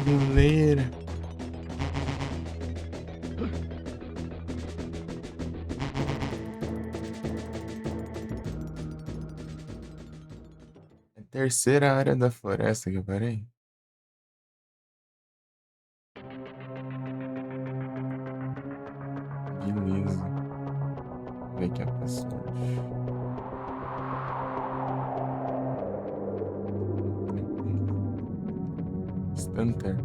Brasileira. É a terceira área da floresta que eu parei. Beleza. Vou ver aqui a passagem. Stunter.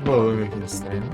Que volume aqui nesse trem, né?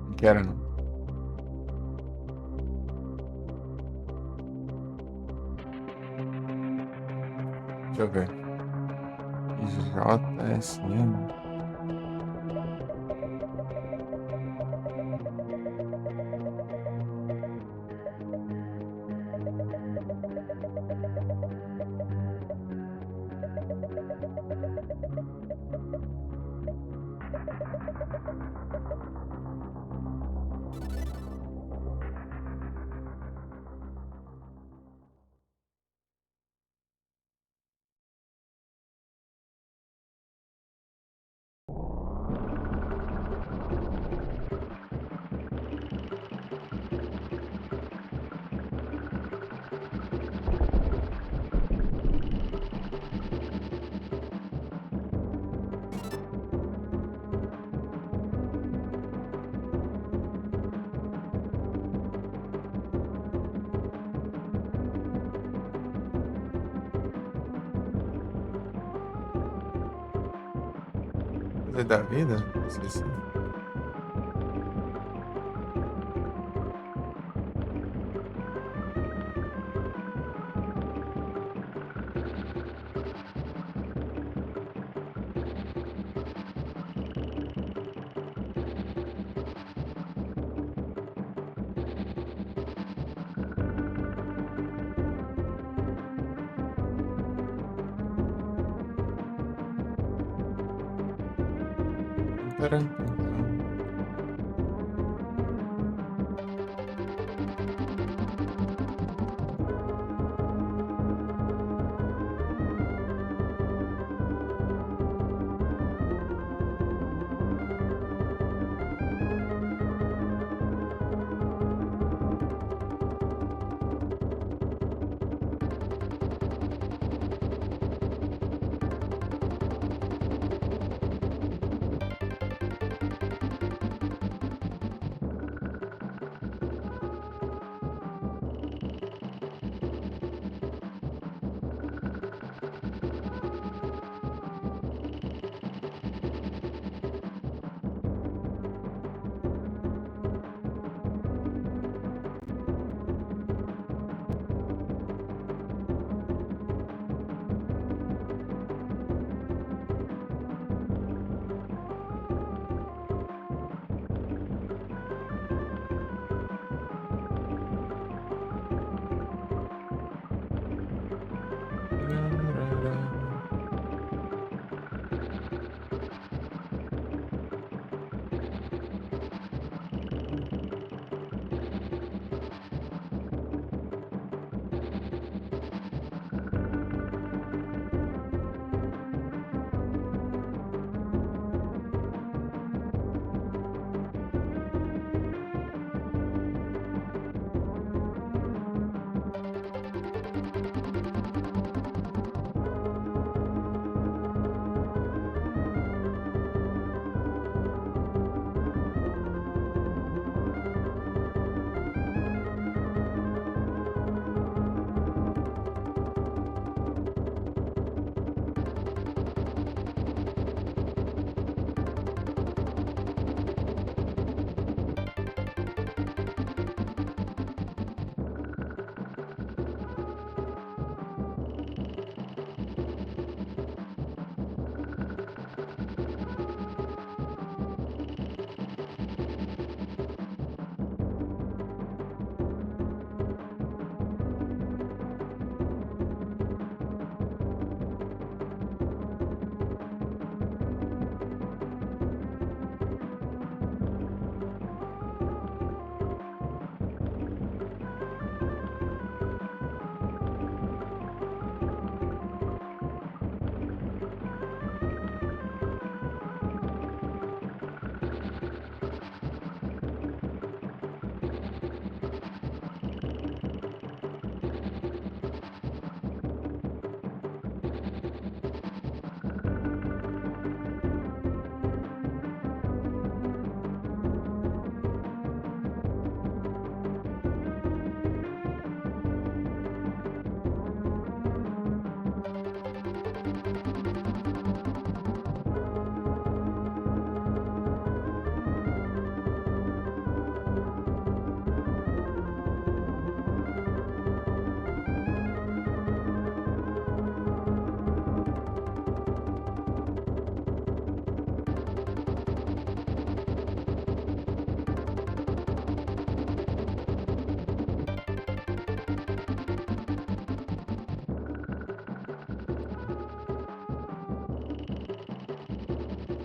Não quero, não. Deixa eu ver. JSM. Da vida? Esqueci. Taran, tan, tan.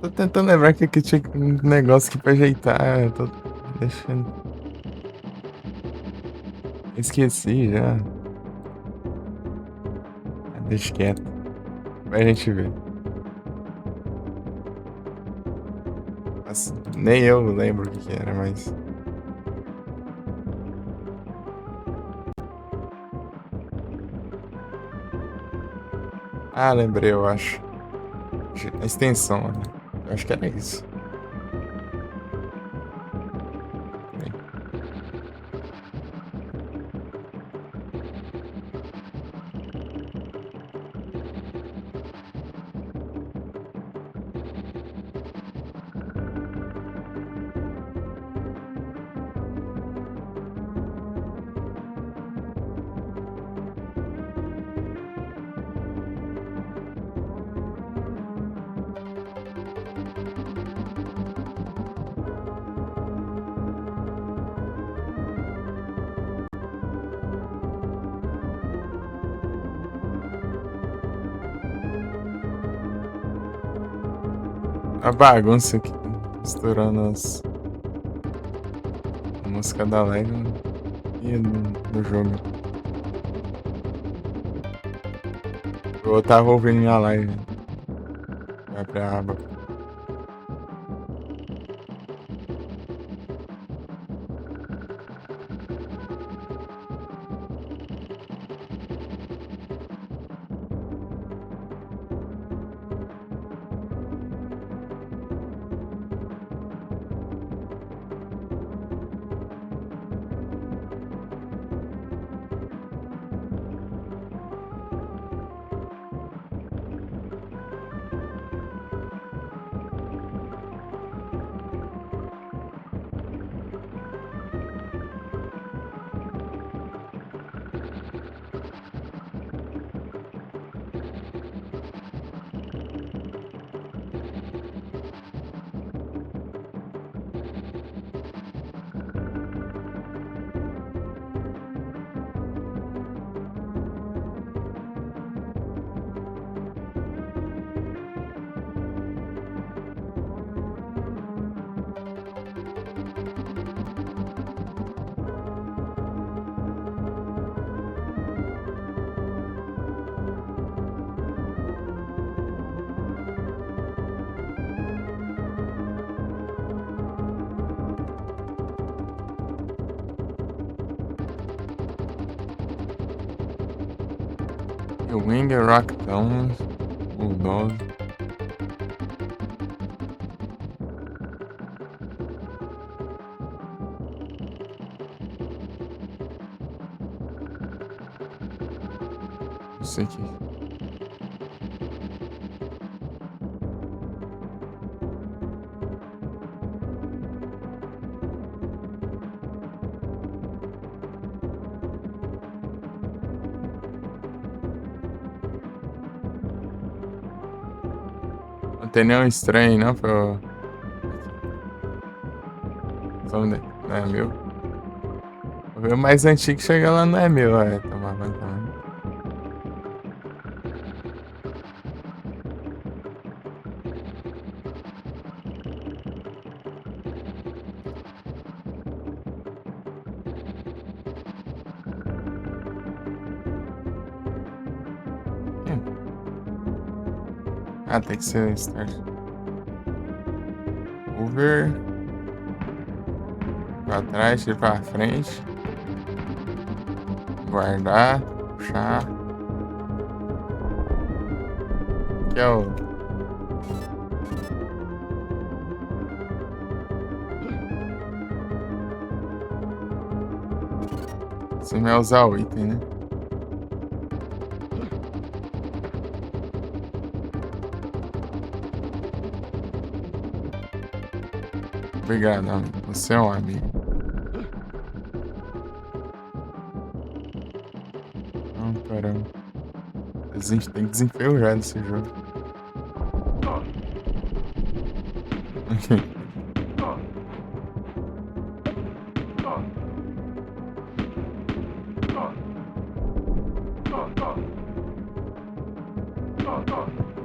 Tô tentando lembrar que aqui tinha um negócio aqui pra ajeitar. Eu tô deixando. Esqueci já. Deixa quieto. Vai a gente ver. Nem eu lembro o que que era, mas. Ah, lembrei, eu acho. A extensão, olha. Eu acho que era isso. Peraí. A bagunça aqui, misturando as a música da live e do jogo. Eu tava ouvindo minha live. Vai pra aba. E o Wing, Rockdown, Bulldog. Isso aqui. Não tem nenhum estranho, não, pra... Não é meu? O meu mais antigo chega lá, não é meu, tomar banho também. Ah, tem que ser start. Over. Pra trás, ir pra frente. Guardar. Puxar. Que é o... Você vai usar o item, né? Obrigado, amigo. Você é um amigo. Não, caramba. A gente tem que desenferrujar nesse jogo.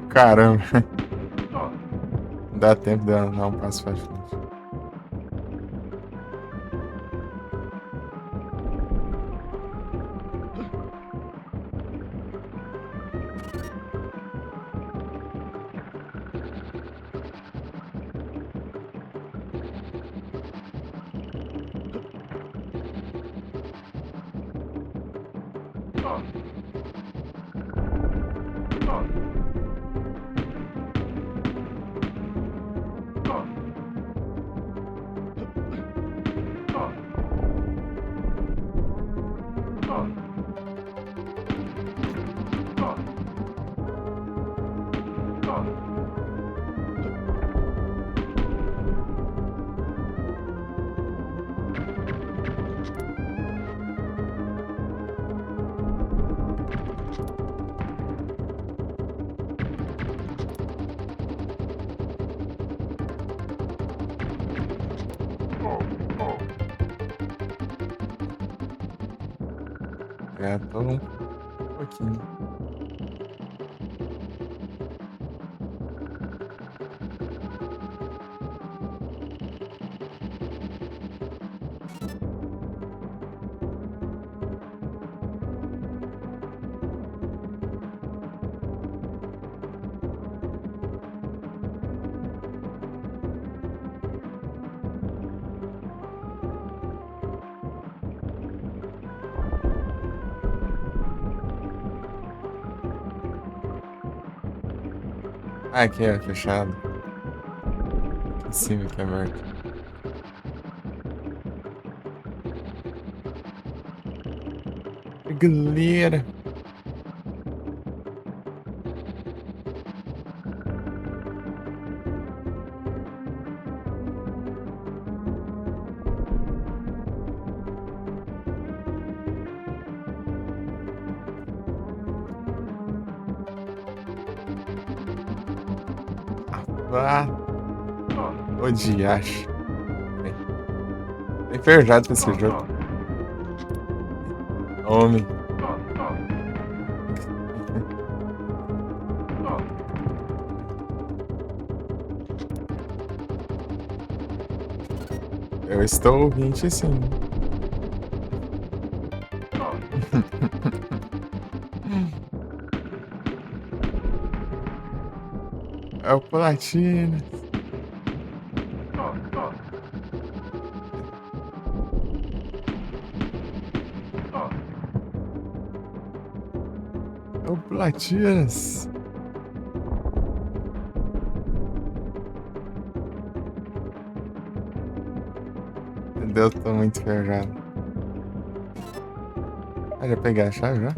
Caramba. Dá tempo de ela dar um passo pra frente. É, tô um pouquinho. Ah, aqui é fechado. Aqui em cima aqui é aberto. Galera. Ah, ô diacho. Bem, bem enferrujado pra esse jogo. Homem. Eu estou ouvinte sim. É o Platina. É o Platinas. Meu Deus, tô muito enferrujado. Ah, já peguei a chave já?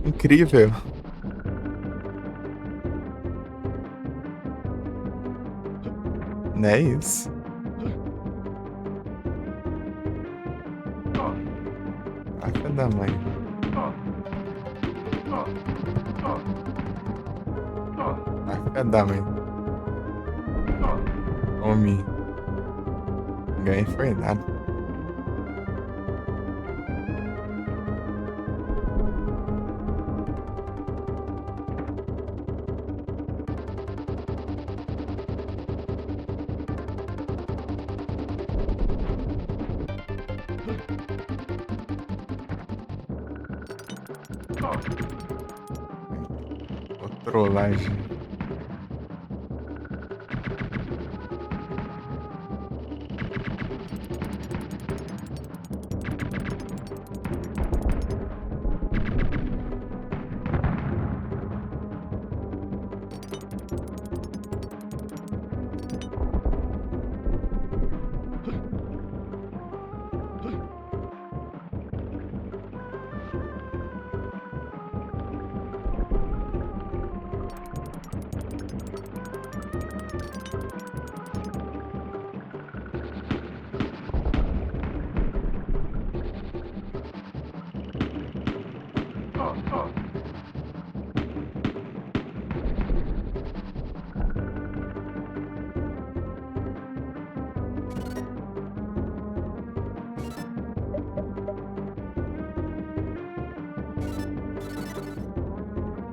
Incrível. Não é isso? Café da manhã. Café da manhã. Homem. Ganhei foi nada. Ô, trollagem.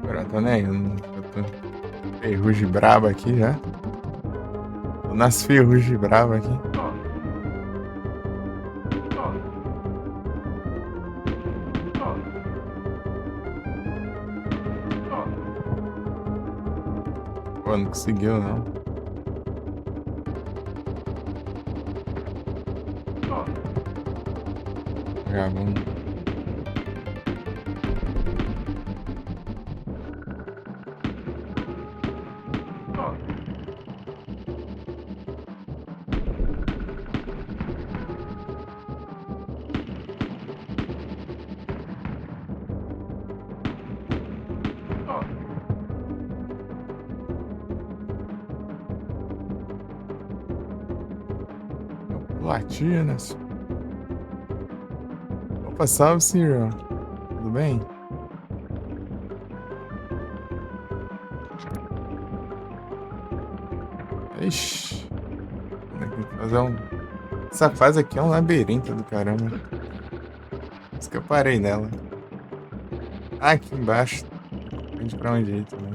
Agora tô nem. Eu tô ferrugem braba aqui já. Tô nas ferrugem braba aqui. Pô, não conseguiu não. Já vamos. Platinas. Opa, salve, Ciro. Tudo bem? Ixi. Tem que fazer um. Essa fase aqui é um labirinto do caramba. Por isso que eu parei nela. Ah, aqui embaixo. Depende pra onde ir também.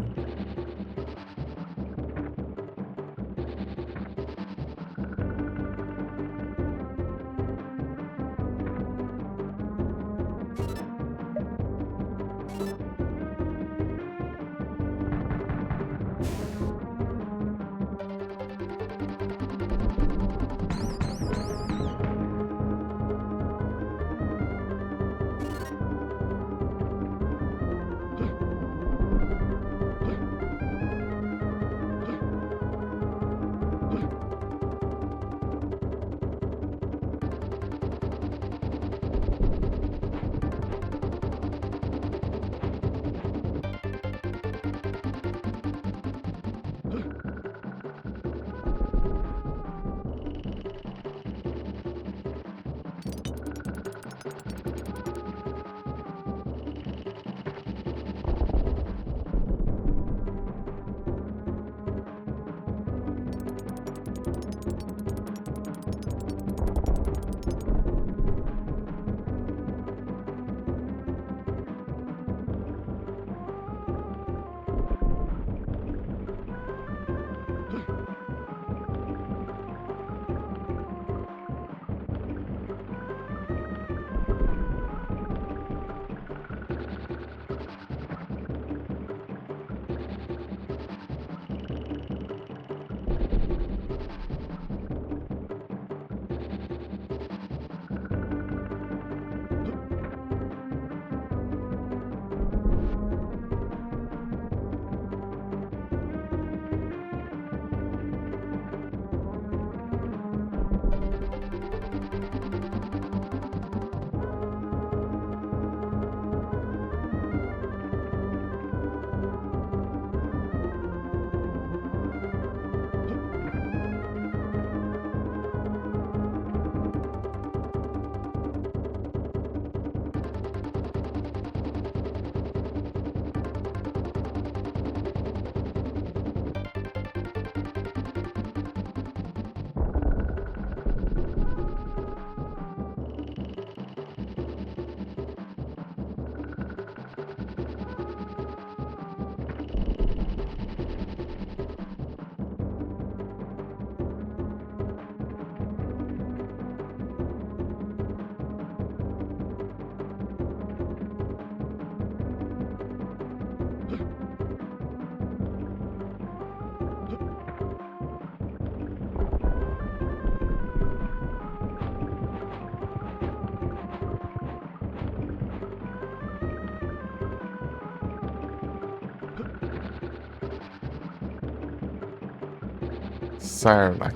Sarlacc.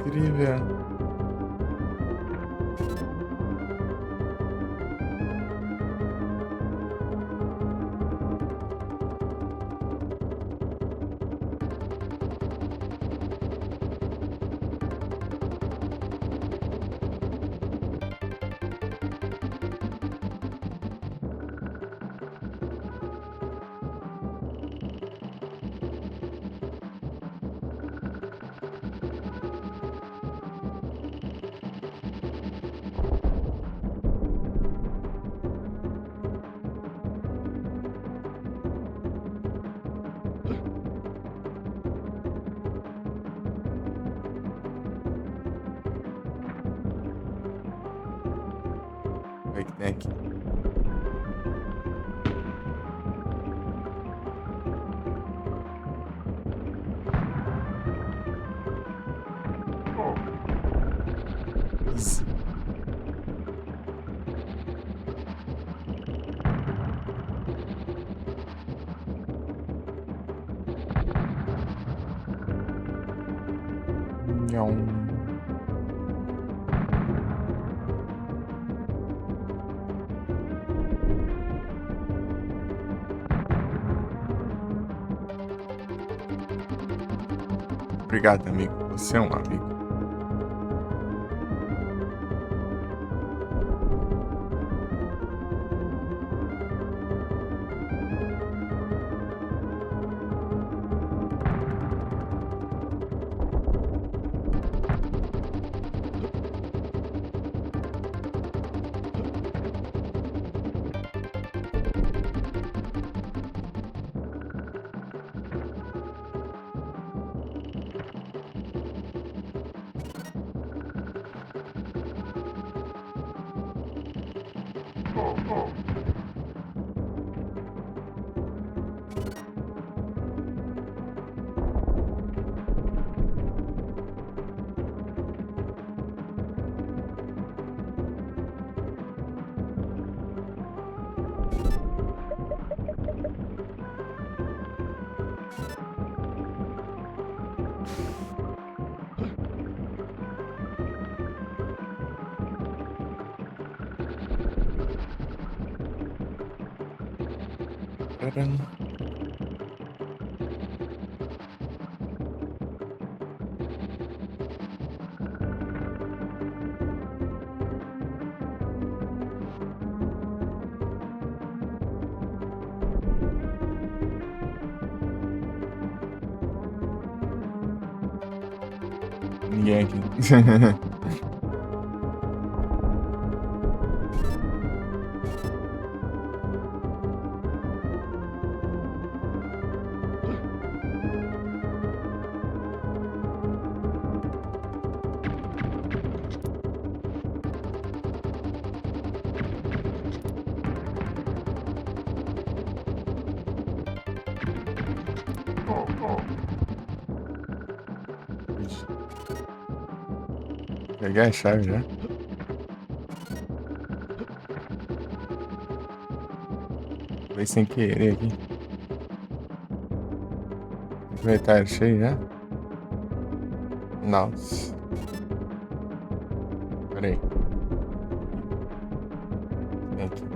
Incrível. O que tem aqui? Easy. Nham. Obrigado, amigo. Você é um amigo. Tcharam. Ninguém aqui. Peguei a chave já. Foi sem querer aqui. Vai estar cheio já? Nossa. Pera aí. Tem aqui.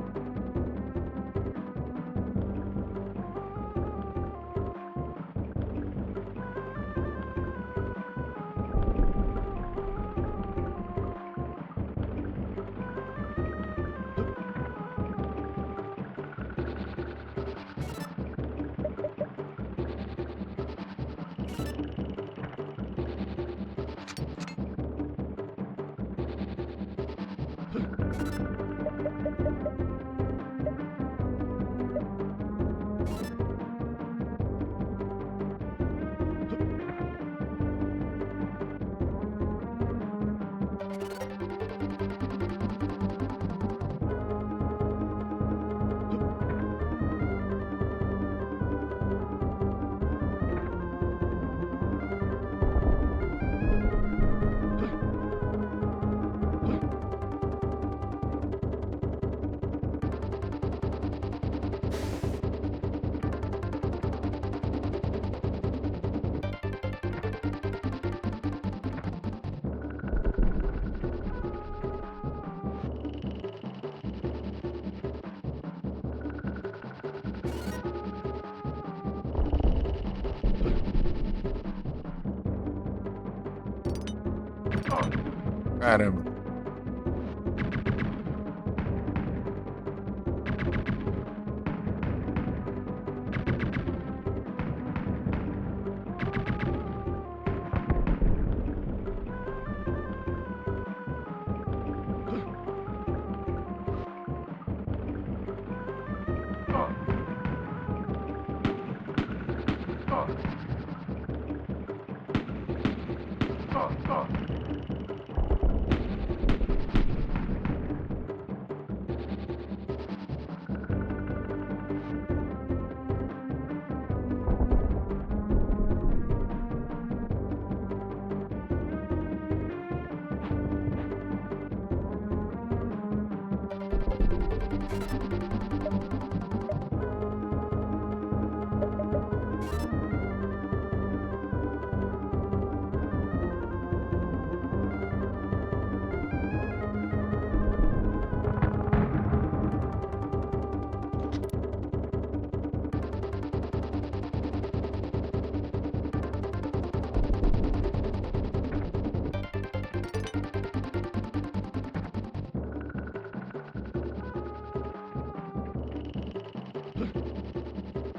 Caramba.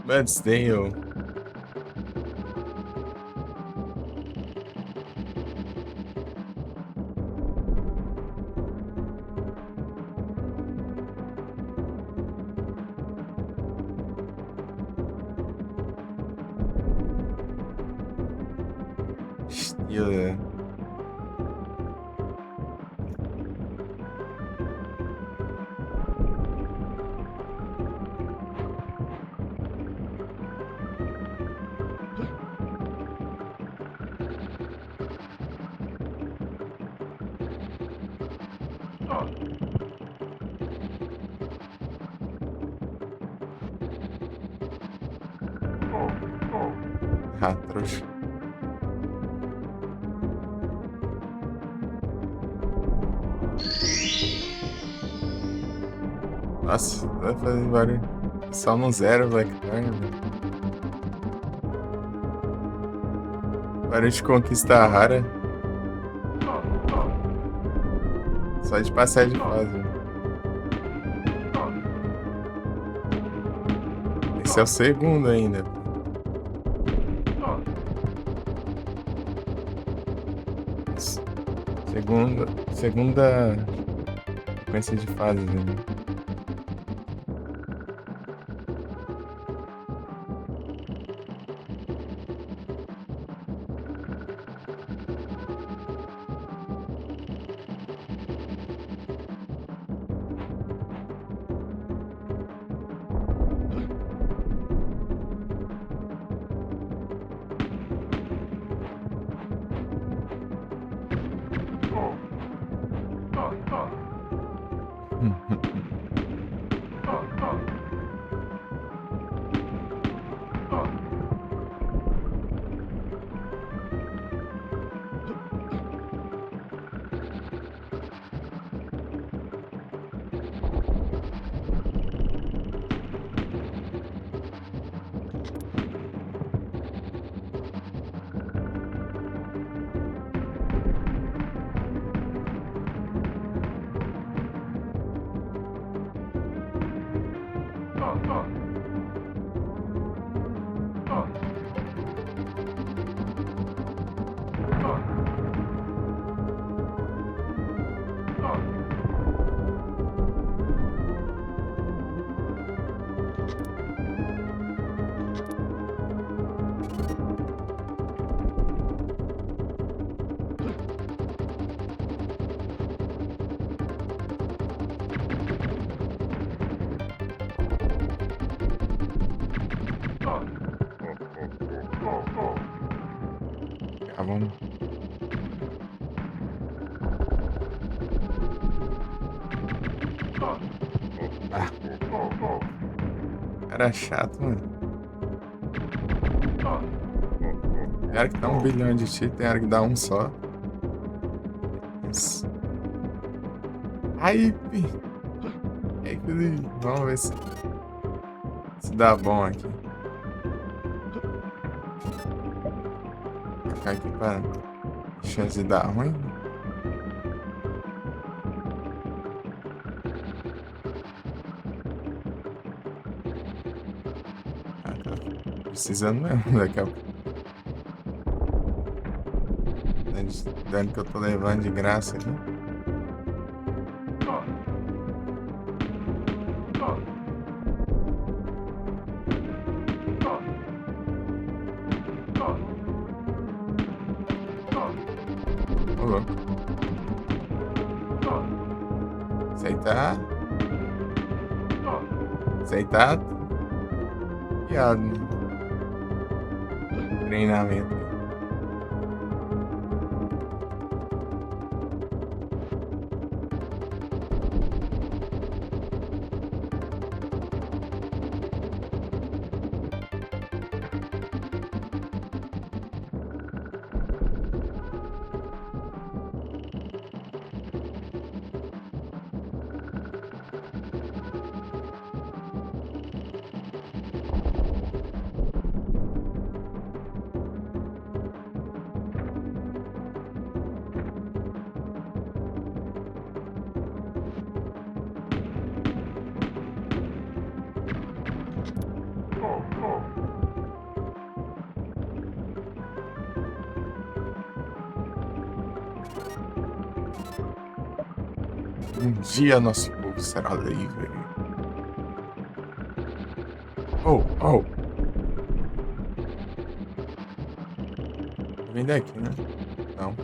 Mudsdale. Estilo. Ah, trouxa. Nossa, vai fazer barulho. Só no zero, Blackthorn, velho. Barulho de conquista rara. Só de passar de fase, velho. Esse é o segundo ainda. Segunda sequência de fases, né? Tá bom. Ah. Cara chato, mano. Tem hora que dá 1 bilhão de tiro, tem hora que dá um só. Isso. Aí, vamos ver se dá bom aqui. Vou ficar aqui pra chance de dar ruim. Precisando mesmo daqui a pouco. Dano que eu tô levando de graça aqui. Ô, louco. Aceitar. Aceitar. Piado, né? Treinamento. Um dia nosso povo será livre. Oh, oh. Vem daqui, né? Não.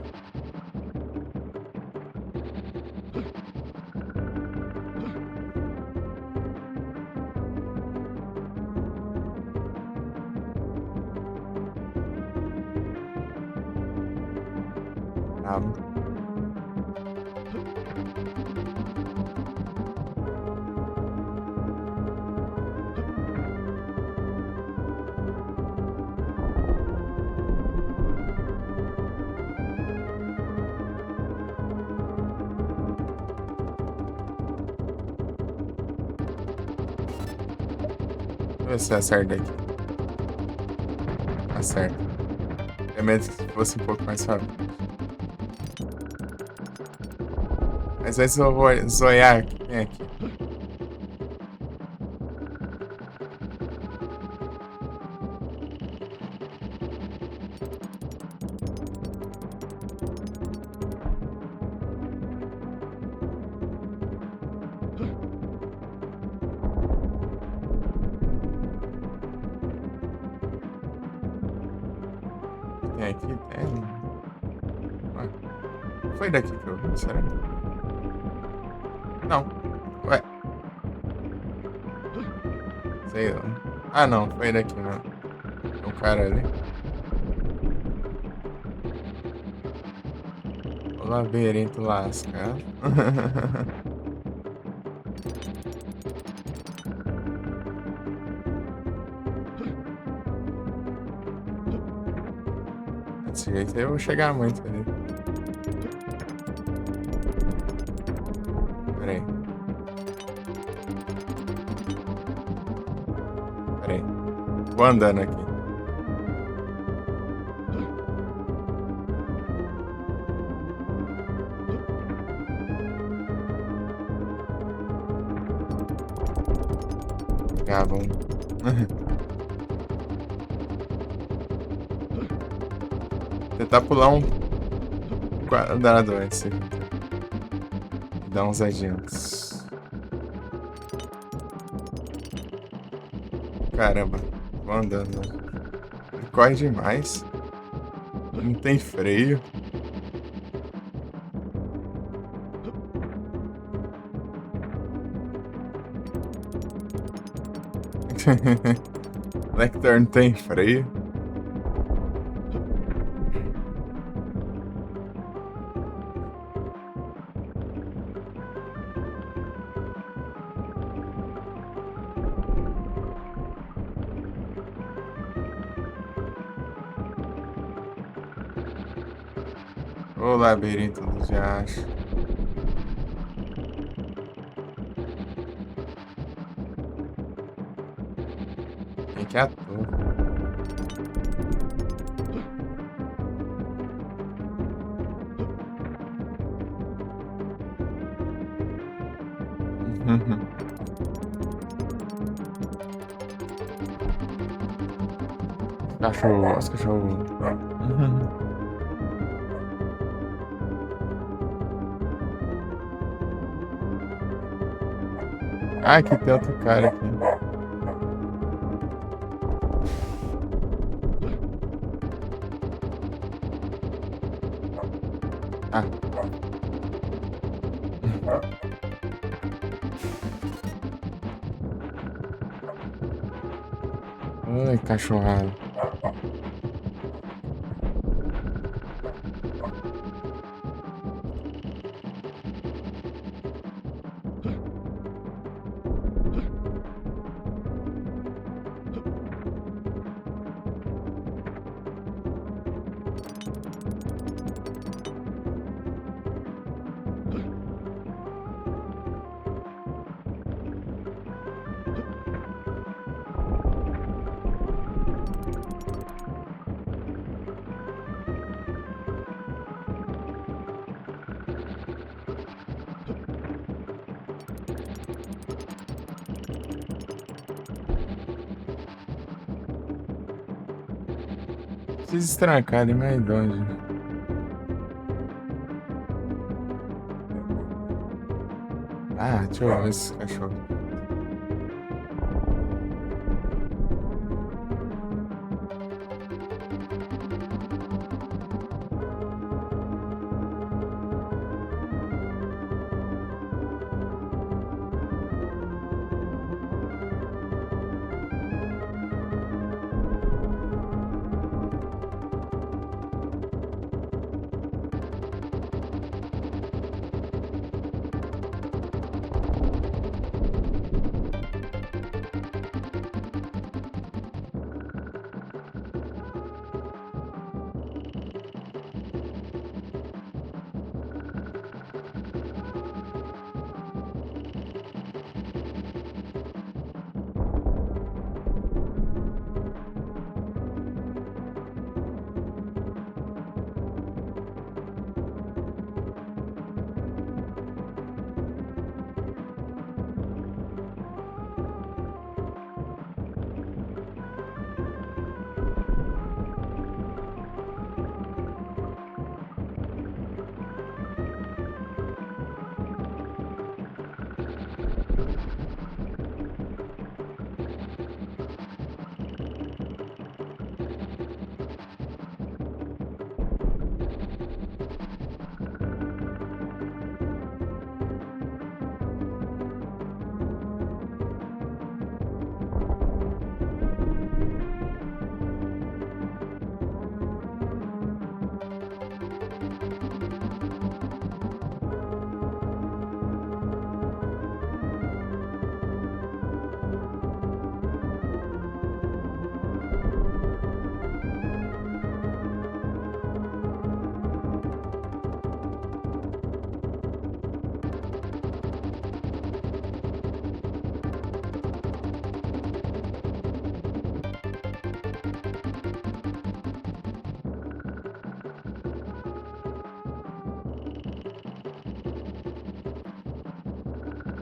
Ah, vou ver se acerta aqui. Acerta. É medo que fosse um pouco mais rápido. Mas vai zoiar aqui. Vem aqui. Tem aqui? Tem. Ué, foi daqui que eu vi, será? Não. Ué. Sei lá. Ah, não. Foi daqui, não. Tem um cara ali. O labirinto lascado. Desse jeito aí eu vou chegar muito ali. Pera aí. Pera aí. Vou andando aqui. Ah, vamos. Tentar pular um quadrado antes aqui. Dar uns adiantos. Caramba, vou andando. Ele corre demais. Não tem freio. Lector não tem freio. O labirinto do diacho. Quem que é ator? Cachorro, os cachorros. Uhum. Ah, aqui tem outro cara aqui. Ah. Ai, cachorrada. Preciso estrancar ali mais longe. Ah, deixa eu ver esse cachorro.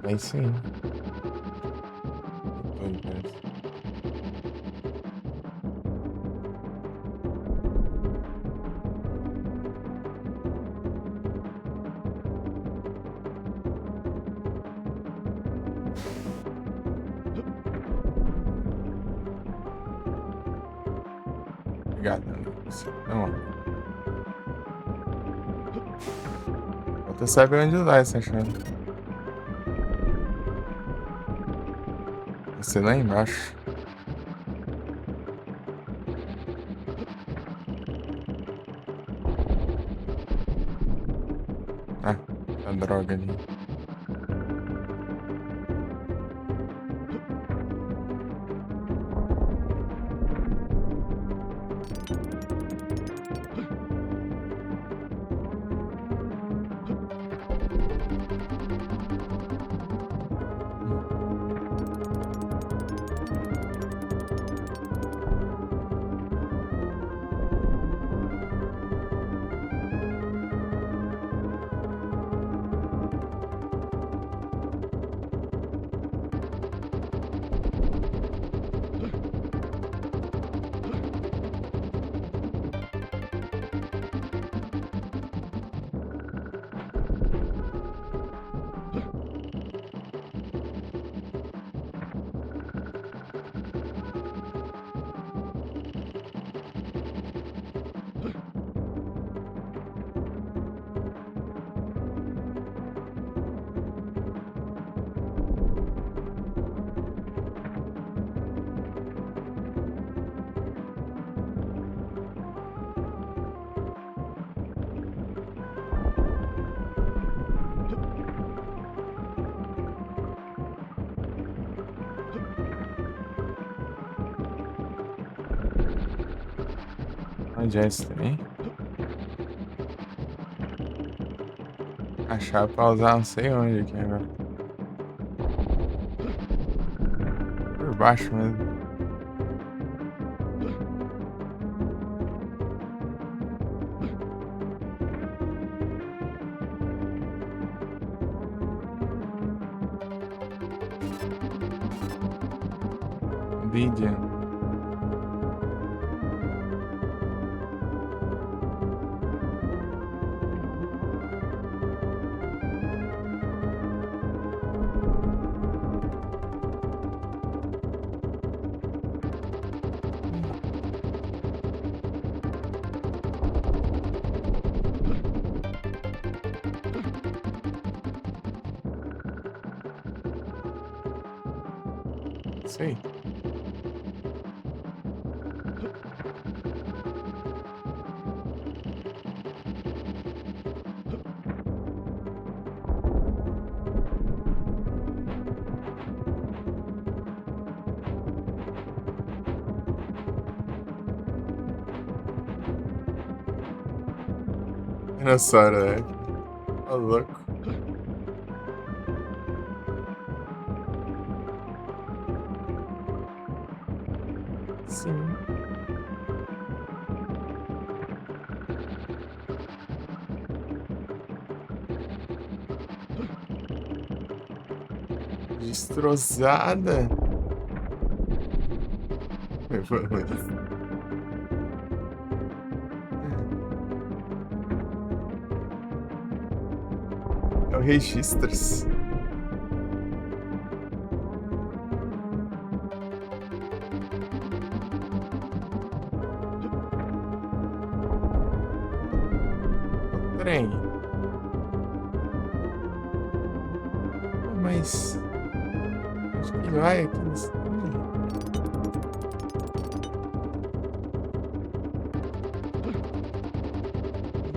Aí sim. Doido, parece. Obrigado, Anderson. Não, falta saber onde vai essa chave. Você lá embaixo. Ah, a droga ali. Onde é esse trem? Achar pra usar não sei onde aqui agora. Por baixo mesmo. Lydia. Sei. Dinossauro, né? Tá louco. Sim. Destrozada. É o Registros. O trem. Pô, mas. Acho que vai aqui nesse trem.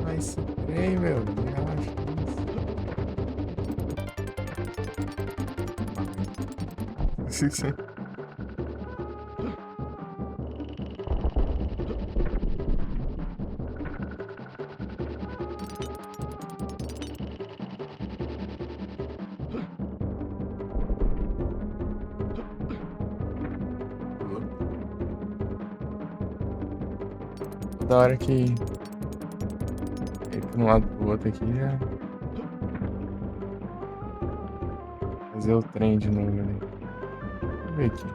Vai esse trem, meu. Relaxa. Sim. Da hora que ir pra um lado pro outro aqui já. Fazer o trem de novo ali. Vamos ver aqui.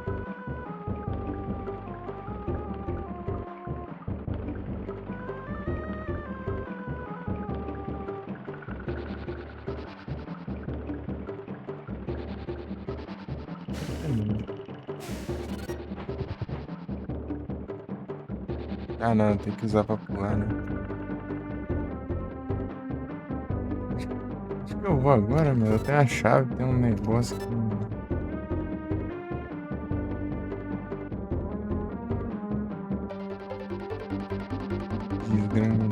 Ah não, tem que usar pra pular, né? Acho que eu vou agora, meu. Eu tenho a chave, tem um negócio aqui. Desgrama.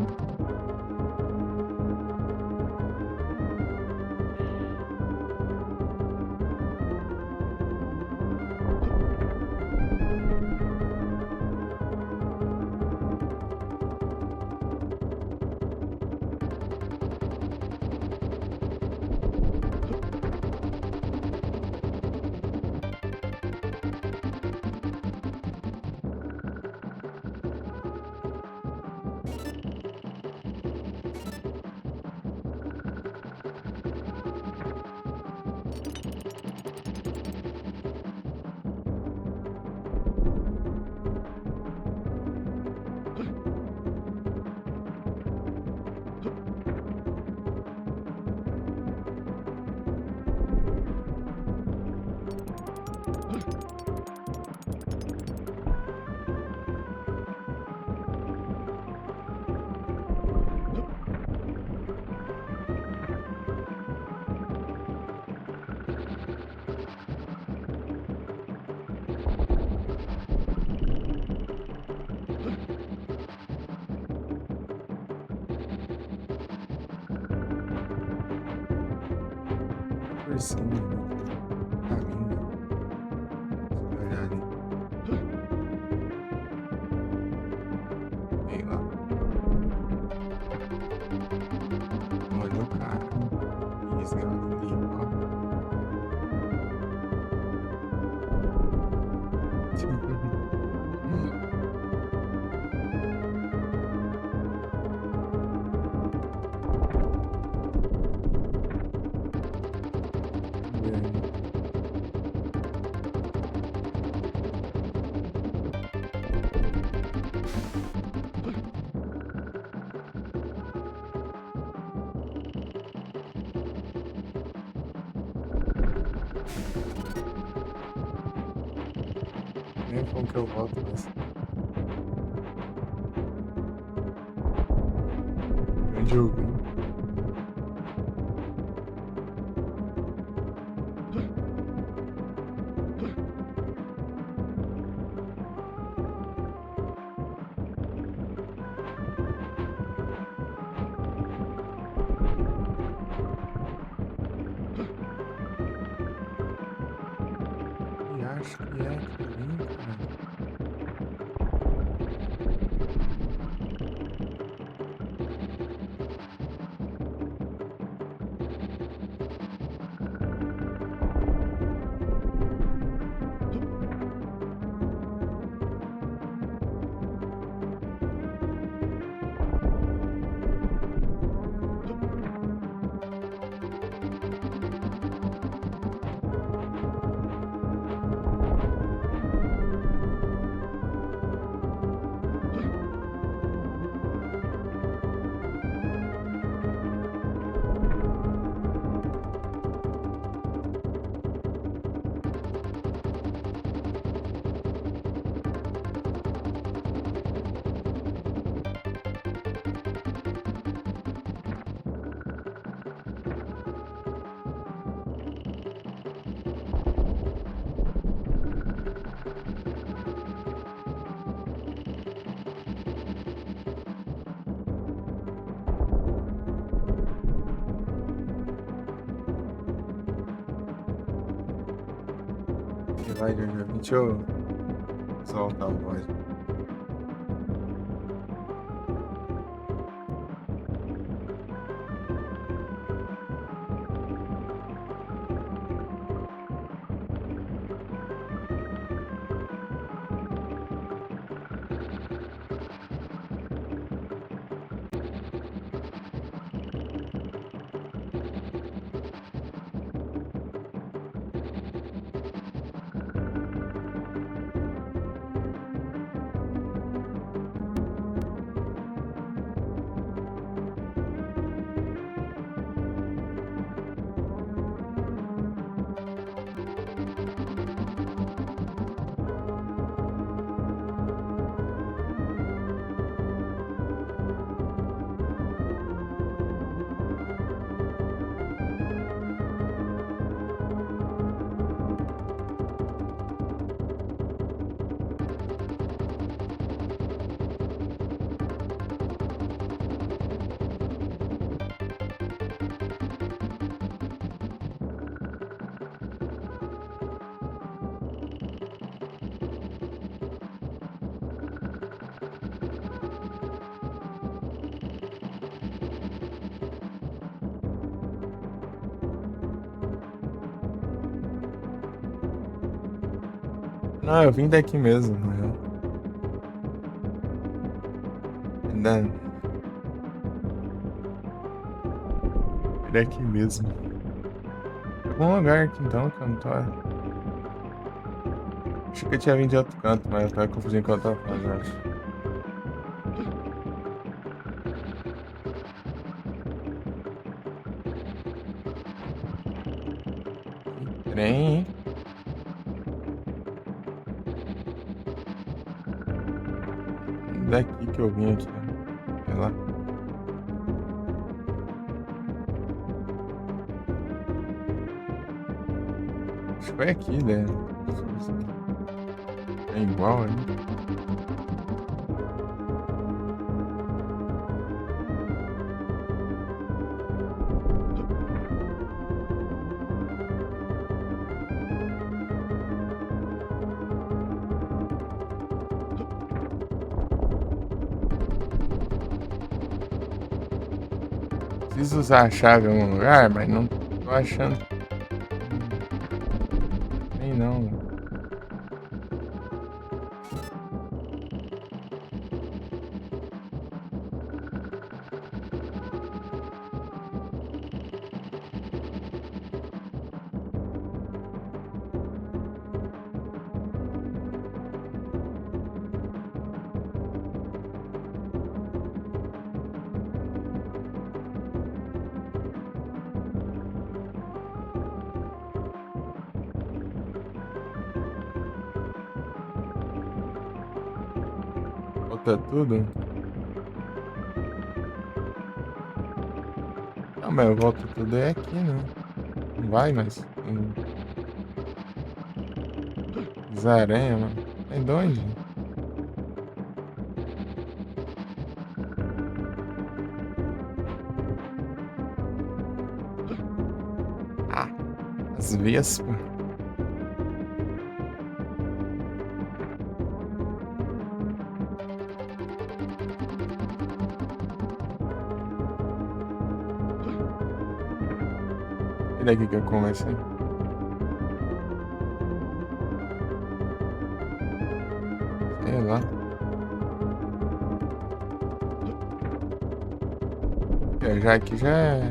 Por cima. Caminho. Olha ali. Sei lá. Nem como que eu volto, mas. Onde eu vim? E acho que é que eu vim, cara. E vai de onde eu vim. Deixa eu soltar a voz. Não, eu vim daqui mesmo, na real. Ainda. Daqui mesmo. Algum lugar aqui então que eu não tô. Acho que eu tinha vindo de outro canto, mas eu tava confundindo com o que eu tava fazendo, acho. Que trem, hein? Daqui que eu vim aqui, ó. Sei lá. Acho que foi aqui, né? É igual ali. Preciso usar a chave em algum lugar, mas não tô achando. Nem não. Volta tudo? Não, mas eu volto tudo é aqui, né? Não vai, mas. Aranha, mano. É de onde? Ah, as vespas. E daqui que eu comecei? Sei lá. Já aqui já é.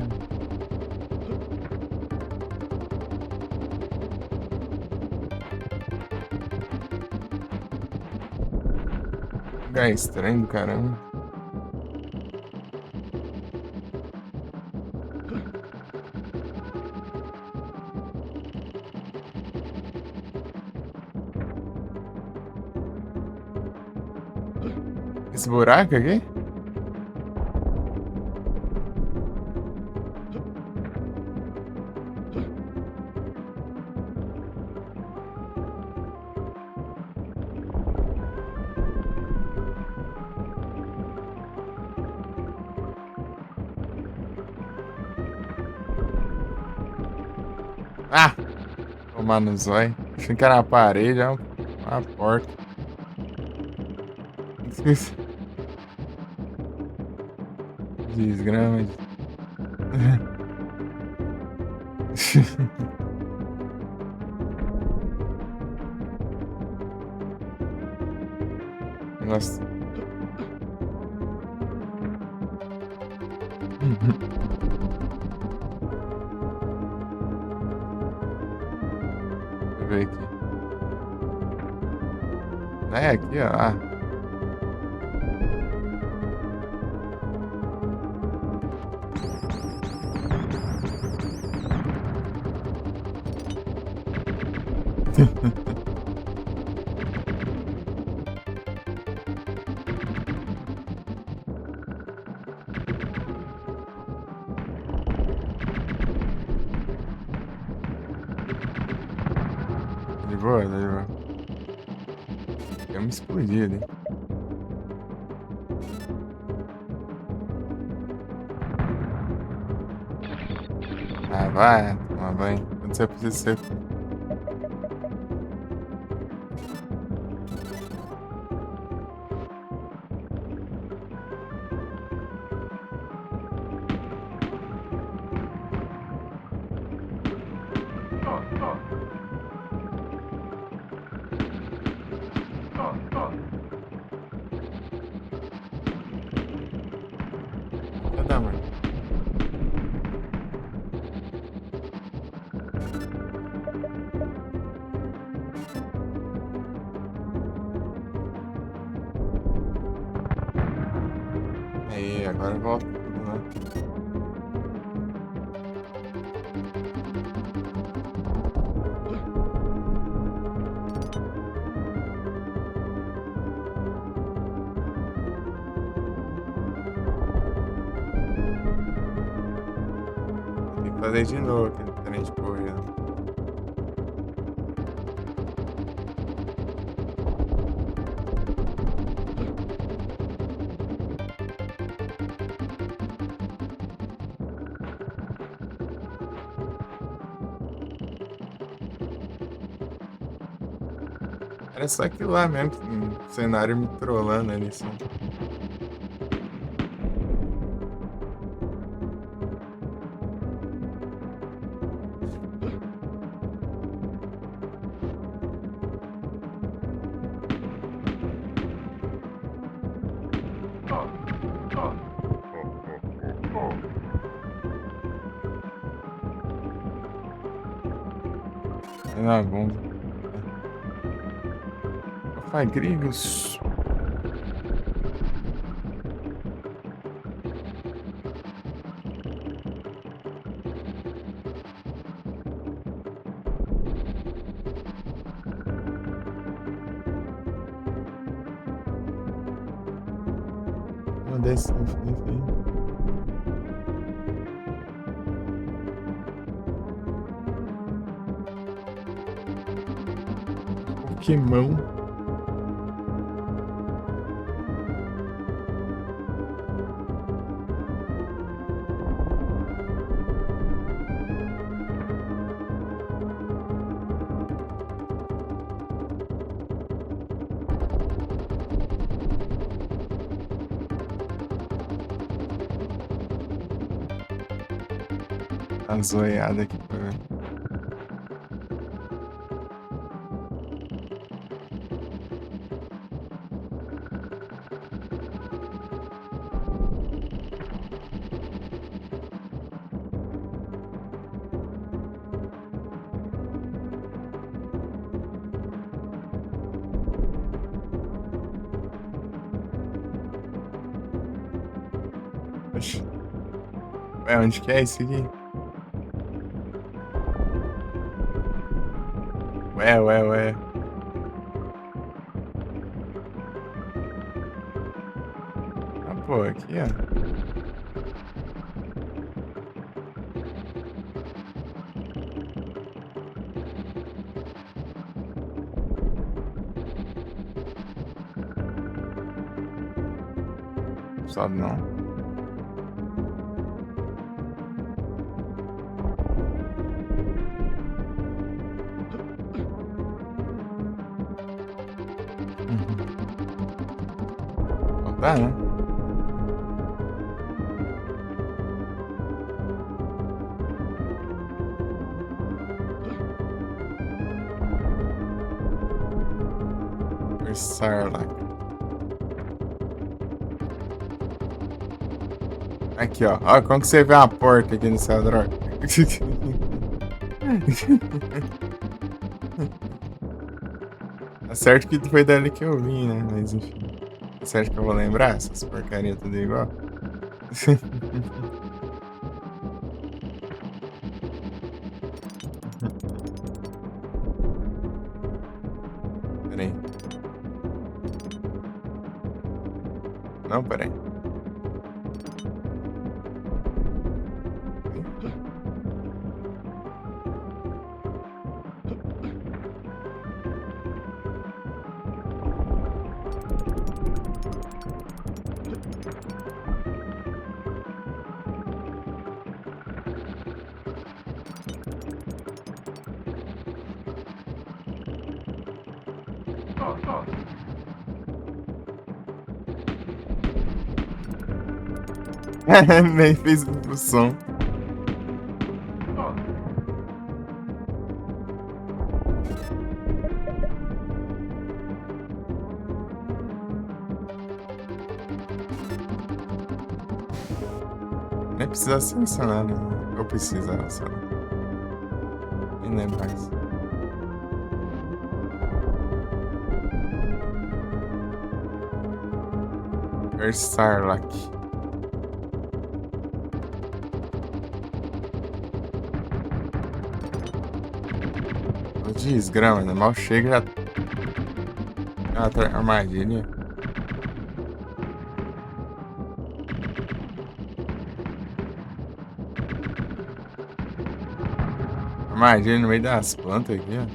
Lugar estranho do caramba. Esse buraco aqui? Ah! Tomar no zóio. Achei que era uma parede, é uma porta. Desgrama. Nossa. Deixa eu ver aqui. É, aqui, ó. Ah. De boa, de boa. Eu me explodi ali. Ah, vai tomar banho. Quando você precisa ser. Cadê, mano? Aí, agora volta tudo, né? Tem que fazer de novo aquele trem de corrida. Era só aquilo lá mesmo, um cenário me trollando ali, assim. Ah, bom. Papai Gringos. desse infinito aí. Pokémon. A zoiada aqui pra ver. Oxi. Ué, onde que é isso aqui? Ué. Ah, pô, aqui, ó. Sobe não. Não dá, né? Sarlacc. Aqui, ó. Ó, como que você vê uma porta aqui no céu, droga? Tá certo que foi dali que eu vim, né? Mas enfim. Tá certo que eu vou lembrar essas porcarias tudo igual? Pera aí. Não, pera aí. Nem fez o som. Nem precisa selecionar, né? Eu preciso selecionar. Nem lembro mais. Sarlacc. Desgrama, né? Mal chega já. Ah, tá armadilha. Armadilha no meio das plantas aqui, ó.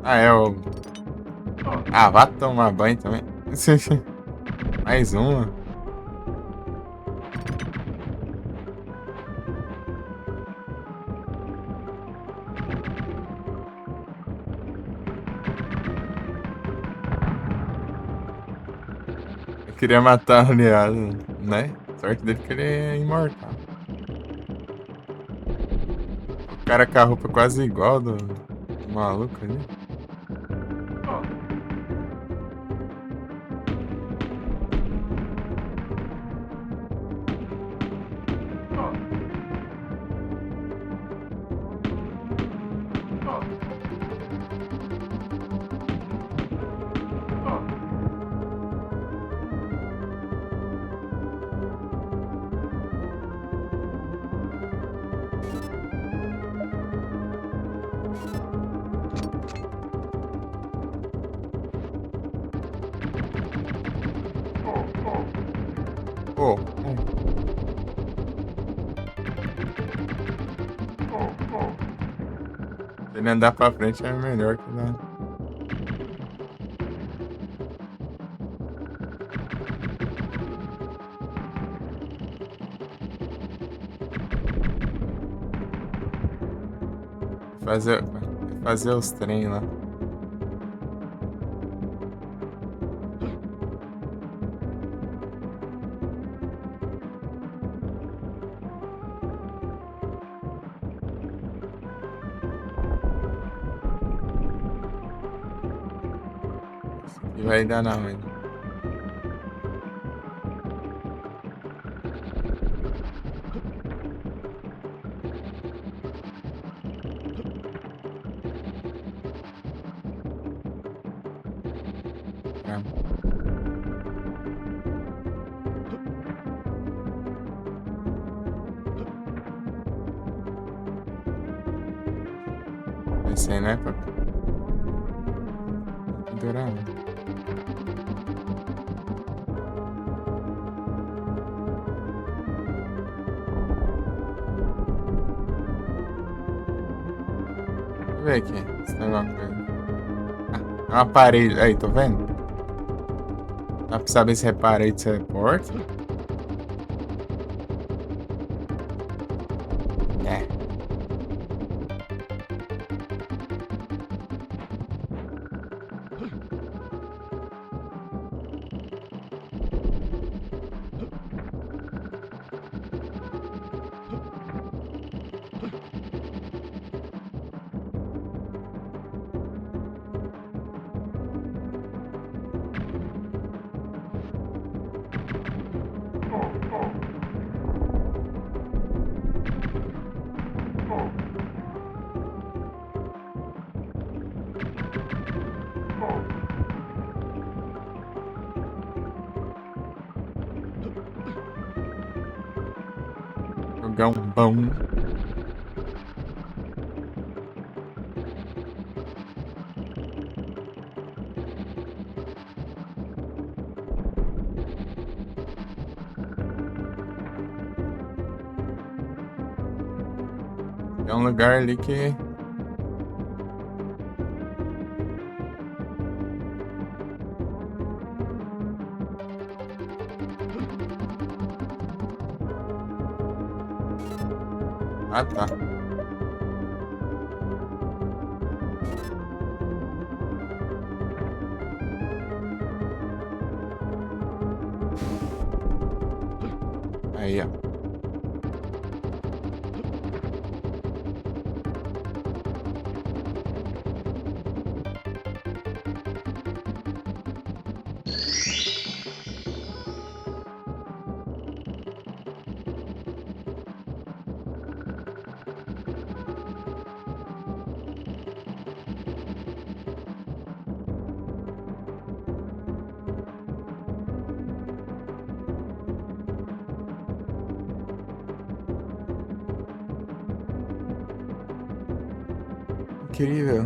Ah, é o. Ah, vá tomar banho também. Mais uma. Eu queria matar o aliado, né? Sorte dele que ele é imortal. O cara com a roupa quase igual do maluco ali. Pô, se ele andar pra frente é melhor que não. Fazer os trem lá. Isso aqui vai dar não, mano. Esse aí, né? Pra pendurar. Deixa eu ver aqui. Se tem alguma coisa. Ah, é um aparelho. Aí, tô vendo? Dá pra saber se é parede, se é porta. É. Jogar um bom. É um lugar ali que. Ah, tá. Aí, ó. Incrível.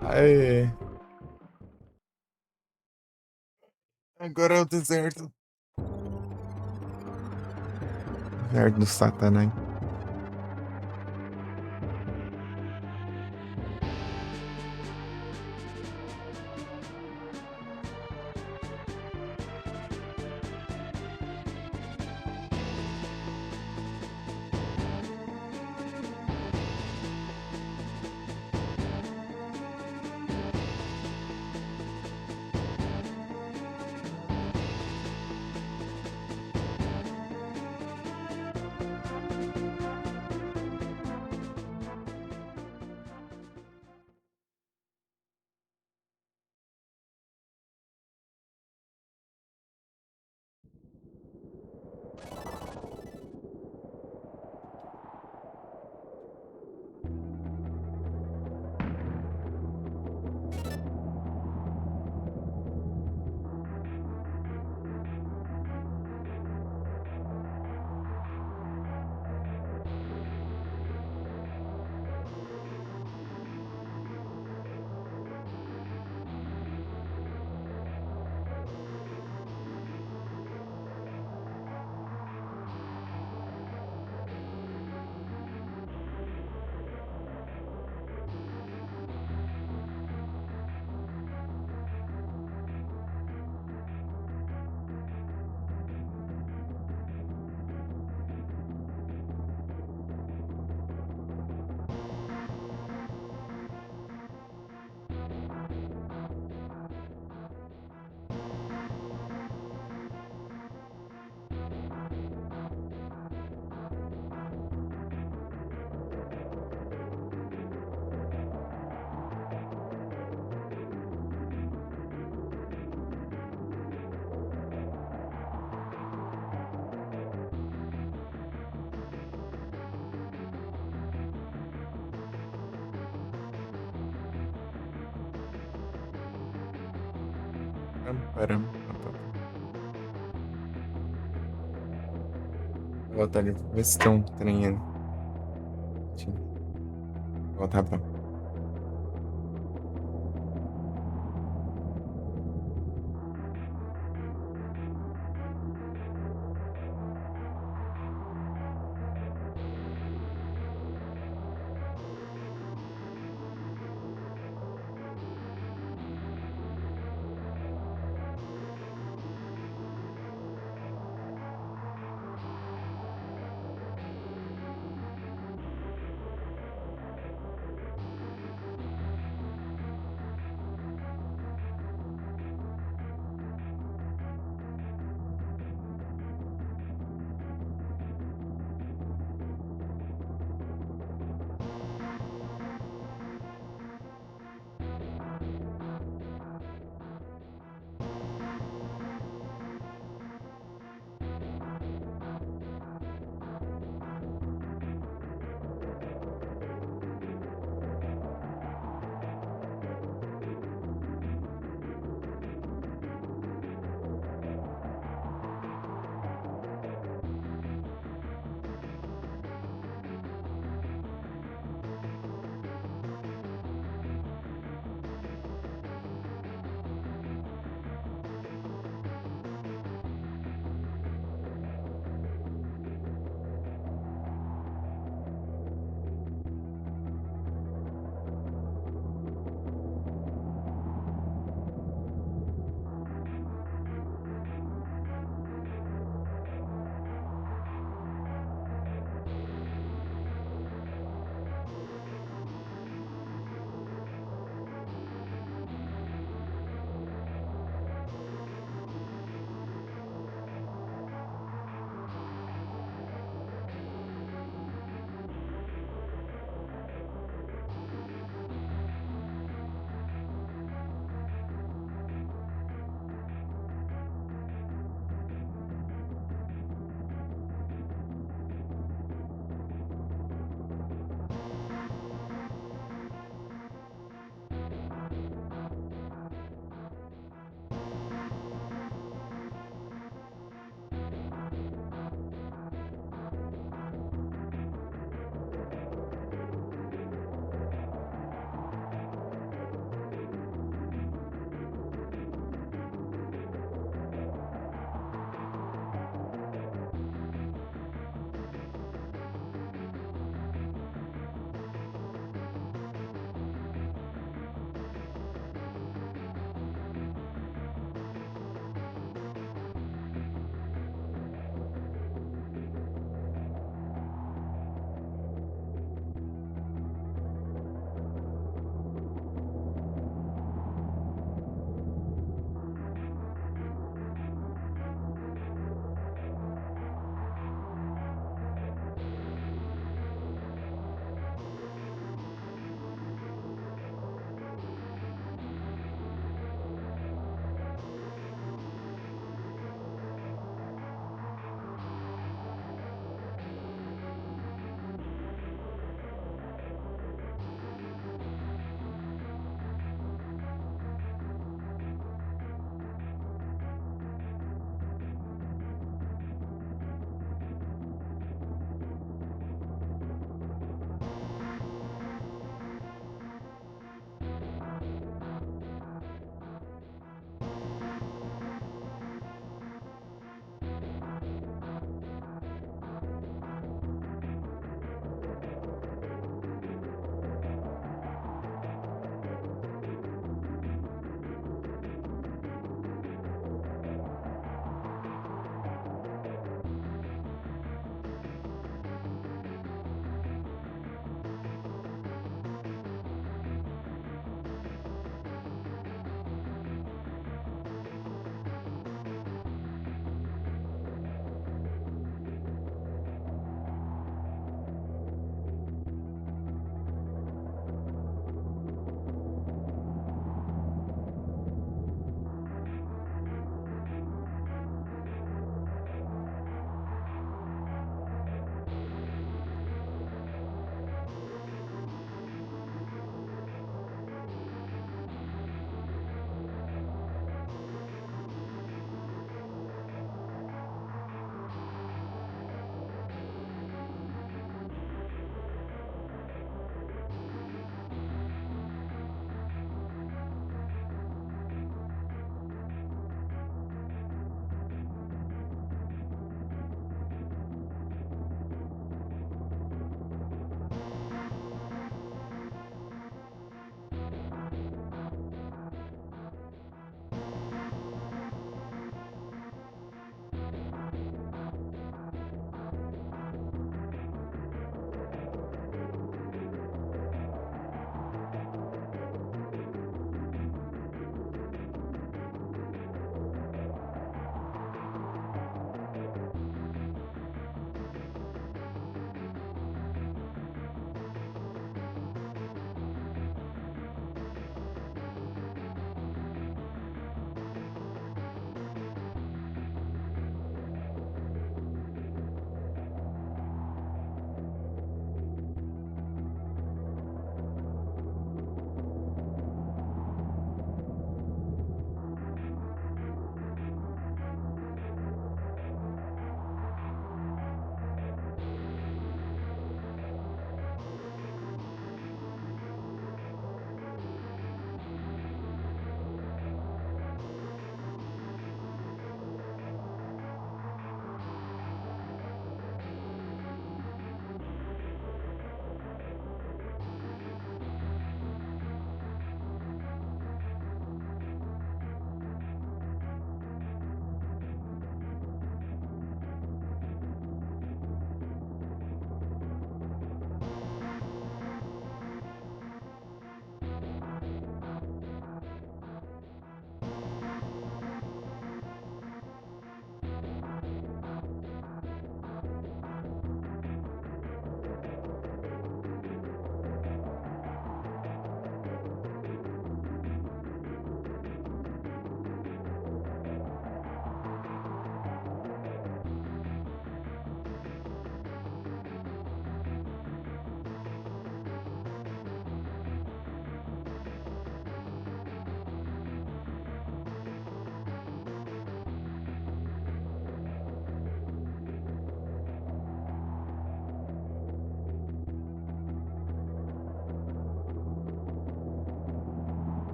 Aê. Agora é o deserto. Deserto do Satanás. Pam, param, pam, pam. Vou voltar ali pra ver se tem um trem ali. Vou voltar pra.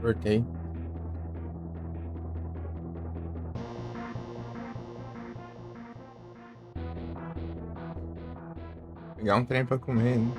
Cortei. Pegar um trem pra comer, né?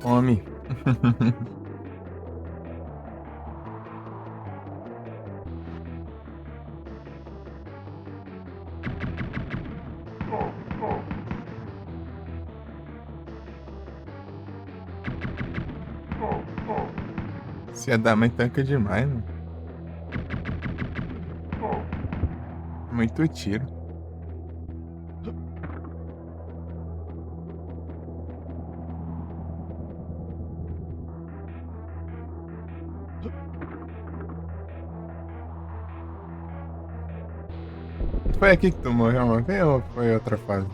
Come. Se ia dar, mas tanca demais, mano. Muito tiro. Foi aqui que tu morreu uma vez ou foi outra fase?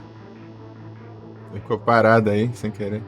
Ficou parado aí, sem querer.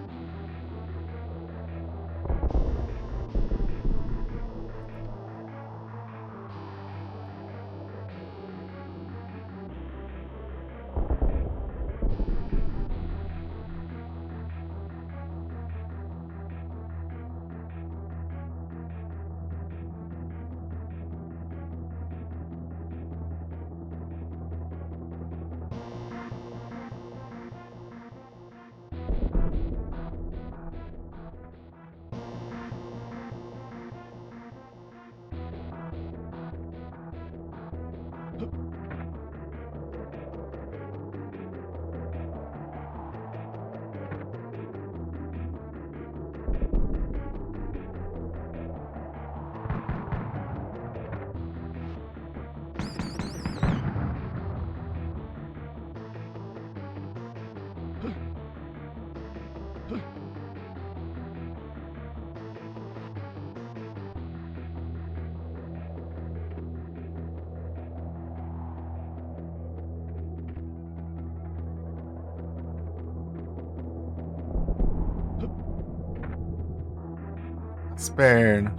As pernas.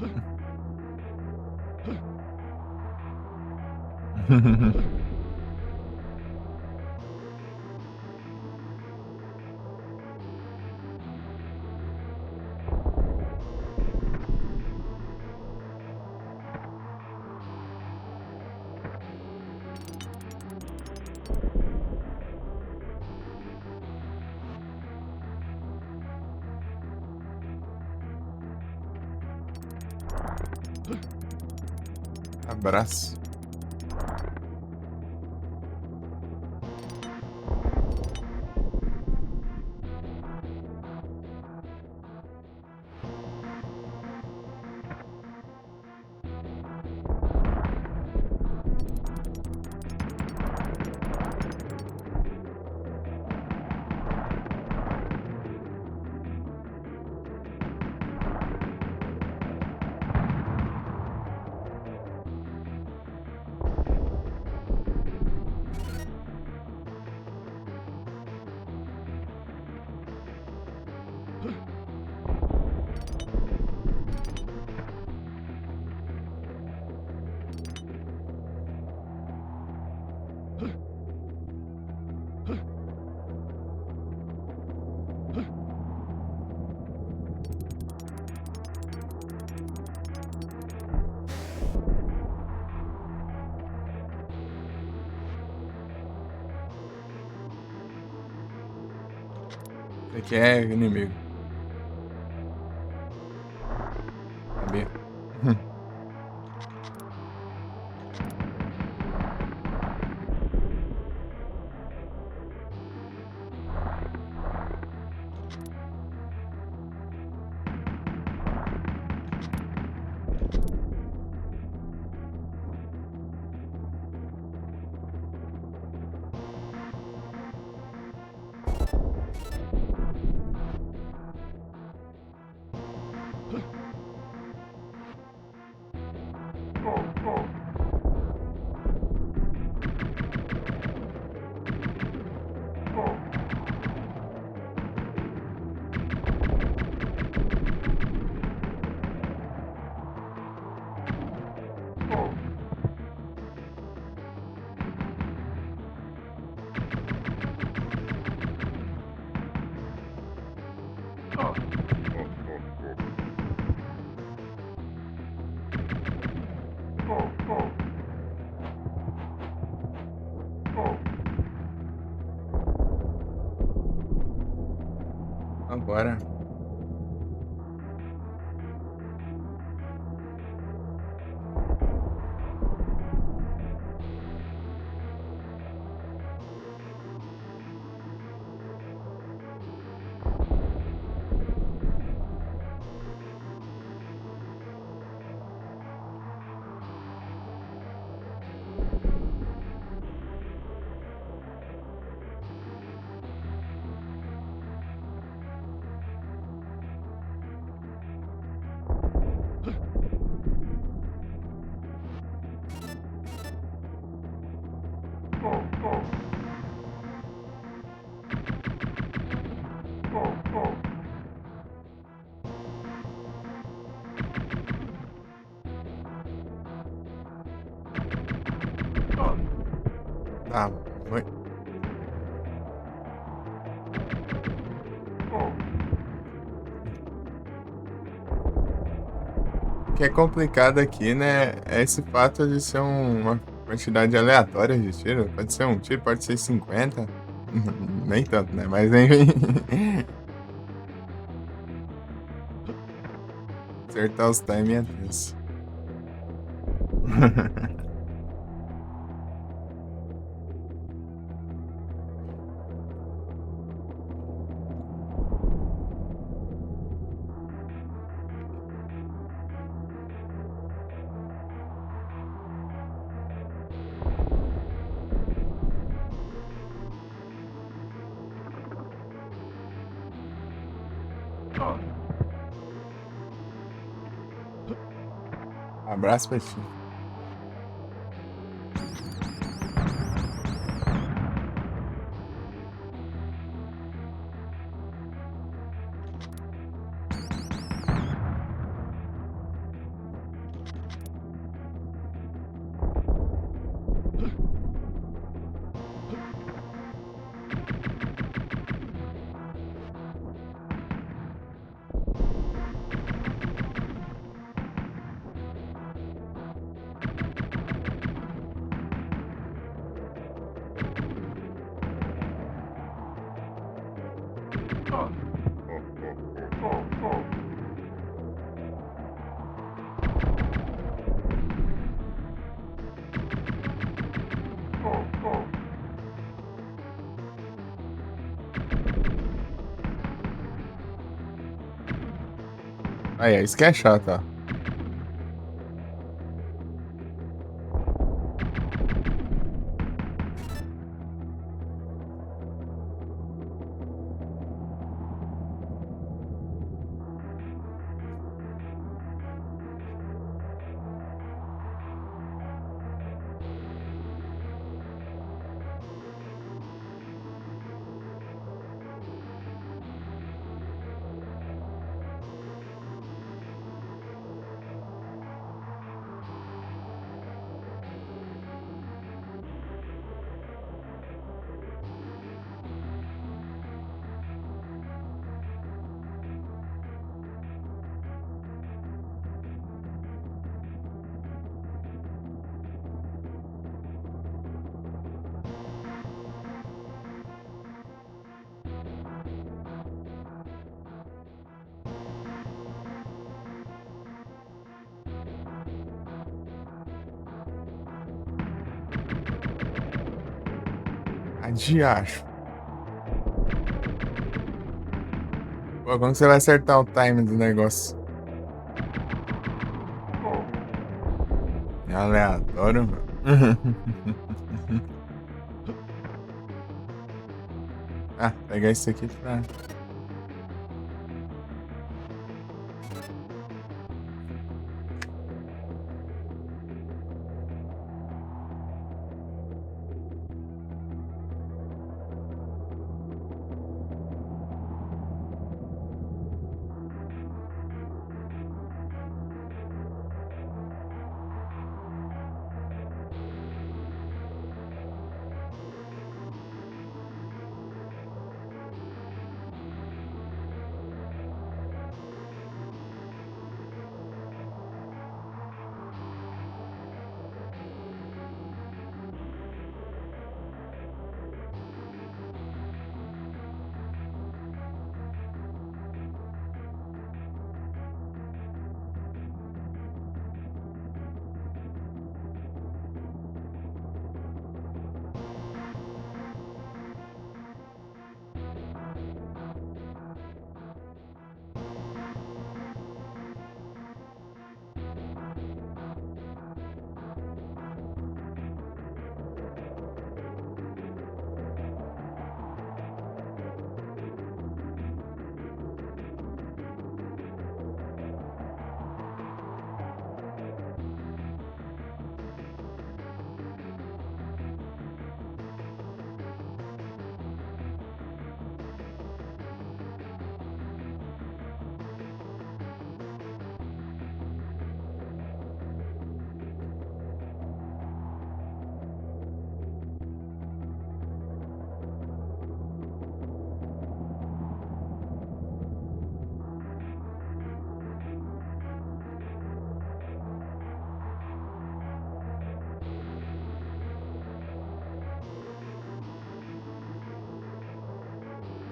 Abraço. Aqui é inimigo. Sabia? Agora. Tá, foi. O que é complicado aqui, né? É esse fato de ser uma quantidade aleatória de tiro. Pode ser um tiro, pode ser 50. Nem tanto, né? Mas enfim. Acertar os timing é tenso. Abraço pra ti. Aí, isso que é chato, ó. de acho. Pô, como você vai acertar o time do negócio? É aleatório, mano. Ah, pegar isso aqui pra.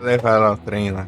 Levar lá o trem lá.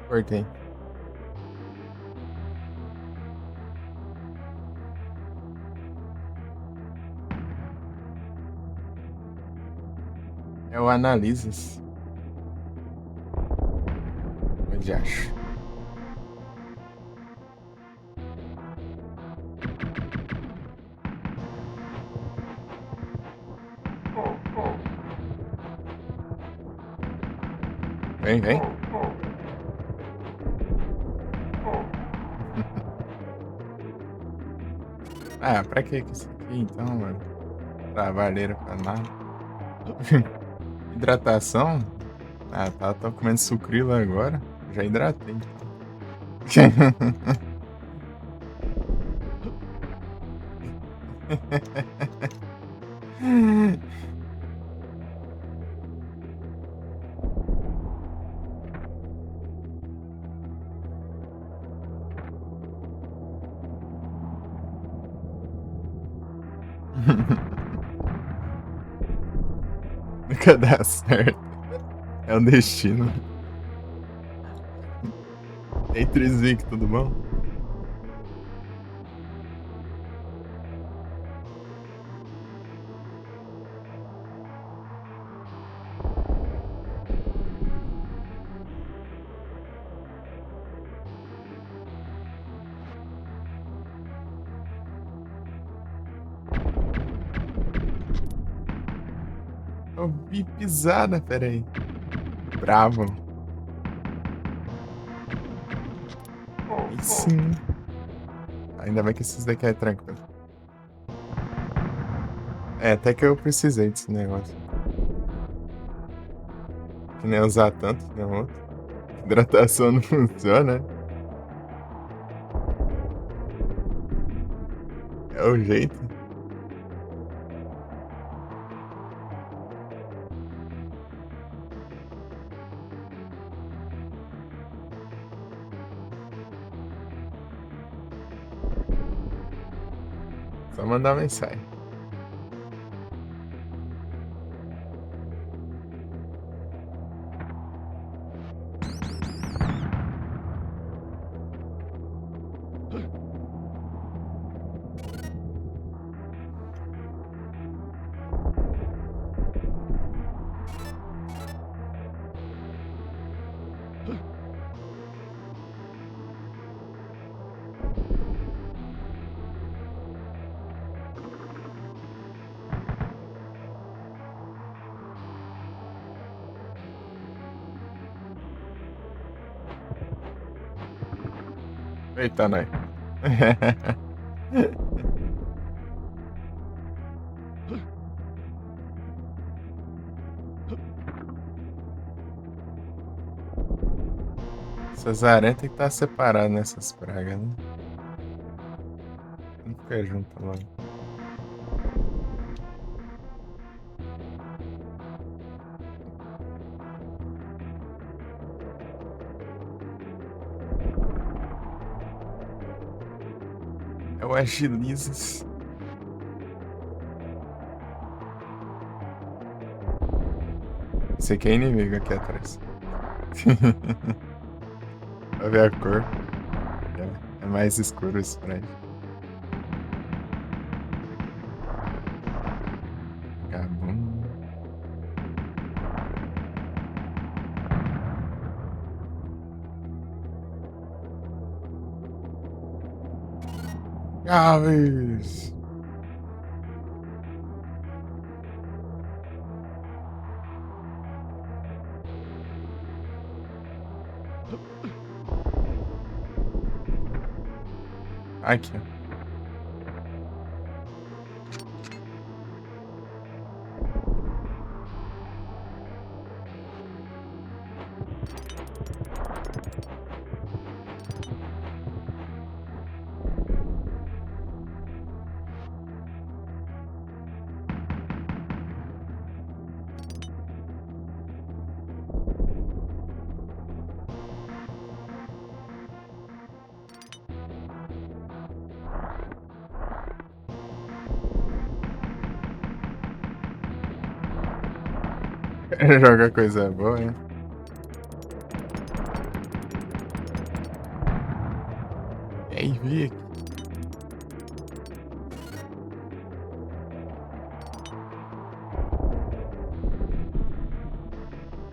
Cortei. É o Analisas. Onde acho? Vem, vem. Ah, pra que isso aqui então, mano? Trabalheira pra nada. Hidratação? Ah, tá, tô comendo sucrilho agora. Já hidratei, então. Nunca dá certo. É o destino. Entre Zico, tudo bom? Eu vi pisada, peraí. Bravo. Aí sim. Ainda bem que esses daqui é tranquilo. É, até que eu precisei desse negócio. Que nem usar tanto, que nem o outro. Hidratação não funciona. É o jeito. Só mandar mensagem. Eita, nós. Essas aranhas tem que estar separadas nessas pragas, né? Não fica junto logo. É o Agilizes. Esse aqui é inimigo aqui atrás. Pra ver a cor. É mais escuro esse prédio. Vagabundo. Chaves! Aqui, ó. Joga coisa boa, hein? E aí, vi aqui.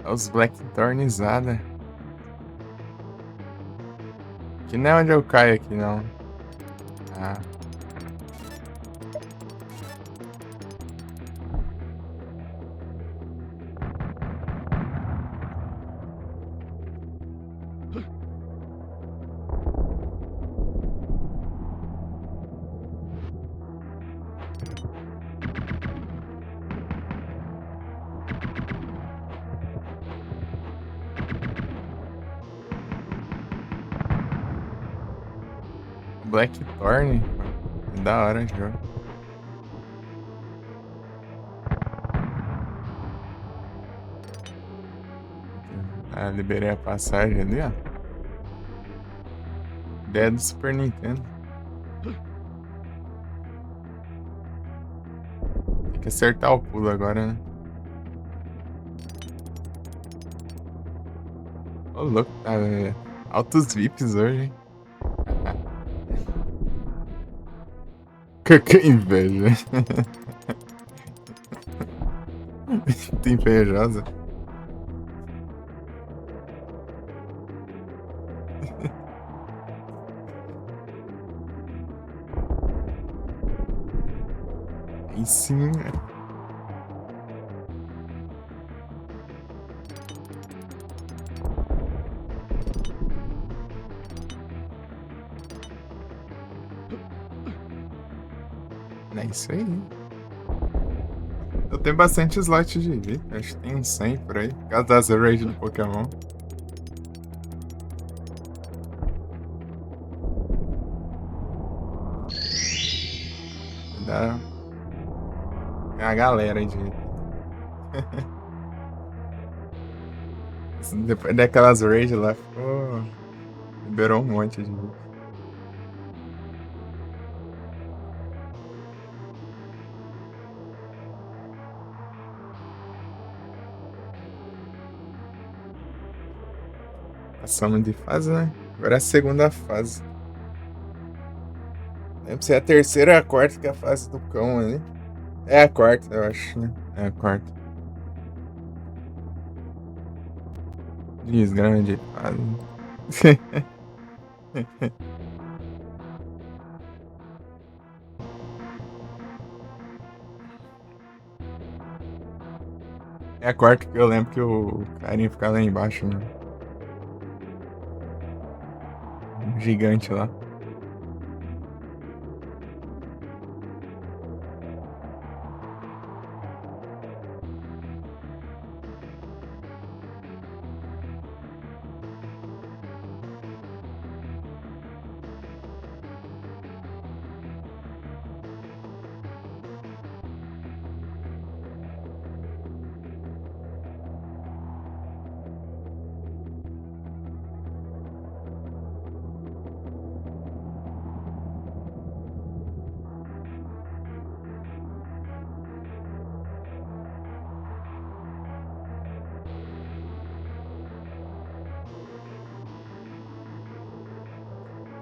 Os Blackthornizada. Que não é onde eu caio aqui, não. Ah. Blackthorn? É da hora o jogo. Ah, liberei a passagem ali, ó. Ideia do Super Nintendo. que acertar o pulo agora, né? Ô, louco, tá, altos VIPs hoje, hein? Que inveja. Muito invejosa. E sim, é isso aí. Eu tenho bastante slot de VIP, acho que tem uns 100 por aí, por causa das raids do Pokémon. Dá uma galera aí de VIP. Depois daquelas raids lá, ficou... liberou um monte de VIP. Passamos de fase, né? Agora é a segunda fase. Lembro se é a terceira ou a quarta que é a fase do cão ali. É a quarta, eu acho, né? É a quarta. Desgrande fase. É a quarta que eu lembro que o carinha fica lá embaixo, né? Um gigante lá.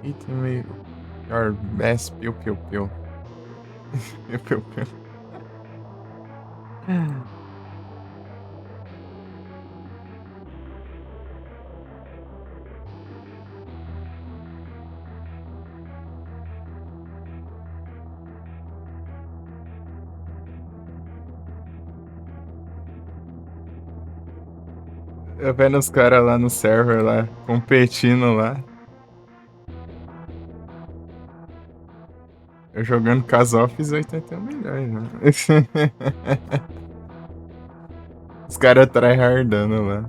Item your best piu piu piu. Piu piu piu. Eu vendo os caras lá no server lá, competindo lá. Eu jogando casual fiz 81 milhões, né? Os caras tryhardando lá.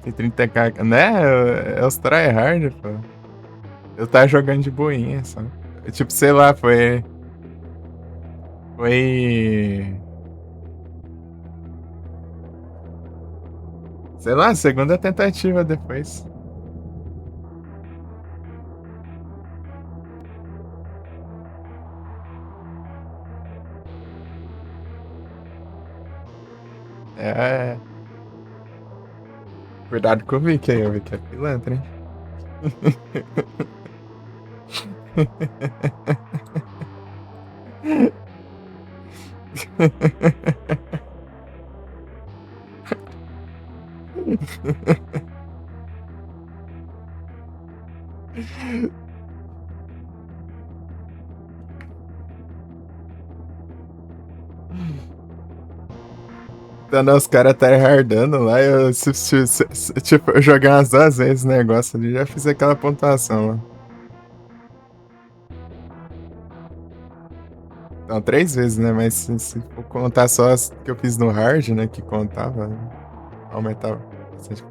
Tem 30k, né? É os tryhard, pô. Eu tava jogando de boinha, só. Tipo, sei lá, foi. Foi. Sei lá, segunda tentativa depois. É. Cuidado com o Vic aí, o Vic é pilantra, hein? Então, os caras tryhardando lá, tipo, eu joguei umas 2 vezes o negócio ali, já fiz aquela pontuação lá. Então, 3 vezes, né? Mas se for contar só as que eu fiz no hard, né? Que contava, aumentava bastante.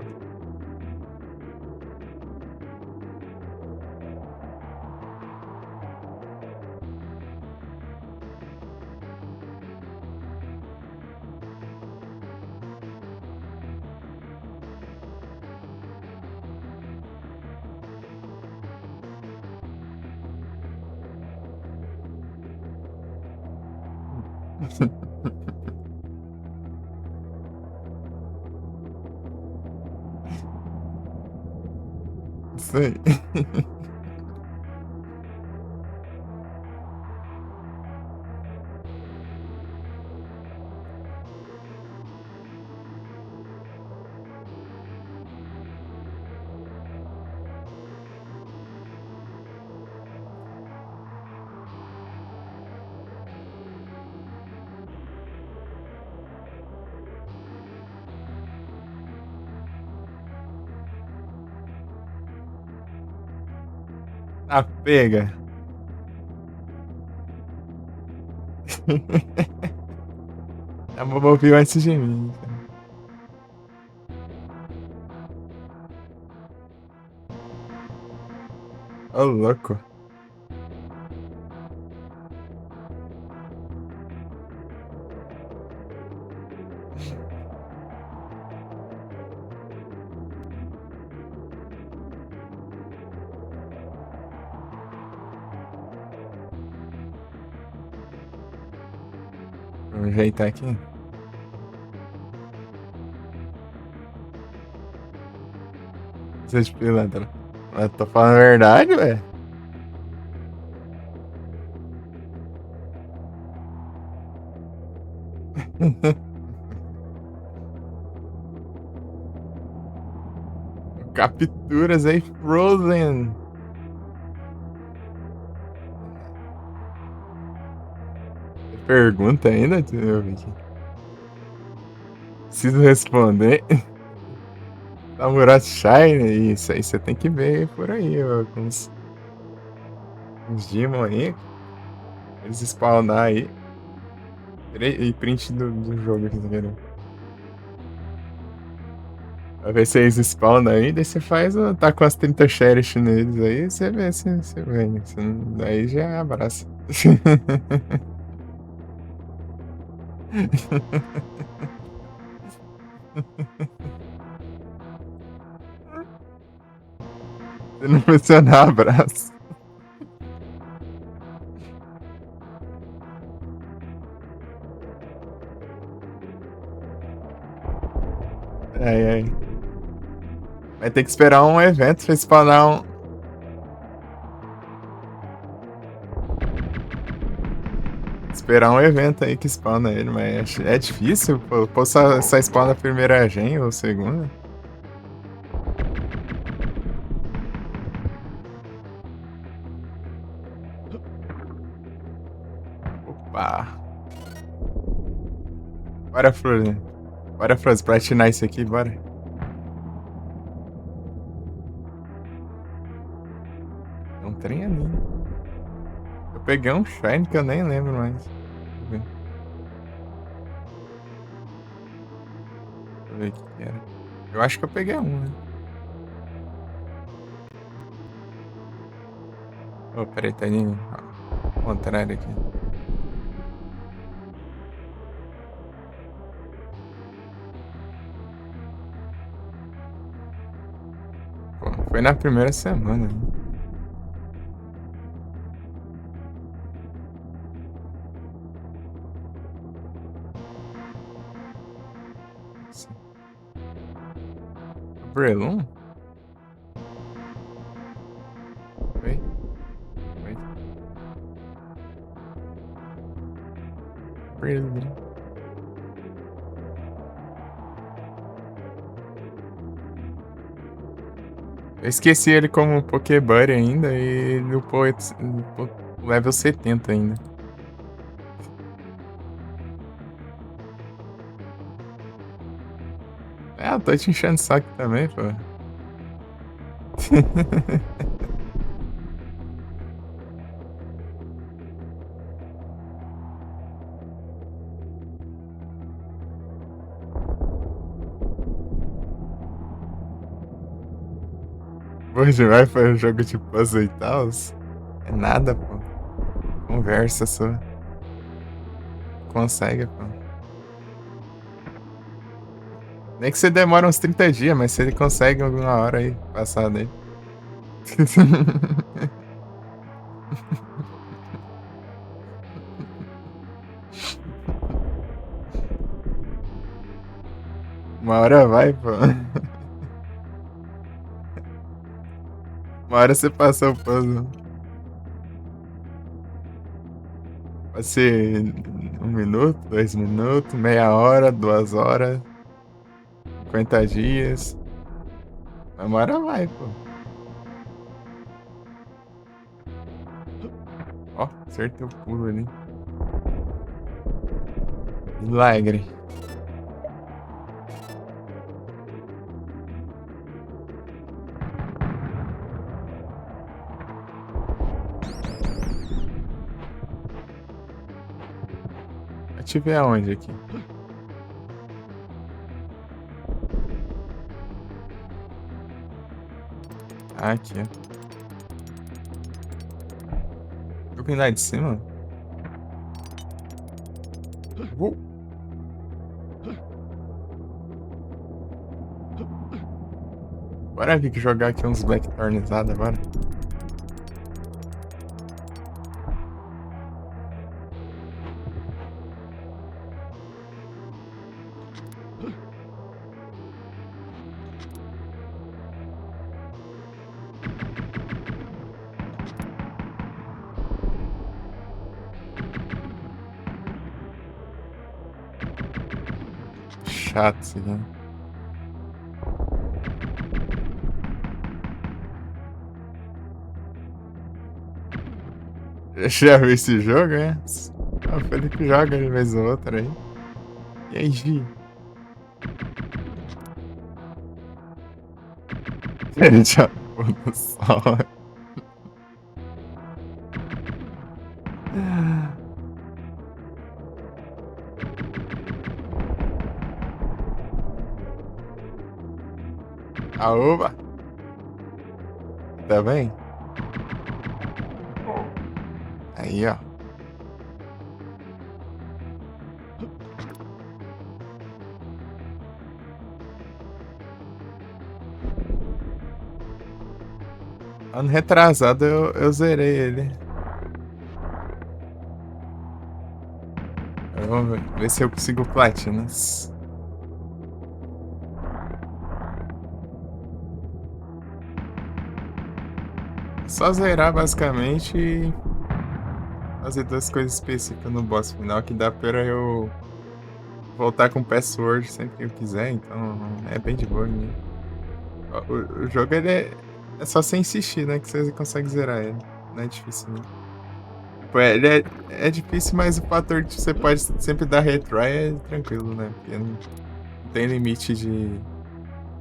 Isso aí. Ah, pega. A Boba ouviu antes de mim. Ô, louco. Vou ajeitar aqui. Seus pilantra. Eu tô falando a verdade, ué. Capturas aí, Frozen. Pergunta ainda, meu Vicky? Preciso responder. Samurai Shine, isso aí você tem que ver por aí, ó, com uns Demon aí. Eles spawnar aí. E print do jogo aqui, tá vendo? Pra ver se eles spawnam aí, daí você faz, tá com as 30 cherish neles aí, você vê se você vem. Daí já abraça. Se não funcionar, abraço. Ai, ai. Vai ter que esperar um evento pra spawnar um. Esperar um evento aí que spawna ele, mas é difícil. Pô, só spawna a primeira gen ou segunda. Opa! Bora, Flor. Bora, Flor, platinar isso aqui, bora. É um trem ali. Eu peguei um Shine que eu nem lembro mais. Deixa eu ver o que era. Eu acho que eu peguei um, né? Oh, peraí, tá ali. Ao contrário aqui. Pô, foi na primeira semana, né? Breloom? Oi? Oi? Breloom. Eu esqueci ele como Pokébuddy ainda e ele upou level 70 ainda. É, eu tô te enchendo o saco também, pô. Hoje vai fazer um jogo de puzzle e tal? É nada, pô. Conversa só. Consegue, pô. Nem que você demora uns 30 dias, mas você consegue alguma hora aí, passar dele. Uma hora vai, pô. Uma hora você passa o puzzle. Pode ser 1 minuto, 2 minutos, meia hora, 2 horas, 50 dias. Mas uma hora vai, pô. Ó, acertei o pulo ali. Milagre. Ativei aonde aqui? Ah, aqui, ó. Eu vim lá de cima? Uou. Bora vir que jogar aqui uns Blackthornizados agora. Chato isso aqui. Já viu esse jogo, é? O Felipe joga de vez ou outra aí. E aí, Gi? Ele já pôr no sol. Aoba! Tá bem? Aí, ó. Ano retrasado eu zerei ele. Vamos ver se eu consigo platinas. Só zerar basicamente e fazer 2 coisas específicas no boss final que dá pra eu voltar com o password sempre que eu quiser, então é bem de boa, né? O jogo ele é só você insistir, né? Que você consegue zerar ele. Não é difícil, né? Tipo, ele é difícil, mas o fator de você pode sempre dar retry é tranquilo, né? Porque não tem limite de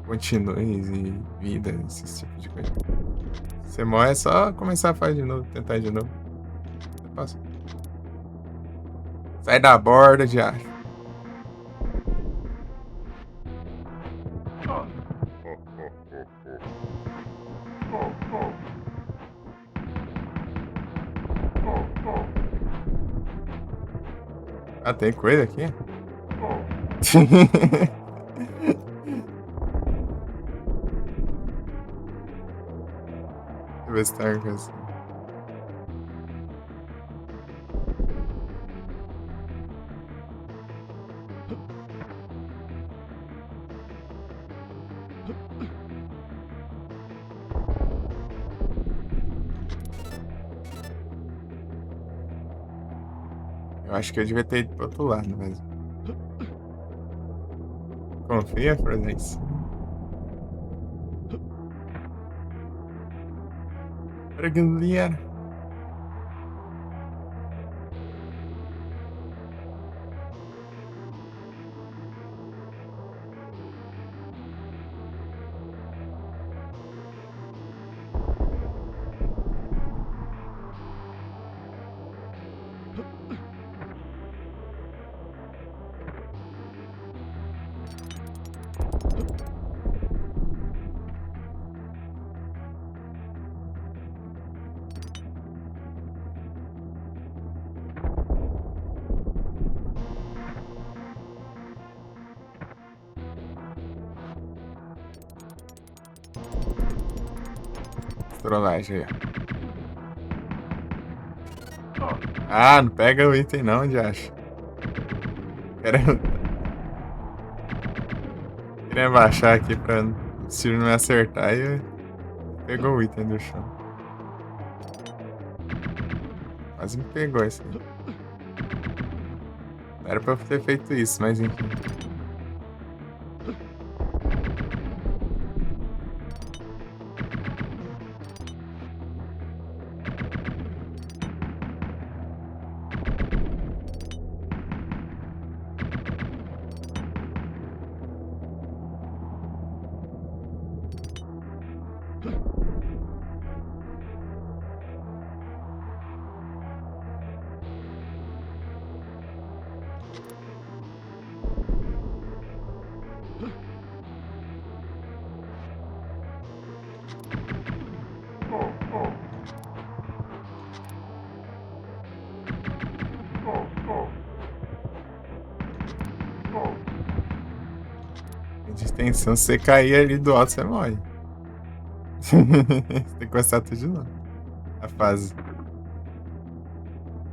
continues e vida, esse tipo de coisa. Você morre, é só começar a fazer de novo, tentar de novo. Você passa. Sai da borda de ar. Ah, tem coisa aqui? Deixa eu ver se tem alguma coisa. Eu acho que eu devia ter ido pro outro lado, mas. Confia, Frozense. Galera. Trollagem aí. Ah, não pega o item não, onde acha. Quero... Queria baixar aqui pra se não me acertar e pegou o item do chão. Quase me pegou esse aí. Era pra eu ter feito isso, mas enfim. De extensão, se você cair ali do alto, você morre. Tem que começar tudo de novo. A fase.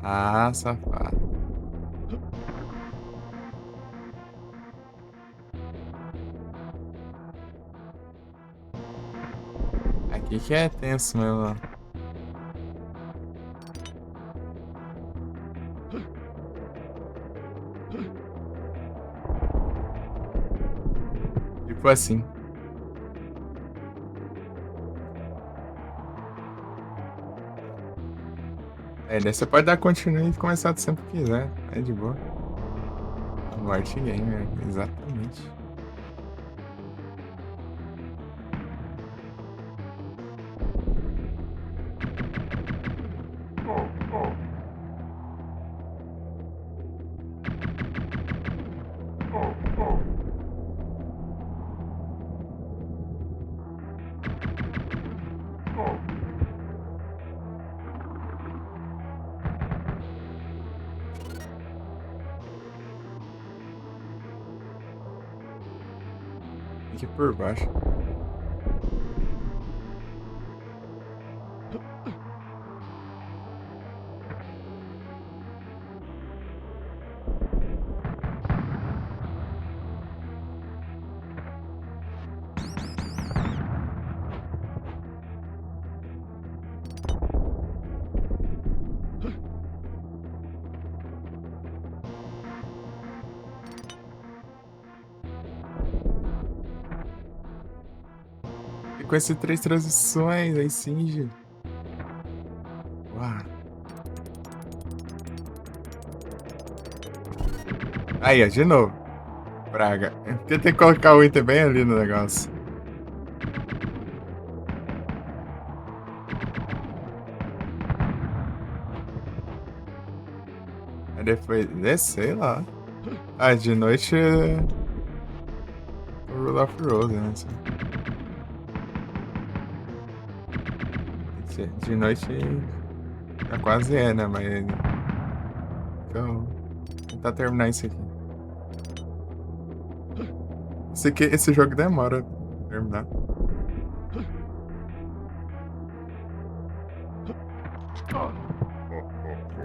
Ah, safado. Aqui que é tenso mesmo, ó. Tipo assim. É, daí você pode dar continue e começar do sempre que quiser. É de boa. A morte gamer, exatamente. Aqui por baixo. E com essas 3 transições, aí sim, Gil. Uau. Aí, ó, de novo. Praga. Porque tem que colocar o item bem ali no negócio. Aí depois, sei lá. Ah, de noite o Rule of Rose, né? De noite já quase é, né? Mas. Então, vou tentar terminar isso aqui. Esse jogo demora pra terminar.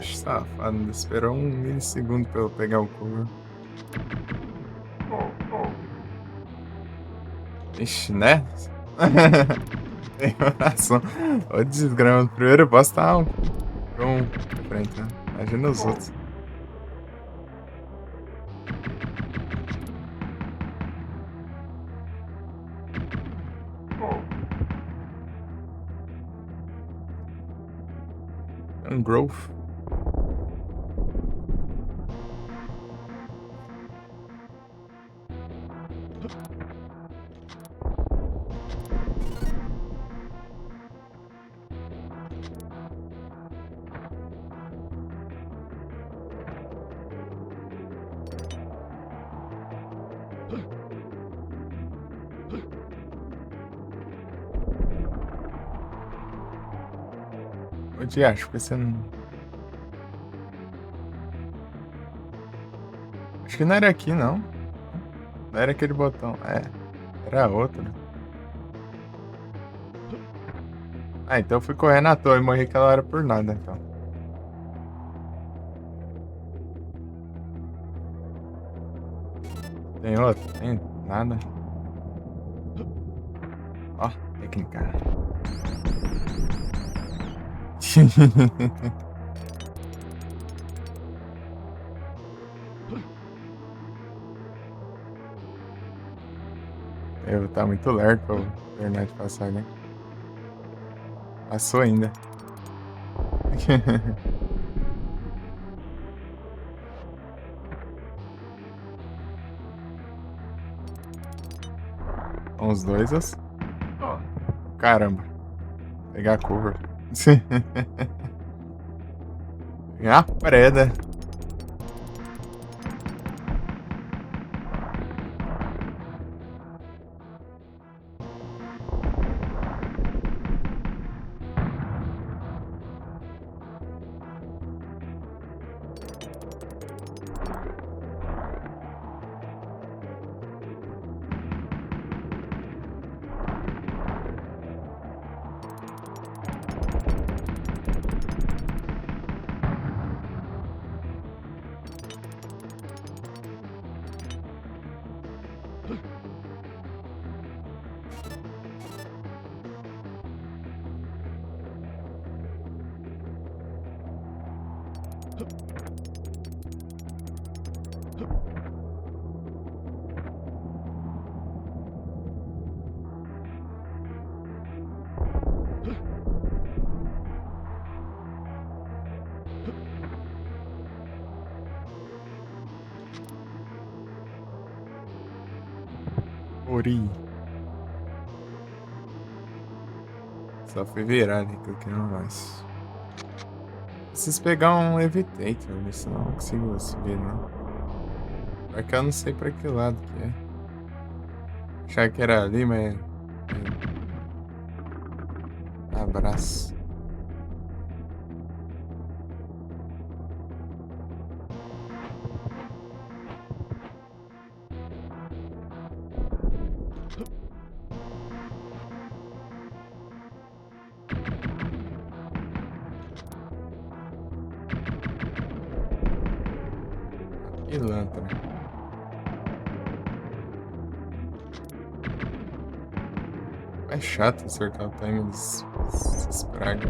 Safado, esperou um milissegundo pra eu pegar o cover. Ixi, né? Tem oração. Ô, desgrama. Primeiro boss tá um pra frente, né? Imagina os outros. Growth. Onde acho? Porque você não. Acho que não era aqui, não. Não era aquele botão. É. Era outro. Ah, então eu fui correndo à toa e morri aquela hora por nada, então. Tem outro? Tem nada. Ó, técnica. Eu tá muito lerdo pra eu terminar de passar, né? Passou ainda. Uns dois, caramba. Pegar a cover. A preda. Ori. Só fui virar ali, cliquei no mais. Preciso pegar um Levitator, né? Senão eu não consigo subir, não. Só que eu não sei pra que lado que é. Achava que era ali, mas... Abraço. Pilantra. É chato acertar o time desses praga.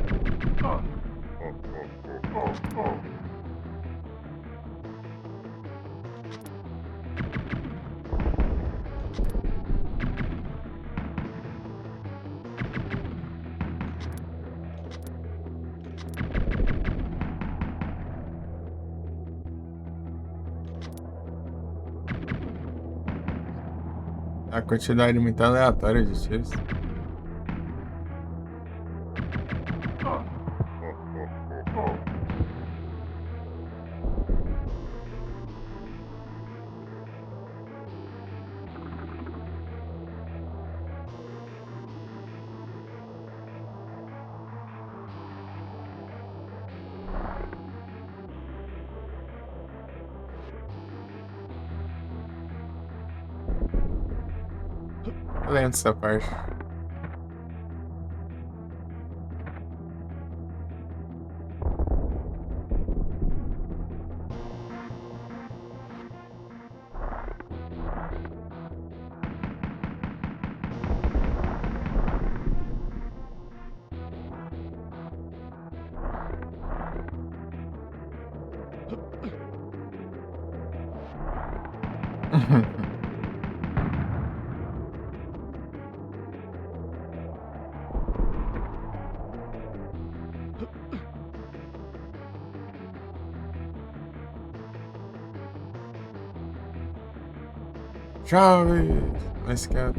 A quantidade muito aleatória de tiros. Eu lembro dessa parte. Jovens! Mas cara.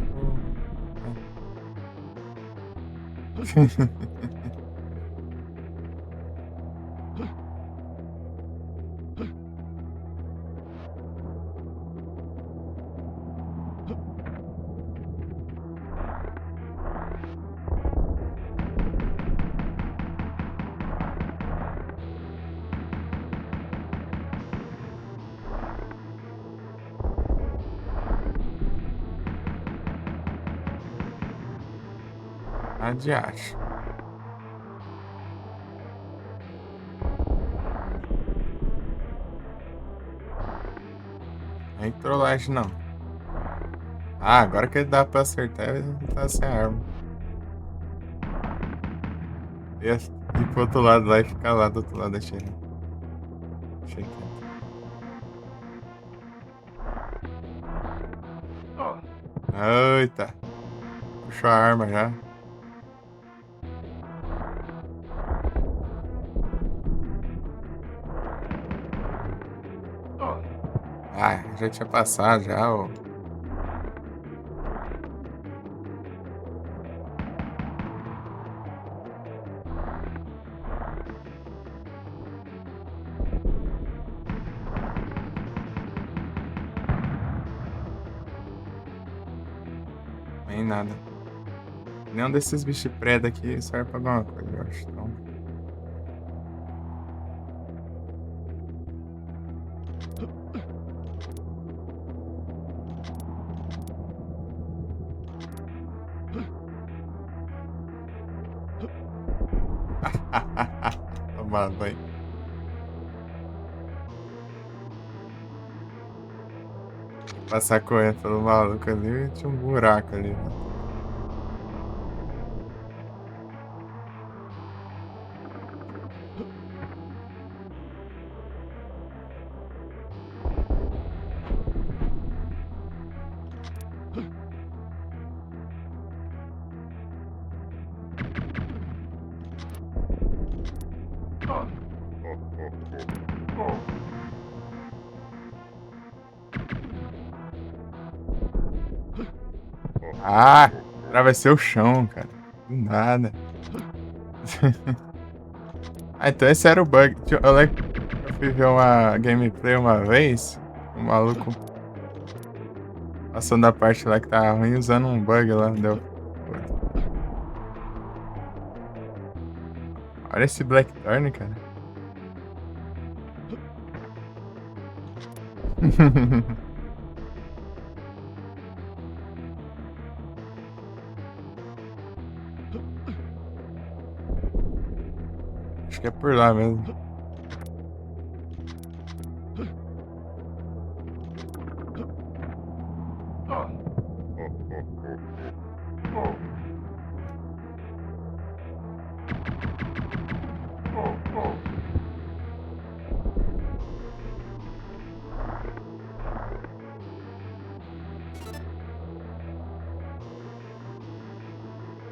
Adiacho. Aí trollagem não. Ah, agora que dá pra acertar, ele tá sem arma. Ir pro outro lado lá e ficar lá do outro lado da xereca. Deixa quieto. Eita. Puxou a arma já. Ah, já tinha passado já, ó. Nem nada. Nenhum desses bichos preda aqui serve pra alguma coisa, eu acho. Então. Tomar banho. Passar correndo pelo maluco ali, tinha um buraco ali, né? Ah, atravessei o chão, cara. Do nada. Ah, então esse era o bug. Eu lembro que eu fui ver uma gameplay uma vez. O maluco passando da parte lá que tava ruim usando um bug lá. Deu. Olha esse Blackthorn, cara. Acho que é por lá mesmo.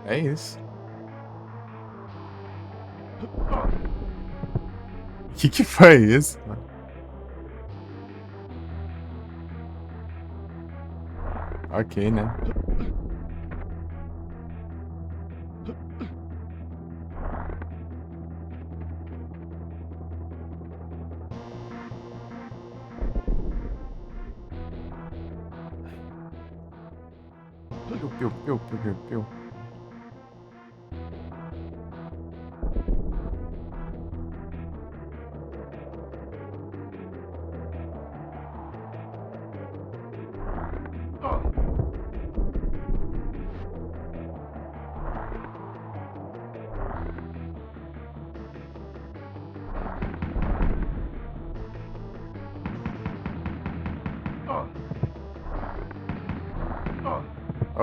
É isso. Que foi isso, mano? Ok, né? Piu, piu, piu, piu, piu, piu.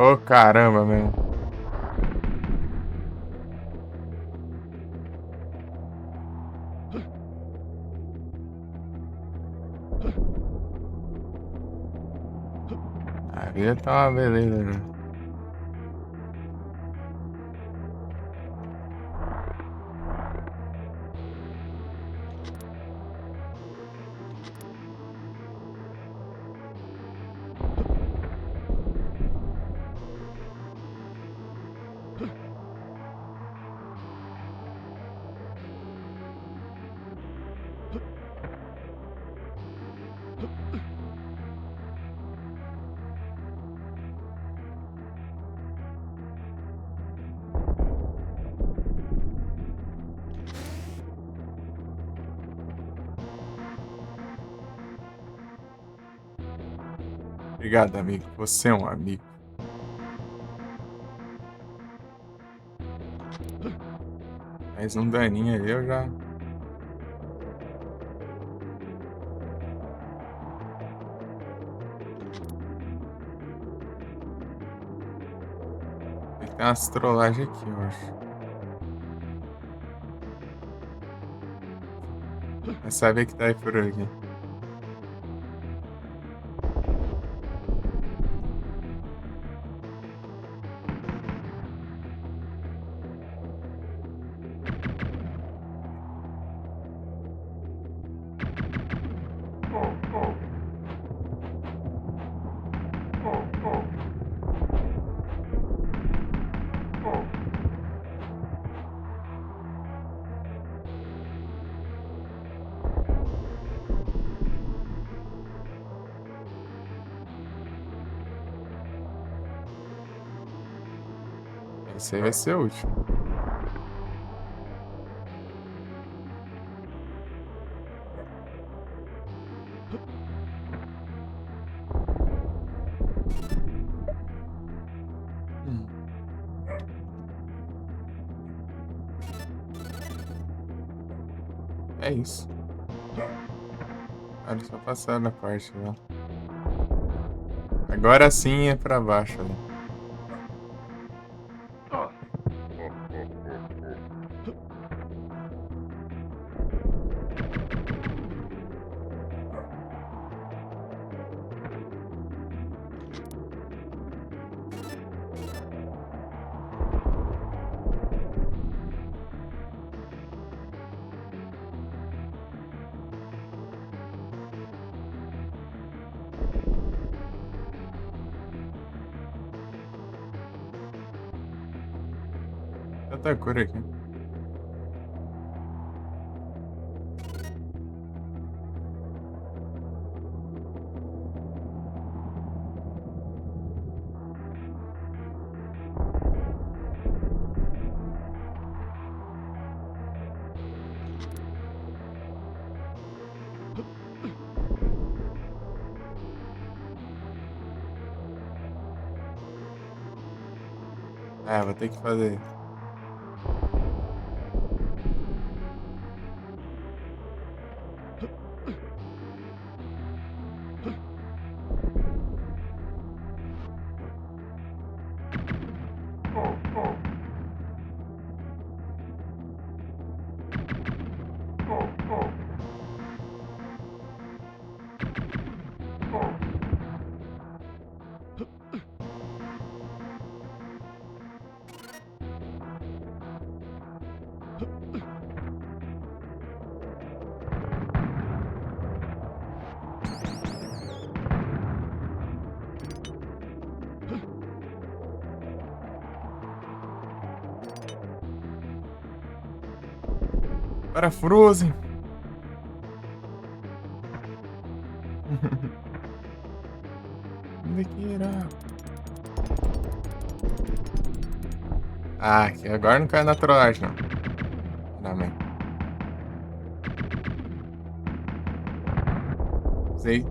Ô, caramba, meu. A vida tá uma beleza, né? Obrigado, amigo. Você é um amigo. Mais um daninho ali, eu já. Tem umas trollagens aqui, eu acho. Mas sabe que tá aí por aqui. Esse aí vai ser o último. É isso. Olha, só passar na parte lá. Agora sim é pra baixo ali. Tanta cor aqui. Ah, vou ter que fazer. Para Frozen. Onde que irá? Ah, que agora não cai na trollagem, não. Finalmente. Usei.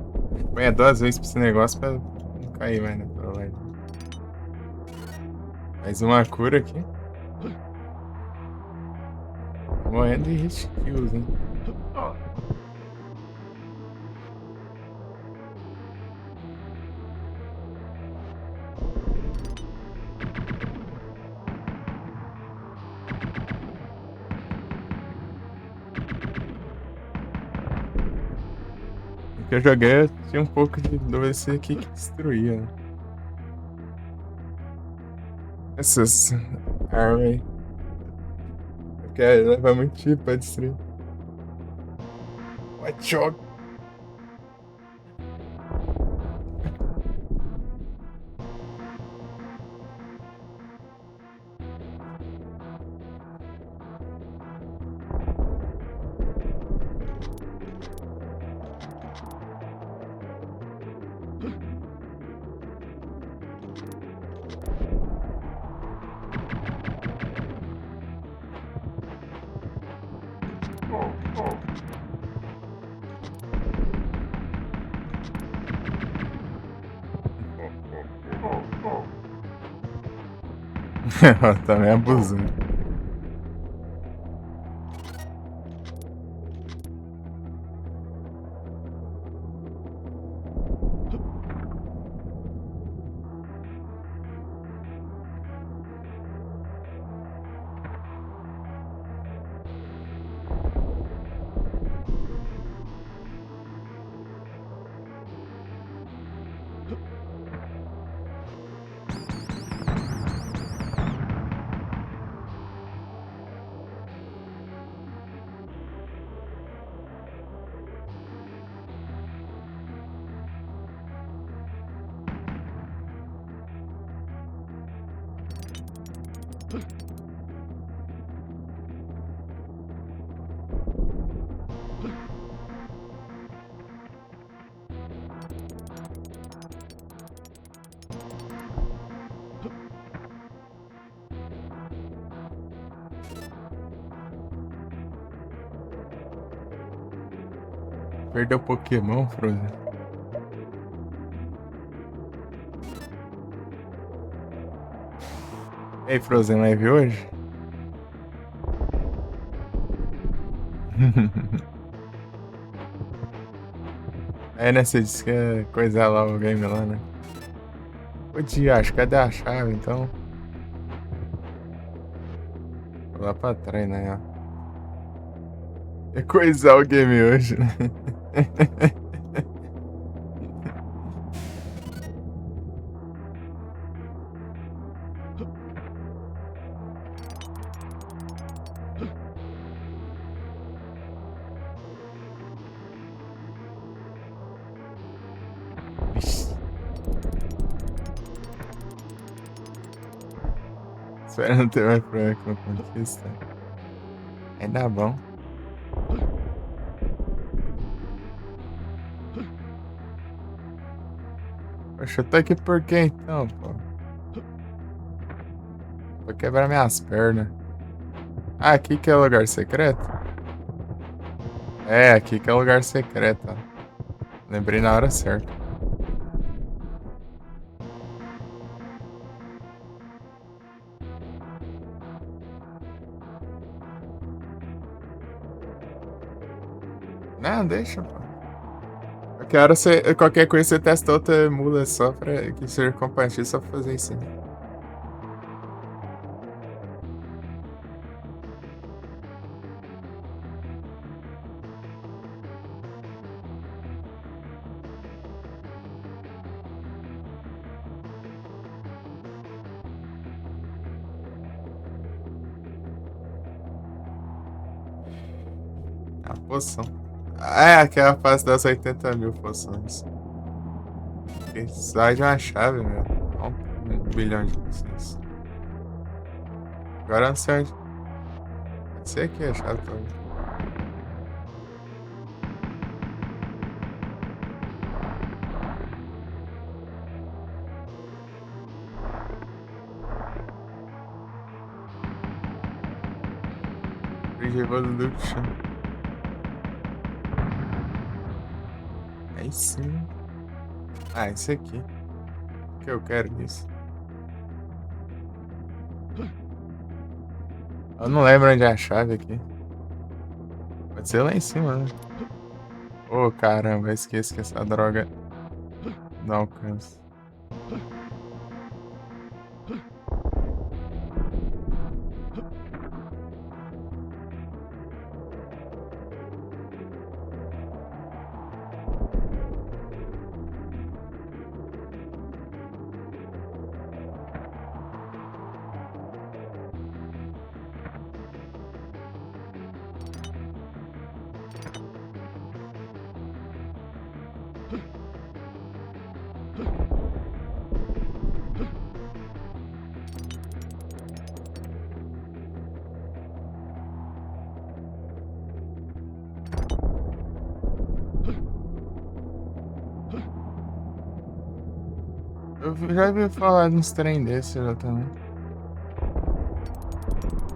Põe 2 vezes pra esse negócio pra não cair mais na trollagem. Mais uma cura aqui. Tô morrendo de hit kills, hein? O que eu joguei eu tinha um pouco de WC aqui que destruía, né? Essas armas aí. Porque leva muito tiro pra destruir. White Shock. Também abusando. Perdeu o Pokémon, Frozen. Ei, Frozen, leve hoje? É, né? Você disse que ia coisar lá o game lá, né? Podia, acho. Cadê a chave, então? Lá pra trás, né? É coisar o game hoje, né? Vixe. Espero não ter mais problema com a conquista. Ainda bom. Poxa, eu tô aqui por quê então, pô? Vou quebrar minhas pernas. Ah, aqui que é o lugar secreto? É, aqui que é o lugar secreto, ó. Lembrei na hora certa. Não, deixa, pô. Qualquer coisa você testa outra mula só pra que seja compatível só pra fazer isso. A poção. Ah, é aquela fase das 80 mil poções. Sai de uma chave, meu. Ó, 1 bilhão de poções. Agora eu não sei onde. Pode ser aqui a chave, talvez. Bridge Evolution. Aí sim. Ah, esse aqui. O que eu quero disso? Eu não lembro onde é a chave aqui. Pode ser lá em cima, né? Ô, caramba, esqueço que essa droga não alcança. Eu já ouvi falar de uns trem desses já também.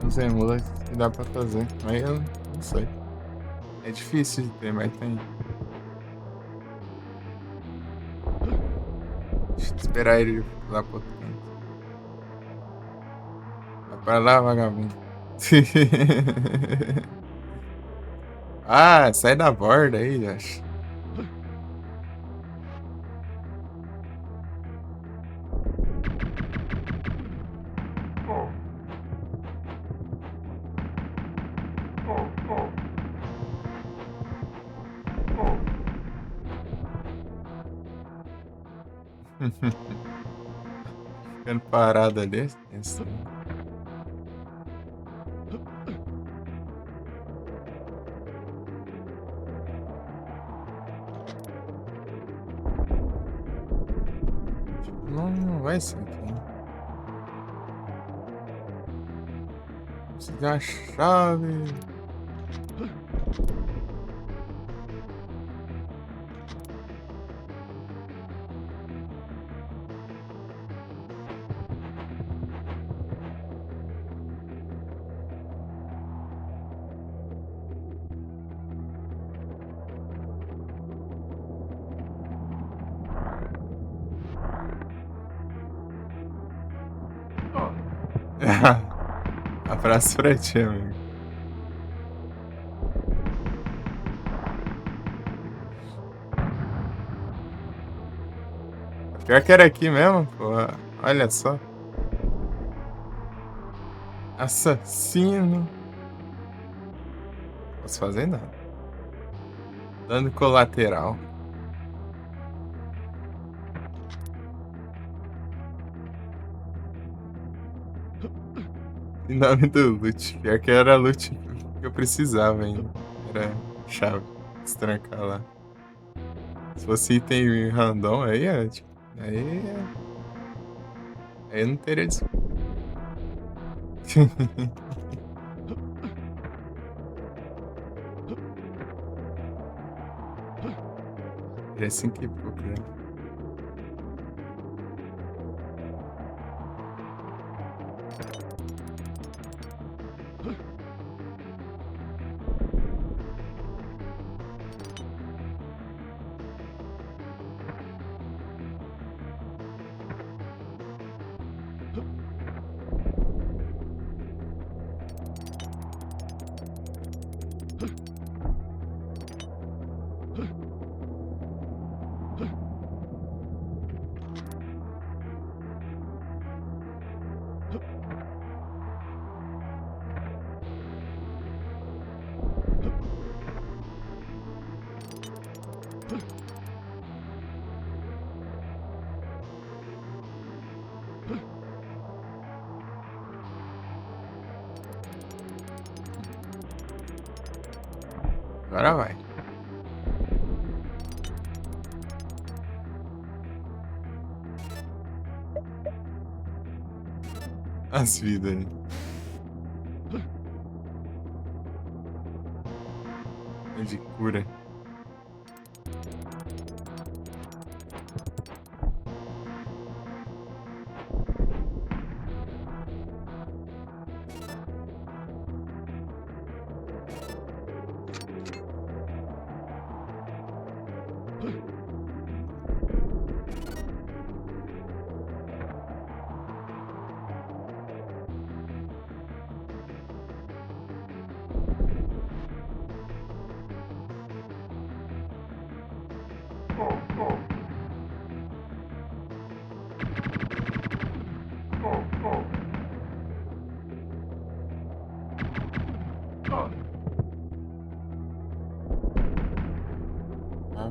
Não sei, mula que dá pra fazer. Mas eu não sei. É difícil de ter, mas tem. Deixa eu esperar ele lá pro outro canto. Vai pra lá, vagabundo. Ah, sai da borda aí, acho. Ficando parado ali. Isso. Não vai ser aqui. Preciso de uma chave. Abraço pra ti, amigo. Pior que era aqui mesmo, pô. Olha só. Assassino. Posso fazer nada. Dano colateral. Em nome do loot. Pior que era loot que eu precisava ainda. Era chave. Destrancar lá. Se fosse item random aí, tipo, aí não teria desculpa. Já é 5 e pouco, né? Agora vai. As vidas aí. É de cura.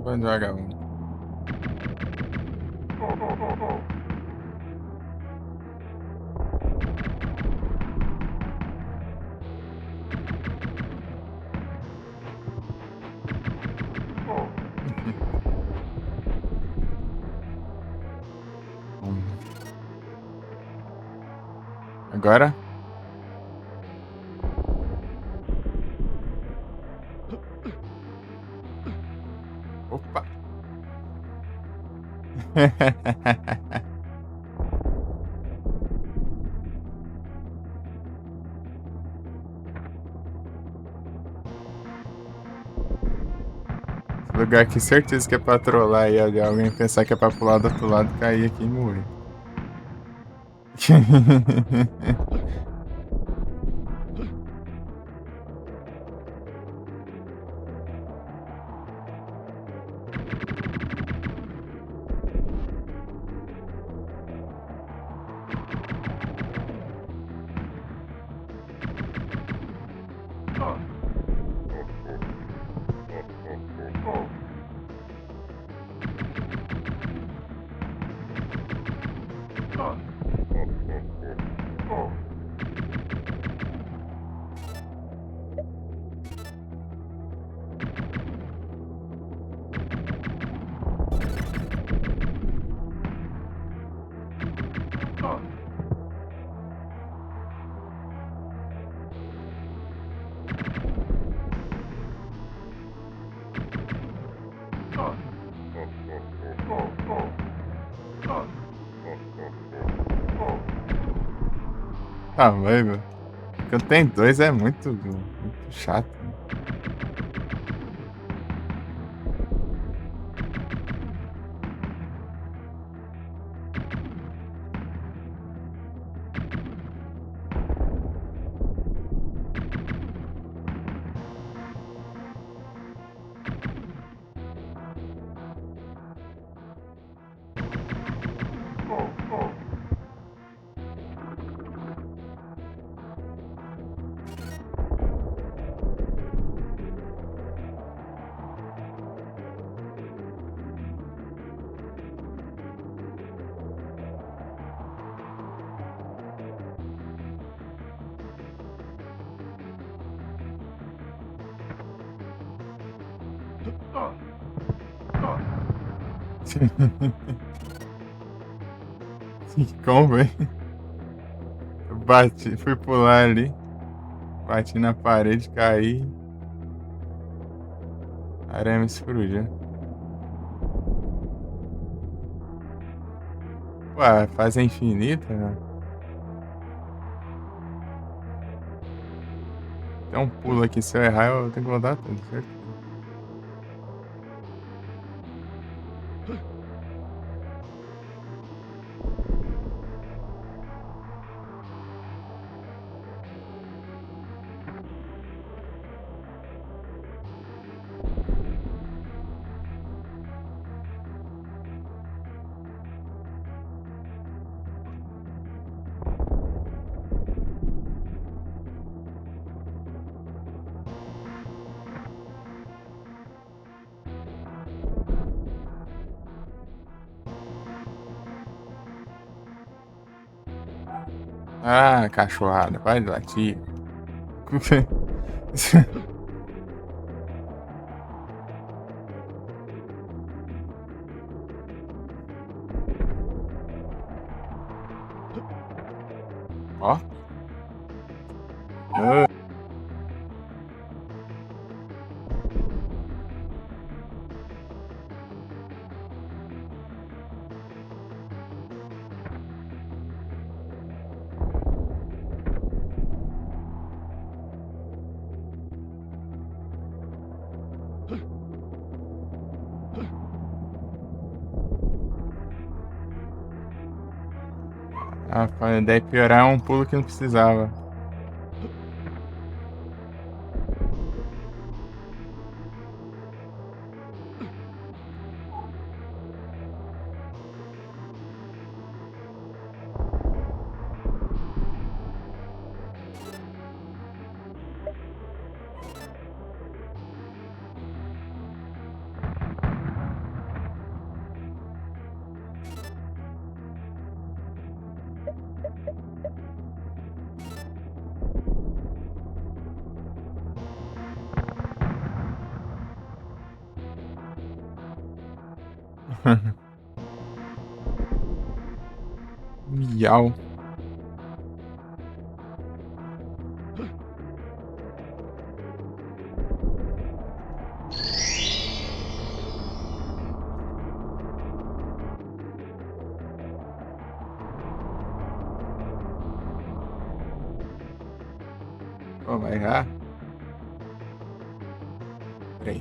Vai vagabundo. Agora? Opa! Esse lugar aqui, certeza que é pra trollar aí, alguém pensar que é pra pular do outro lado, cair aqui e morrer. Tá vendo? Quando tem dois é muito chato. Como, hein? Eu bati, fui pular ali, bati na parede, caí. Arame explodiu. Ué, fase infinita, né? Tem um pulo aqui, se eu errar, eu tenho que rodar tudo, certo? Ah, cachorrada, vai latir. Ó. Ah, a ideia é piorar um pulo que não precisava. Miau. Pô, vai já? Peraí.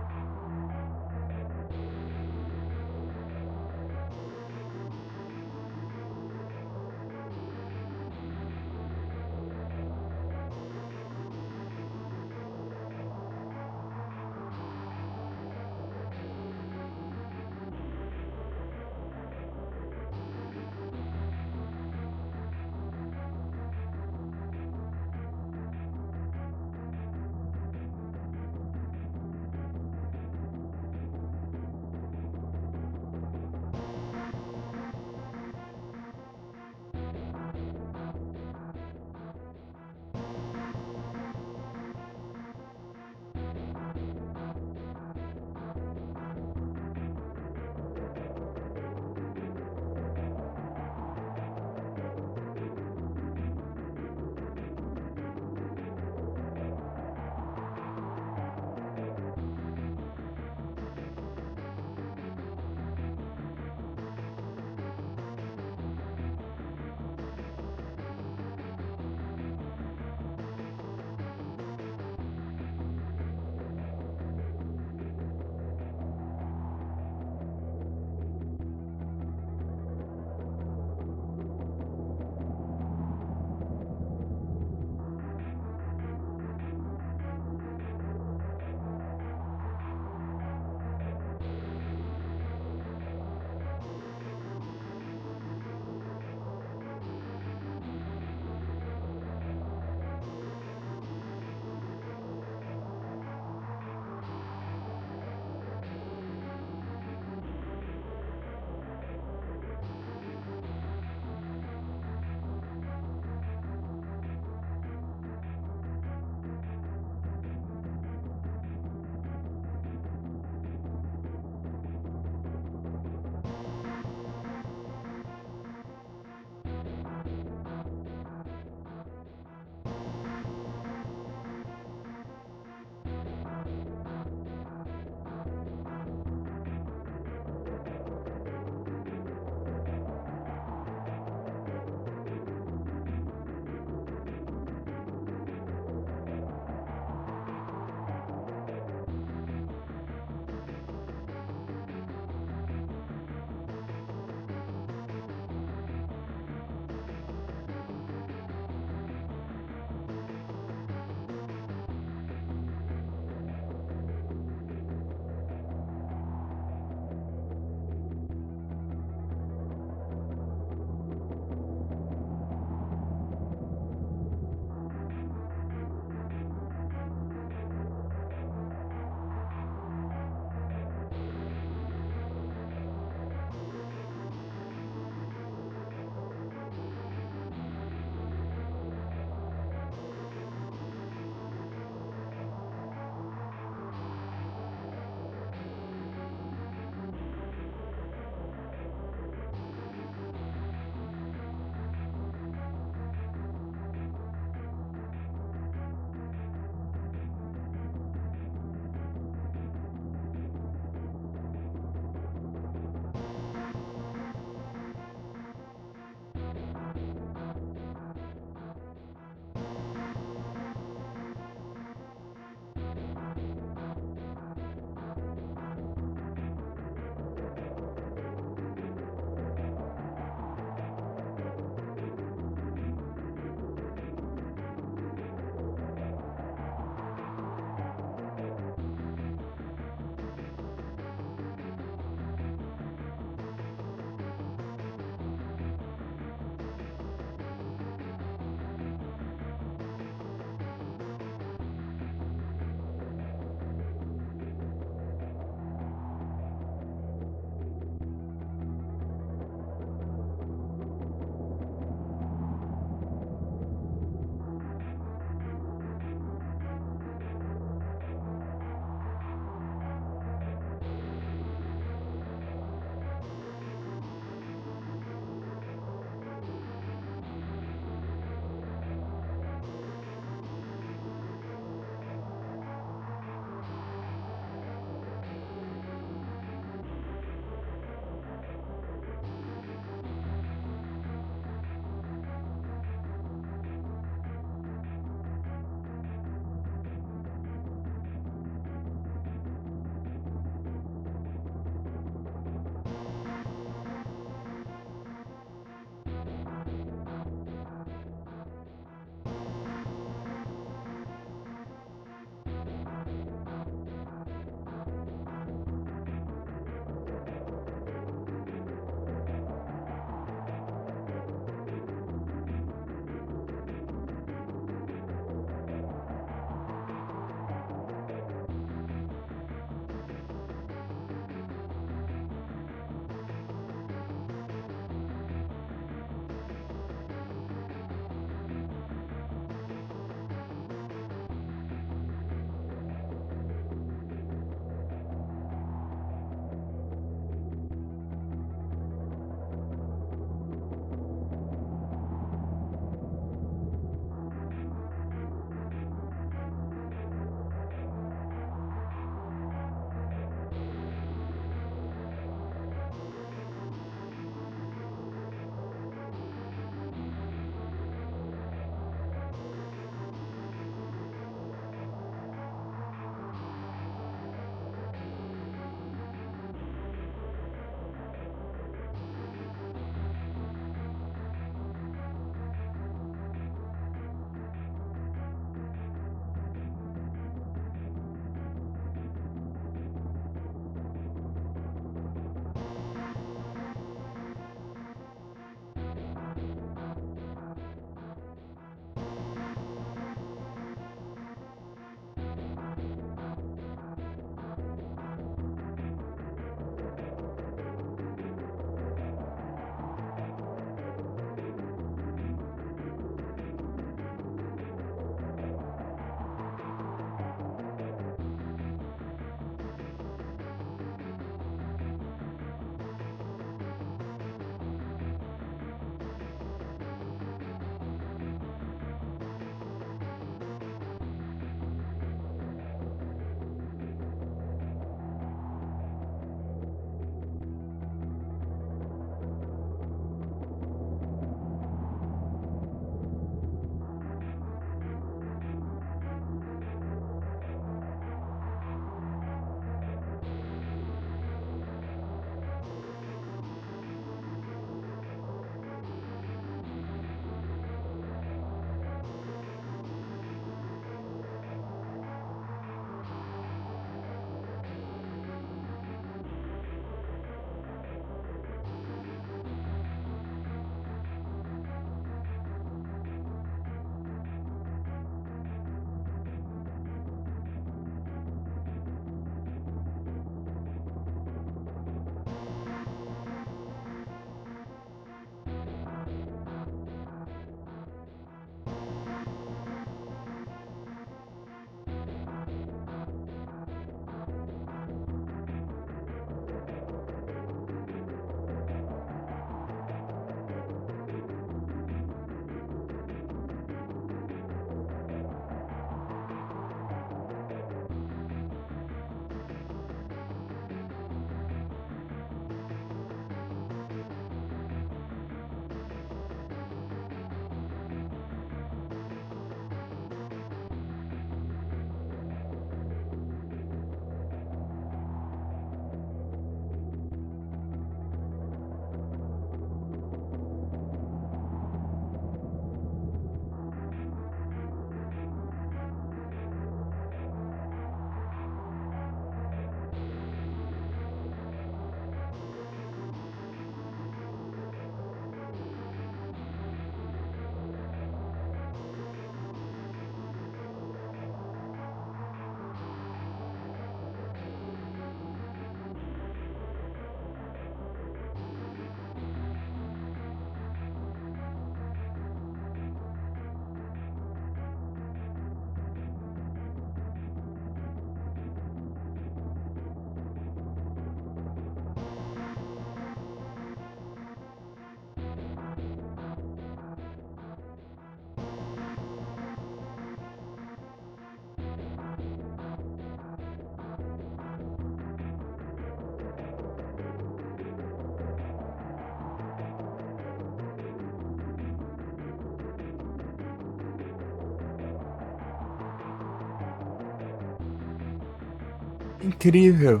Incrível.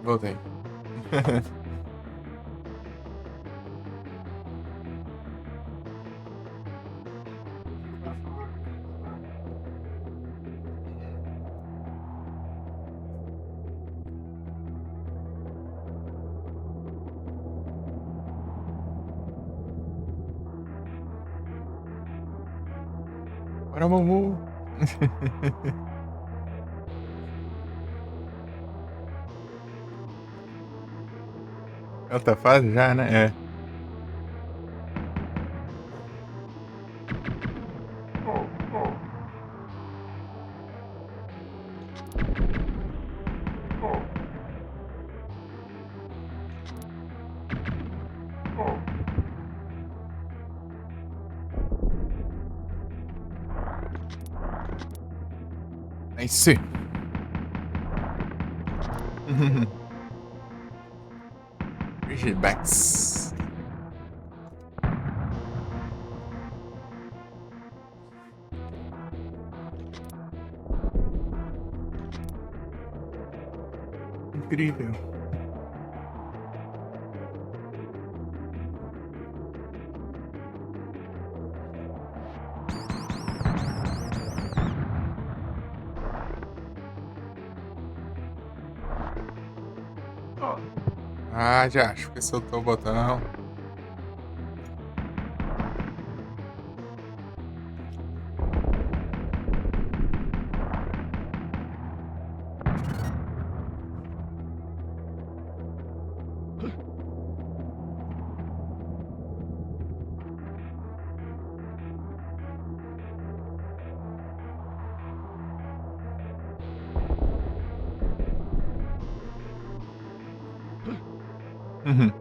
Voltei. Bora, Mumu. É outra fase já, né? É. Nice. Rigidex. Incrível. Ah, já acho que soltou o botão. Uhum.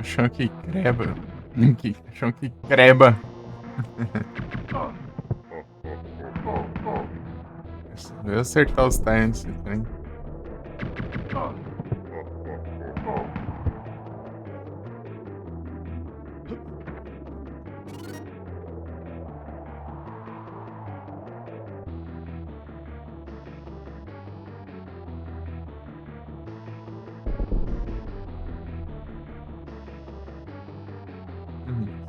Chão que creba. Chão que creba. Eu ia acertar os times, hein? Uhum.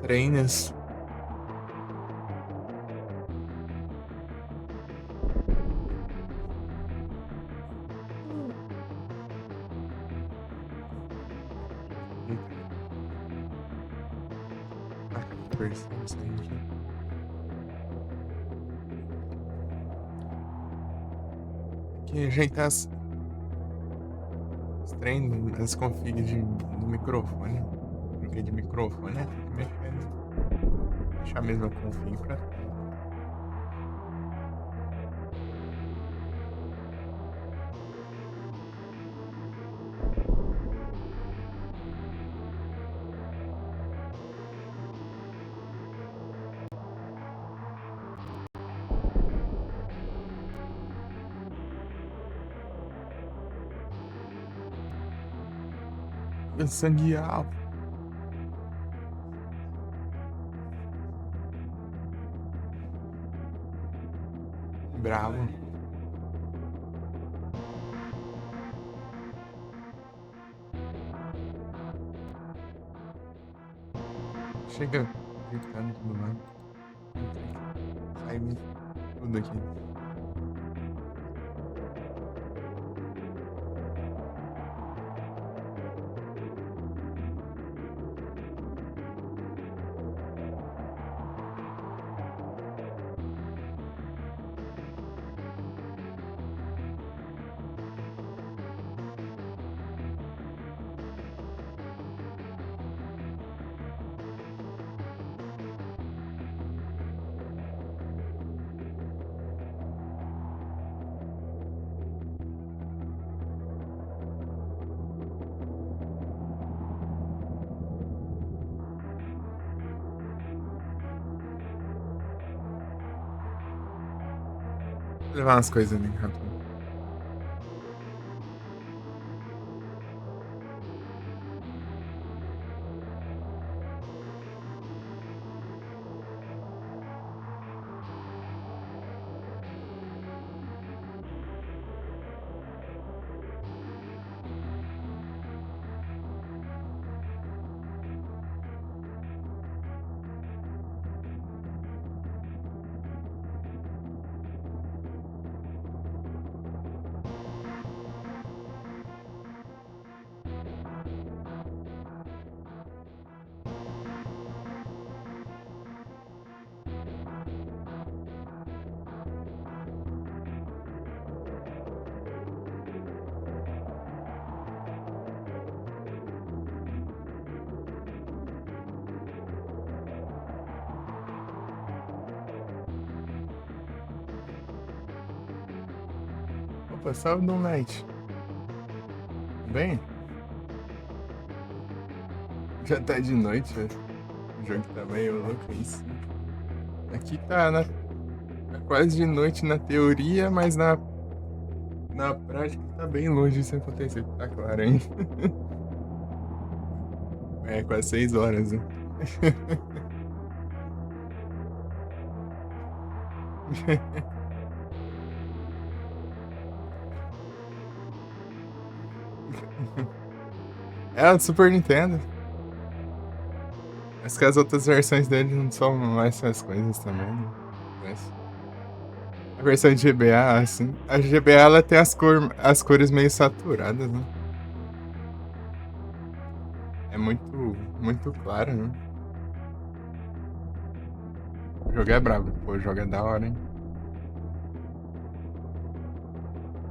Trainers. Que ajeitar as treinos, as configs do microfone. Config de microfone, né? Tem que mexer. Deixar a mesma config pra. Sangue alto. Bravo. Chega gritando tudo mais. Sai tudo aqui. Vou levar umas coisas ali rápido. Opa, salve do Night. Bem? Já tá de noite, velho. O jogo tá meio louco, é isso. Aqui tá quase de noite na teoria, mas na prática tá bem longe disso acontecer. Tá claro, hein? É, quase 6 horas, né? É o do Super Nintendo. Acho que as outras versões dele não são mais essas coisas também, né? Mas a versão de GBA, assim. A GBA ela tem as cores meio saturadas, né? É muito claro, né? O jogo é brabo, pô, o jogo é da hora, hein?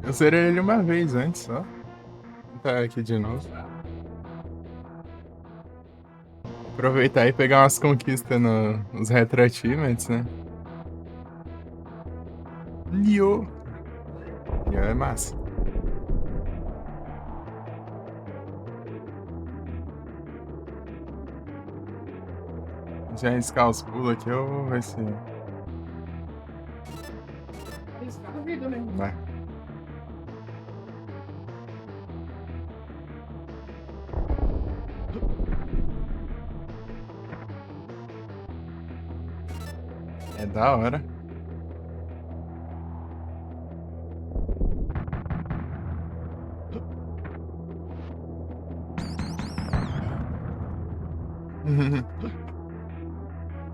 Eu zerei ele uma vez antes só. Vou tá aqui de novo. Aproveitar e pegar umas conquistas nos Retro Achievements, né? Nioh! Nioh é massa. Já arriscar os pulos aqui, eu vou ver se. Arriscar a vida, né? Vai. É da hora.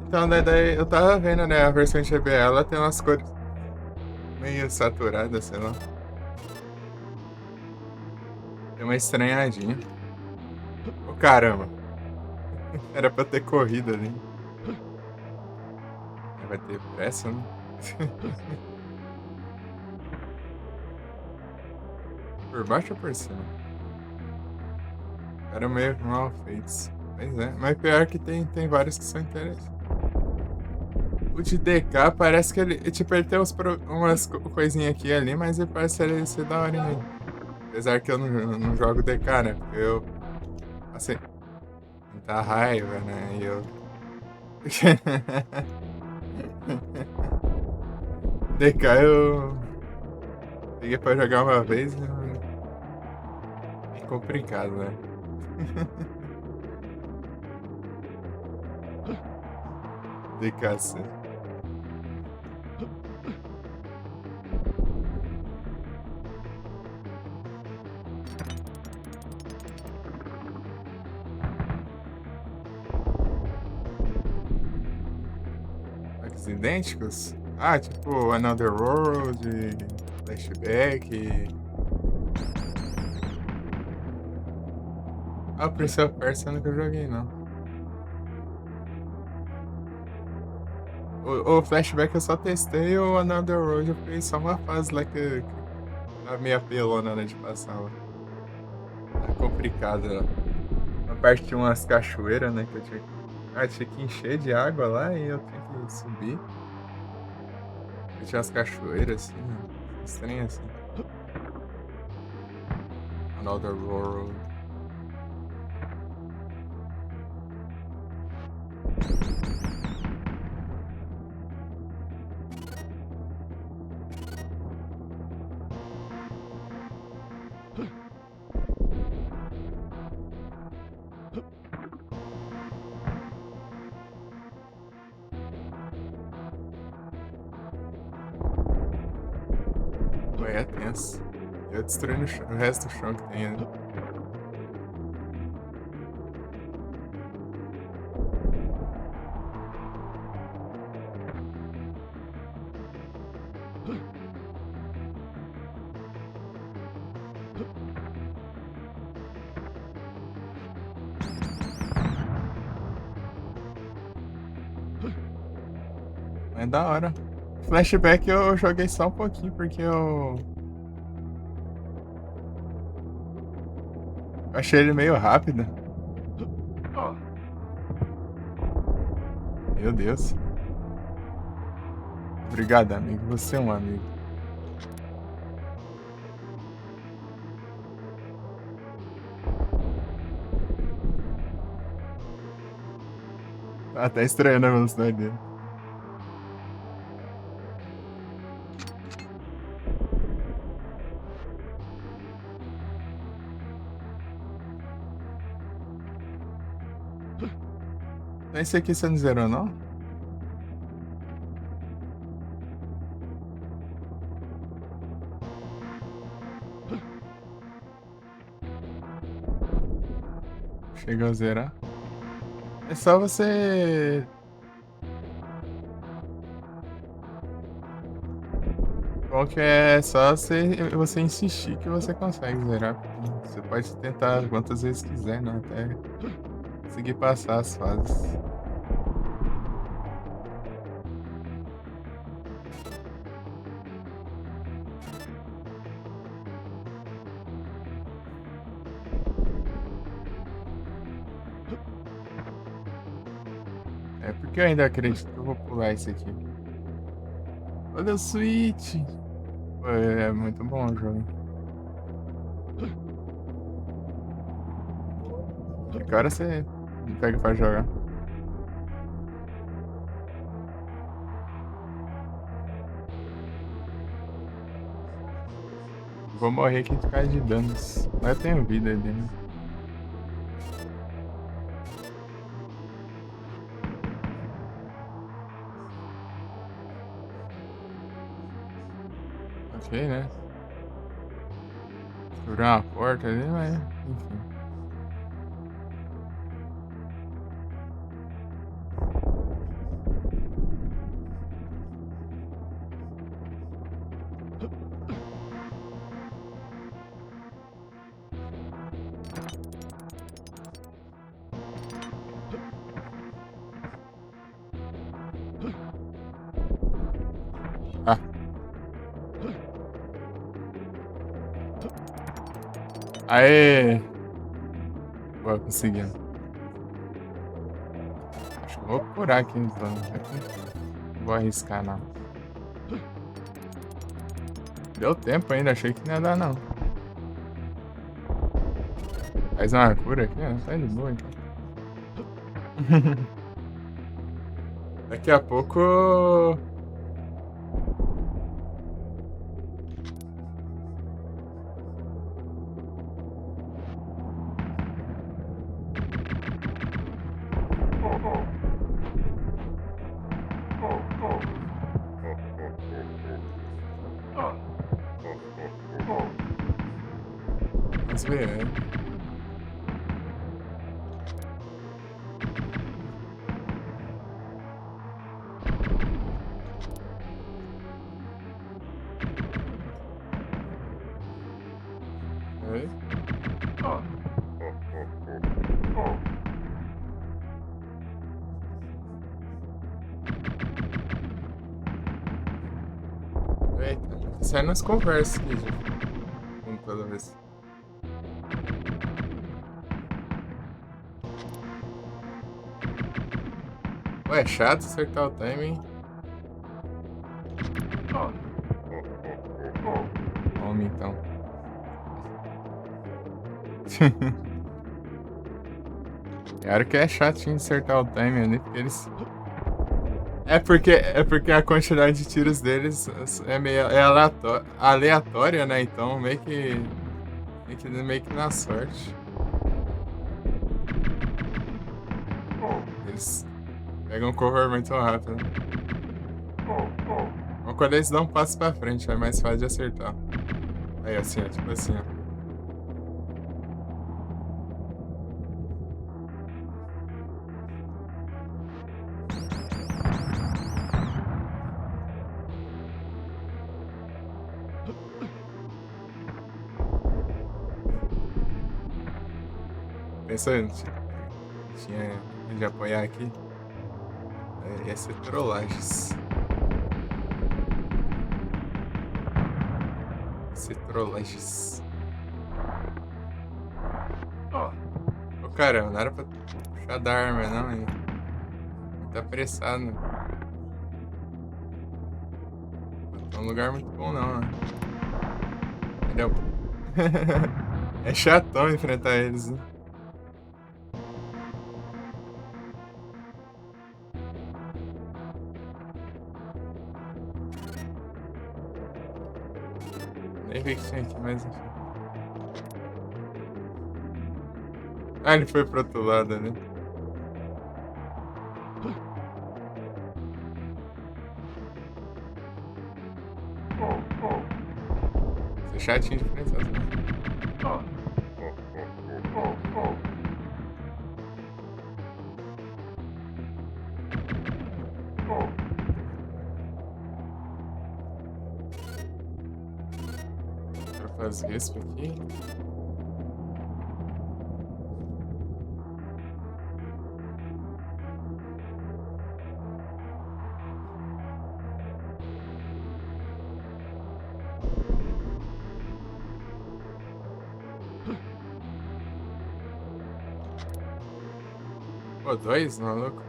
Então, daí eu tava vendo, né? A versão de GBA, ela tem umas cores meio saturadas, sei lá. Tem uma estranhadinha. Ô, caramba. Era pra ter corrido ali. Vai ter pressa, né? Por baixo ou por cima? Era meio mal feitos. Pois é. Mas pior que tem vários que são interessantes. O de DK parece que ele. Tipo, ele tem umas coisinhas aqui e ali, mas ele parece ele ser da hora aí. Apesar que eu não jogo DK, né? Porque eu. Assim. Muita raiva, né? E eu. DK eu. Peguei pra jogar uma vez. É complicado, né? DKC. Os idênticos? Ah, tipo Another World, Flashback. Ah, o Prince of Persia eu nunca joguei, não. O Flashback eu só testei e o Another World eu fiz só uma fase lá que a meia pelona, né, de passar lá. É complicado, ó. Uma parte tinha umas cachoeiras, né, que eu tinha que... Ah, tinha que encher de água lá e eu tinha que subir. E tinha umas cachoeiras, assim, estranho assim. Another World. Ué, é tenso. Eu destruindo o resto do chão que tem, né? É da hora. Flashback eu joguei só um pouquinho porque eu achei ele meio rápido. Meu Deus. Obrigado, amigo. Você é um amigo. Tá até estranhando a velocidade dele. Esse aqui você não zerou, não? Chegou a zerar. É só você... Bom que é só você insistir que você consegue zerar. Você pode tentar quantas vezes quiser, né? Até conseguir passar as fases. É porque eu ainda acredito que eu vou pular esse aqui. Olha o Switch! Pô, é muito bom o jogo. Que hora você pega pra jogar? Vou morrer aqui de causa de danos. Mas eu tenho vida ali, né? Ok, né? Segurar uma porta ali, mas enfim. Ah, aê! Boa, conseguimos. Acho que eu vou curar aqui então. Não vou arriscar, não. Deu tempo ainda, achei que não ia dar, não. Faz uma cura aqui, ó. Tá de boa, então. Daqui a pouco... Vamos ver, né? Oi? Eita, sai nas conversas aqui, gente. Como toda vez. Ué, é chato acertar o timing. Homem, então. Claro que é chatinho acertar o timing ali, porque eles. É porque a quantidade de tiros deles é meio aleatória, né? Então meio que na sorte. Eles pegam cover muito rápido. Mas quando eles dão um passo pra frente, é mais fácil de acertar. Aí assim, ó, tipo assim, ó. Pensa, tinha de apoiar aqui. Ia ser trollagens. Ia ser trollagens. Ô caramba, não era pra puxar da arma, não, hein? Tá apressado. Não tá um lugar muito bom, não, né? Entendeu? É chatão enfrentar eles, né? Nem vi que tinha aqui, mas enfim. Ah, ele foi pro outro lado, né? Isso é chatinho de enfrentar, né? Pra fazer isso aqui. Pô, dois, maluco.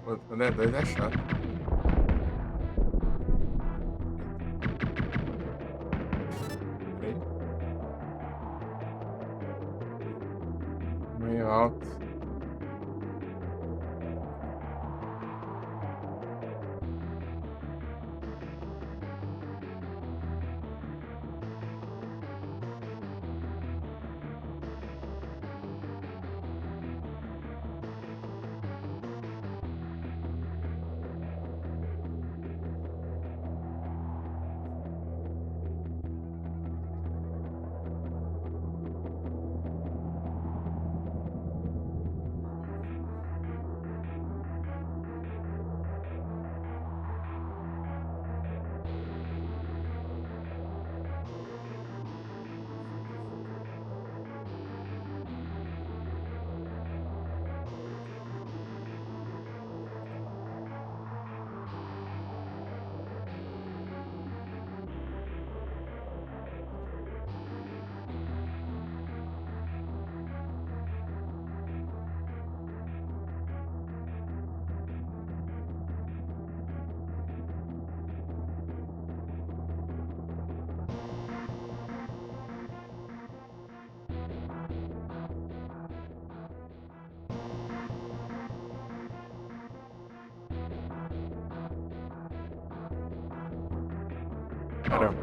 Pô, quando é dois é chato. Peraí. Meio alto. Caramba.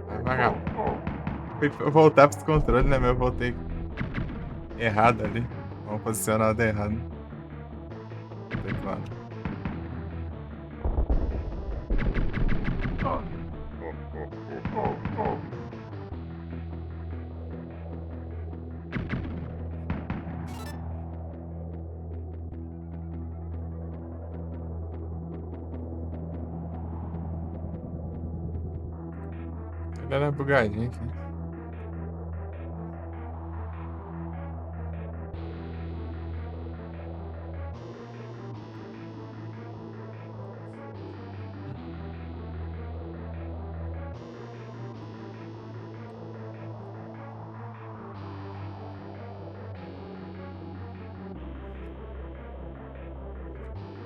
Vai, vagabundo. Fui voltar pros controles, né? Mas eu voltei errado ali. Uma posicionada errada. Teclado. Ele era bugadinho aqui.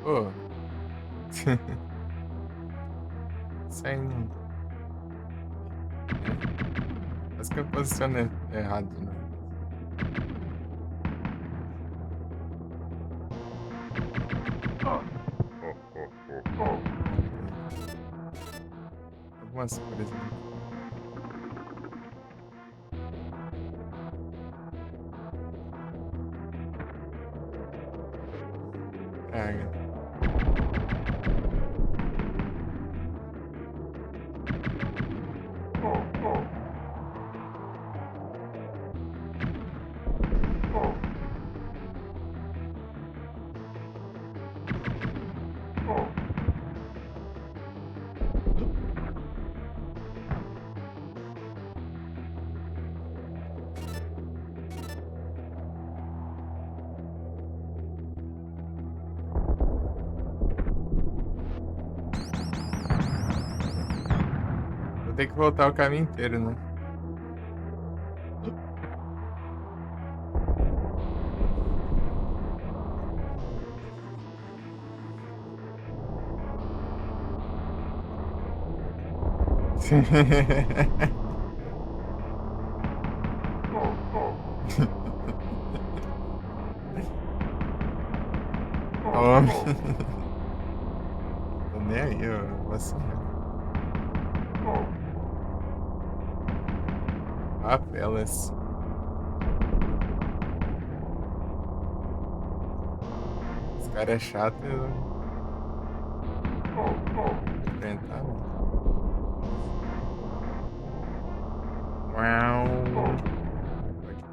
Pô. Isso aí não. É. Acho que eu posicionei errado, né? Algumas coisas, né? Praga. Vou ter que voltar o caminho inteiro, né? Homem. Tô nem aí, eu vou assim. Apelas. Esse cara é chato e eu enfrentar, mano. Uau.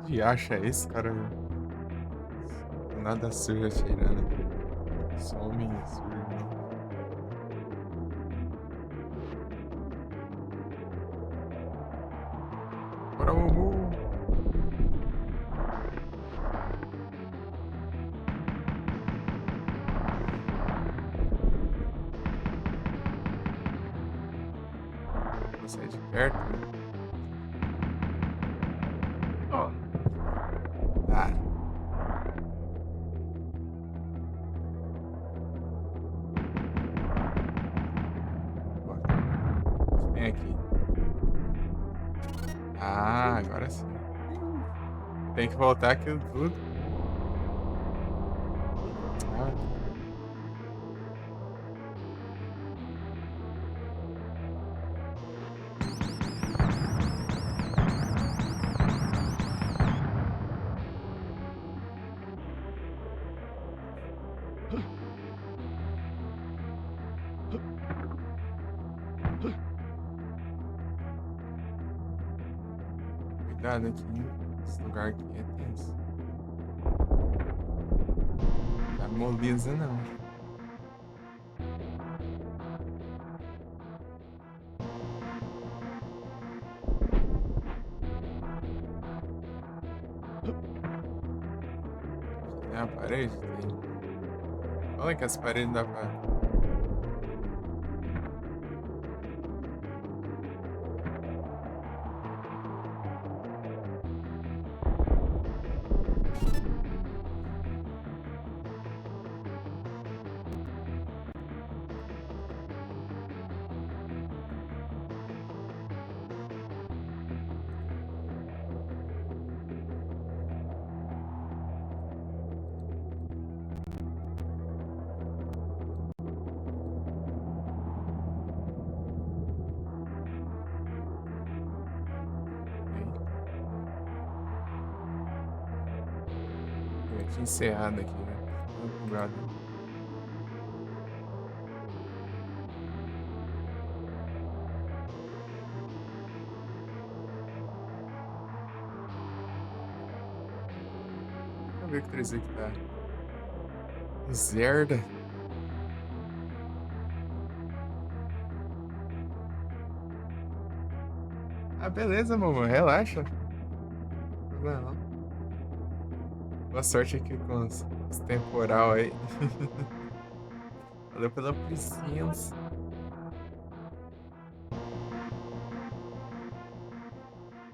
Que de acha esse cara? Nada sujo atirando. Só homem sujo, né? Bora, Mumu. Vou sair de perto. Ah. Vem aqui. Ah, agora sim. Tem que voltar aquilo tudo. Ah. Cuidado aqui, hein? Esse lugar aqui é tenso. Tá moleza não. Tem a parede? Tem. Olha que as paredes dá pra. Tinha encerrado aqui, né? Brother. Deixa eu ver que 3 que tá. Zerda. Ah, beleza, mamãe. Relaxa. Não tem problema não. Boa sorte aqui com os temporal aí. Valeu pela presença.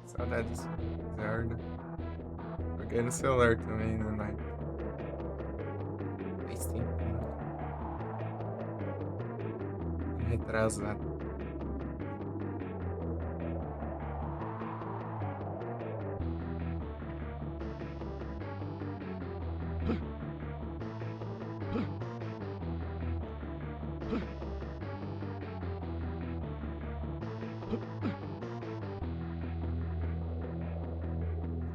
Saudades do Zelda. Joguei no celular também, né, Night? Faz tempo, né? Retrasado.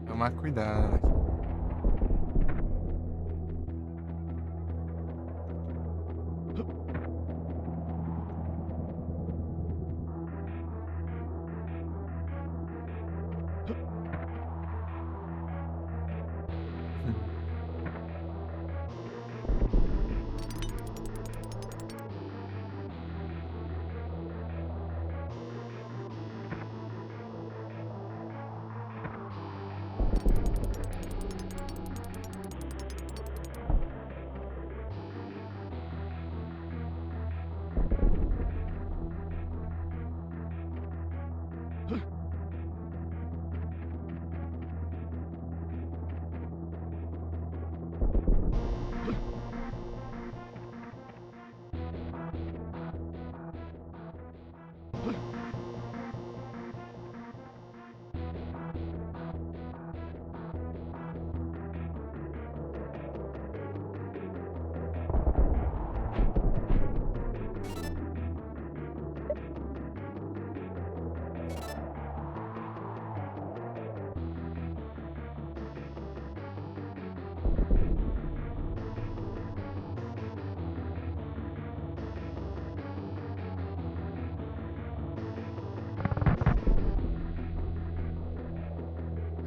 Tomar cuidado aqui.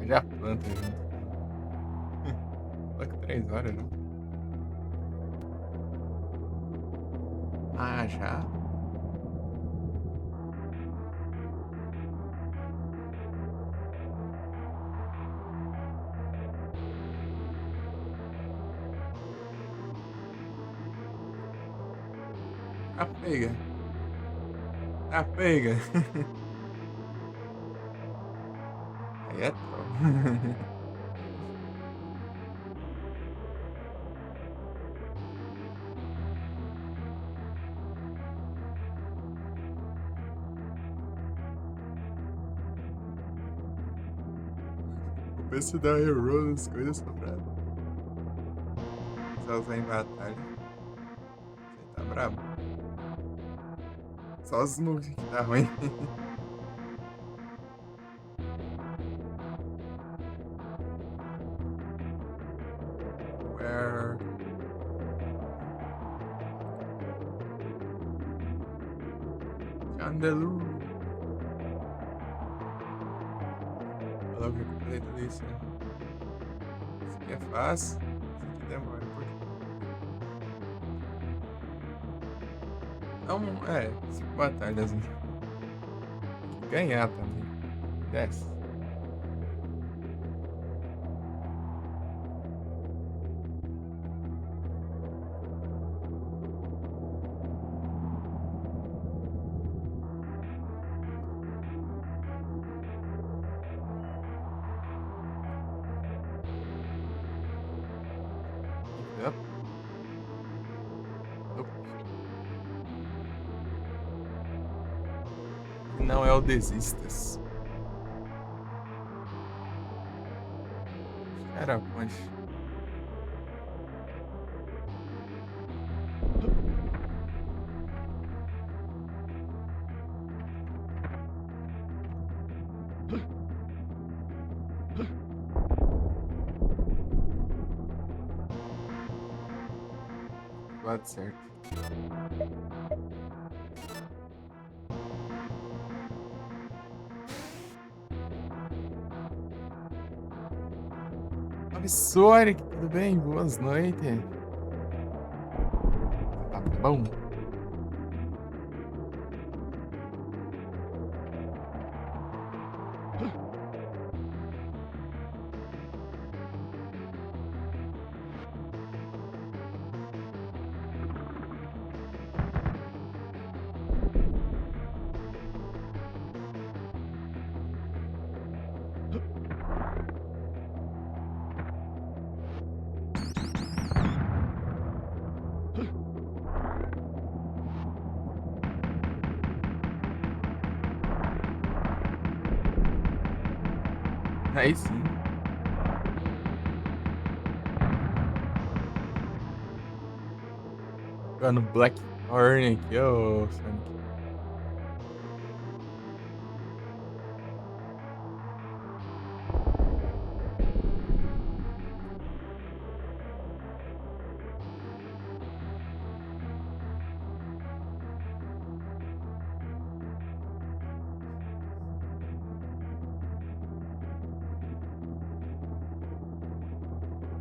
Já planta junto. Só que 3 horas, né? Ah, já? Ah, pega. Ah, pega. Aí é troll. Vou ver se dá reroll nas coisas só pra só usar em batalha. Você tá brabo. Só os moves que tá ruim. Where... Chandelure. Olha logo que eu falei tudo isso, né? Isso aqui é fácil. Isso aqui demora um pouquinho. Não, 5 batalhas. Né? Tem que ganhar também. Desce. Yep. Nope. Não é o Desistas. Era punch. pro lado certo. Salve, Sonic, tudo bem? Boas noites. Tá bom? Aí sim. Jogando Blackthorn aqui, ô Sonic.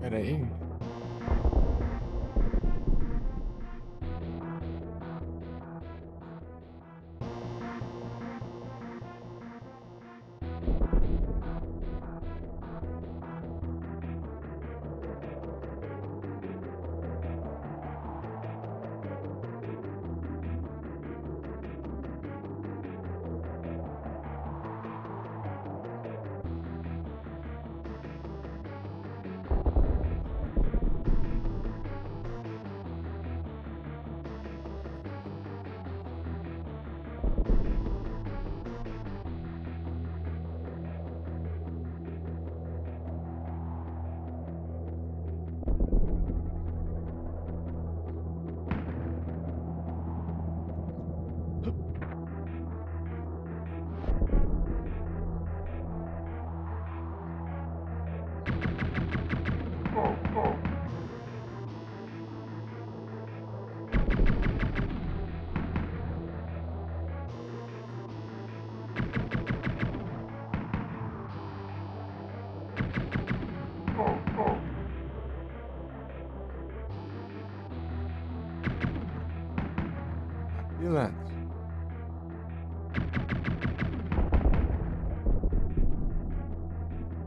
Pera aí. Pilantra.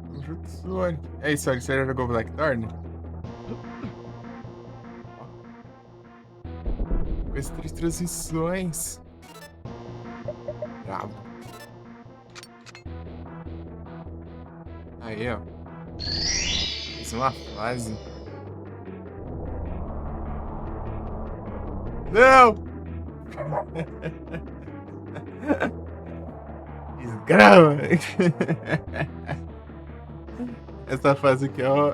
Conjunto Sonic. É isso, Sonic, você já jogou Blackthorn? Com as 3 transições. Bravo. Aí, ó. Fiz uma fase. Não! Desgrama! Essa fase aqui, ó,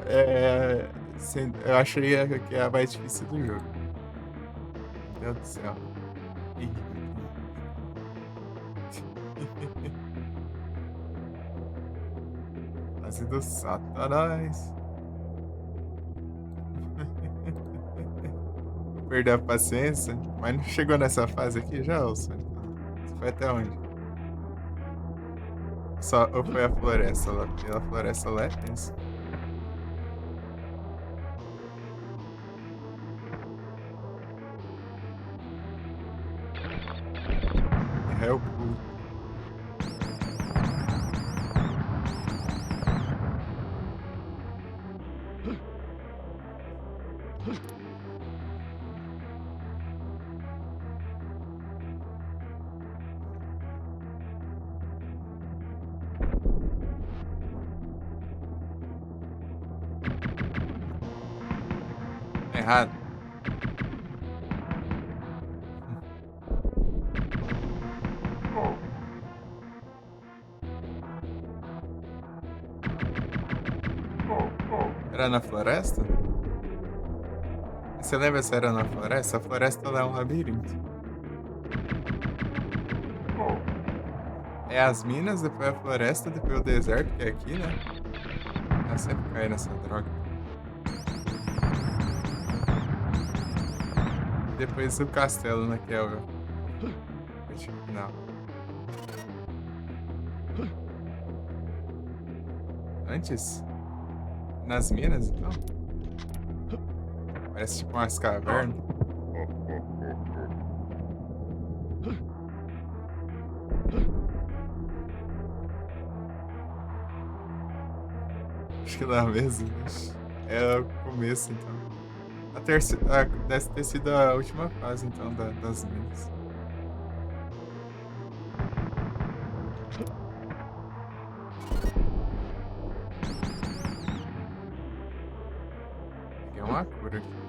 eu achei que é a mais difícil do jogo. Meu Deus do céu. Ih. Fase do Satanás. Perdeu a paciência, mas não chegou nessa fase aqui já, ô Sonic? Você foi até onde? Só, ou foi a floresta lá? Pela floresta lá é tenso. É o pulo. Errado. Era na floresta? Você lembra se era na floresta? A floresta lá é um labirinto. É as minas, depois a floresta, depois o deserto, que é aqui, né? Eu sempre caí nessa droga. Depois o castelo, né? Que é o objetivo final. Antes? Nas minas, então? Parece tipo umas cavernas. Acho que lá mesmo. É o começo, então. A terceira. Deve ter sido a última fase, então, das minas. Peguei uma cura aqui.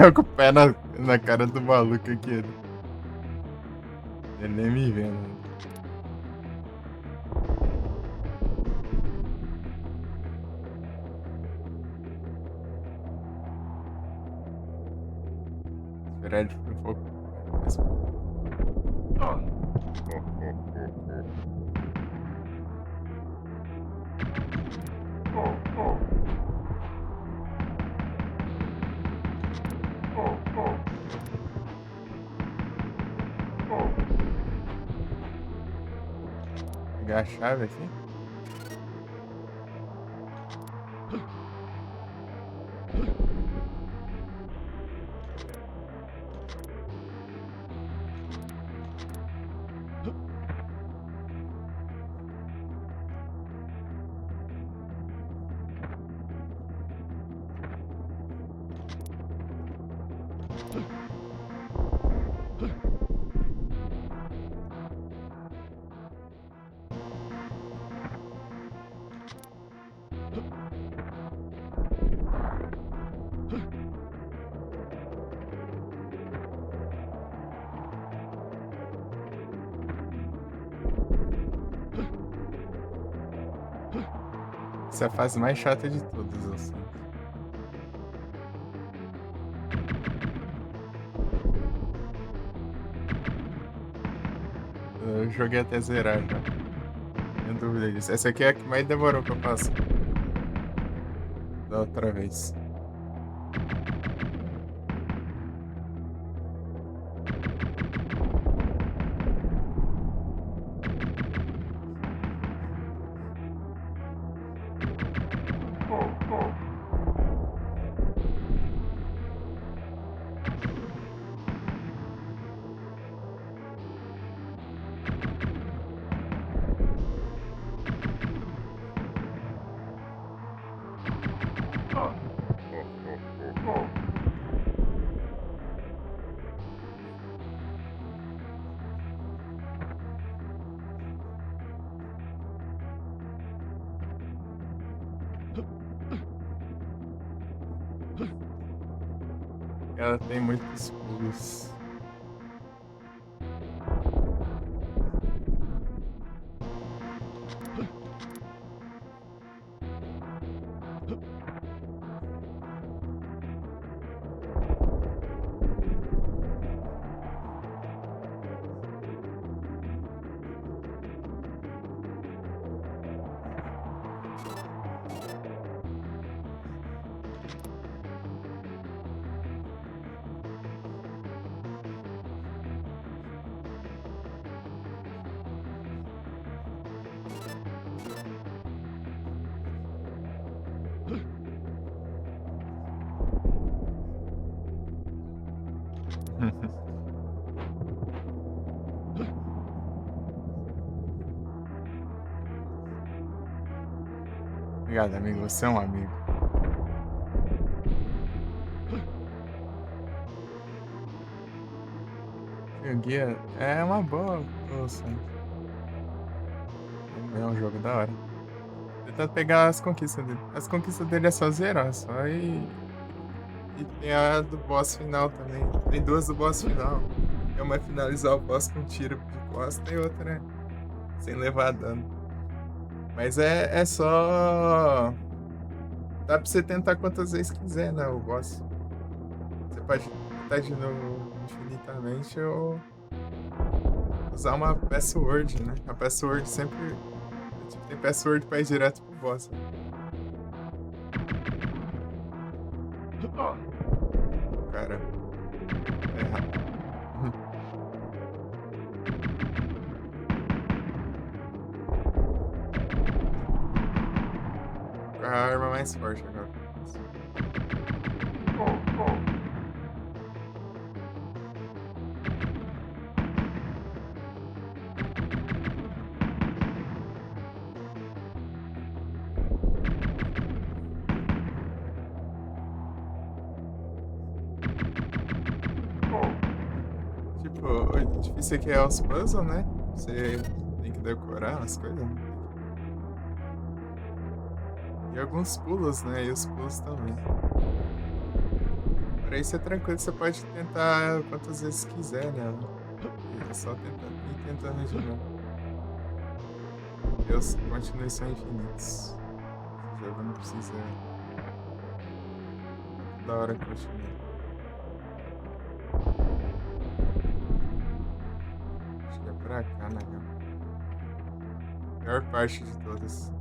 Eu com o pé na cara do maluco aqui. Ele nem me vendo. Esperar ele ficar um pouco. Pegar a chave aqui. Essa é a fase mais chata de todas, assim. Eu joguei até zerar já. Sem dúvida disso. Essa aqui é a que mais demorou pra passar. Da outra vez. Ela tem muitos pulos. Obrigado, amigo. Você é um amigo. E o guia é uma boa solução. É um jogo da hora. Tentando pegar as conquistas dele. As conquistas dele é só zerar, só e tem a do boss final também. Tem duas do boss final. Uma é finalizar o boss com um tiro de costa e outra é sem levar dano. Mas é só. Dá pra você tentar quantas vezes quiser, né? O boss. Você pode tentar de novo infinitamente ou usar uma password, né? A password sempre. Tipo, tem password pra ir direto pro boss. Né? Cara, é errado. A arma mais forte agora. Tipo, o difícil aqui é os puzzles, né? Você tem que decorar as coisas. Né? E alguns pulos, né? E os pulos também. Para isso é tranquilo, você pode tentar quantas vezes quiser, né? É só ir tentando de novo. Os continuos são infinitos. Esse jogo não precisa. Da hora continuar. Acho que é pra cá, né? Pior parte de todas.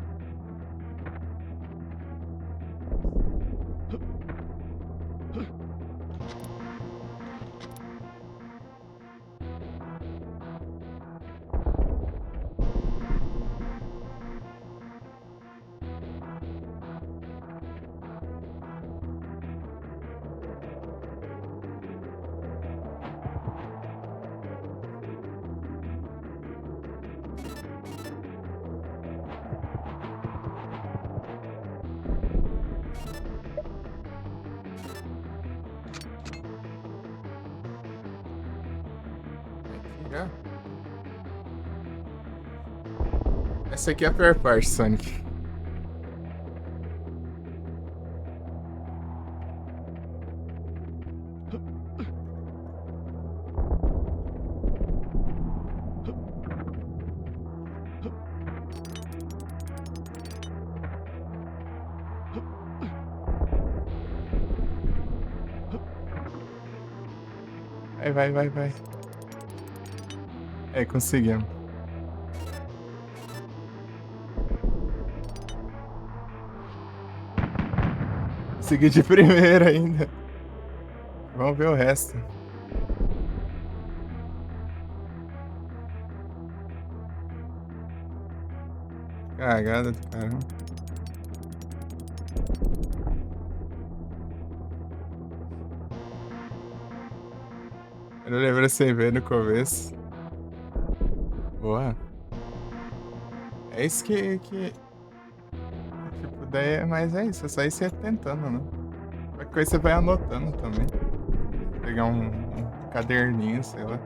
Já. Essa aqui é a pior parte, Sonic. Vai. É, conseguimos. Consegui de primeira ainda. Vamos ver o resto. Cagada do caramba. Eu não lembro sem ver no começo. Boa. É isso tipo, daí mas é isso, é só ir se tentando, né? Qualquer coisa você vai anotando também. Pegar um caderninho, sei lá.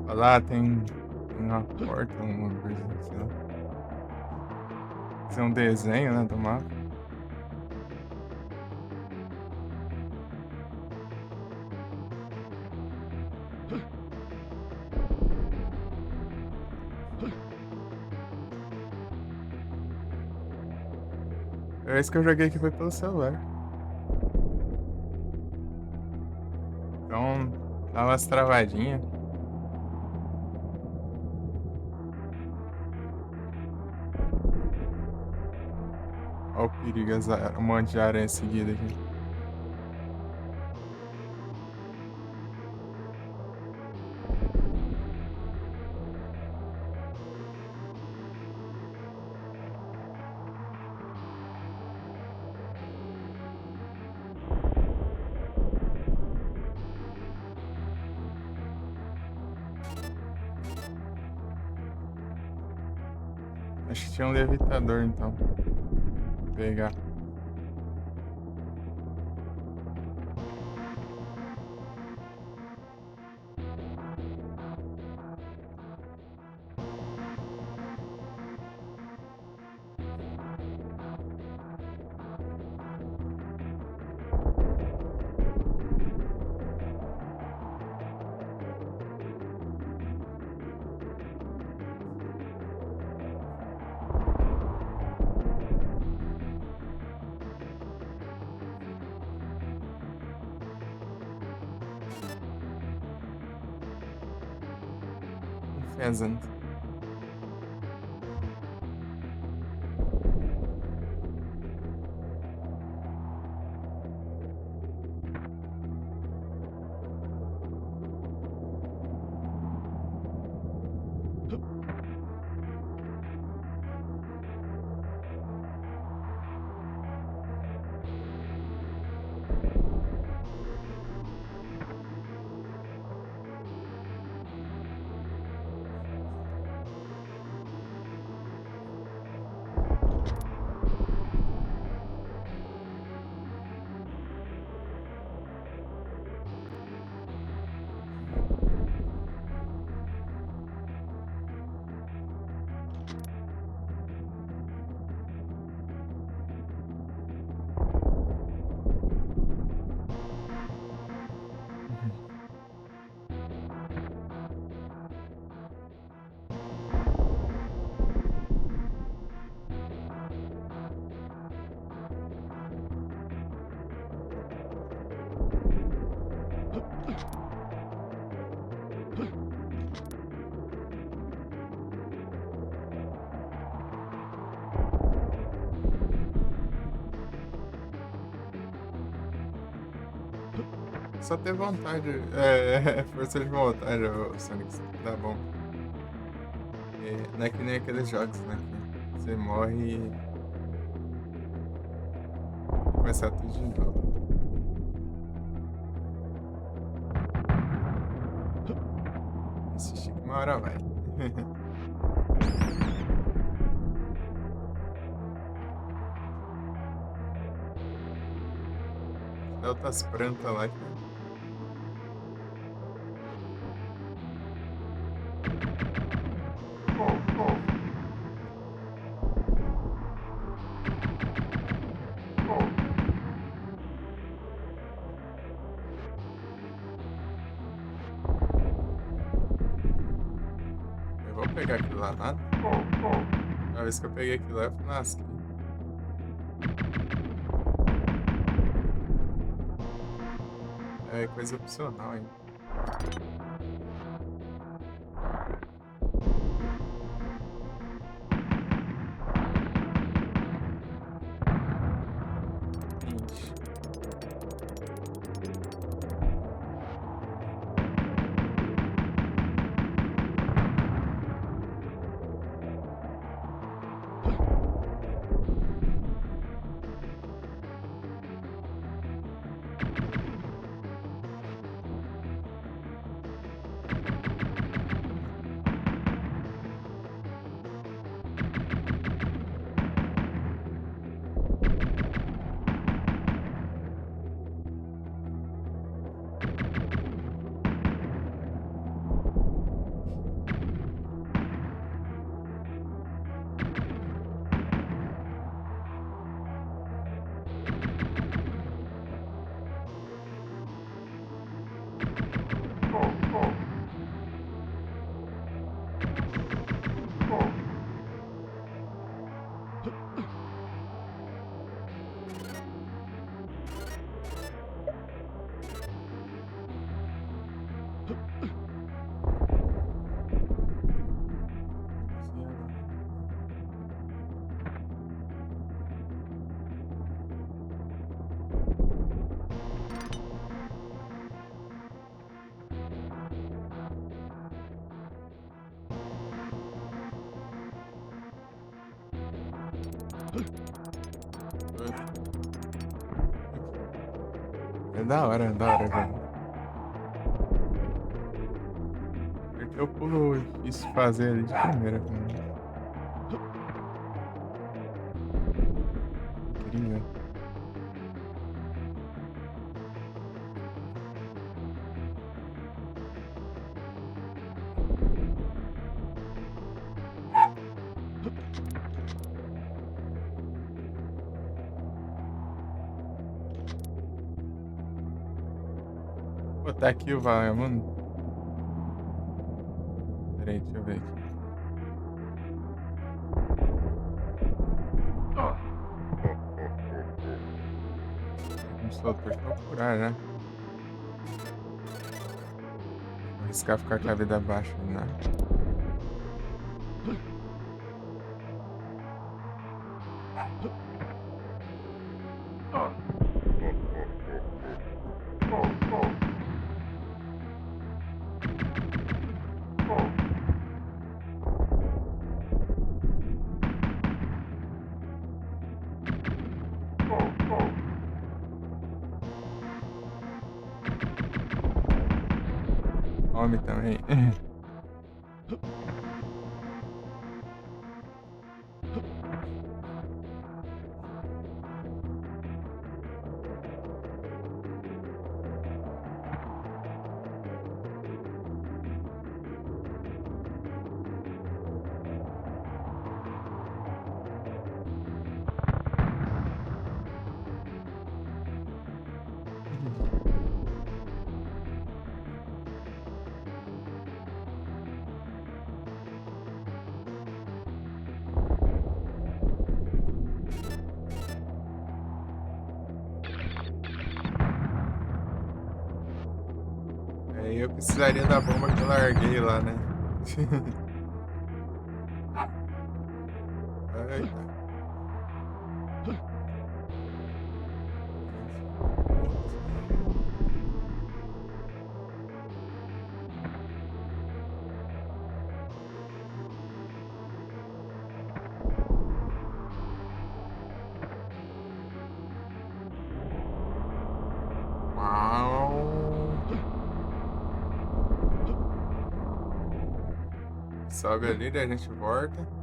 Olha lá, tem uma porta, uma coisa, sei lá. Fazer um desenho, né, do mapa. É isso que eu joguei que foi pelo celular. Então, dá umas travadinhas. Olha o perigo, um monte de aranha seguida aqui. Acho que tinha um levitador então. Vou pegar. pheasant. Só ter vontade. Força de vontade, ô Sonic. Tá bom. Não é que nem aqueles jogos, né? Que você morre e começar tudo de novo. Assistir que uma hora vai. Dá outras plantas lá. Eu vou pegar aquilo lá, nada. A vez que eu peguei aquilo lá, eu falei, nossa, é coisa opcional, hein? Ixi. É da hora, velho. Porque eu pulo difícil fazer ali de primeira, velho. Incrível. Vou botar aqui o vagabundo. Pera aí, deixa eu ver aqui. Começou a procurar, né? Vou arriscar ficar com a vida baixa, né? Homem também. Aí eu precisaria da bomba que eu larguei lá, né? Eita. Uau. Sobe ali, daí a gente volta.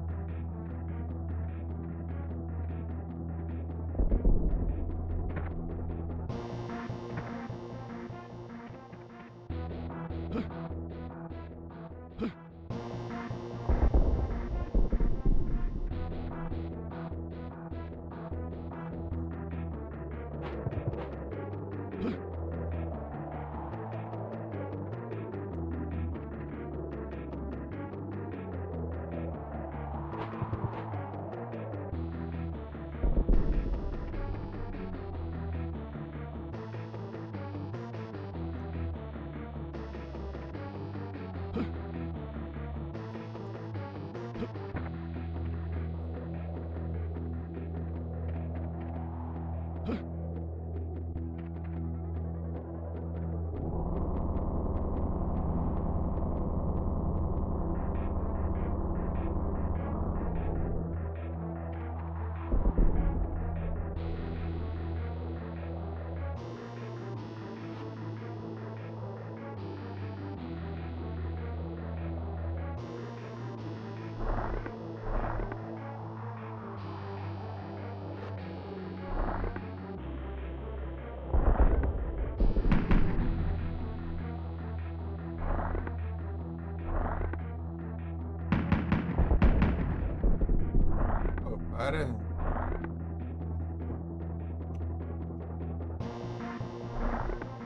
Pô, para.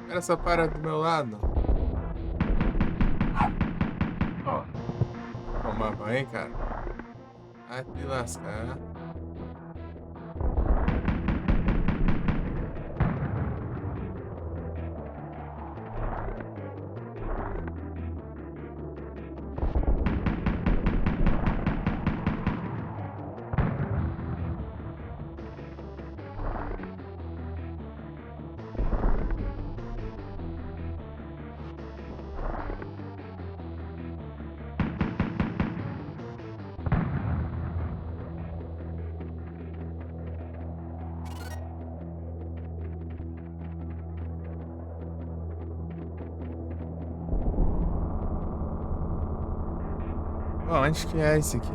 Era essa para do meu lado. Toma banho, cara. Vai te lascar. Bom, onde que é esse aqui?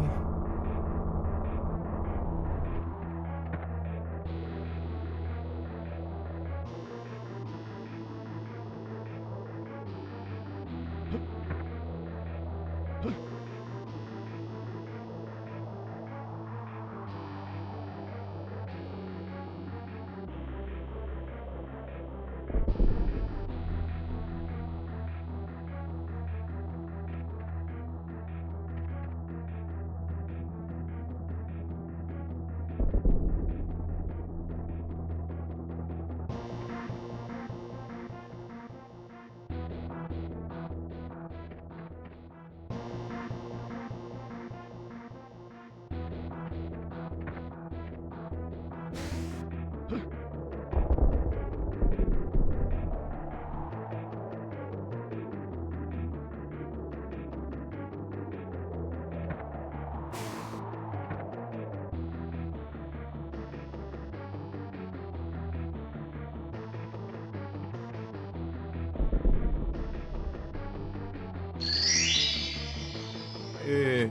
E...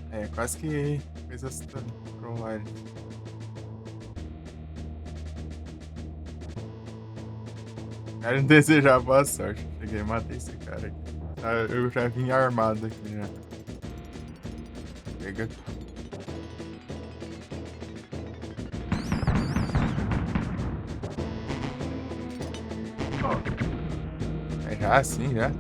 É, quase que fez essa trollagem. Quero desejar boa sorte. Cheguei, matei esse cara aqui. Eu já vim armado aqui, né? Pega. É já assim, já?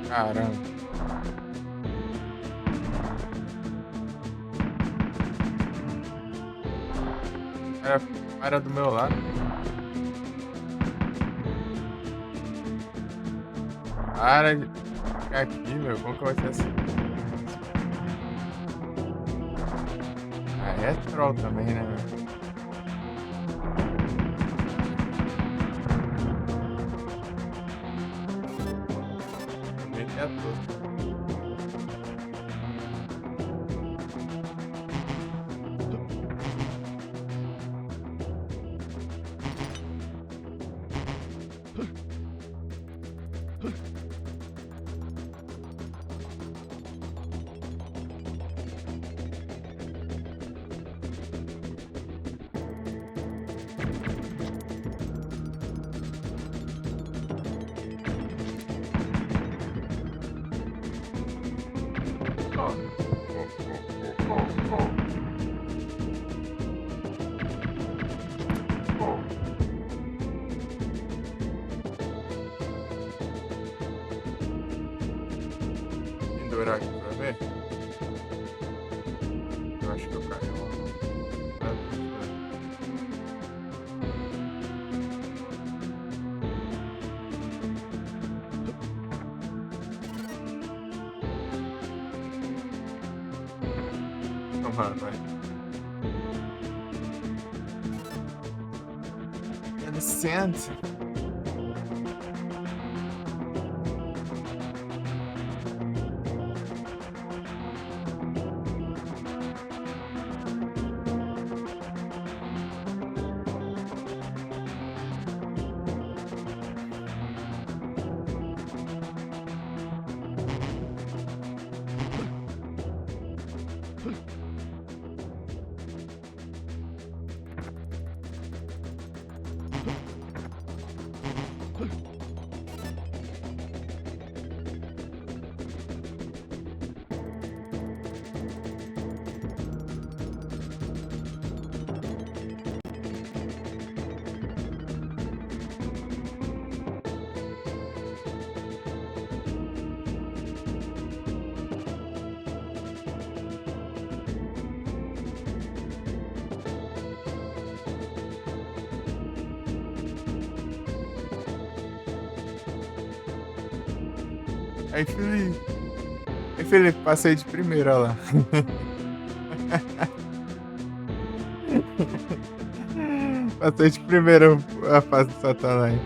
Caramba. Cara, para do meu lado. Para de ficar aqui, meu. Como que vai ser assim? Ah, é troll também, né, meu? Também é todo. Pendurar aqui pra ver. Eu acho que eu caí uma. Vamos lá, vai. Licença. Aí, Felipe. Aí, Felipe, passei de primeira lá. Passei de primeira a fase do Satanás.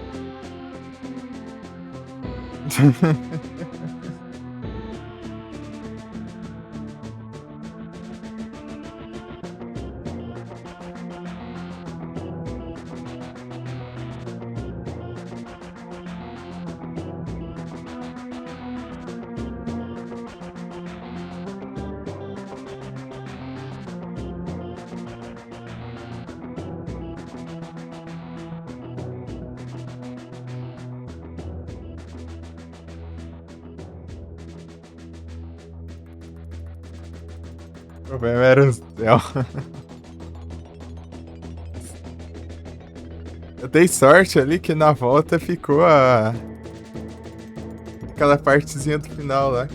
O problema era o céu. Eu dei sorte ali que na volta ficou aquela partezinha do final lá.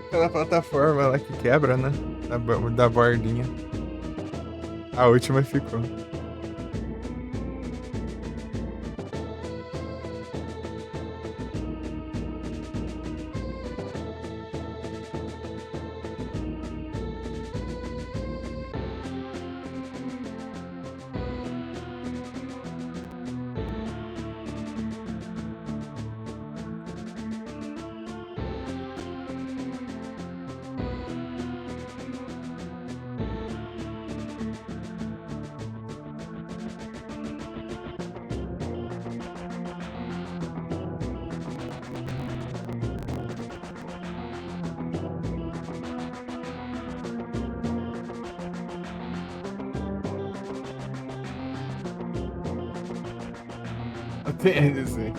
Aquela plataforma lá que quebra, né? Da bordinha. A última ficou. Entende, sim.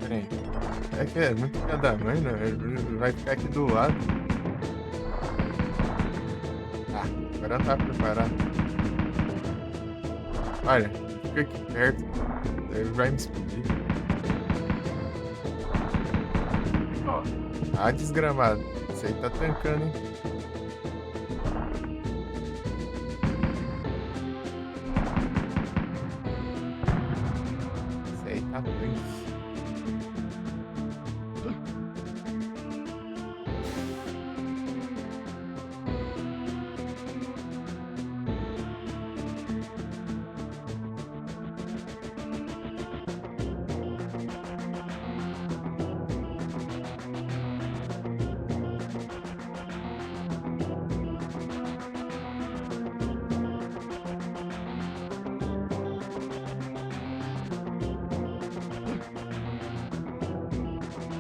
Peraí. É que é muito filha da mãe, né? Ele vai ficar aqui do lado. Ah, agora tá preparado. Olha, fica aqui perto. Daí ele vai me explodir. Ah, desgramado. Isso aí tá tancando, hein? Isso aí tá tanque.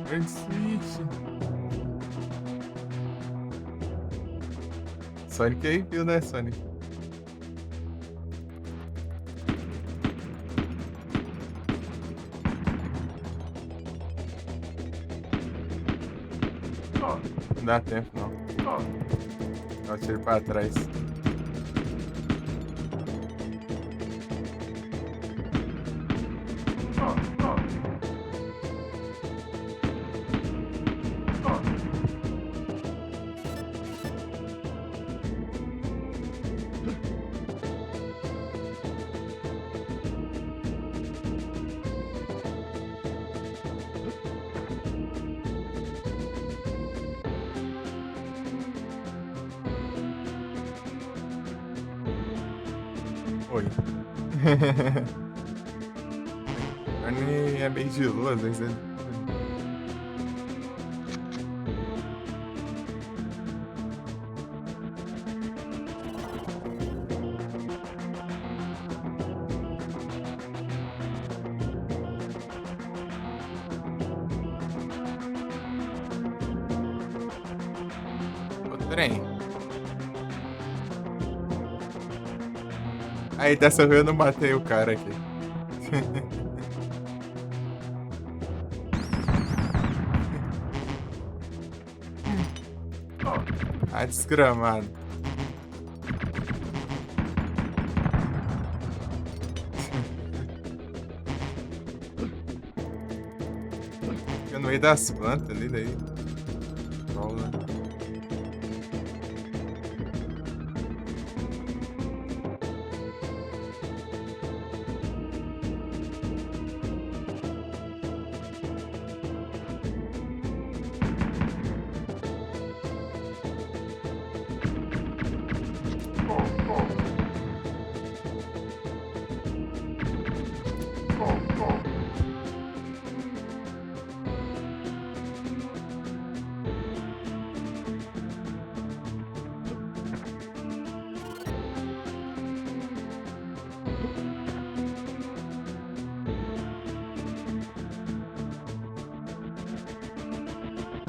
Grande Switch. Sonic aí viu, né, Sonic? Não dá tempo, não. Dá um tiro pra trás. Oi. Ele é meio de lua, às vezes ele... O trem. Aí, dessa vez eu não matei o cara aqui. Ah, desgramado. Fica no meio das plantas ali, daí. Rola.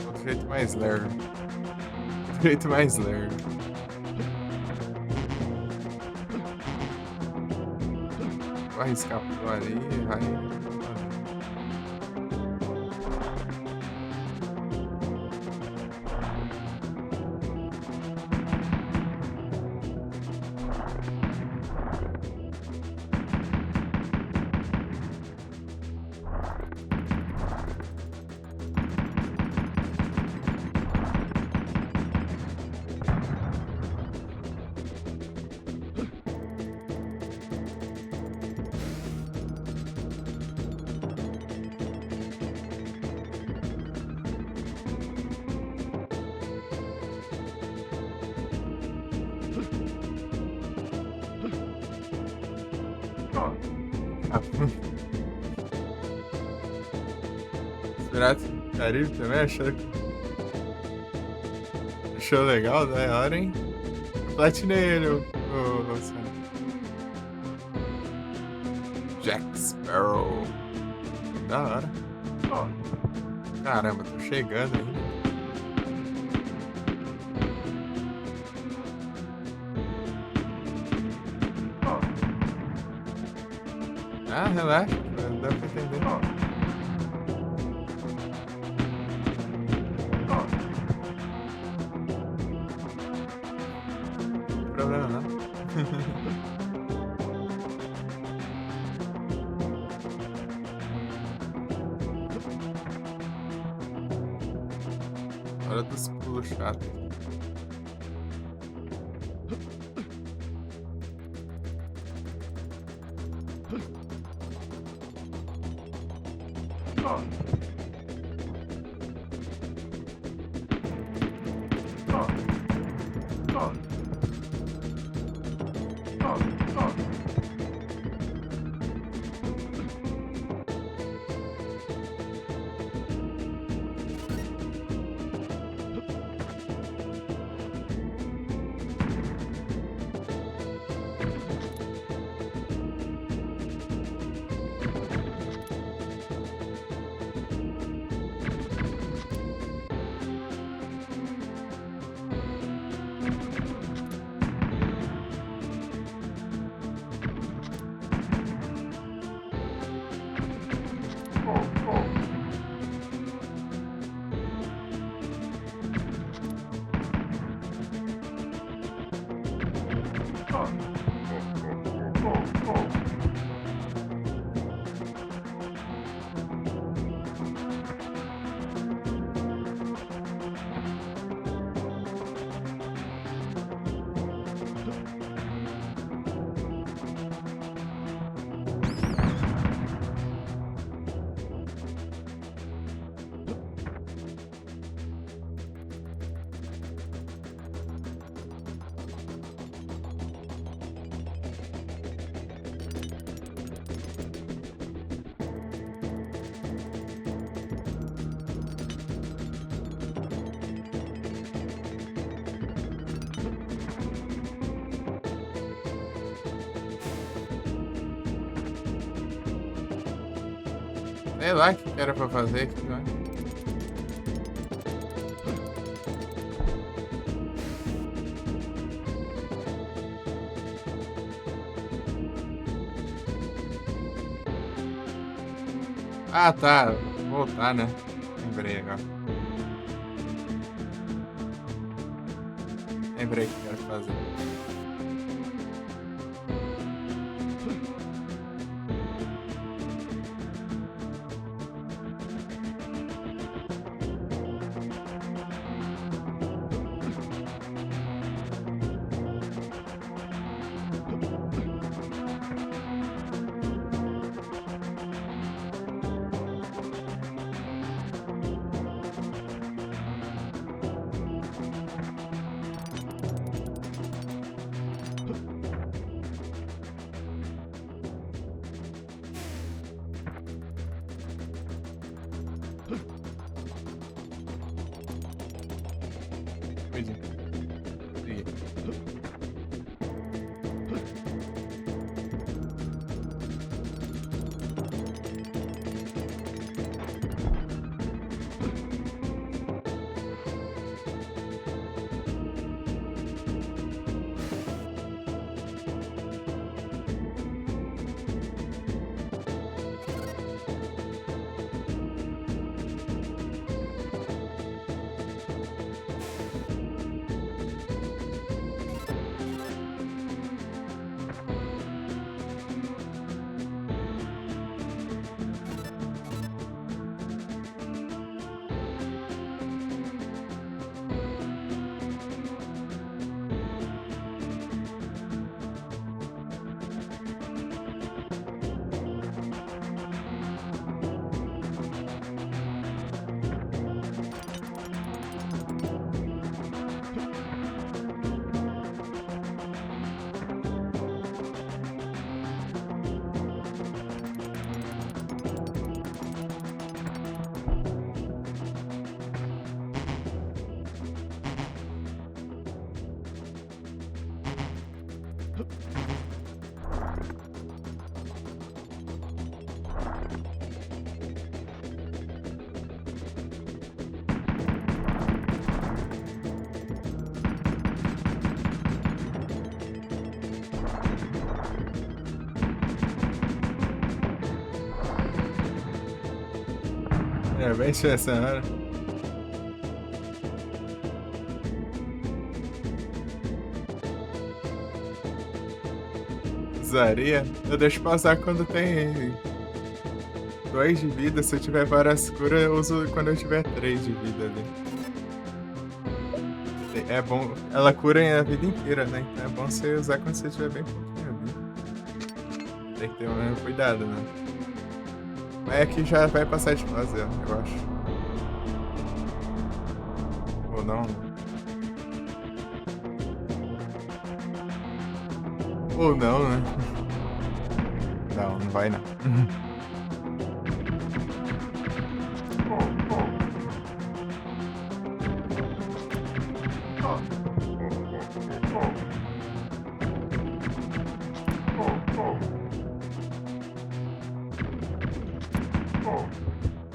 Outro jeito mais lerdo. Outro jeito mais lerdo. Vou arriscar por ali, vai. Piratas do Caribe também achou legal, da hora, hein? Eu platinei ele, o Luciano. Jack Sparrow. Da hora. Caramba, tô chegando ainda. Ah, relaxa, dá pra entender. Não tem problema não. Hora dos pulos chatos. Sei lá o que era pra fazer aqui, né? Ah, tá. Voltar, né? Lembrei agora. lembrei que quero fazer. Rapidinho. Peguei. É, bem essa hora. Usaria? Eu deixo passar quando tem 2 de vida. Se eu tiver várias curas, eu uso quando eu tiver 3 de vida ali. É bom. Ela cura a vida inteira, né? Então é bom você usar quando você tiver bem pouquinho vida. Tem que ter um cuidado, né? Mas aqui já vai passar de fase, eu acho. Ou não? Ou não, né? Não, não vai não.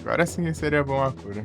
Agora sim seria bom a cura.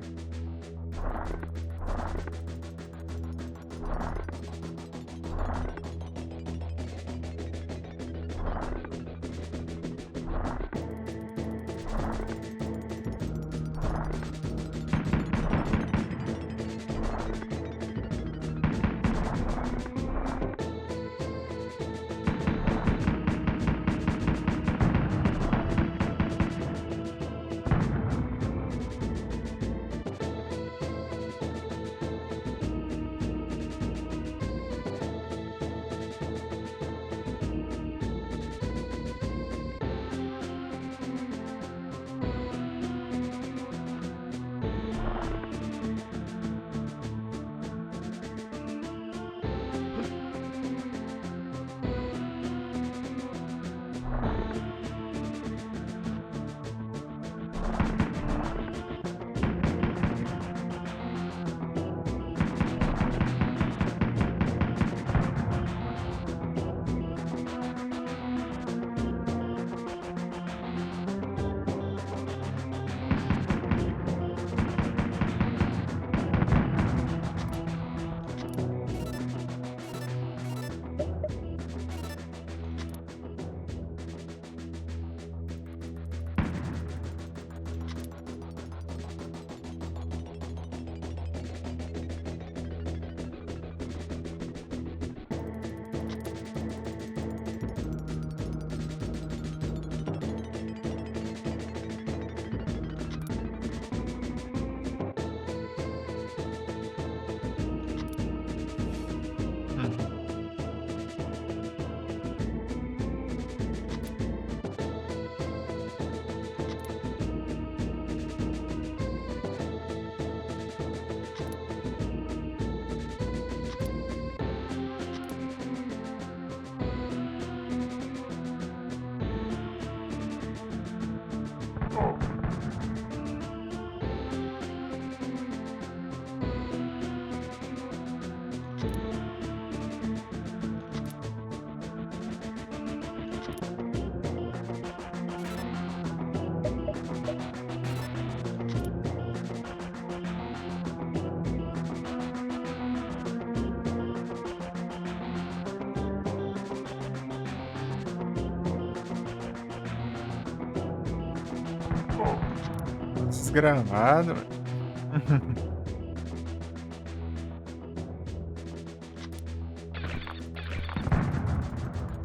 desgramado, mano.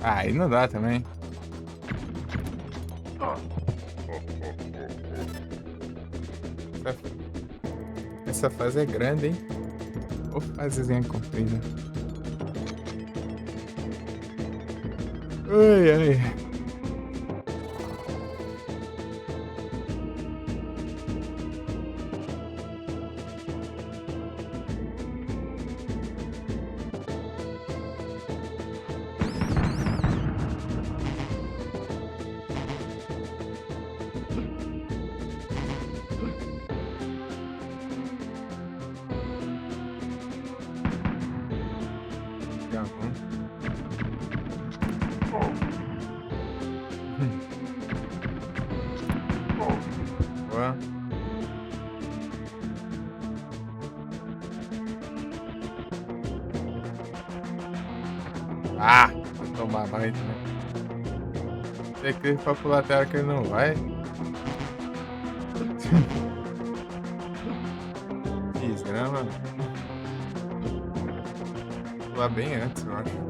Ah, aí não dá também. Essa fase é grande, hein? Ô, fasezinha comprida. Ai, ai. Já vamos. Boa. Ah, vou tomar mais, né? Você que pra pular a tela que ele não vai. Desgrama. Pular bem antes, eu acho.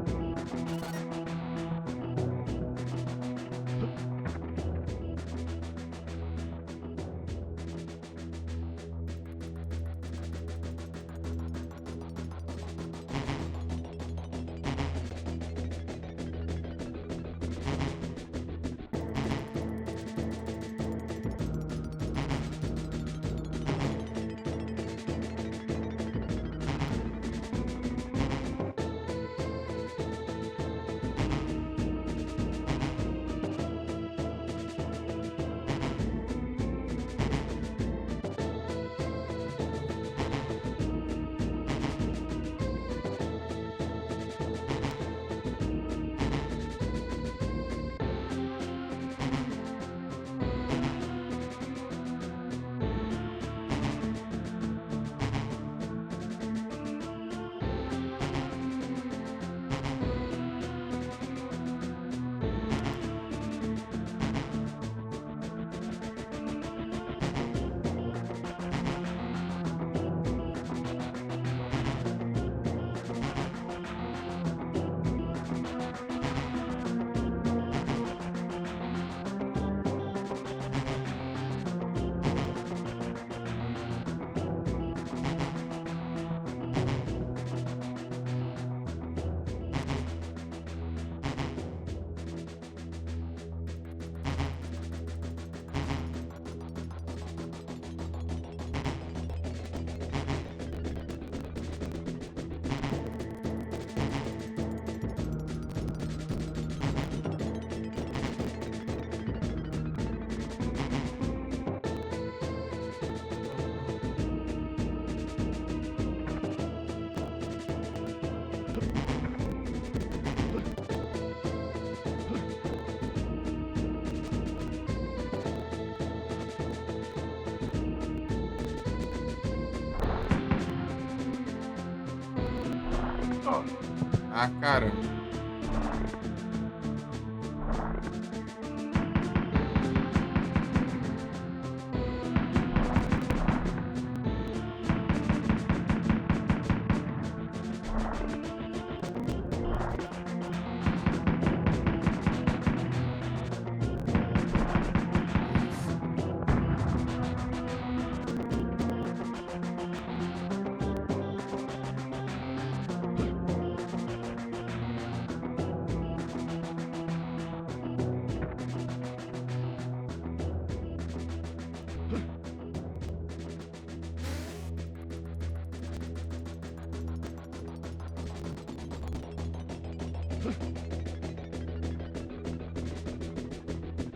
Ah, cara.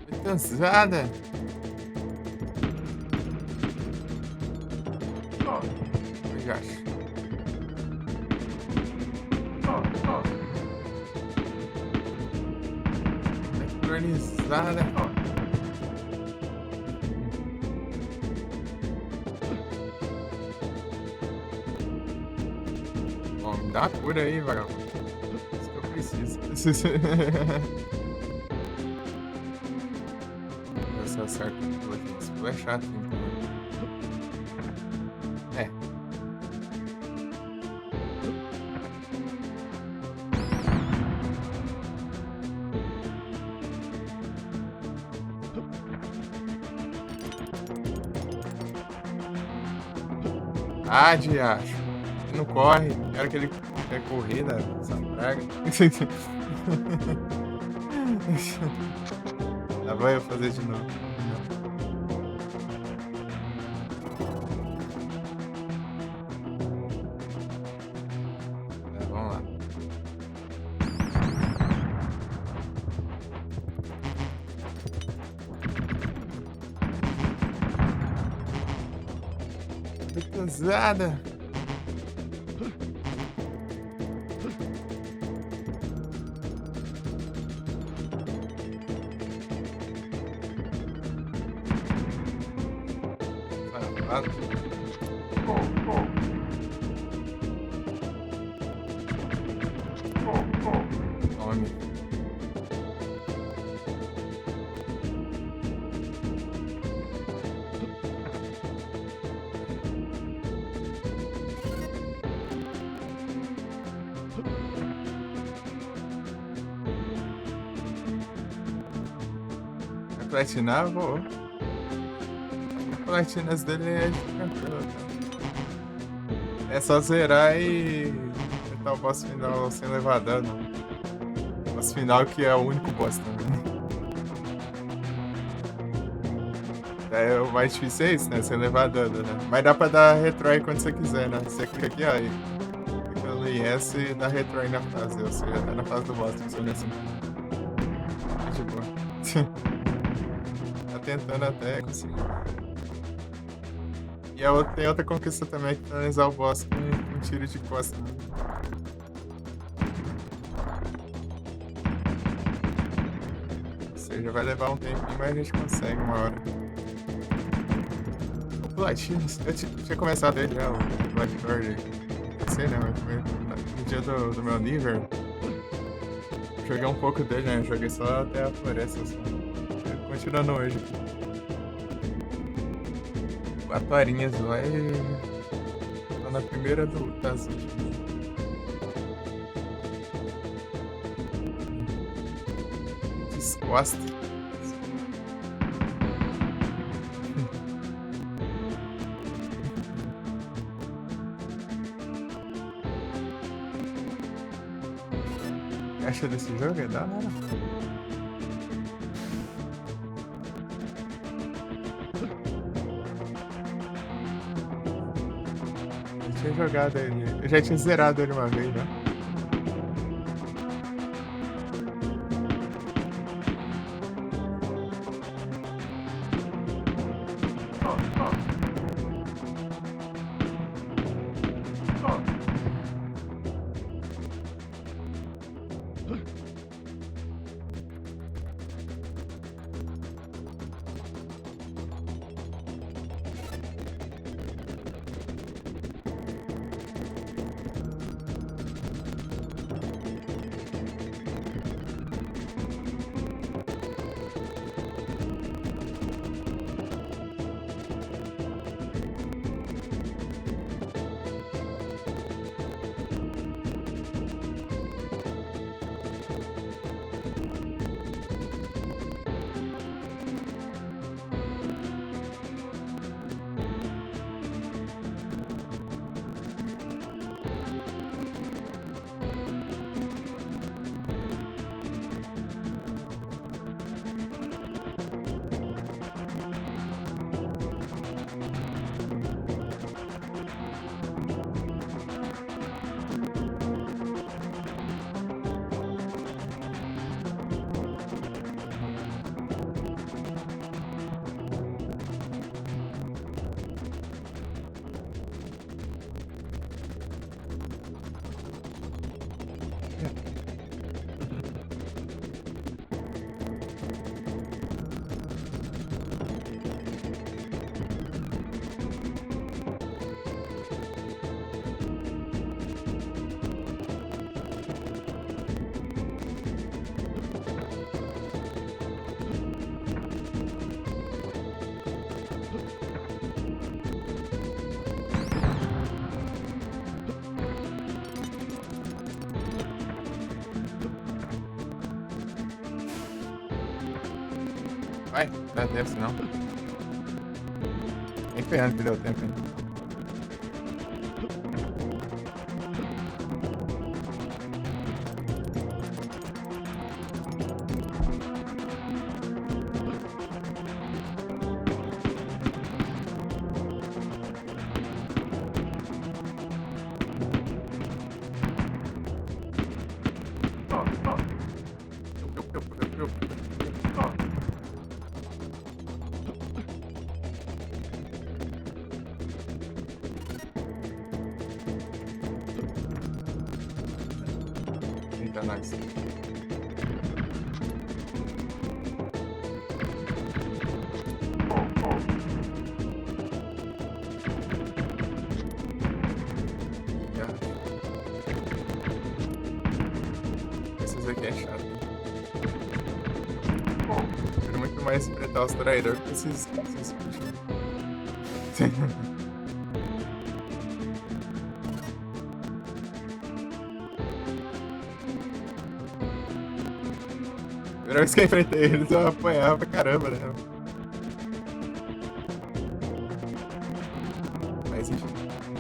Tô cansada. Eu já acho. Sincronizada. Ó, me dá a cura aí, vagabundo. Isso que eu preciso. Essa certa aqui. Isso é chato, então. Ah, diacho. Ele não corre. Quero que ele quer correr, né? Essa praga. Lá vai eu fazer de novo. Vamos lá. Pesada. Safado. Tome. Vai platinar, vou. Platinas dele é tranquilo, tá? É só zerar e tentar o boss final sem levar dano. O boss final que é o único boss também. É, o mais difícil é isso, né? Sem levar dano, né? Mas dá pra dar retry quando você quiser, né? Você clica aqui, ó, e clica no IS e dá retry na fase. Ou seja, até na fase do boss, funciona assim. É de boa. Tá tentando até conseguir. E tem outra conquista também, que é finalizar o boss com um tiro de costa. Né? Ou seja, vai levar um tempinho, mas a gente consegue uma hora. O Platinum, eu tinha começado ele já, o Black Lord. Não sei, né? Mas foi no dia do meu nível. Joguei um pouco dele, né? Joguei só até a floresta. Só. Continuando hoje. 4 horinhas lá e tô na primeira das últimas. Descosta. O que acha desse jogo? É da hora. Eu tinha jogado ele. Eu já tinha zerado ele uma vez, né? Vai, dá tempo senão. Nem ferrando que deu tempo, hein? Eita, nice. Esses aqui é chato. Quero muito mais enfrentar os traidores que esses bichos. Primeira vez que eu enfrentei eles, eu apanhava pra caramba, né? Mas enfim,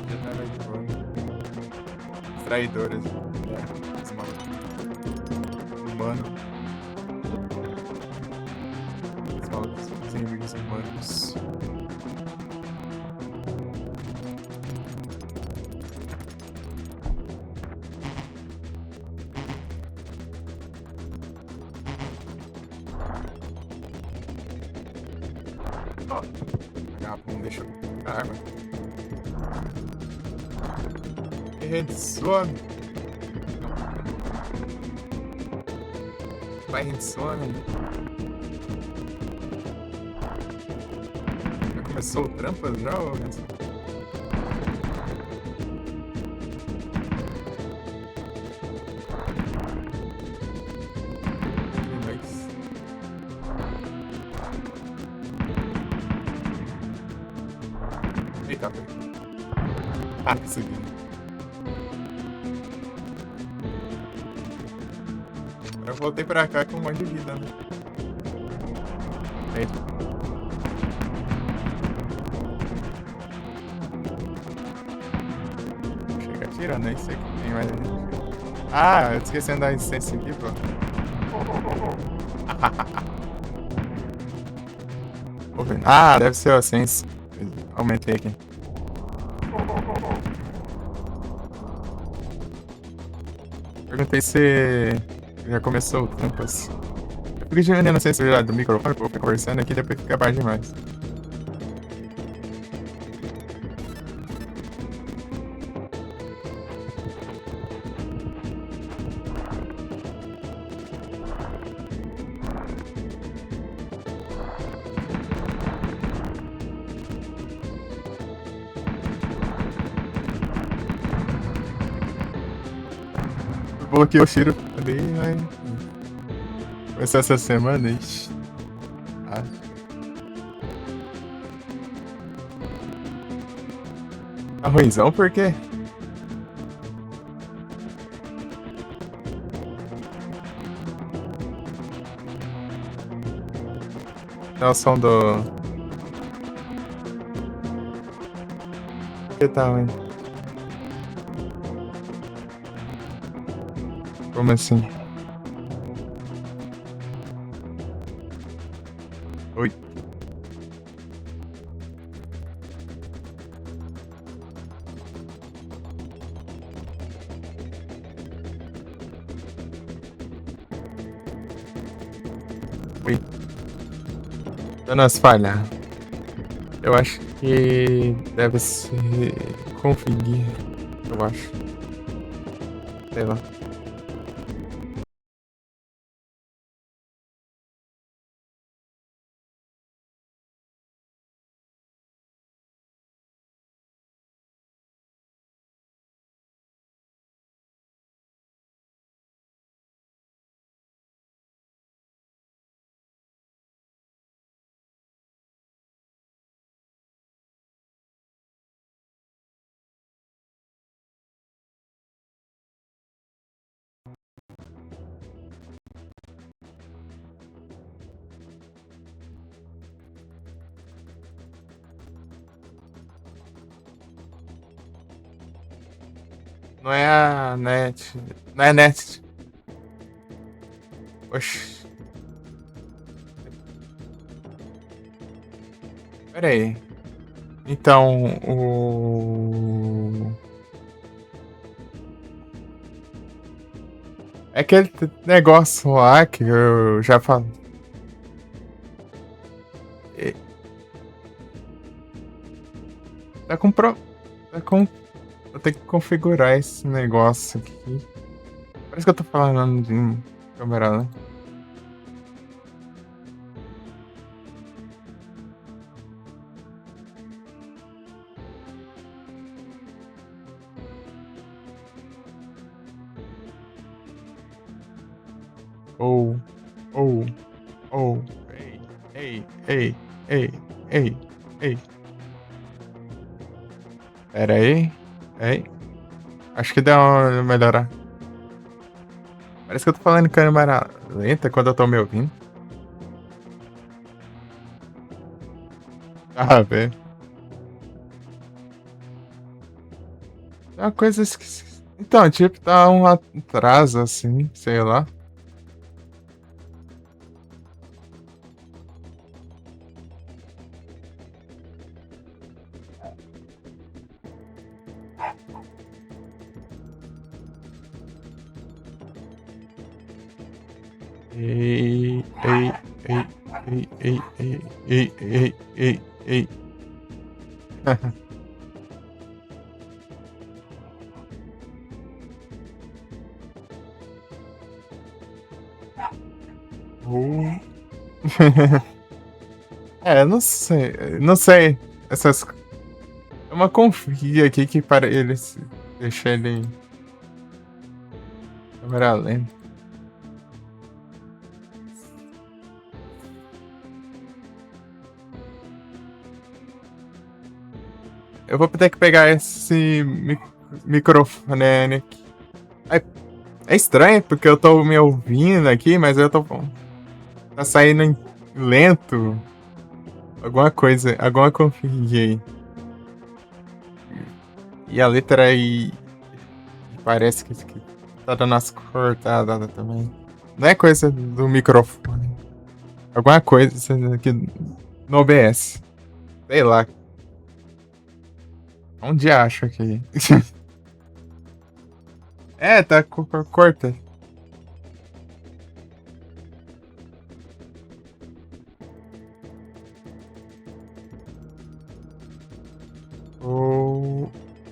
já tá mais de boa. Os traidores, né? Os malucos. Humano. Os malucos, os inimigos humanos. Vagabundo, deixa eu pegar água. Redsome. Vai Redsome. Já começou o trampas já, ô Redsome? Eita, ah, consegui. Eu voltei pra cá com um monte de vida, né? Eita. Chega atirando, nem sei que tem mais. Ah, eu esqueci de andar resistência aqui, pô. Ah, deve ser o Sense. Aumentei aqui. Perguntei se já começou o Tampas. Eu fiquei diminuindo a sensibilidade do microfone, porque eu fico conversando aqui, depois fica baixo demais. Bloqueei o Shiro ali, mas. Começou essa semana, ixi. Ah. Tá ruimzão por quê? É o som do. Que tal, hein? Como assim? Oi. Oi. Dando as falhas. Eu acho que deve se configurar. Eu acho. Sei lá. Não é a net. Não é a net. Oxi. Pera aí. Então, o. É aquele negócio lá que eu já falo. Tá com. Tá com. Vou ter que configurar esse negócio aqui. Parece que eu tô falando de câmera, né? Ou, ou, ou. Ei, ei, ei, ei, ei, ei. Pera aí. Ei. Acho que deu uma melhorar. Parece que eu tô falando em câmera lenta quando eu tô me ouvindo. Ah, velho. É uma coisa esquisita. Então, tipo, tá um atraso assim, sei lá. Ei, ei, ei, ei, ei, ei, ei, ei, ei, ei. Oh. É, não sei, não sei. Essas. É uma confia aqui que para ele deixar ele em câmera lenta. Eu vou ter que pegar esse microfone aqui. É, é estranho porque eu tô me ouvindo aqui, mas eu tô. Tá saindo lento. Alguma coisa, alguma config aí. E a letra aí parece que tá dando as cortadas também. Não é coisa do microfone. Alguma coisa aqui no OBS. Sei lá. Onde acho aqui? É, tá corta. Oh.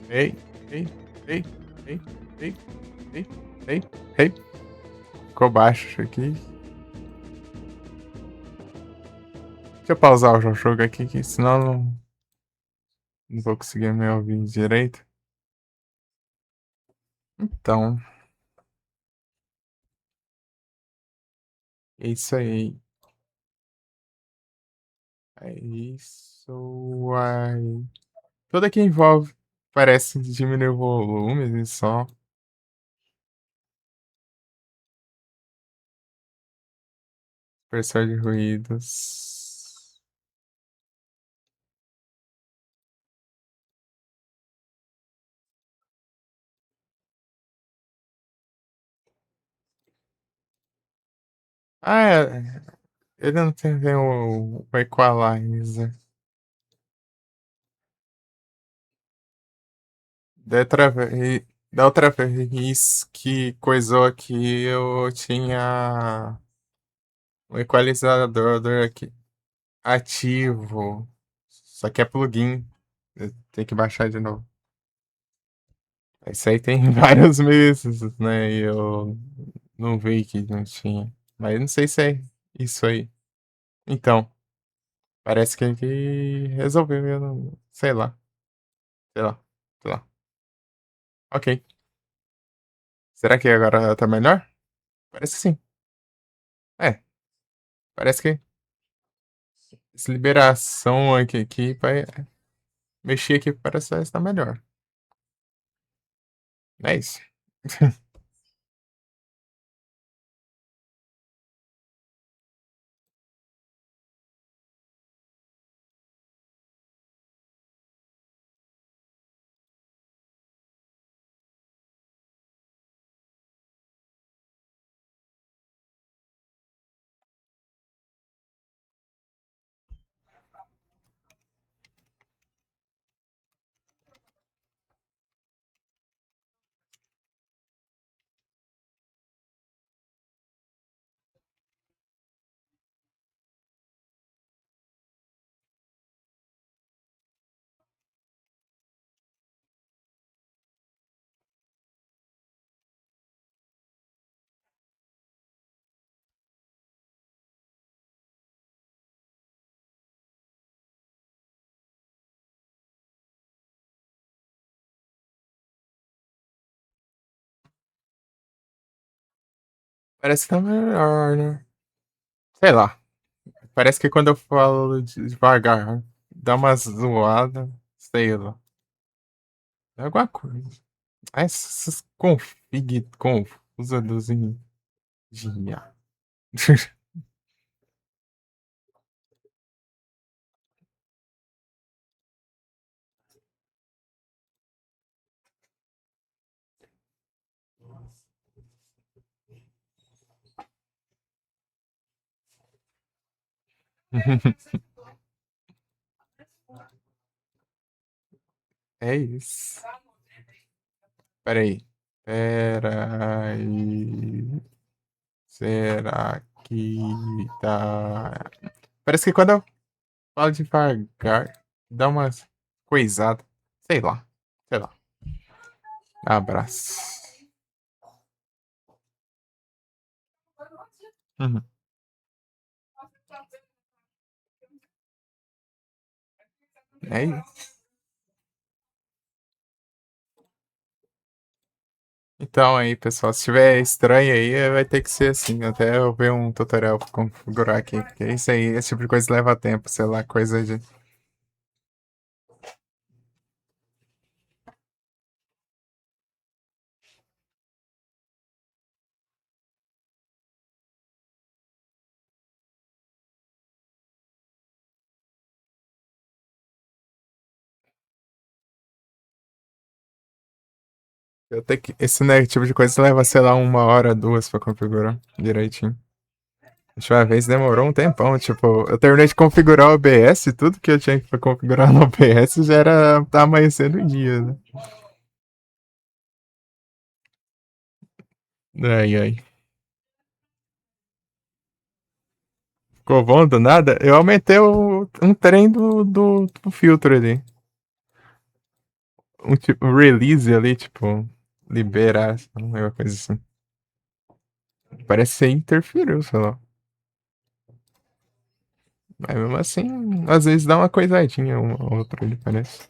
Ei, ei, ei, ei, ei, ei, ei, ei. Ficou baixo aqui. Deixa eu pausar o jogo aqui, que senão não vou conseguir me ouvir direito. Então, é isso aí. É isso aí. Tudo que envolve parece diminuir o volume e só. Supressor de ruídos. Ah, é. Ele não tem o equalizer. Da outra vez que coisou aqui, eu tinha um equalizador aqui ativo. Só que é plugin. Eu tenho que baixar de novo. Isso aí tem vários meses, né? E eu não vi que não tinha. Mas eu não sei se é isso aí. Então, parece que ele resolveu. Eu não, sei lá. Sei lá. Sei lá. Ok. Será que agora tá melhor? Parece que sim. É, parece que essa liberação aqui vai mexer aqui parece que está melhor. É isso. Parece que tá melhor, né? Sei lá. Parece que quando eu falo devagar, dá uma zoada. Sei lá. É alguma coisa. Essas config confusa dos engenhar. É isso. Peraí. Peraí. Será que tá. Parece que quando eu falo devagar, dá umas coisadas. Sei lá. Sei lá. Abraço. Uhum. É isso. Então aí, pessoal, se tiver estranho aí, vai ter que ser assim. Até eu ver um tutorial pra configurar aqui. Porque isso aí, esse tipo de coisa leva tempo, sei lá, coisa de. Eu tenho que. Esse né, tipo de coisa leva, sei lá, 1 hora, 2 pra configurar direitinho. A última vez demorou um tempão, tipo, eu terminei de configurar o OBS, tudo que eu tinha que configurar no OBS já era tá amanhecendo o dia, né? Ai, ai. Ficou bom do nada? Eu aumentei um trem do filtro ali. Um tipo, release ali, tipo, liberar, uma coisa assim. Parece que interferiu, sei lá. Mas mesmo assim, às vezes dá uma coisadinha, uma ou outra ali, parece.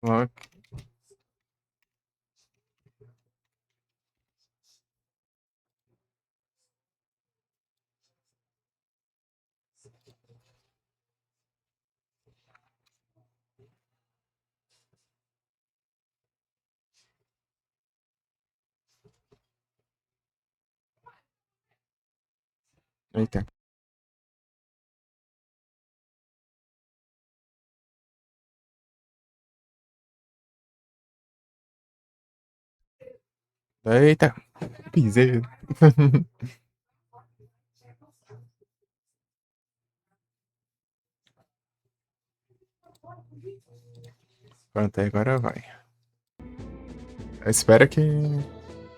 Ok. Eita. Eita. Pisei. Pronto, agora vai. Eu espero que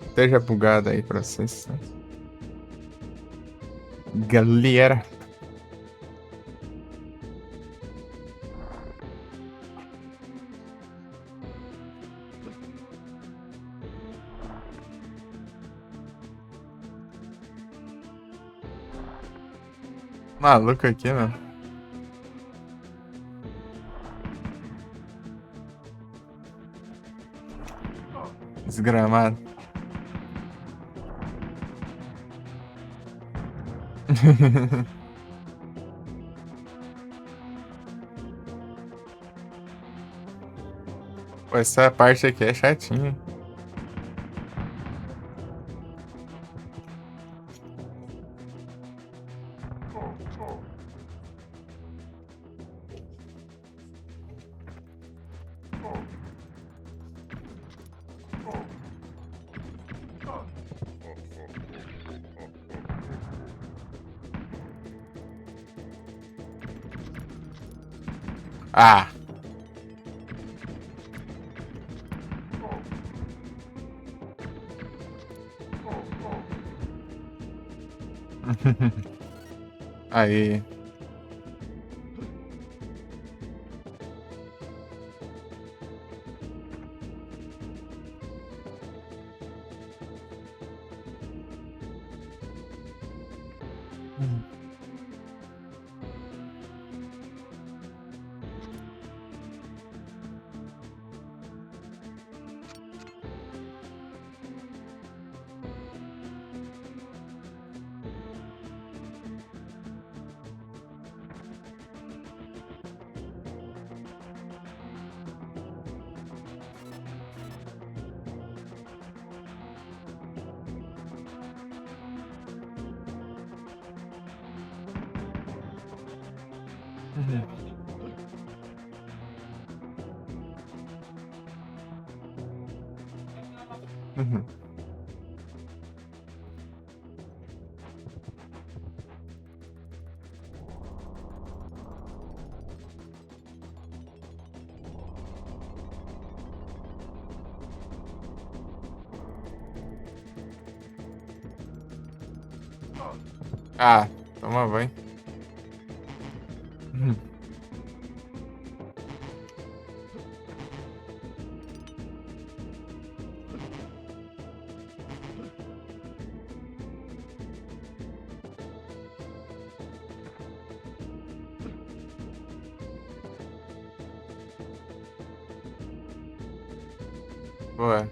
esteja bugado aí pra vocês. Galera. Maluco aqui, mano. Desgramado. Pô, essa parte aqui é chatinha. Ah. Aí. Uhum. Ah, toma banho. Uhum. Boa.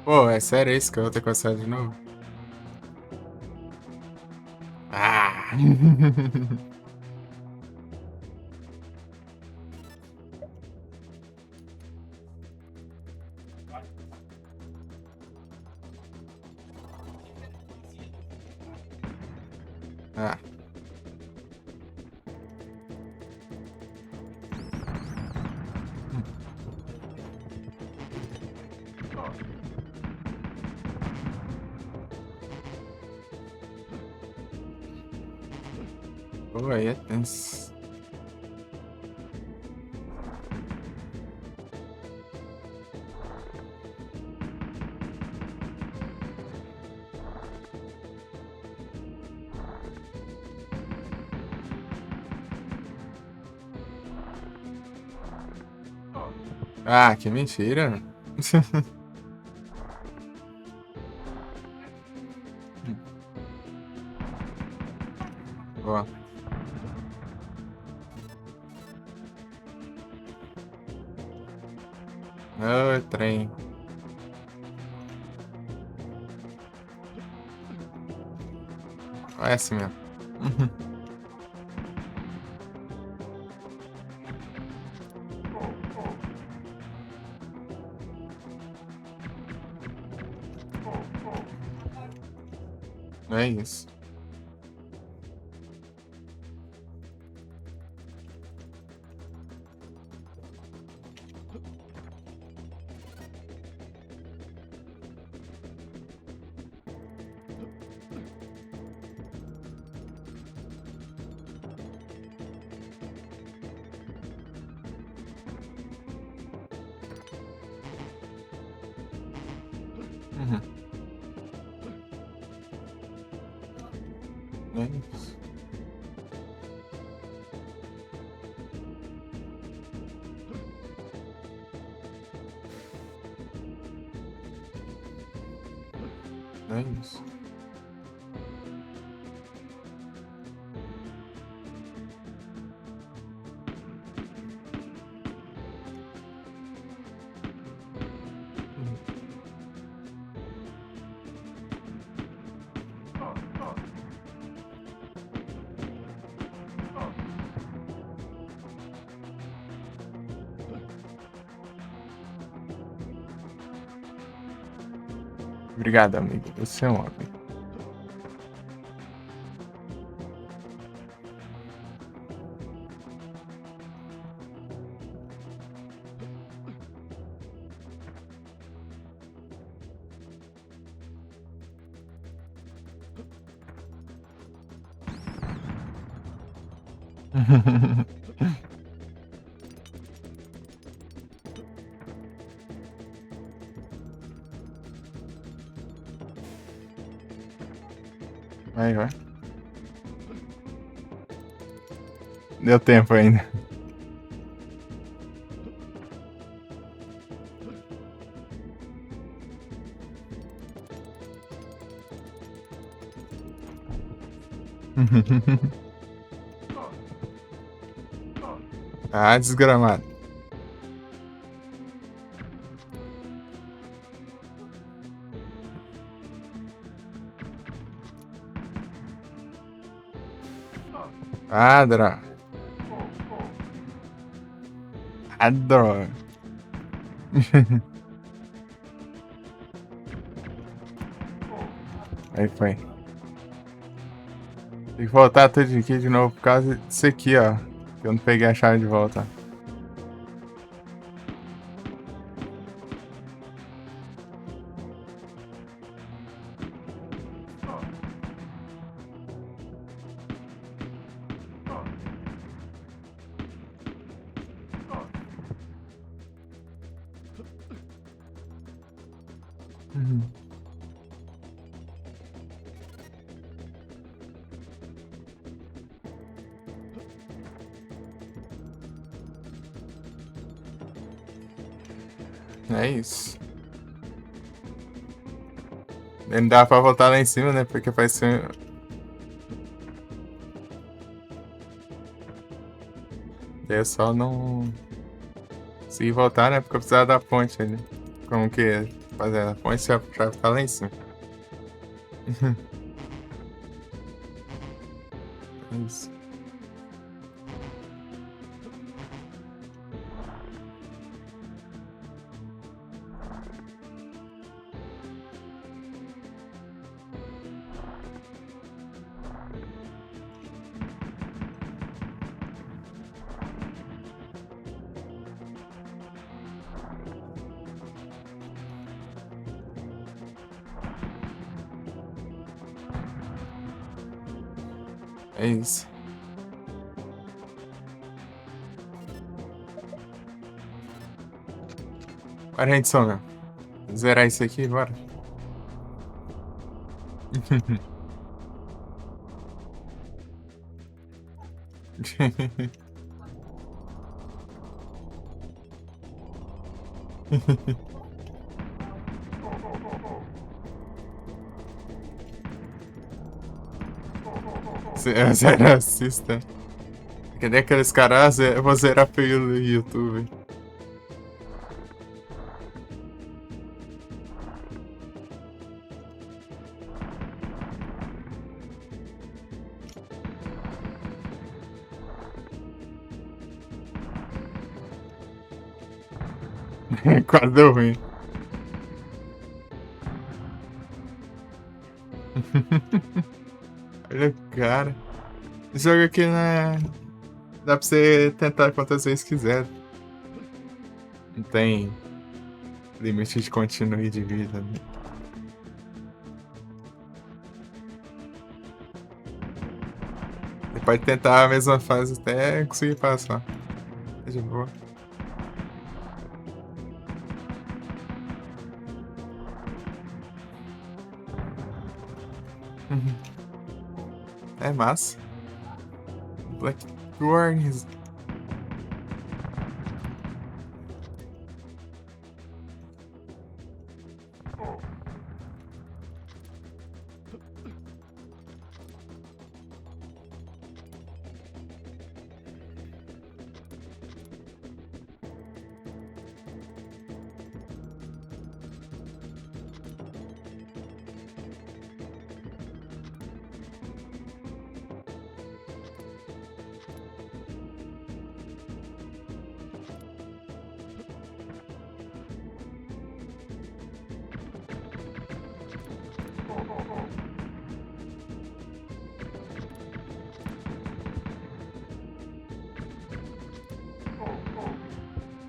Pô, é sério isso que eu vou ter que começar de novo? Ah! Ah. Pô, aí é tenso. Ah, que mentira. Boa. Ô, trem. É assim mesmo. É isso. Uhum. É isso. É isso. Obrigado, amigo. Você é um homem. Vai, vai. Deu tempo ainda. Ah, desgramado. Ah, droga. Ah, droga. Aí foi. Tem que voltar tudo aqui de novo por causa disso aqui, ó. Que eu não peguei a chave de volta. Uhum. É isso. Não dá pra voltar lá em cima, né? Porque faz ser. É só não. Se voltar, né? Porque eu precisava da ponte ali. Como que é? Fazer a ponte já ficar lá em cima. É isso. É isso. Bora, gente, só, meu. Zerar isso aqui, bora. Eu zero assista. Que nem aqueles caras, eu vou zerar pelo YouTube. Quase deu ruim. Olha, cara. Esse jogo aqui não é. Dá pra você tentar quantas vezes quiser. Não tem limite de continue de vida, né? Você pode tentar a mesma fase até conseguir passar. É de boa. É massa. Blackthorn.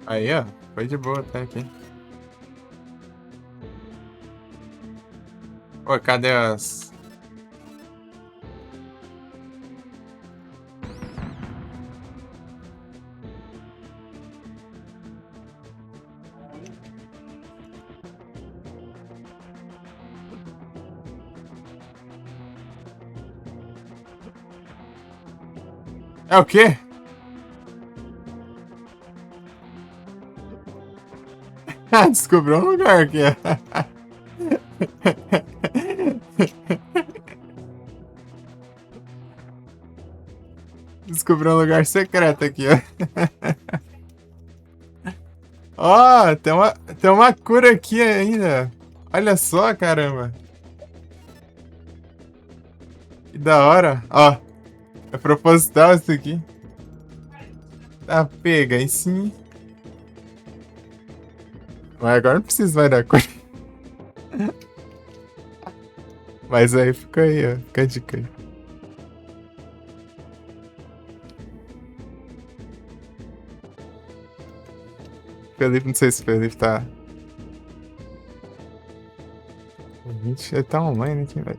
Aí, ó. Foi de boa até aqui. Ô, cadê as... É o quê? Descobriu um lugar aqui. Descobriu um lugar secreto aqui, ó. Ó, tem uma cura aqui ainda. Olha só, caramba. Que da hora. Ó, é proposital isso aqui. Tá, pega, aí sim. Mas agora não precisa mais da cor. Mas aí fica aí, ó. Fica a dica aí. Felipe, não sei se o Felipe tá. Gente, ele tá online aqui, velho.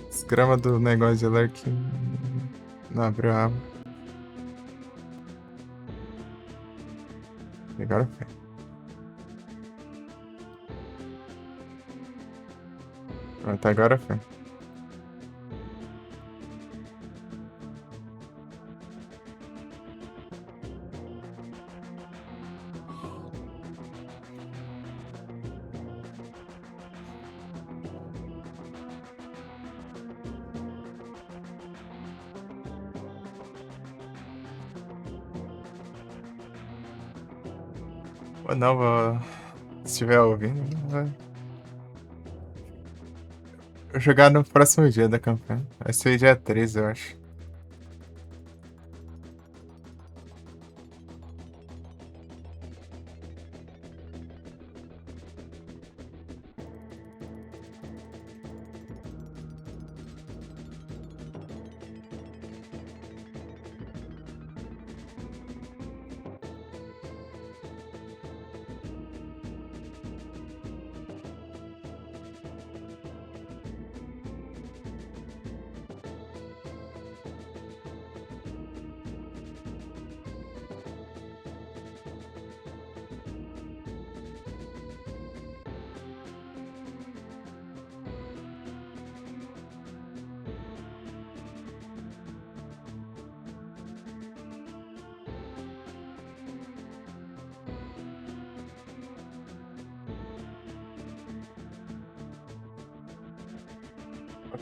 Desgrama do negócio de ler que não abriu a aba. E agora foi. Pronto, agora foi. Ou não, vou... se estiver ouvindo, vai vou jogar no próximo dia da campanha. Vai ser dia 13, eu acho.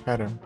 Caramba.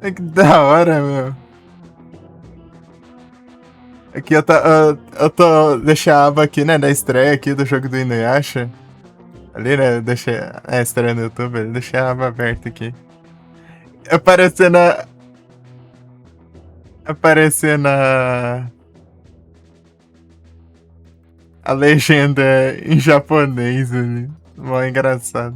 É que da hora, meu. Aqui eu tô. Deixei a aba aqui, né? Da estreia aqui do jogo do Inuyasha. Ali, né? Eu deixei. É, estreia no YouTube, eu deixei a aba aberta aqui. Aparecendo a. Aparecendo a legenda em japonês ali. Mó engraçado.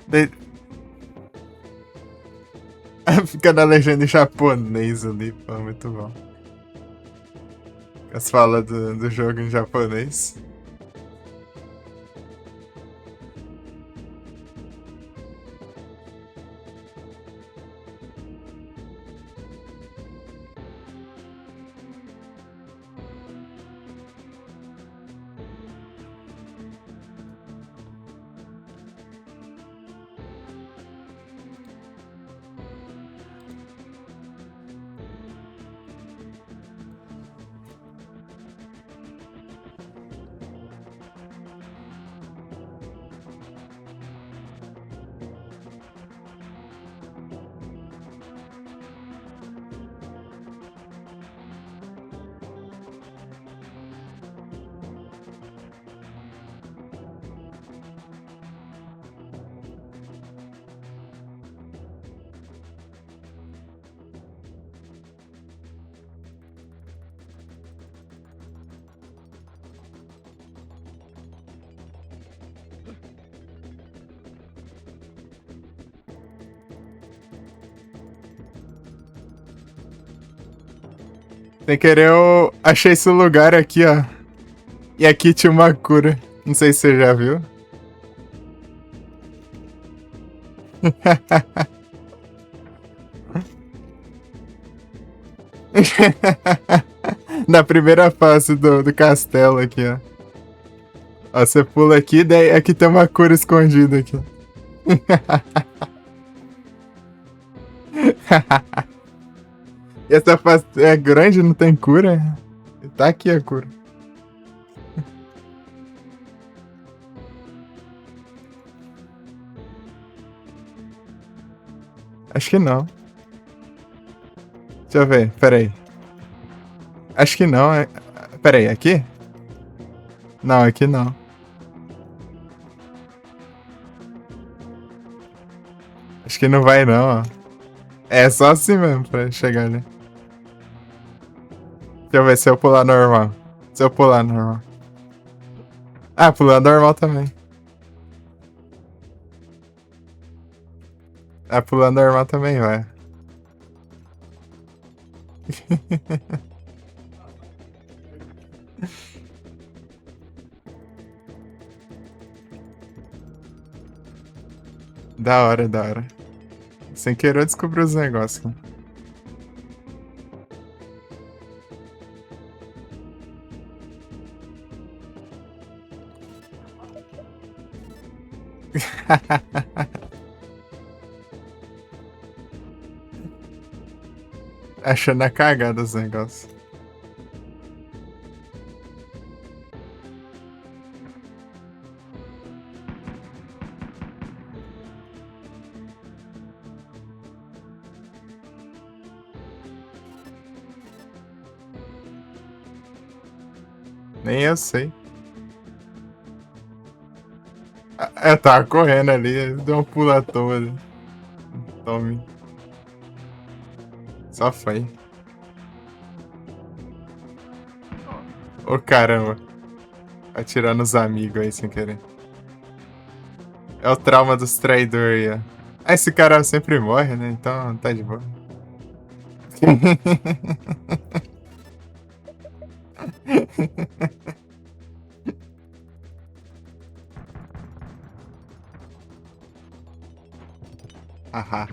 De- Fica na legenda em japonês ali, pô, muito bom. As falas do jogo em japonês. Sem querer, eu achei esse lugar aqui, ó. E aqui tinha uma cura. Não sei se você já viu. Na primeira fase do castelo aqui, ó. Ó, você pula aqui, daí aqui tem uma cura escondida aqui. E essa fase é grande, não tem cura? Tá aqui a cura. Acho que não. Deixa eu ver, peraí. Acho que não. Peraí, aqui? Não, aqui não. Acho que não vai não, ó. É só assim mesmo pra chegar ali. Deixa eu ver se eu pular normal. Se eu pular normal. Ah, pular normal também. Ah, pular normal também, vai. Da hora, da hora. Sem querer eu descobri os negócios. Achando a cagada os negócios. Nem eu sei. Eu tava correndo ali, deu um pulo à toa ali. Tome. Só foi. Ô caramba. Atirar nos amigos aí sem querer. É o trauma dos traidores aí, ó. Ah, esse cara sempre morre, né? Então tá de boa. Haha.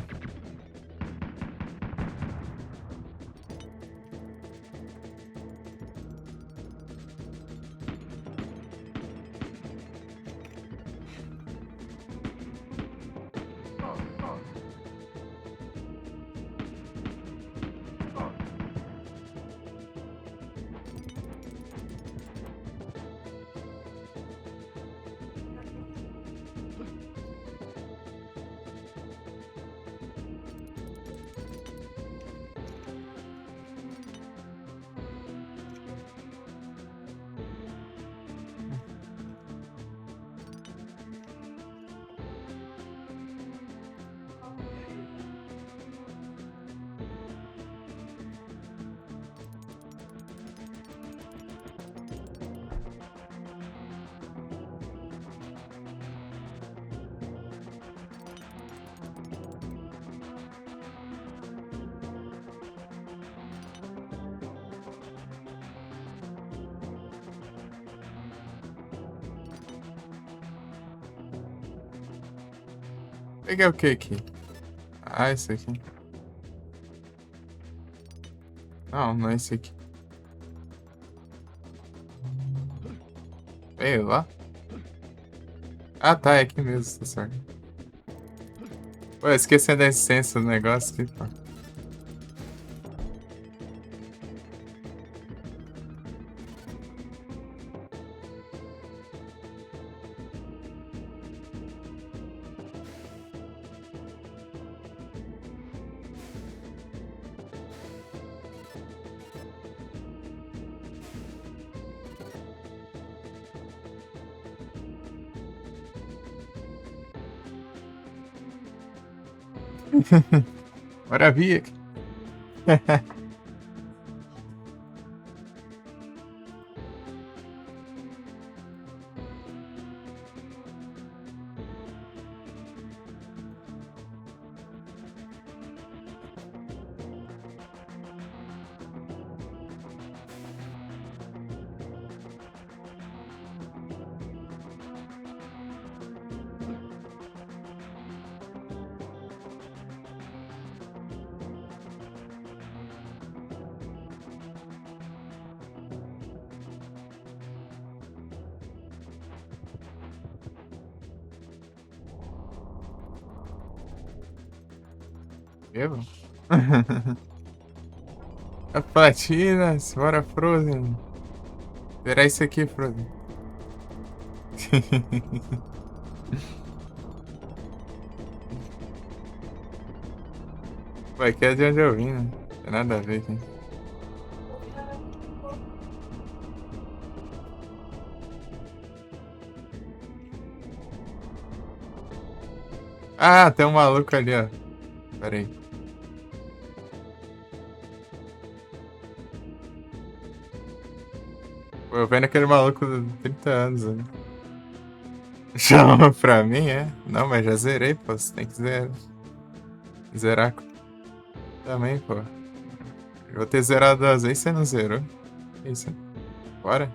Peguei o que aqui? Ah, esse aqui. Não, não é esse aqui. Veio lá? Ah, tá, é aqui mesmo, tá certo. Pô, esqueci da essência do negócio aqui, pô. Maravilha. Eu? A platina, bora Frozen. Verá isso aqui, Frozen. Pô, aqui é de onde eu vim, né? Tem nada a ver aqui. Ah, tem um maluco ali, ó. Pera aí. Pô, eu vendo aquele maluco de 30 anos, né? Chama pra mim, é? Não, mas já zerei, pô. Você tem que zerar também, pô. Eu vou ter zerado duas vezes, você não zerou. Isso. Bora.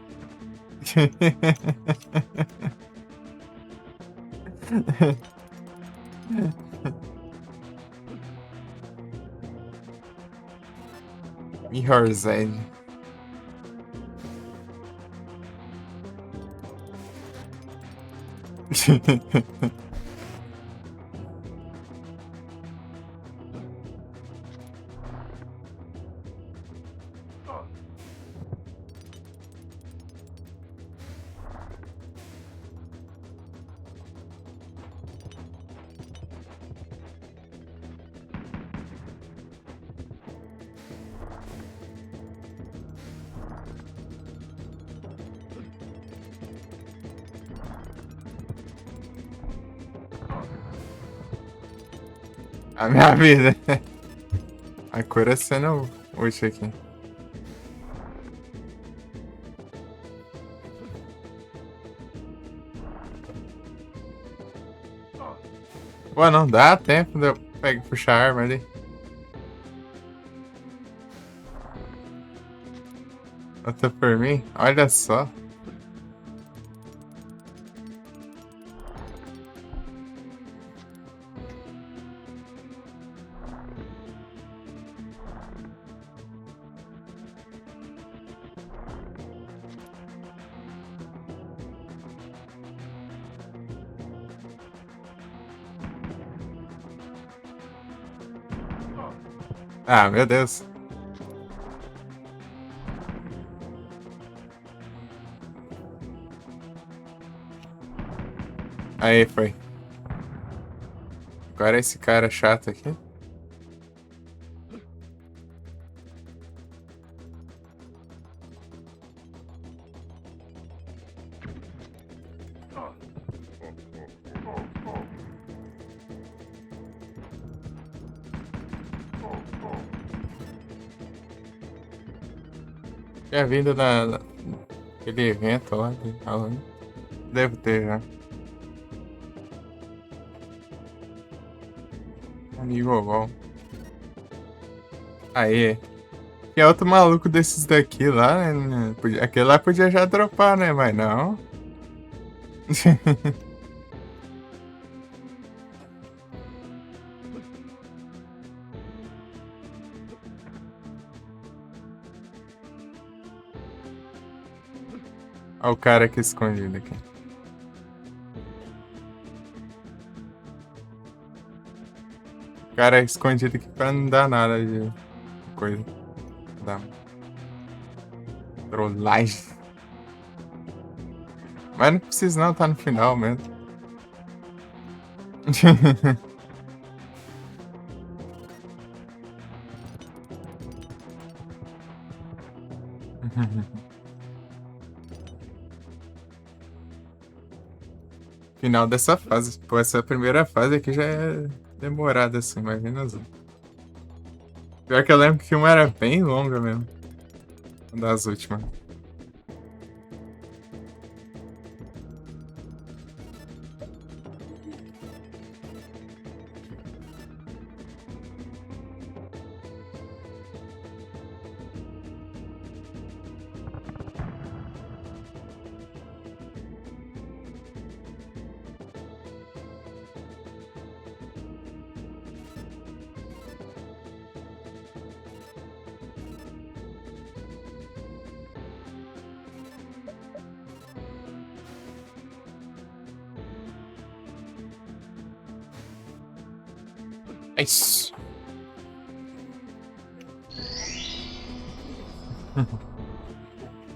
Mirror's Edge. A minha vida. A cura sendo útil aqui. Pô, não dá tempo de eu pegar e puxar a arma ali. Outra por mim? Olha só. Ah, meu Deus. Aí, foi. Agora esse cara chato aqui. Tinha vindo naquele evento lá de Halloween. Devo ter já. Amigo bom. Aí. E é outro maluco desses daqui lá, né? Aquele lá podia já dropar, né? Mas não. Olha o cara aqui escondido aqui. O cara escondido aqui pra não dar nada de coisa. Da trollagem. Mas não precisa não, tá no final mesmo. Final dessa fase. Pô, essa primeira fase aqui já é demorada assim, imagina as outras. Pior que eu lembro que uma era bem longa mesmo. Uma das últimas. É isso.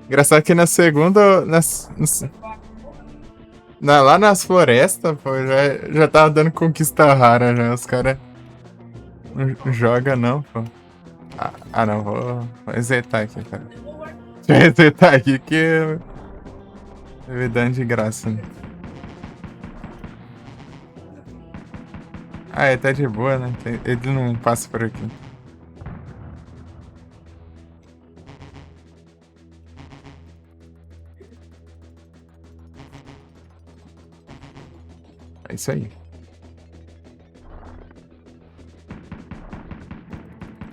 Engraçado que na segunda. Lá nas florestas, pô, já tava dando conquista rara já. Os caras não jogam não, pô. Não, vou resetar aqui, cara. Deixa eu resetar aqui que me dando de graça, né? Ele tá de boa, né? Ele não passa por aqui. É isso aí.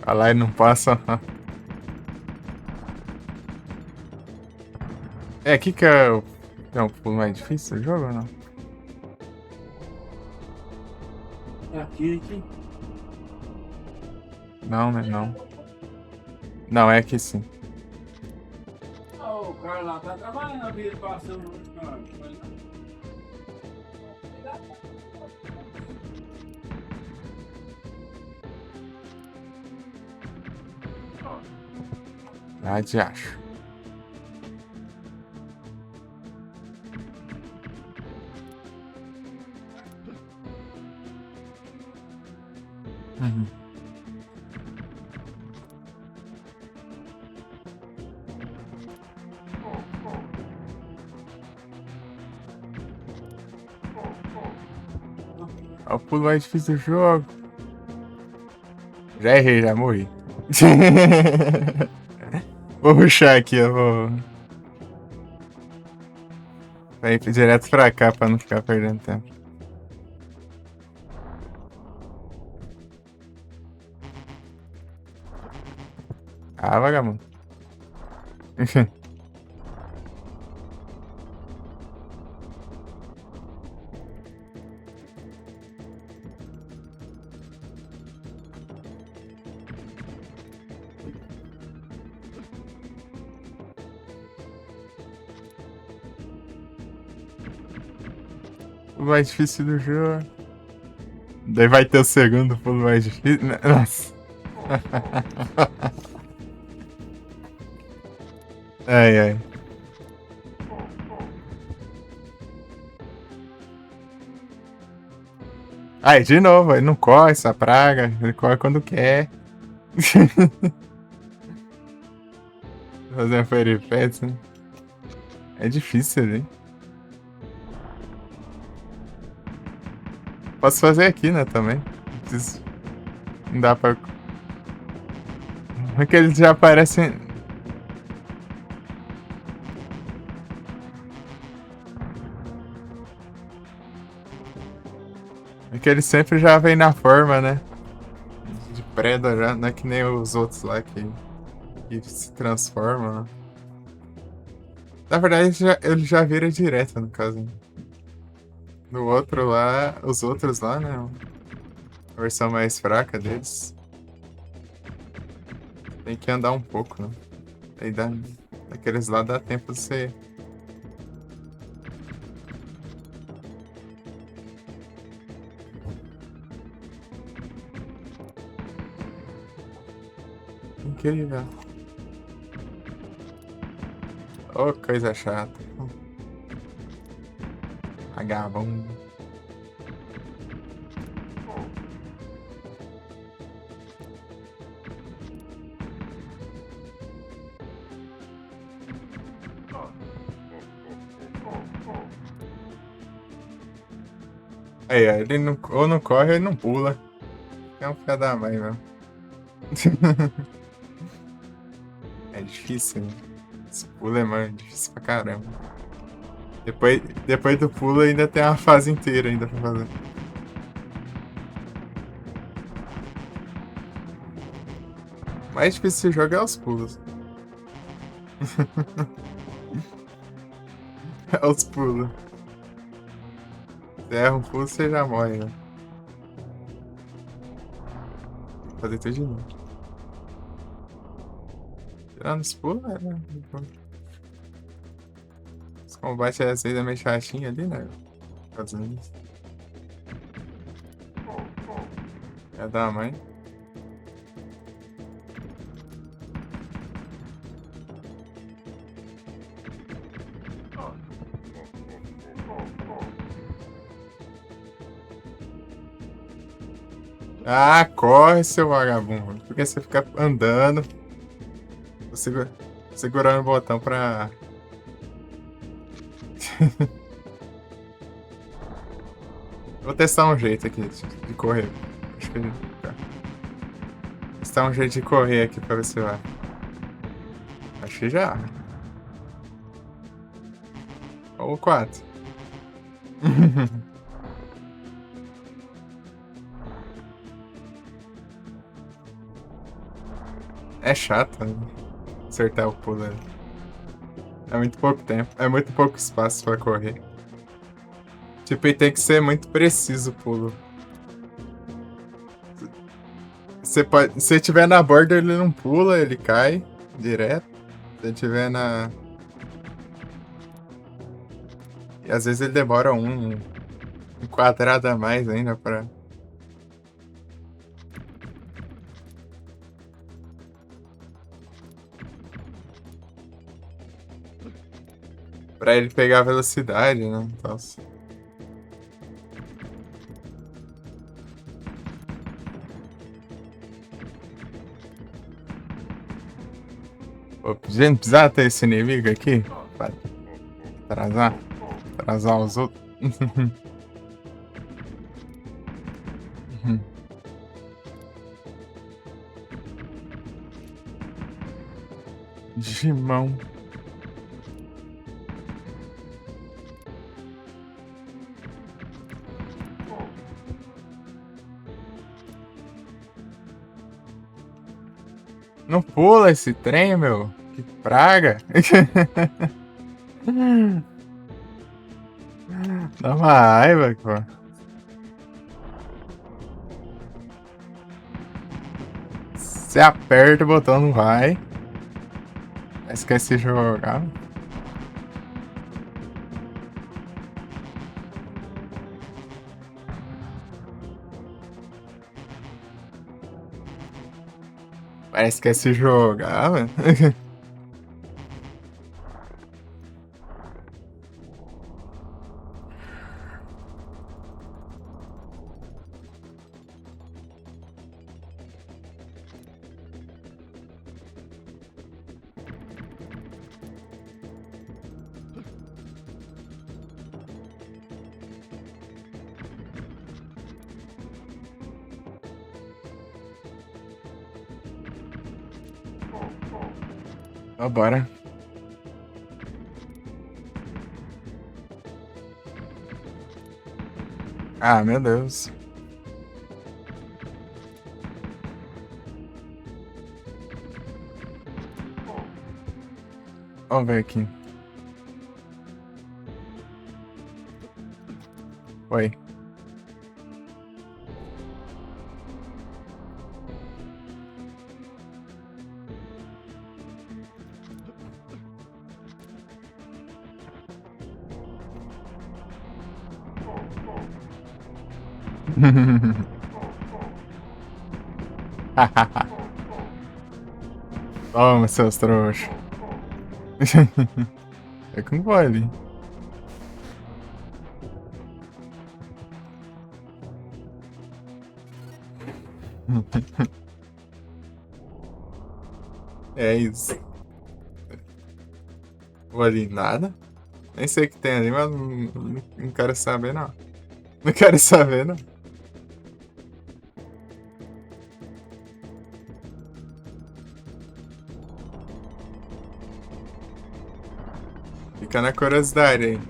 Olha lá e não passa. Aqui que é o pulo mais difícil do jogo ou não? Aqui. Não, né? Não. Não, é aqui sim. O cara lá tá trabalhando a vida passando no cara. De acho. Uhum. É o pulo mais difícil do jogo. Já errei, já morri. Vou rushar aqui, eu vou. Vai ir direto pra cá pra não ficar perdendo tempo. Vagabundo. O mais difícil do jogo. Daí vai ter o segundo pulo mais difícil. Nossa. Ai. Aí, de novo, ele não corre essa praga. Ele corre quando quer. Fazer uma peripécia, né? É difícil, hein? Posso fazer aqui, né, também. Não dá pra... É que eles já aparecem... É que eles sempre já vêm na forma, né? De preda já, não é que nem os outros lá que se transformam, né? Na verdade, ele já vira direto, no caso. No outro lá, os outros lá, né? A versão mais fraca deles. Tem que andar um pouco, né? Aí daqueles lá dá tempo de você incrível. Ô, coisa chata. Vagabundo. Aí, ó, ele não, ou não corre ou não pula. É um filho da mãe, mesmo. É difícil, né? Esse pulo é, mano, difícil pra caramba. Depois do pulo ainda tem uma fase inteira ainda pra fazer. O mais difícil de jogar é os pulos. É os pulos. Se erra um pulo, você já morre, né? Vou fazer tudo de novo. Tirando os pulos, né? Os combates às vezes é meio chatinho ali, né? Fazendo isso. É da mãe. Ah, corre, seu vagabundo. Por que você fica andando? Tô segurando o botão pra. Vou testar um jeito aqui de correr. Acho que. Tá. Testar um jeito de correr aqui pra ver se vai. Acho que já. Ou 4. É chato, né? Acertar o pulo. É muito pouco tempo. É muito pouco espaço pra correr. Tipo, e tem que ser muito preciso o pulo. Se tiver na borda, ele não pula, ele cai direto. Se tiver na. E às vezes ele demora um quadrado a mais ainda pra. Pra ele pegar a velocidade, né? Então, pô, gente, precisava ter esse inimigo aqui pra atrasar os outros. Digimon. Não pula esse trem, meu. Que praga. Dá uma raiva, pô. Você aperta o botão, não vai. Esquece de jogar. Parece que é se jogar, mano. Ó, bora. Ah, meu Deus. Vamos ver aqui. Oi. Toma, seus trouxas. É com vai ali. É isso. Vou ali, nada. Nem sei o que tem ali, mas não quero saber, não. Não quero saber, não. Fica na curiosidade aí.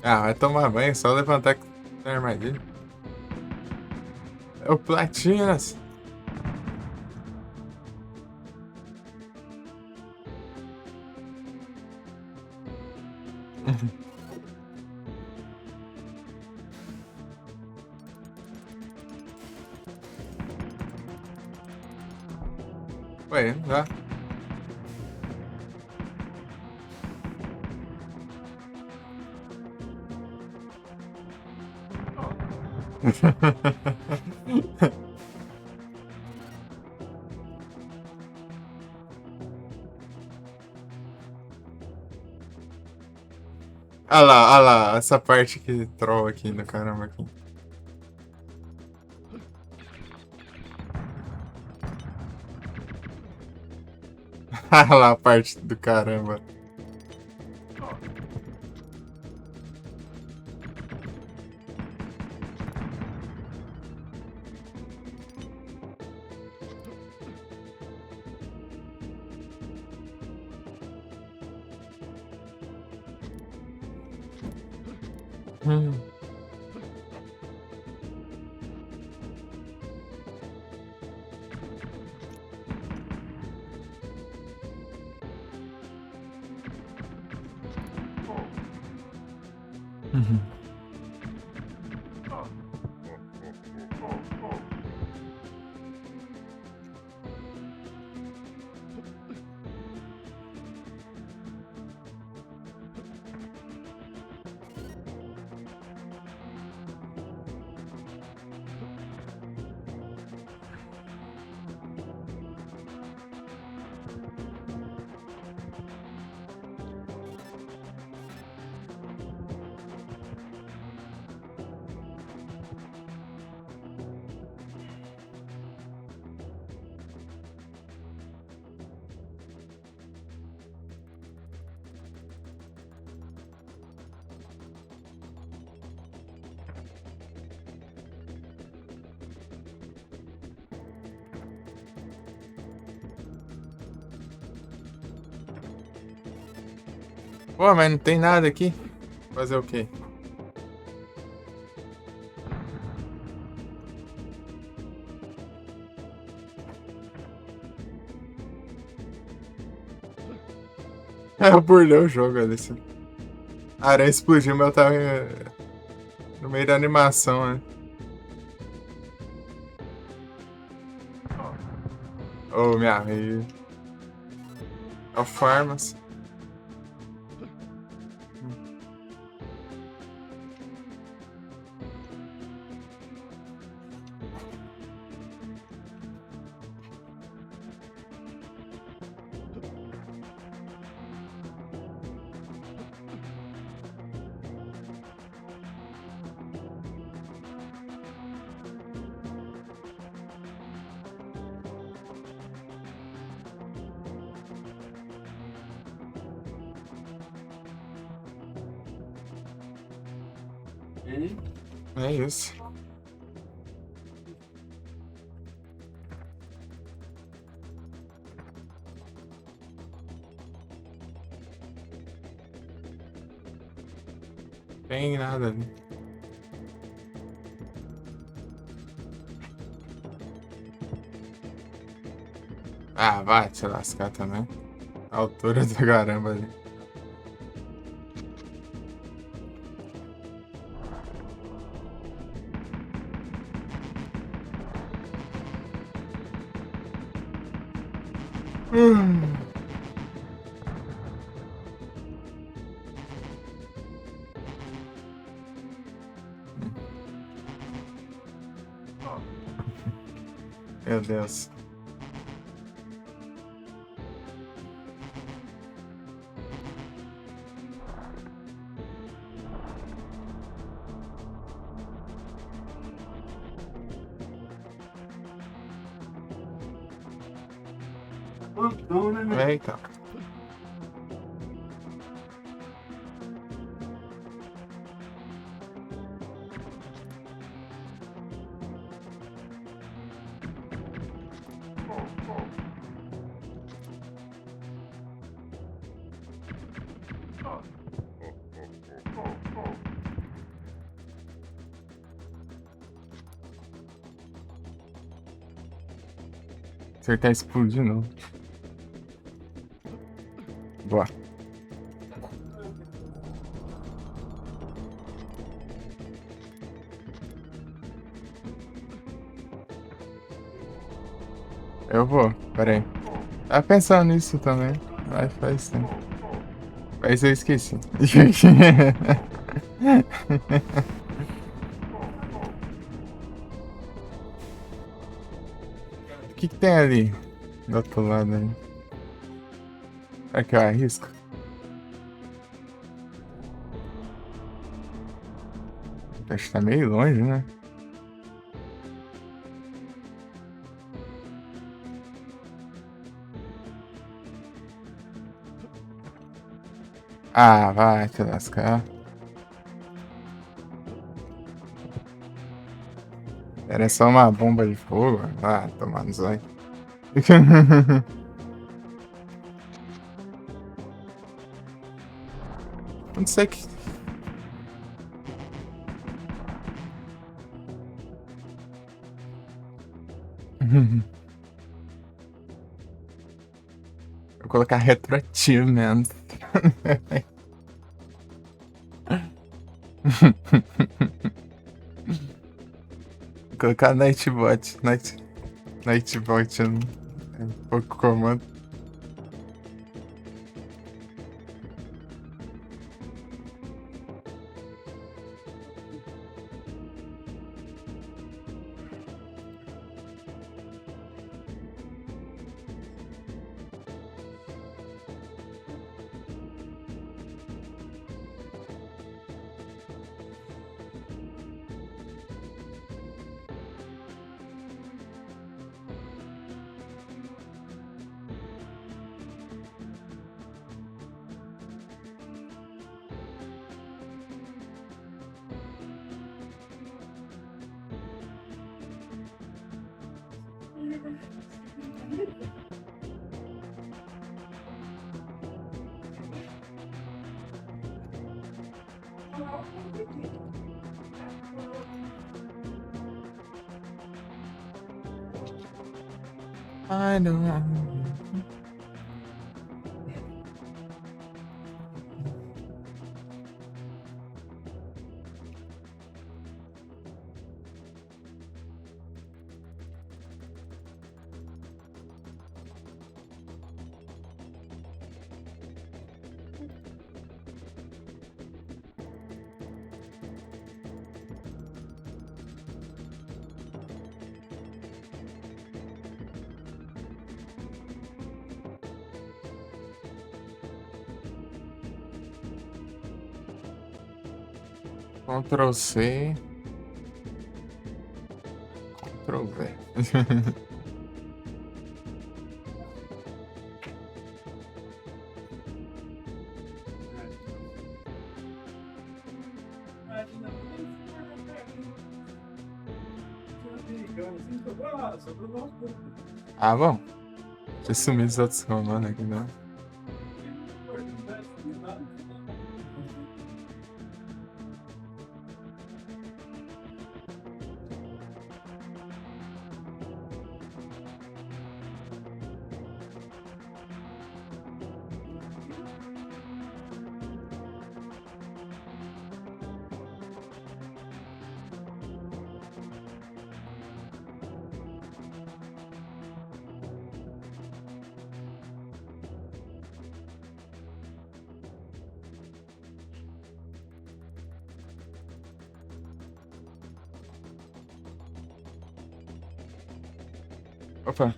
Ah, vai tomar banho, só levantar com a armadilha. É o Platinas. Ué, não dá. Olha lá, essa parte que troll aqui do caramba aqui. Olha lá a parte do caramba. Hum. Uhum. Pô, mas não tem nada aqui. Fazer o quê? É, eu burnei o jogo ali. A aranha explodiu, mas eu tava no meio da animação, né? Ô, minha amiga. É o Farmas. Hein? É isso. Tem nada ali. Ah, vai te lascar também. A altura do caramba ali. Meu Deus. Então, né? Eita. Acertar explodir não. Boa. Eu vou, peraí. Tava pensando nisso também. Mas faz tempo. Mas eu esqueci. O que que tem ali? Do outro lado aí. Será que eu arrisco? Acho que tá meio longe, né? Ah, vai te lascar. Era só uma bomba de fogo. Ah, tomar no zóio. Não sei que. Vou colocar Retro Achievement. Vou colocar Nightbot. Nightbot é um pouco comando. I don't. Ctrl C. Ctrl V. Ah, bom. Deixa eu sumir os outros comandos aqui, não. Opa.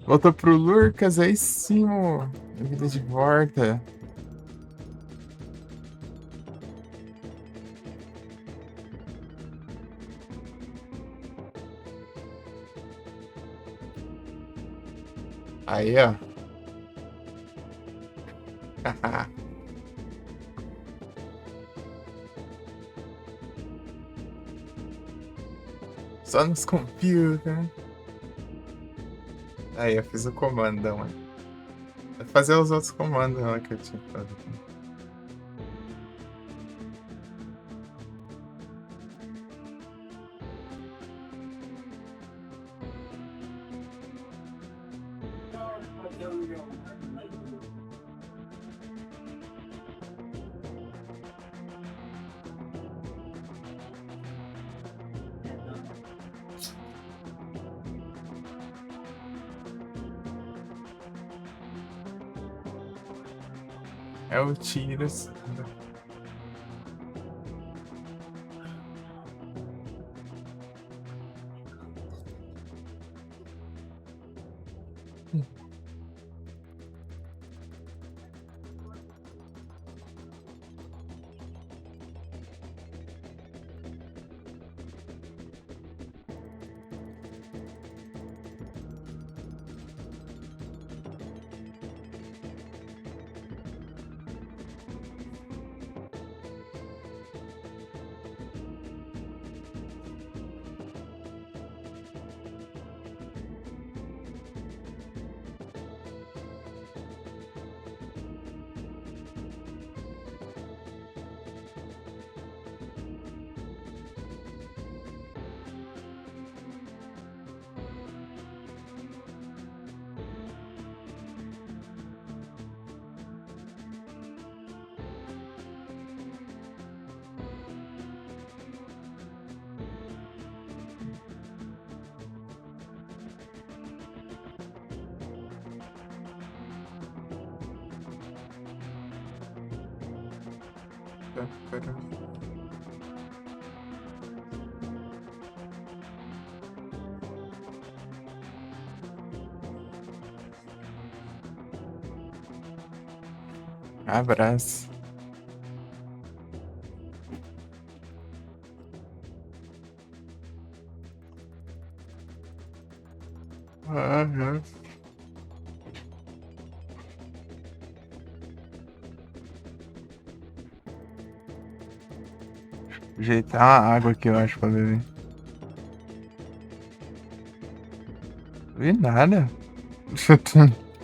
Voltou pro Lucas, aí sim, mo. Minha vida de volta. Aí, ó. Só nos computers. Aí, eu fiz o comando, mano. Vou fazer os outros comandos lá que eu tinha que fazer. É o tiros. Abraço. Aham. Ajeitar a água aqui, eu acho, pra beber. Vi nada.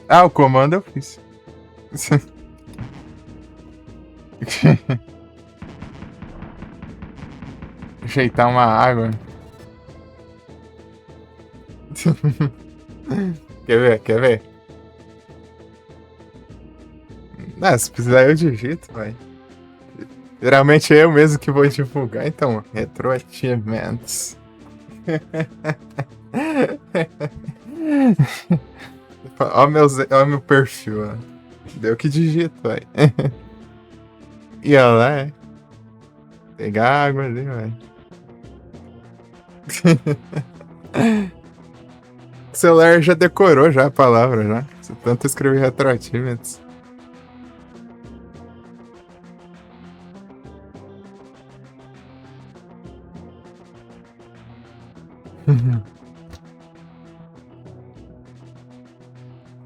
Ah, o comando eu fiz. Ajeitar uma água. Quer ver? Quer ver? Ah, se precisar eu digito, vai. Geralmente é eu mesmo que vou divulgar, então, retroachievements. Ó meu perfil, ó. Deu que digito, vai. Ia lá, é. Pegar água ali, vai. O celular já decorou já a palavra, já. Se tanto escrever retroachievements.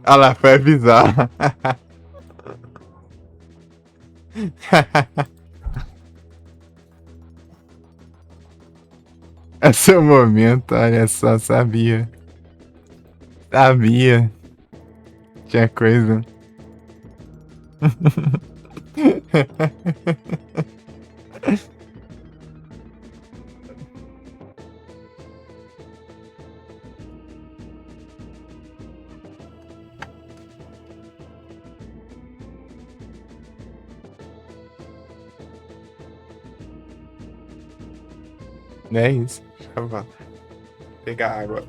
Ah lá, foi avisar. É seu momento, olha só, sabia. Sabia. Tinha coisa. É isso. Já vou pegar água.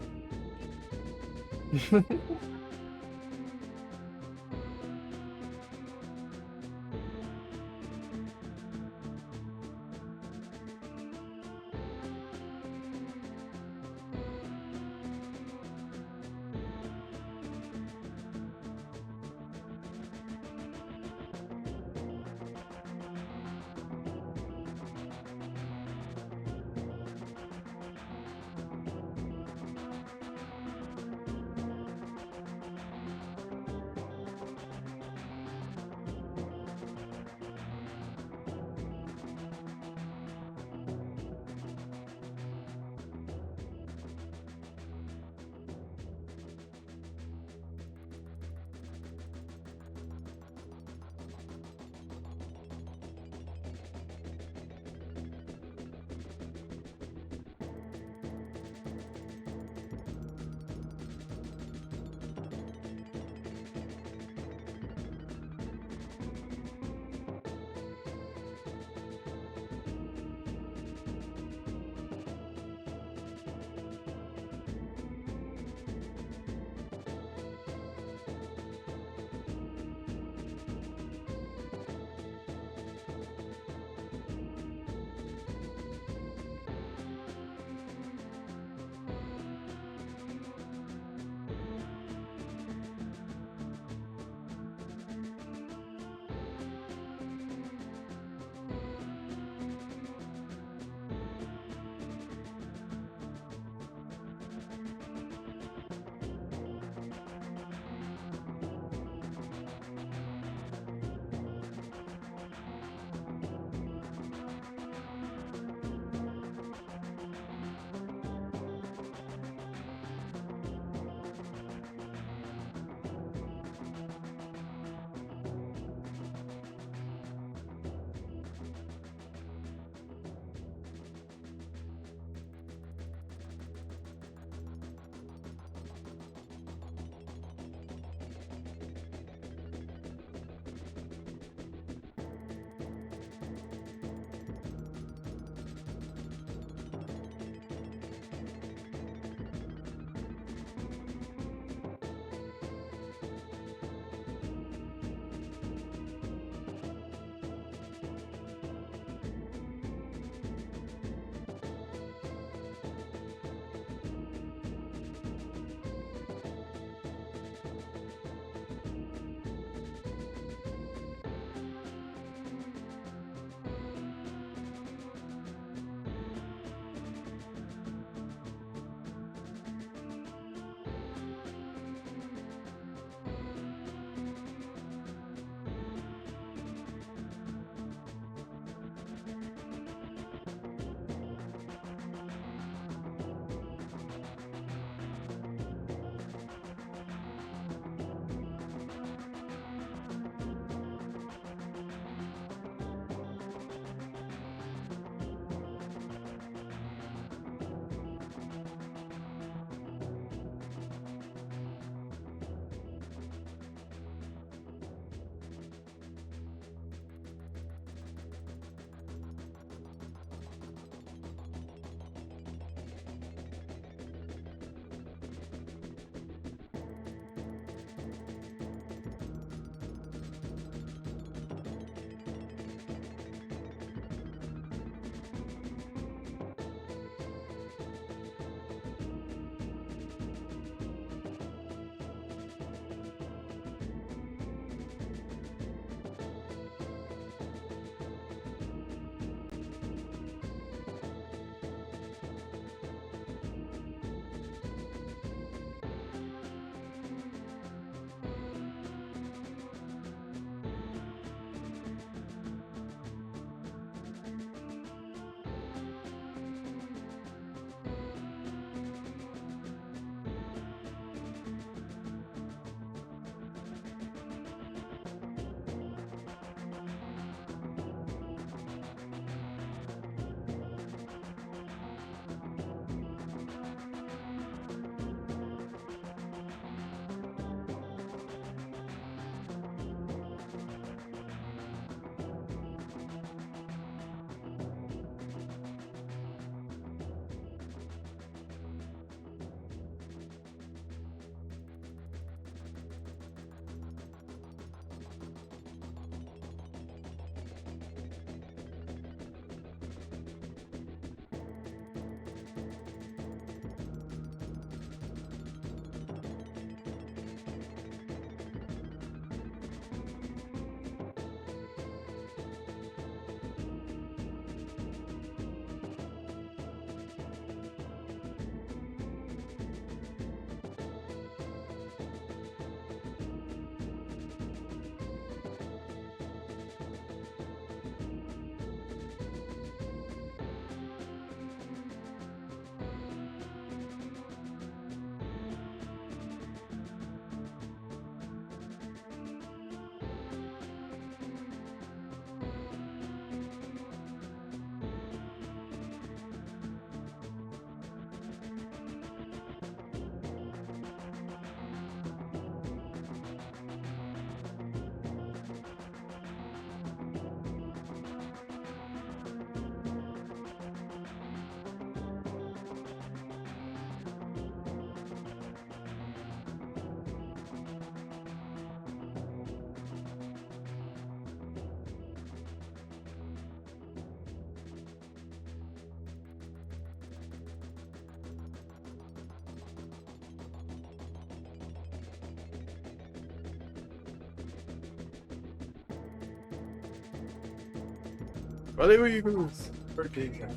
Valeu, Igor. Cortei, cara.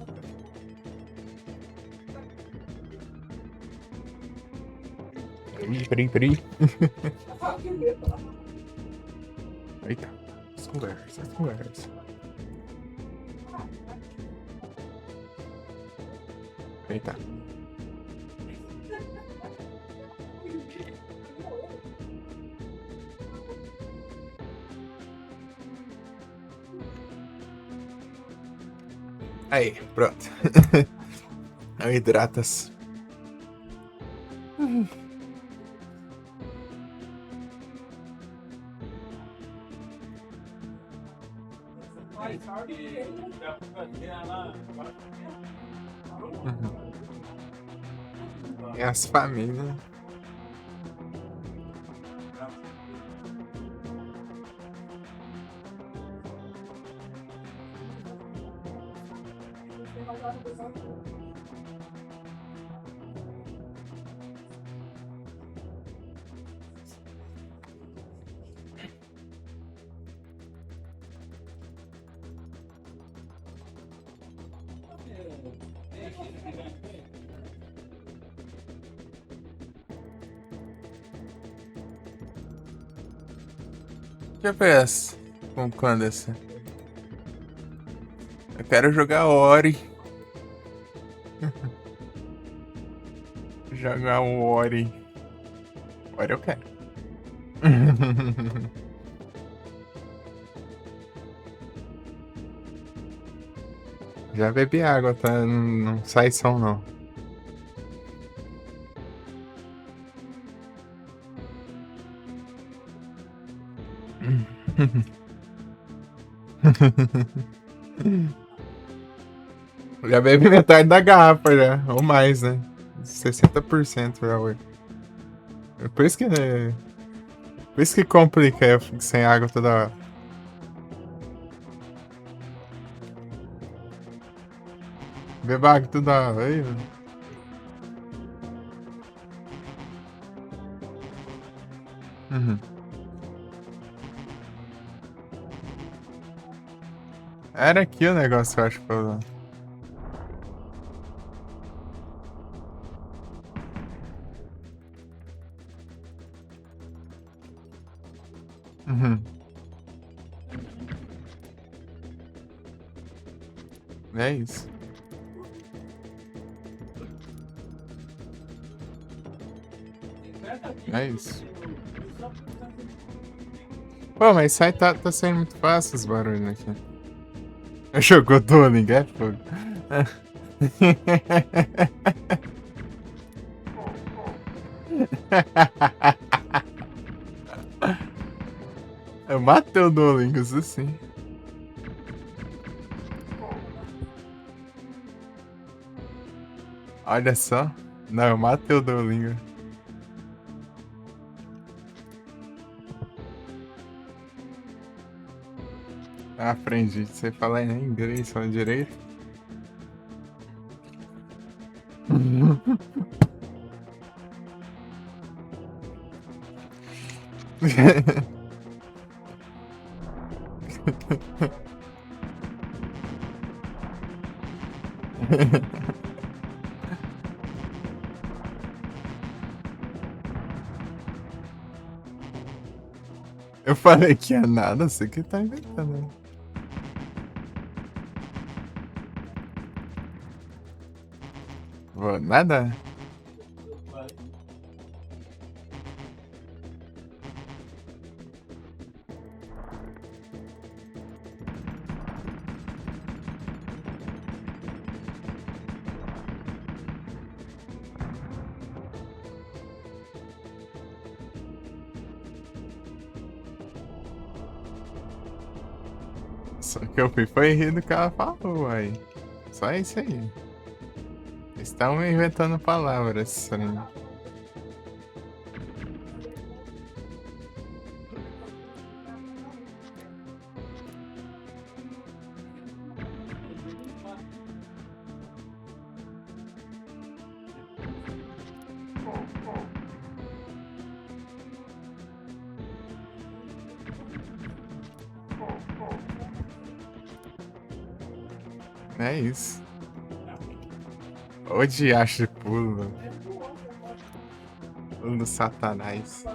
Peraí. Eita. Conversa. Eita. Aí, pronto. Hidratas. É as famílias. GPS. Com quando esse? Eu quero jogar Ori. Jogar um Ori. Ori eu quero. Já bebi água, tá? Não sai som, não. Já bebi metade da garrafa já, ou mais, né? 60% já hoje. Por isso que, por isso que complica eu fico sem água toda hora. Beba água toda hora aí, velho. Uhum. Era aqui o negócio, eu acho que eu... Uhum. É isso. É isso. Pô, mas isso aí tá sendo muito fácil os barulhos aqui. Jogou Dueling, é fogo. Eu matei o Duolingo, isso sim. Olha só. Não, eu matei o Duolingo. Aprendi. Você fala em inglês, fala direito. Eu falei que é nada, você que tá inventando. Vou nada? Só que eu fui foi rir do que ela falou, aí. Só isso aí. Estão inventando palavras. É isso. O diacho de pulo. Pulo do satanás.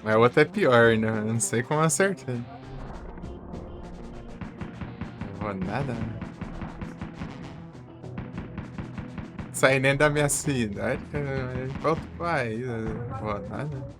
Mas a outra é pior, né? Eu não sei como eu acertei. Não vou nada. Saí nem da minha cidade. Pra outro país. Não vou nada.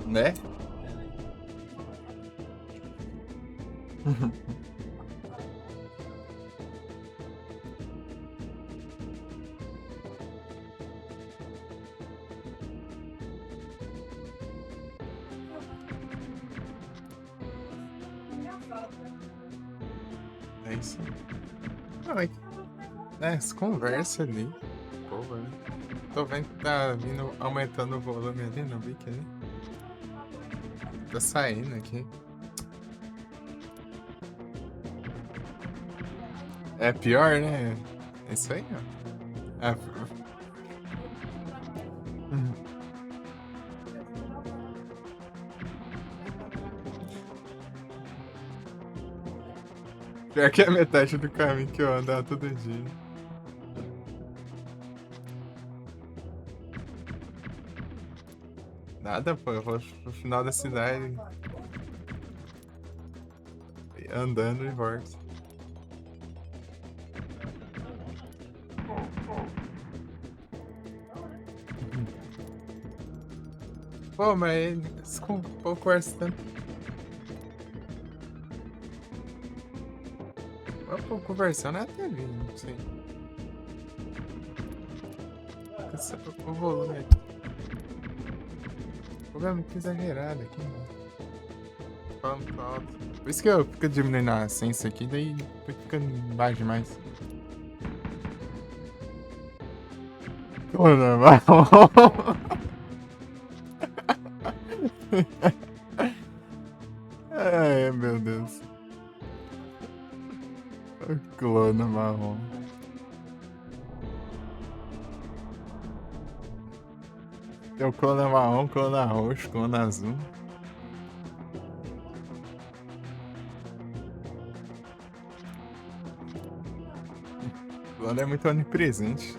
Né? É isso. Não, essa conversa ali. Pô, velho. Tô vendo que tá vindo, aumentando o volume ali no Vic ali. Tá saindo aqui. É pior, né? É isso aí, ó. É. Pior que é metade do caminho que eu andava todo dia. Nada, pô. Eu vou pro final da cidade. Andando e volto. Pô, mas conversa tanto. Pô, conversando é até ali, não sei. O volume aqui. O problema é muito exagerado aqui, mano. Falando muito alto. Por isso que eu fico diminuindo a sensa aqui, daí fica baixo demais. Pô, normal. Ai, meu Deus. Clona marrom. Tem o clona marrom, clona roxo, clona azul. Clona é muito onipresente.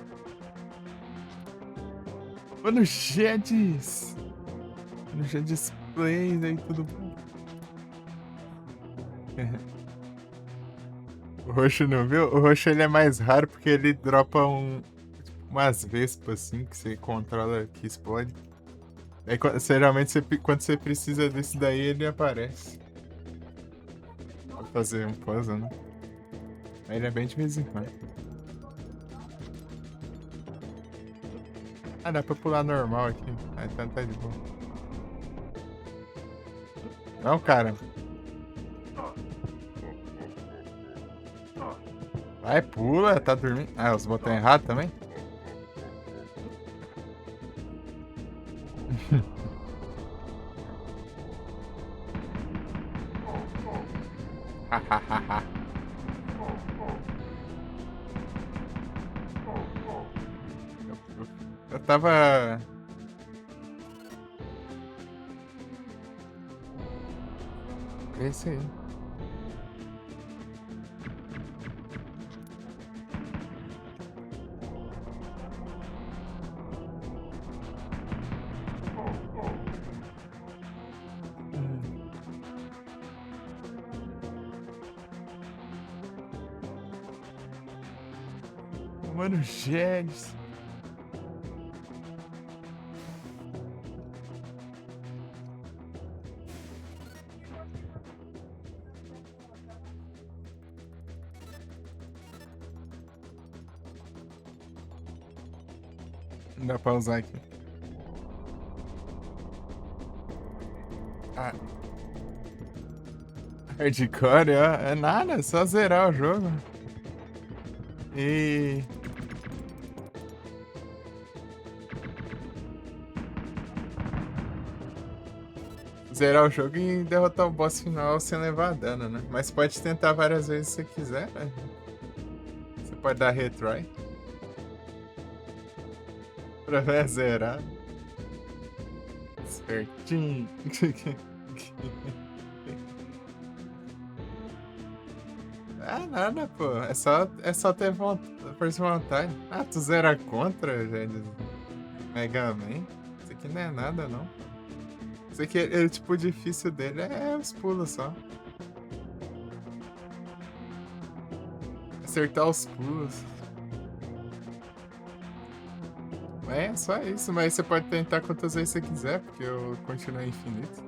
Mano, Jedis! No Jedis Play, aí tudo bom. O roxo não viu? O roxo ele é mais raro porque ele dropa umas vespas assim que você controla que explode. Aí geralmente quando você precisa desse daí ele aparece. Pra fazer um puzzle, né? Aí ele é bem de vez em quando. Ah, dá pra pular normal aqui. Aí tá de boa. Não, cara. Vai, pula, tá dormindo. Ah, os botões errados também? eu tava. É isso aí. Mano, Jedis. Não dá pra usar aqui. Ah. Hardcore, ó. É nada, é só zerar o jogo. E. zerar o jogo e derrotar o boss final sem levar dano, né? Mas pode tentar várias vezes se você quiser, né? Você pode dar retry. Pra ver zerar. Certinho. Ah, nada, pô. É só ter força de vontade. Ah, tu zera contra, gente. Mega Man. Isso aqui não é nada, não. Isso aqui, tipo, o difícil dele é os pulos só. Acertar os pulos. É só isso, mas você pode tentar quantas vezes você quiser, porque eu continuo infinito.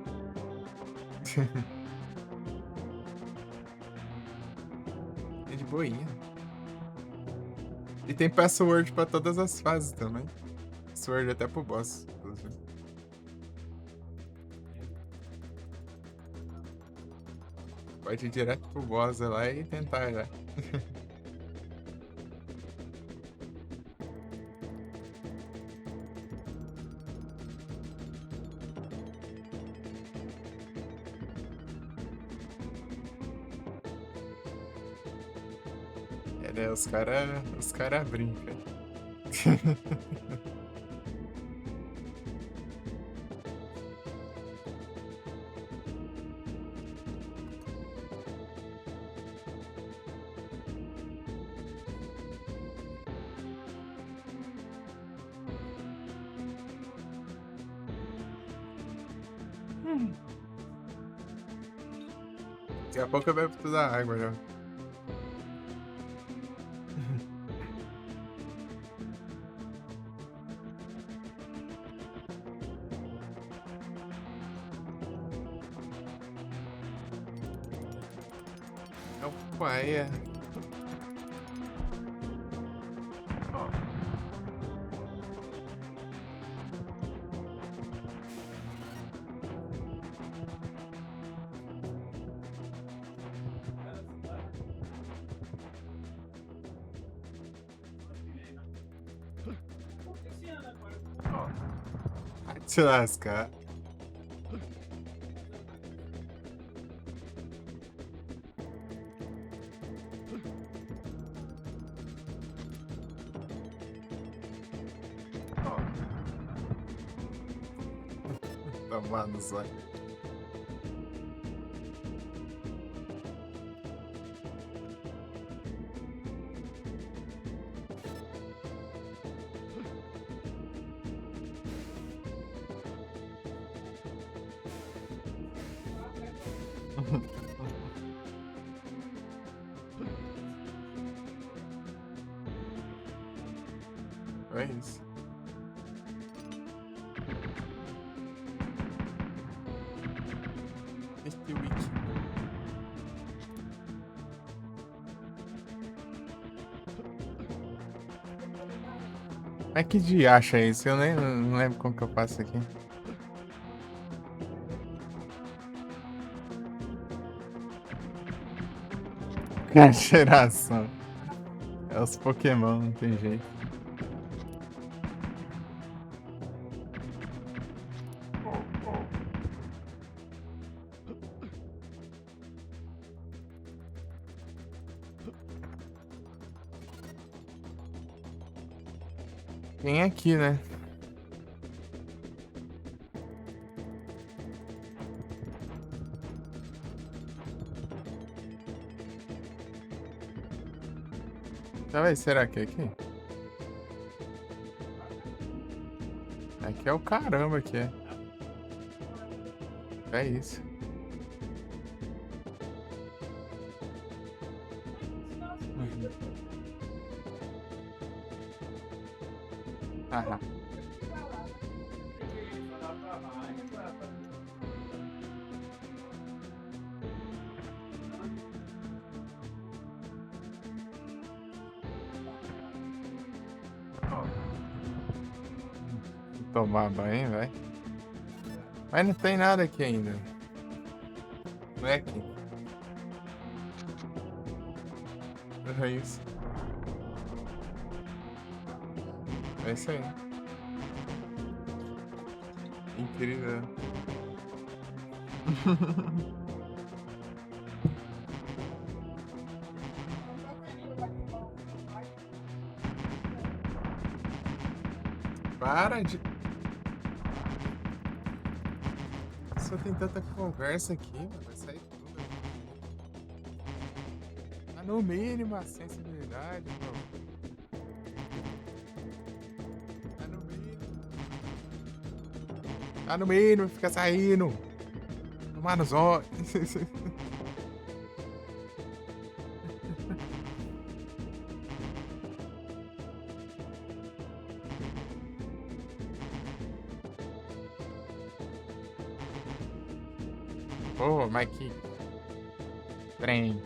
É de boinha. E tem password pra todas as fases também. Password até pro boss, inclusive. Pode ir direto pro boss lá e tentar já. É, né? Os cara brincam. Daqui a pouco eu bebo toda a água já. Opa, é. Vai te lascar. Tomar no zóio. É isso. Este wiki. Mas que de acha isso? Eu nem não lembro como que eu faço aqui. É geração. É os Pokémon, não tem jeito. Tem aqui, né? Talvez, será que é aqui? Aqui é o caramba que é. É isso. Uhum. Aham. Tomar banho, vai. Mas não tem nada aqui ainda. Não é aqui. É isso. É isso aí. Incrível. Para de... Só tem tanta conversa aqui, mano. Vai sair tudo aqui. Tá no mínimo a sensibilidade, bro. Tá no mínimo. Tá no mínimo, fica saindo. Tomar nos olhos. Ô, mas que trem.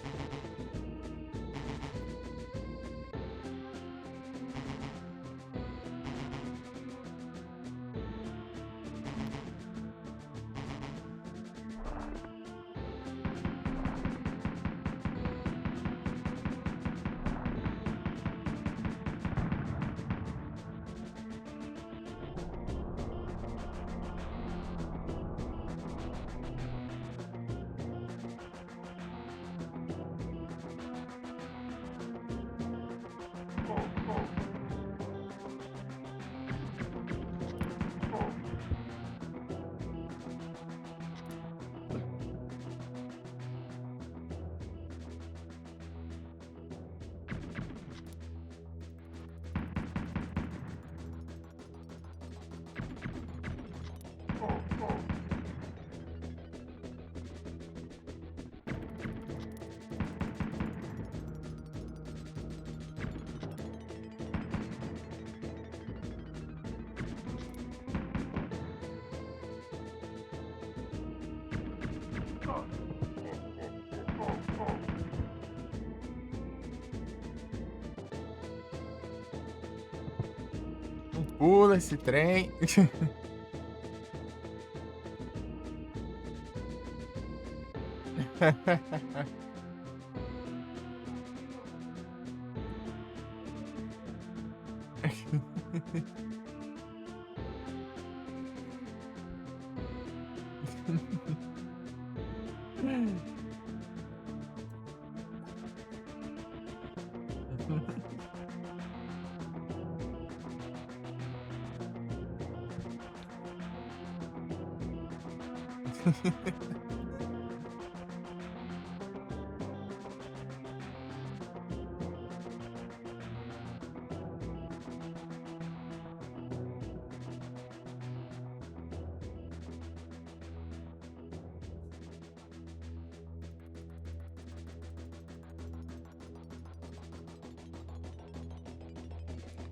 Não pula esse trem.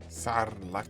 Sarlacc.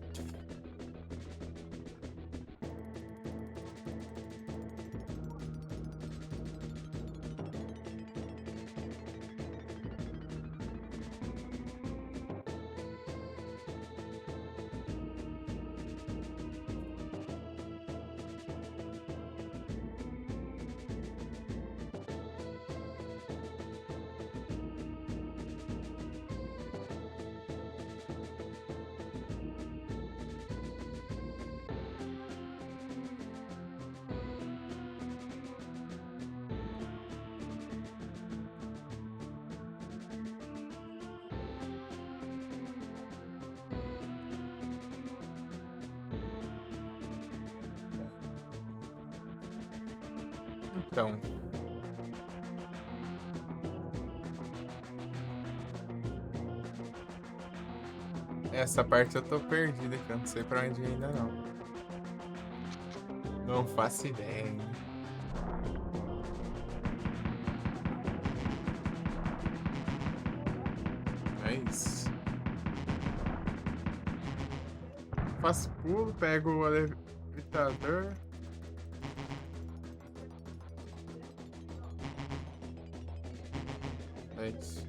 Então. Essa parte eu tô perdida, que eu não sei pra onde ir ainda não. Não faço ideia. É isso. Faço pulo, pego o levitador. É isso.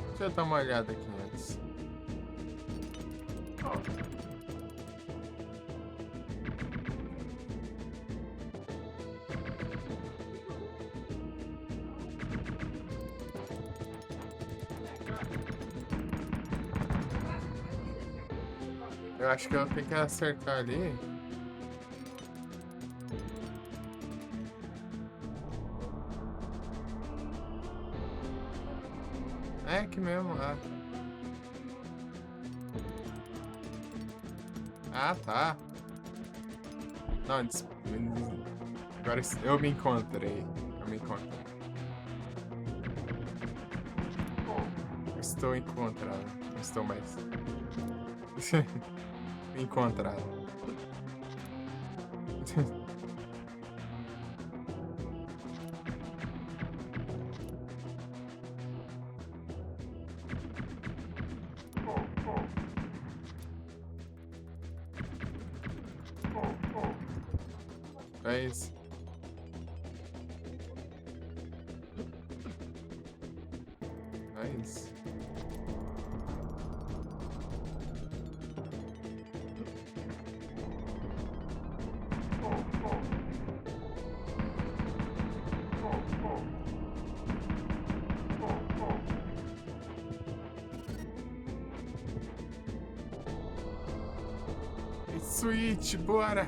Deixa eu dar uma olhada aqui antes. Eu acho que eu tenho que acertar ali. É aqui mesmo, ah. Ah, tá. Não, agora eu me encontrei. Eu me encontrei. Estou encontrado. Não estou mais. Encontrado. É isso. É isso. Switch, bora!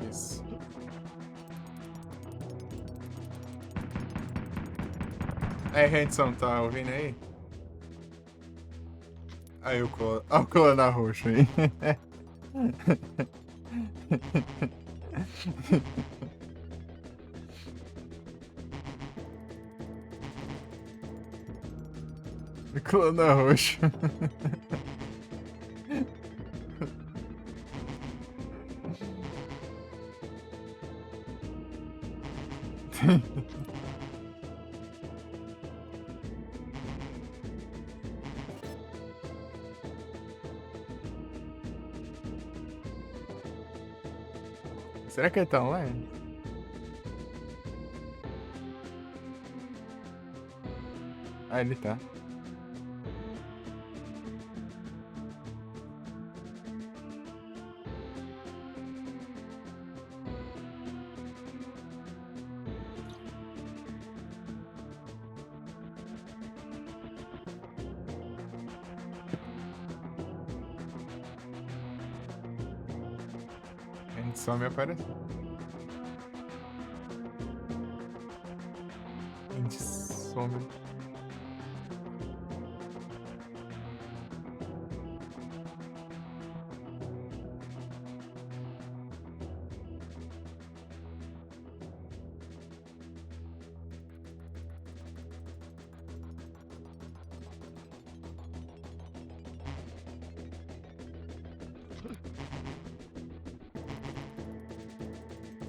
Isso. Aí, Hanson, tá ouvindo aí? Aí o Colana roxo aí. Colana roxo. Será que ele tá online? Ah, ele tá. Ele só me apareceu. Ele some.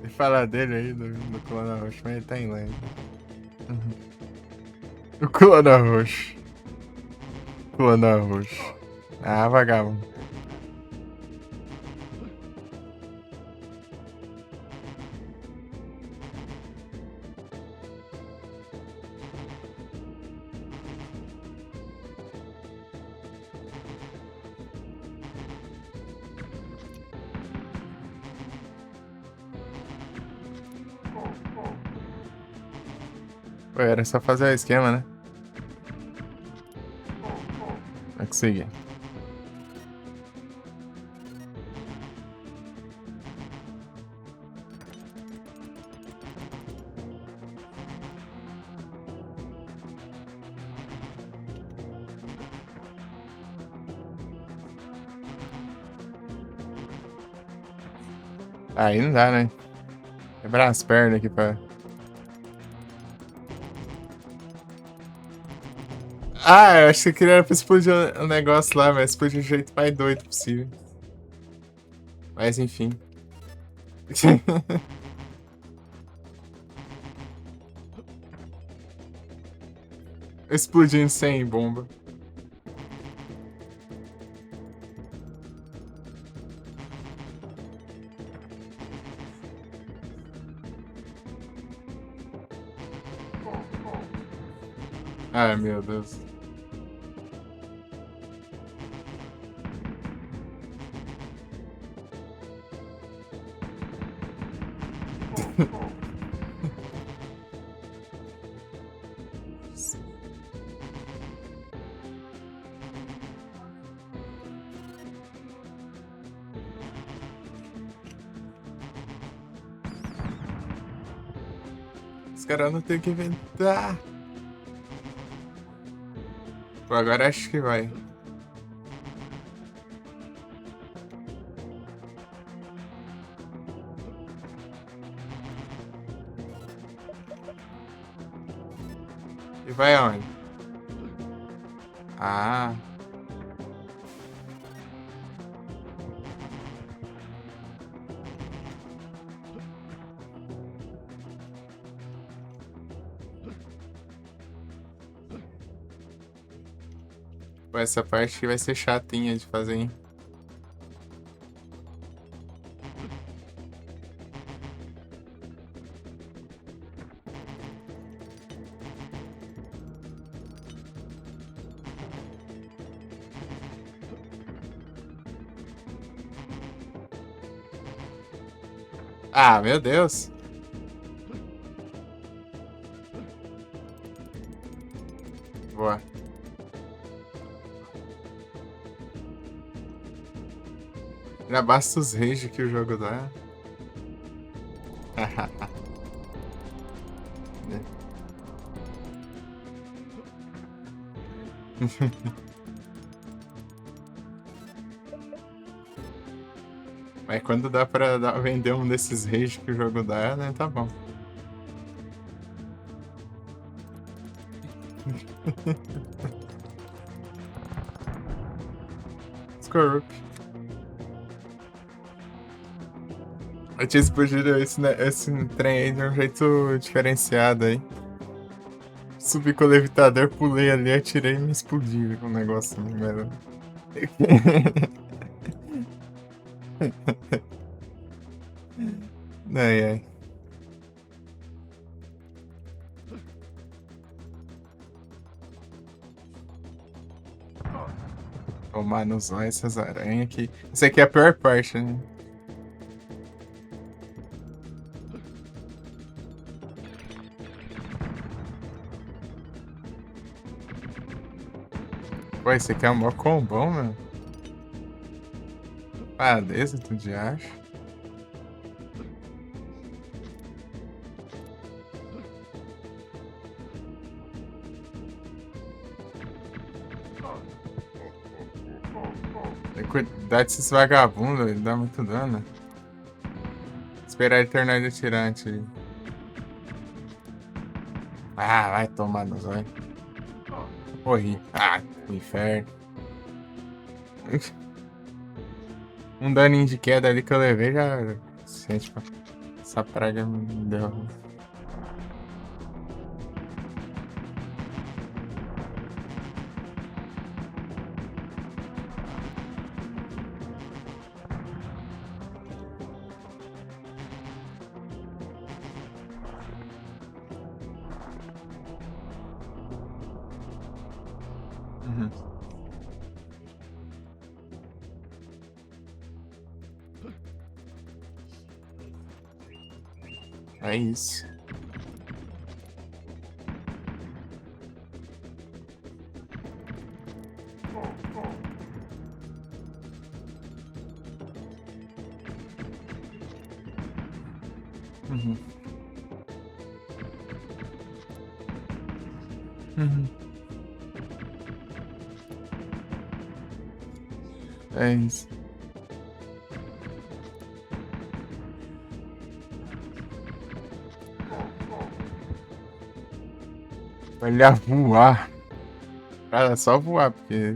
E falar dele aí, do Colana Roxo, mas ele tá em lane. O Colana Roxo. Colana Roxo. Ah, vagabundo. Pô, era só fazer o esquema, né? Vai conseguir. Aí não dá, né? Quebrar as pernas aqui pra... Ah, eu acho que queria pra explodir o negócio lá, mas explodir do jeito mais doido possível. Mas enfim. Explodindo sem bomba. Ai, meu Deus. Os caras não tem o que inventar. Pô, agora acho que vai. E vai aonde? Ah. Pô, essa parte que vai ser chatinha de fazer, hein? Ah, meu Deus. Boa. Já basta os rage que o jogo dá. Mas quando dá pra vender um desses rage que o jogo dá, né? Tá bom. Scorup. Eu tinha explodido esse trem aí de um jeito diferenciado aí. Subi com o levitador, pulei ali, atirei e me explodi com o negócio, velho. Ai, ai. Tomar nos olhos essas aranhas aqui. Isso aqui é a pior parte, né? Pô, esse aqui é um mó combão, mano. Padeza, tu de acha? Tem que cuidar desses vagabundos, ele dá muito dano. Esperar ele terminar de atirante aí. Ah, vai tomar nos olhos. Morri. Ah, que inferno. Um daninho de queda ali que eu levei já. Sente, pô. Essa praga me deu. Uhum. É isso. Uhum. Uhum. É isso. Olha voar. Cara, só voar, porque.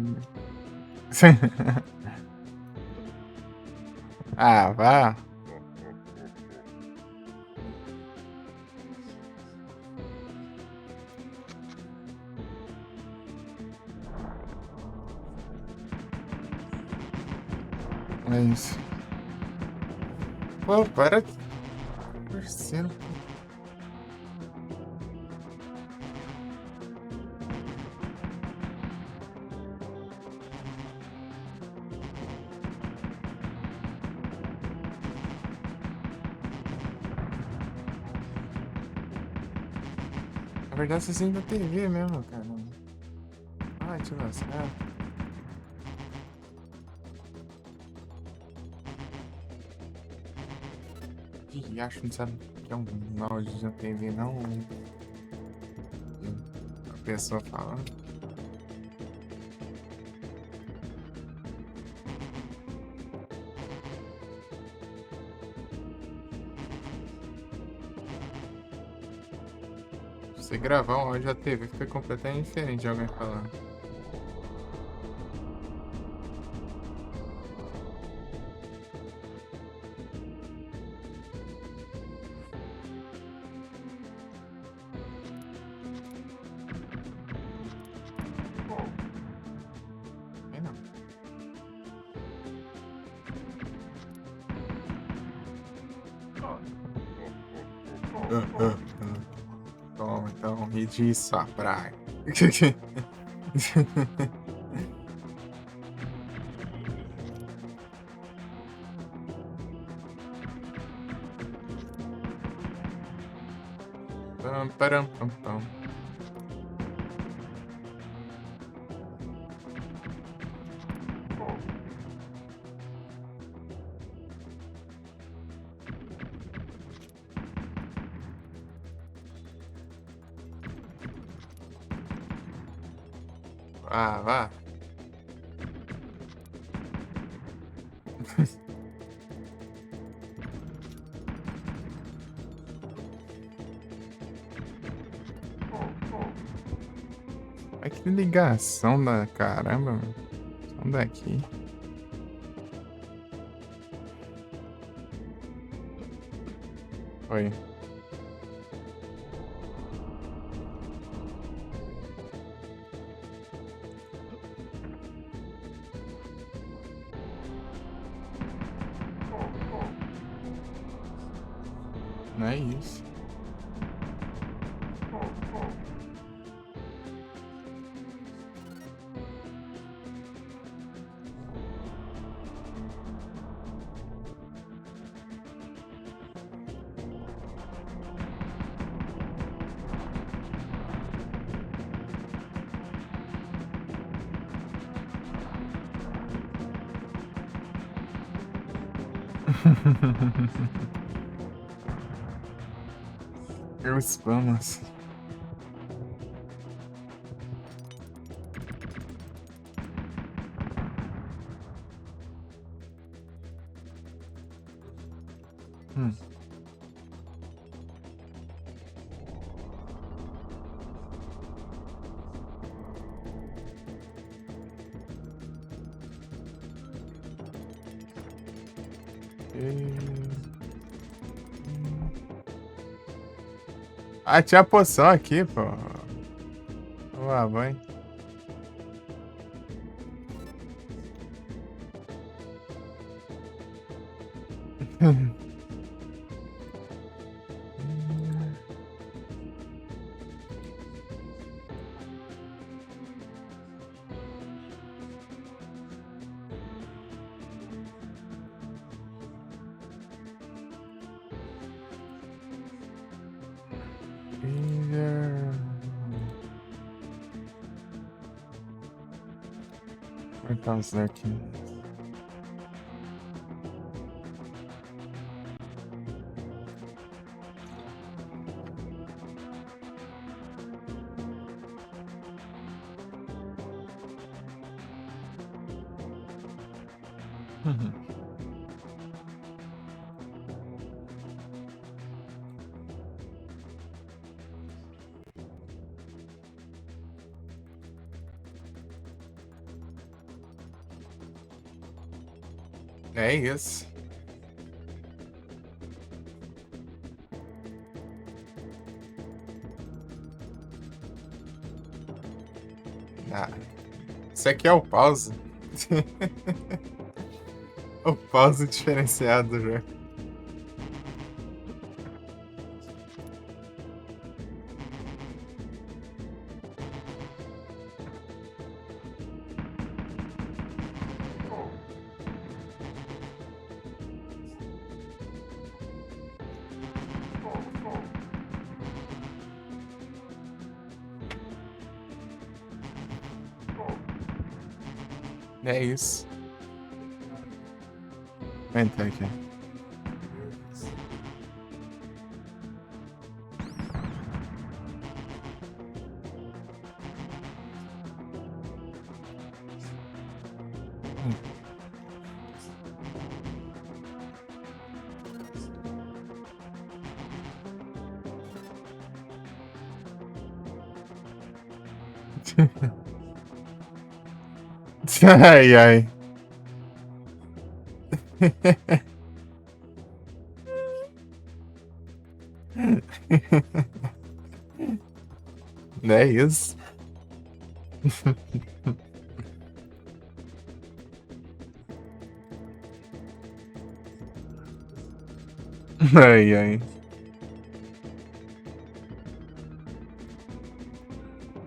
Ah, vá. É isso. Pô, para torcendo. Na verdade, você sempre da TV mesmo, cara. Ai, te lascar. Ih, acho que não sabe que é um áudio da TV, não. A pessoa falando. Se você gravar um áudio da TV, fica completamente diferente de alguém falando. Aí não. Toma, então, ri disso, a praia. Pam, param, pam, pam. Ah, vá. Ai, que ligação da caramba, meu. Vamos daqui. Oi. Não é isso. Eu spam, assim. Hum. Ah, tinha a poção aqui, pô. Ué, vai. Cortar isso daqui. É isso. Ah, isso aqui é o pause. O pause diferenciado já. É isso. Vou entrar aqui. Ai, ai. Não é isso? Ai, ai.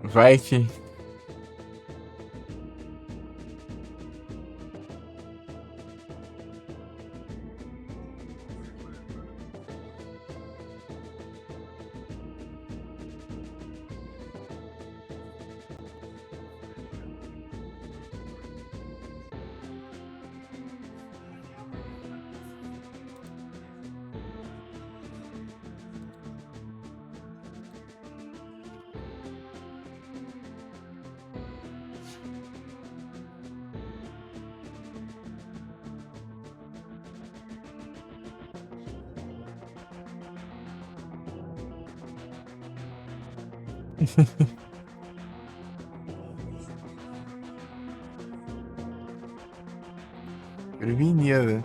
Vai que. Prevenida.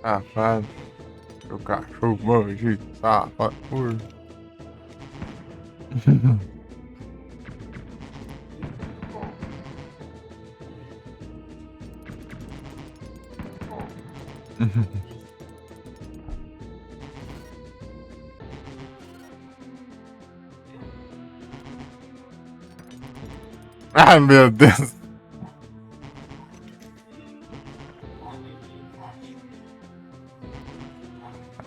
Safado. Seu cachorro maldito, safado. Ai, meu Deus.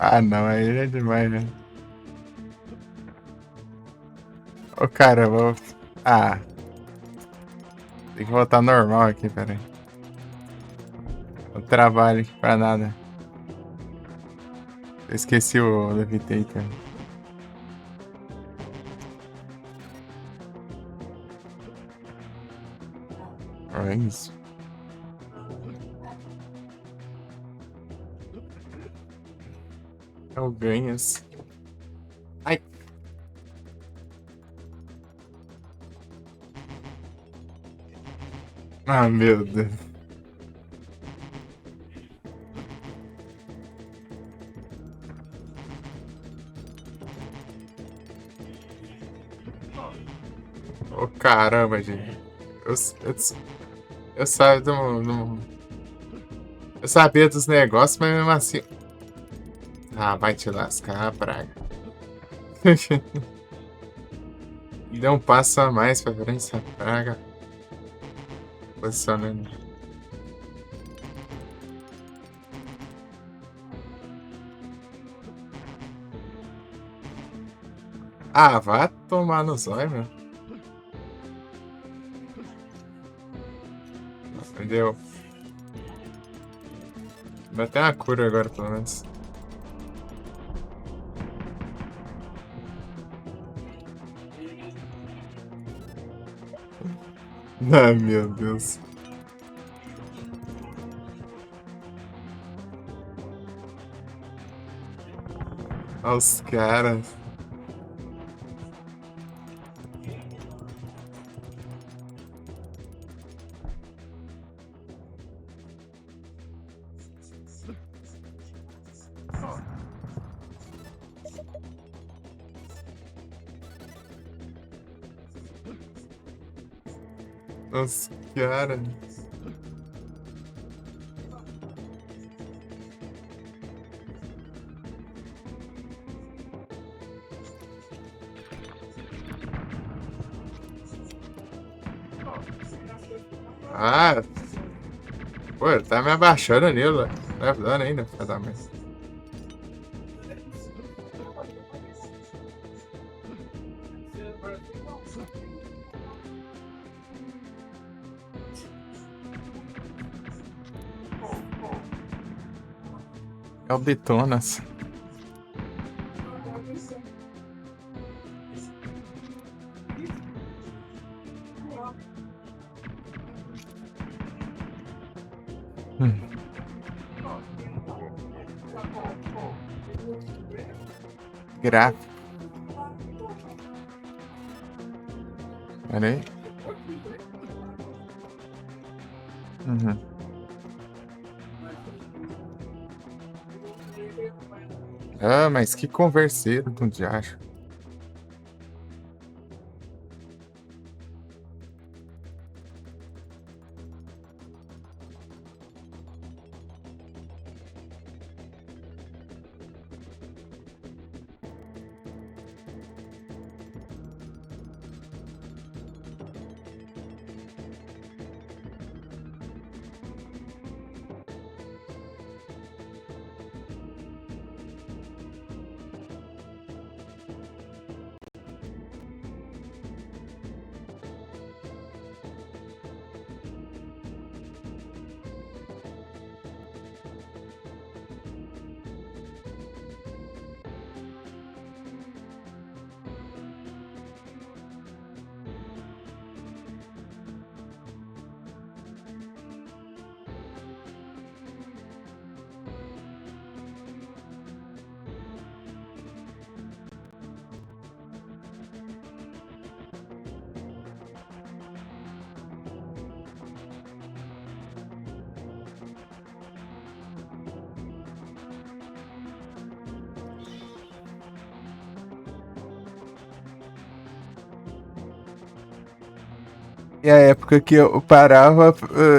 Ah, não, aí é demais, né? Ô, caramba. Ah. Tem que voltar normal aqui, peraí. O trabalho aqui pra nada. Eu esqueci o Levitator. É isso. Eu ganhas. Ai. Ah, meu Deus. Ô, caramba, gente. Eu sabia eu sabia dos negócios, mas mesmo assim. Ah, vai te lascar, praga. Deu um passo a mais pra frente essa praga. Posicionando. Ah, vai tomar no zóio, meu. Entendeu? Vai ter uma cura agora, pelo menos. Ah, meu Deus. Olha os caras. Os caras. Ah, pô, ele tá me abaixando ali, ó. Tá dando ainda, filha da mãe. É o Betonas. Gráfico. Pera aí. Uhum. Ah, mas que converseiro do diacho. E a época que eu parava,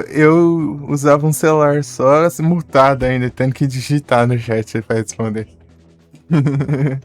eu usava um celular só, assim, mutado ainda, tendo que digitar no chat pra responder. Uhum.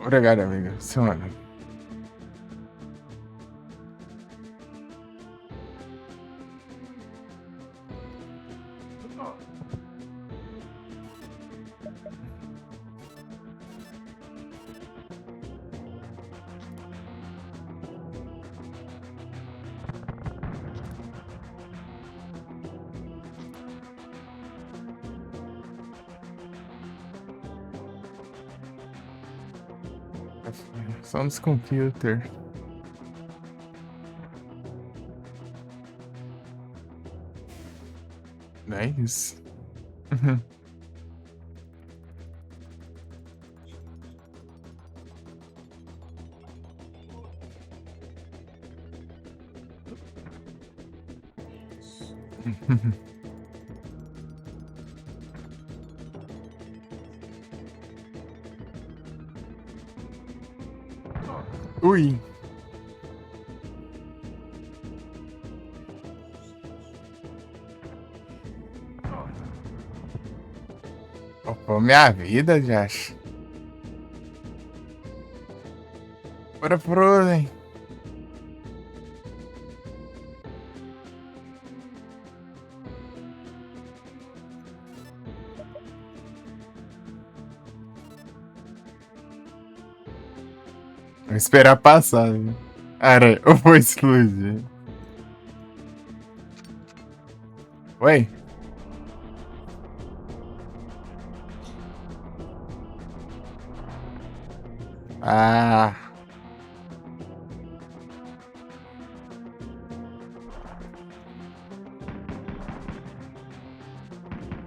Obrigado, amigo. Semana. Só nos computer. Não é isso. Uhum. Ui. Pô, minha vida, Josh. Bora pro ordem. Vou esperar passar, viu? Cara, eu vou explodir. Oi? Ah.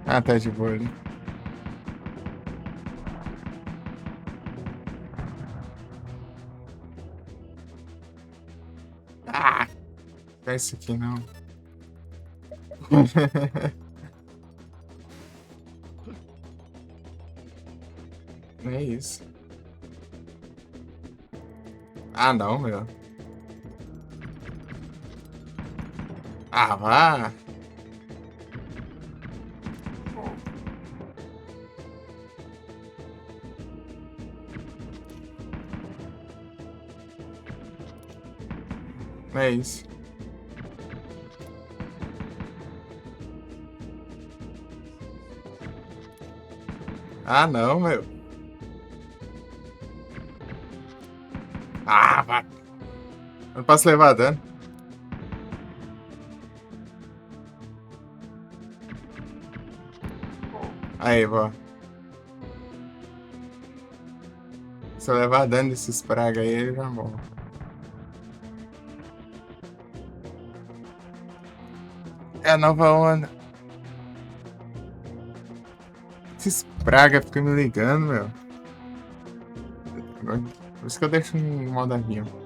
Ah, tá de boa ali. Ah! Não é isso aqui não. Não é isso. Ah, não, meu. Ah, vá. Não é isso. Ah, não, meu. Ah, vá. Eu não posso levar dano. Aí, vó. Se eu levar dano desses praga aí, ele já morre. É a nova onda. Esses praga ficam me ligando, meu. Por isso que eu deixo no modo avião.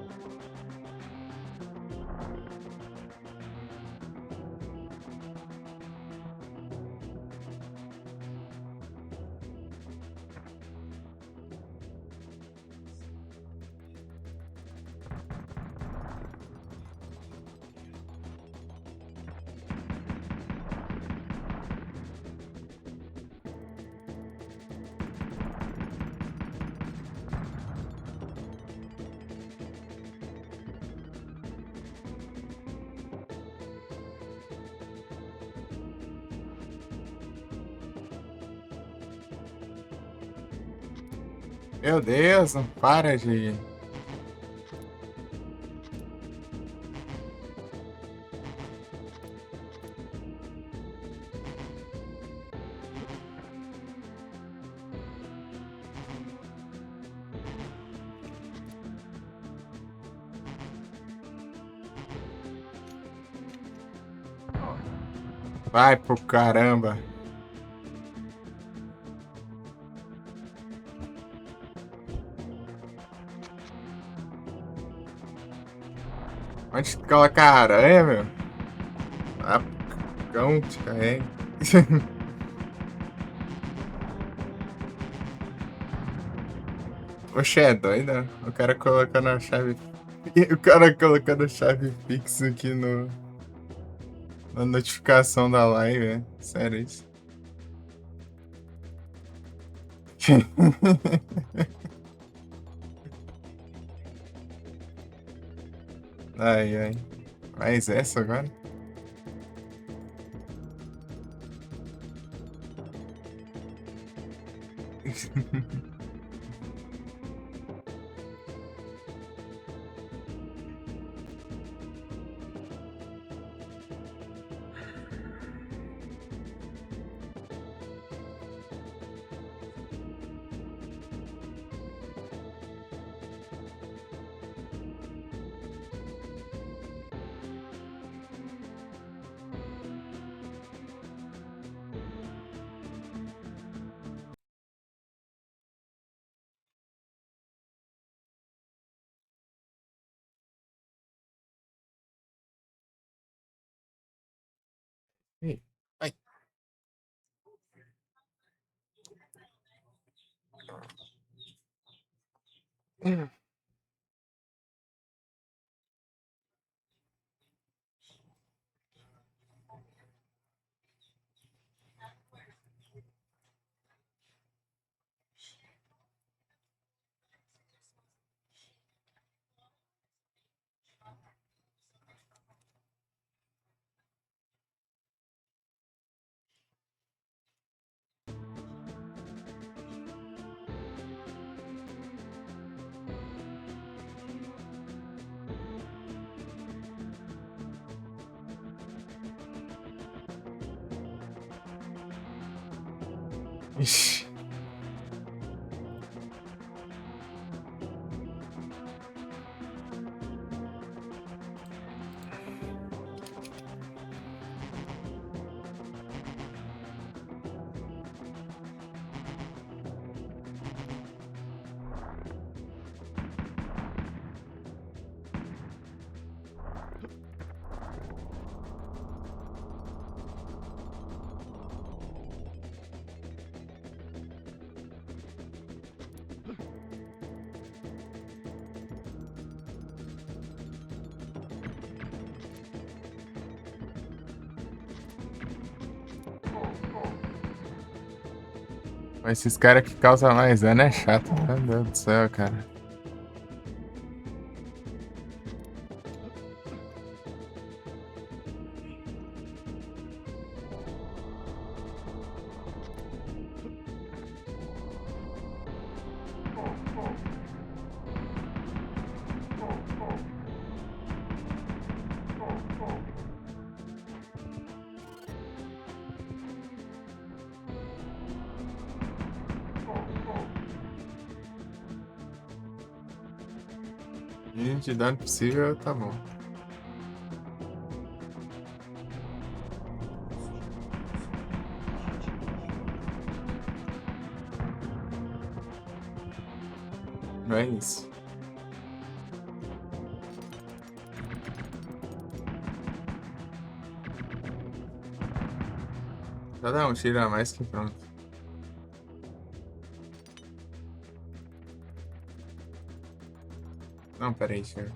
Meu Deus, não para de. Vai pro caramba. Onde coloca a aranha, meu? Ah, cão te carrega. Oxe, é doida? O cara colocando a chave. O cara colocando a chave fixa aqui no, na notificação da live, é. Sério isso. Ai, ai. Mais essa agora? Ei, ai. Ixi. Mas esses caras que causam mais dano é chato. Meu Deus do céu, cara. E de dano possível, tá bom. Não é isso. Só dá um tiro a mais que pronto. Não, peraí, senhor.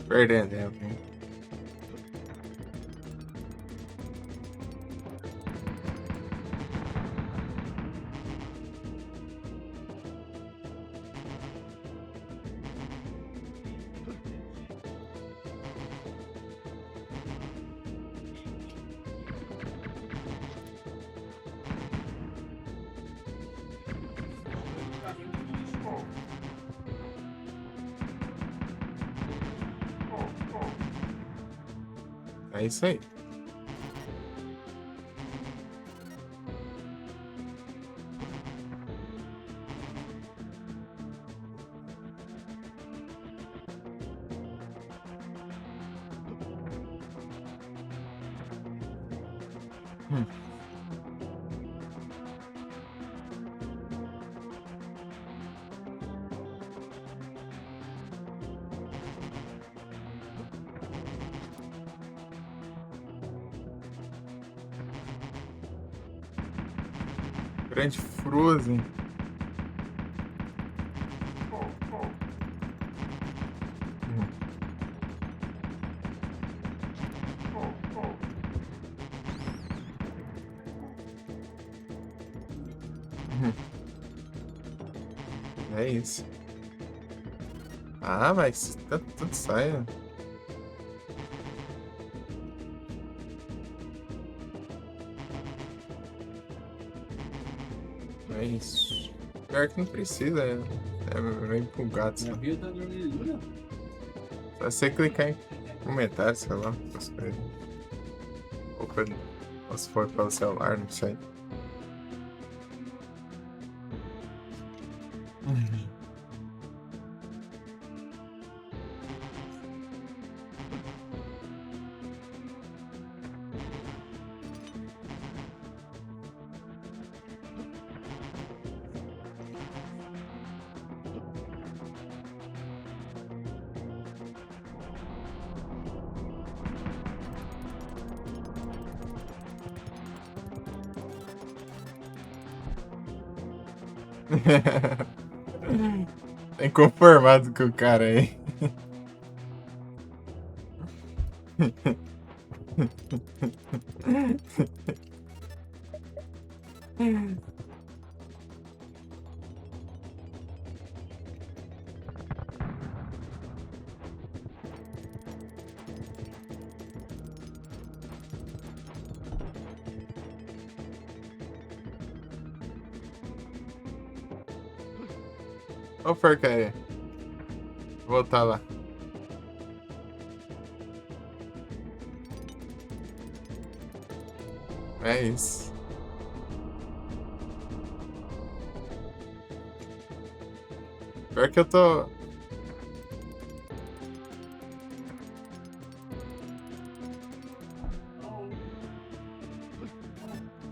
Perdendo, é. É isso aí. Hum. Grande Frozen. É isso. Ah, mas tá tudo saia. É isso. Pior que não precisa, é meio empolgado. Minha vida tá dormindo ali, Só você clicar em comentário, sei lá, essas coisas. Ou se for pelo celular, não sei. Tem conformado com o cara aí. Ô, porcaria. Voltar lá. É isso. Pior que eu tô.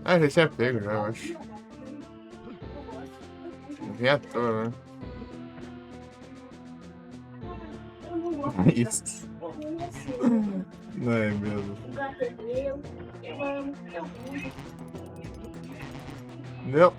Ah, já tinha pego, já, eu acho. Vim à toa, né? Isso. Não é mesmo. Não.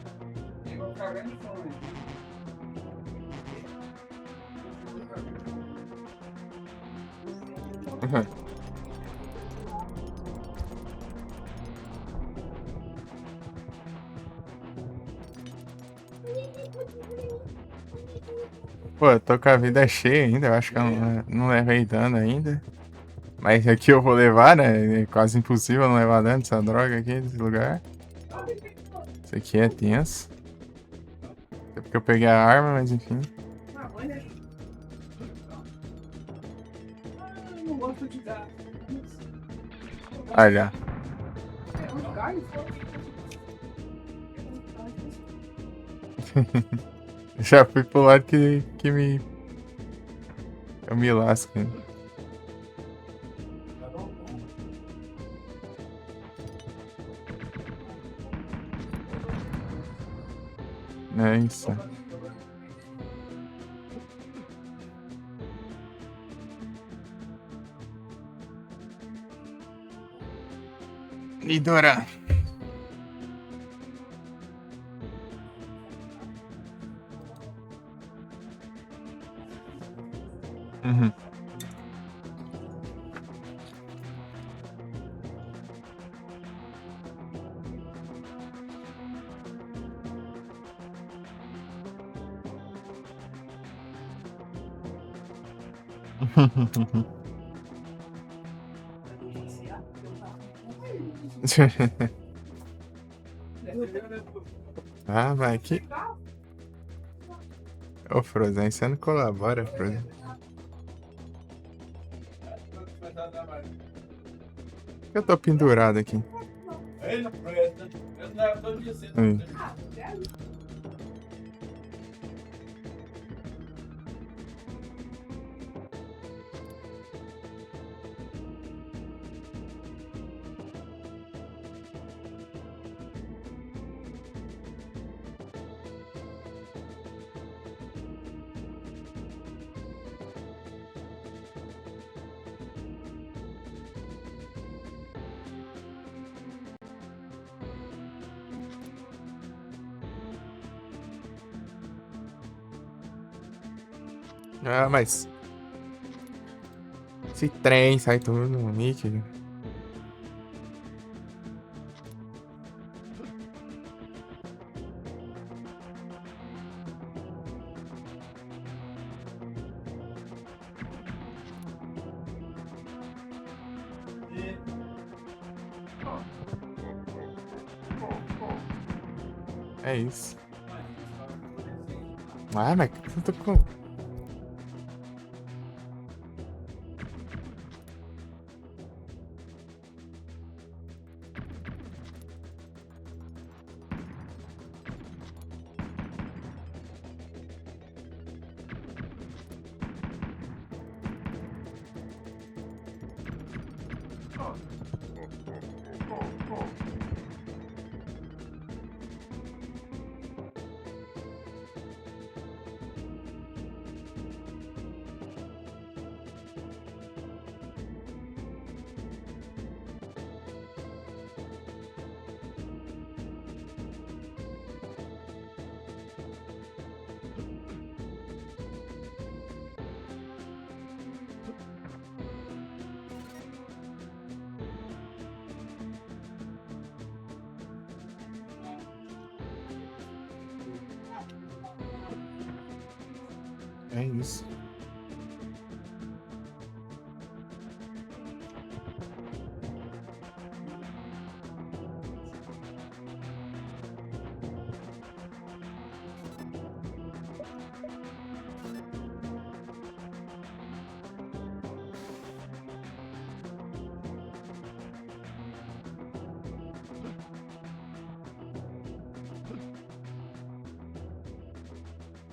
Pô, eu tô com a vida cheia ainda, eu acho que eu não levei dano ainda. Mas aqui eu vou levar, né? É quase impossível não levar dano dessa droga aqui, desse lugar. Isso aqui é tenso. Até porque eu peguei a arma, mas enfim. Olha. Já fui pro lado que me. Eu me lasco. Né? É isso. Lidora. Uhum. Ah, vai aqui. Ô, Frozen, você não colabora, Frozen. Eu tô pendurado aqui. Ah, mas. Esse trem sai tudo nítido. É isso. Ah, mas eu tô com. É isso.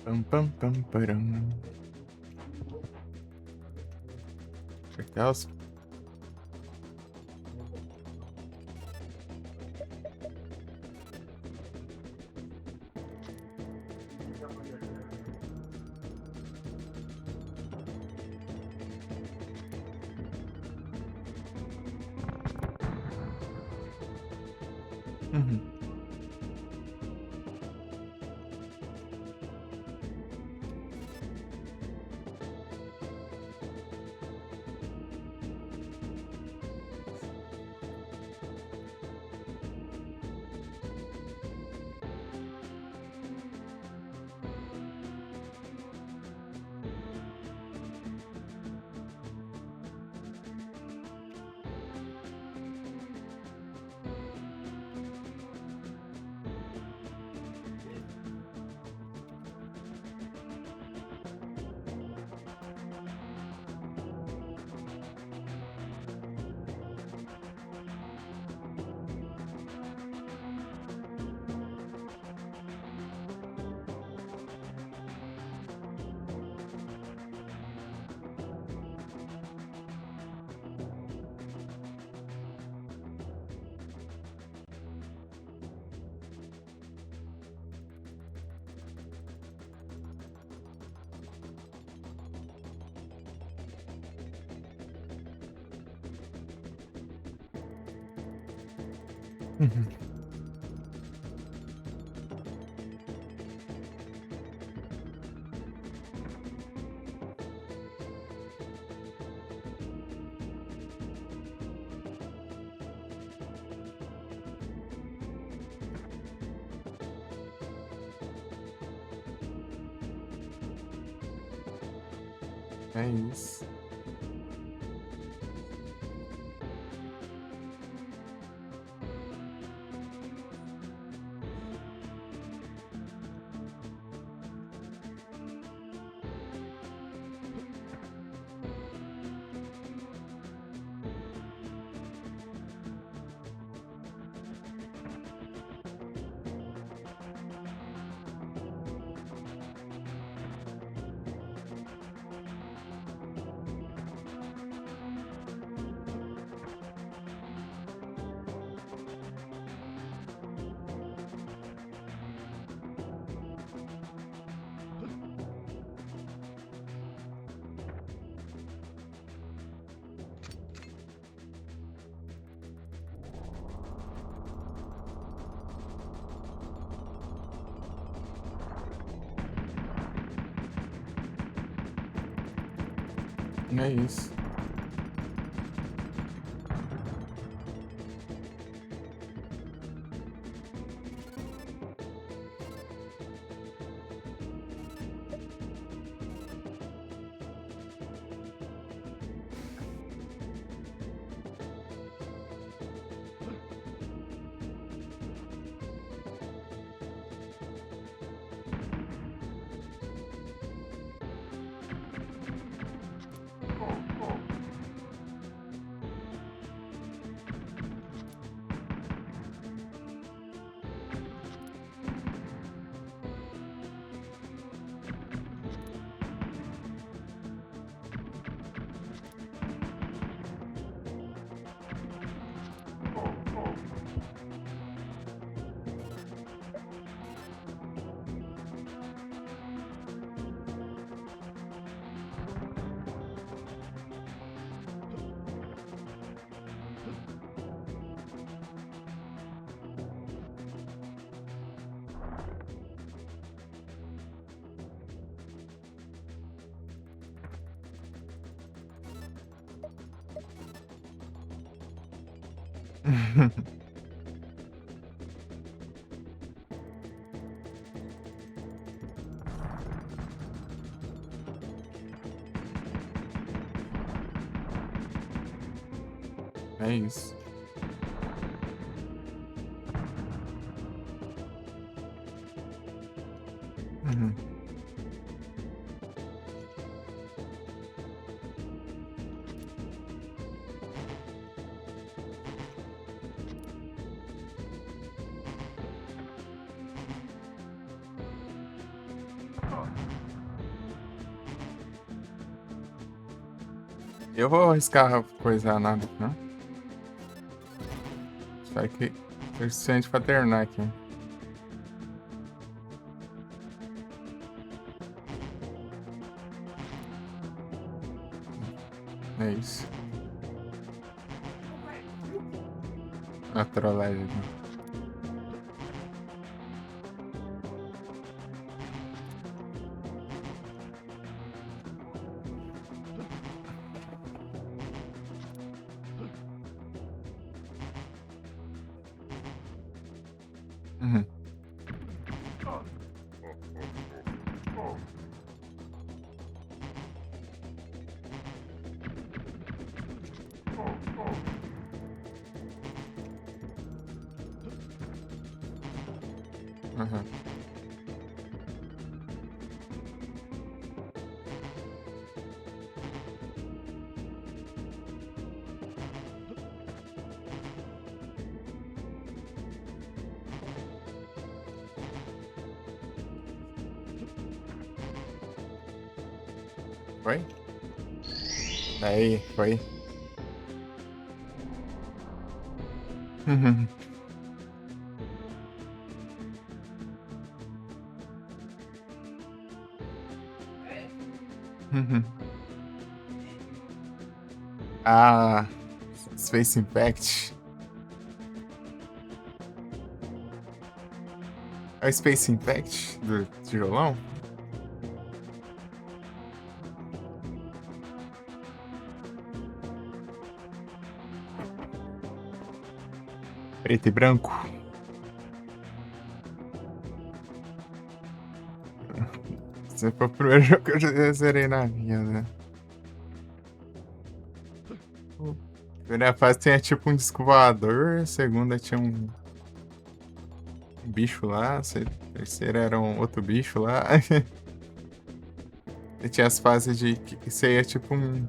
Pam, pam, pam, param. Aquelas. Uhum. Uhum. É isso. É isso. É isso. Uhum. Eu vou arriscar coisar nada, não? Só que é suficiente pra terminar aqui. É isso. A trollagem aqui. Uhum. Uhum. Foi? Aí, foi. Uhum. Uhum. Ah, Space Impact. É o Space Impact do tijolão? Preto e branco. Esse foi o primeiro jogo que eu já zerei na vida, né? Primeira fase tinha tipo um disco voador, a segunda tinha um bicho lá, a terceira era um outro bicho lá. E tinha as fases de que você ia tipo um.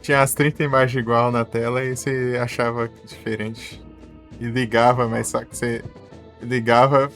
Tinha as 30 imagens igual na tela e você achava diferente. E ligava, mas só que você ligava.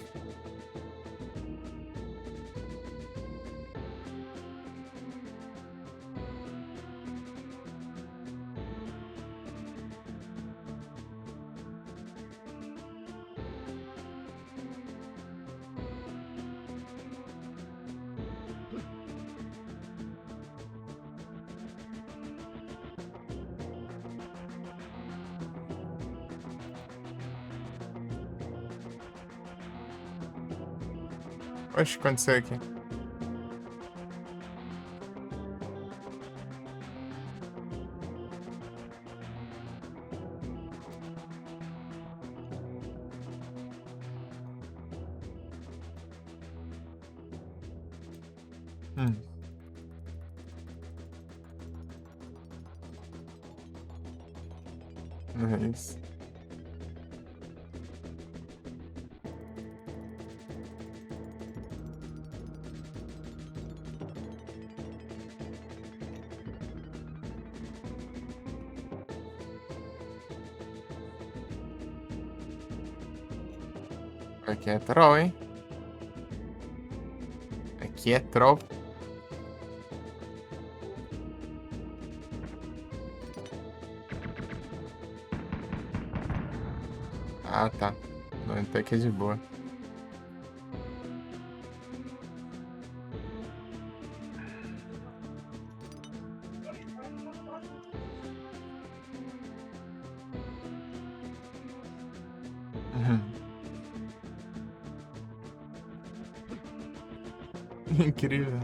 Oxe, aconteceu aqui. Hum, não é isso. Aqui é troll, hein? Aqui é troll. Ah, tá. Não, até que é de boa. Uhum. Incrível.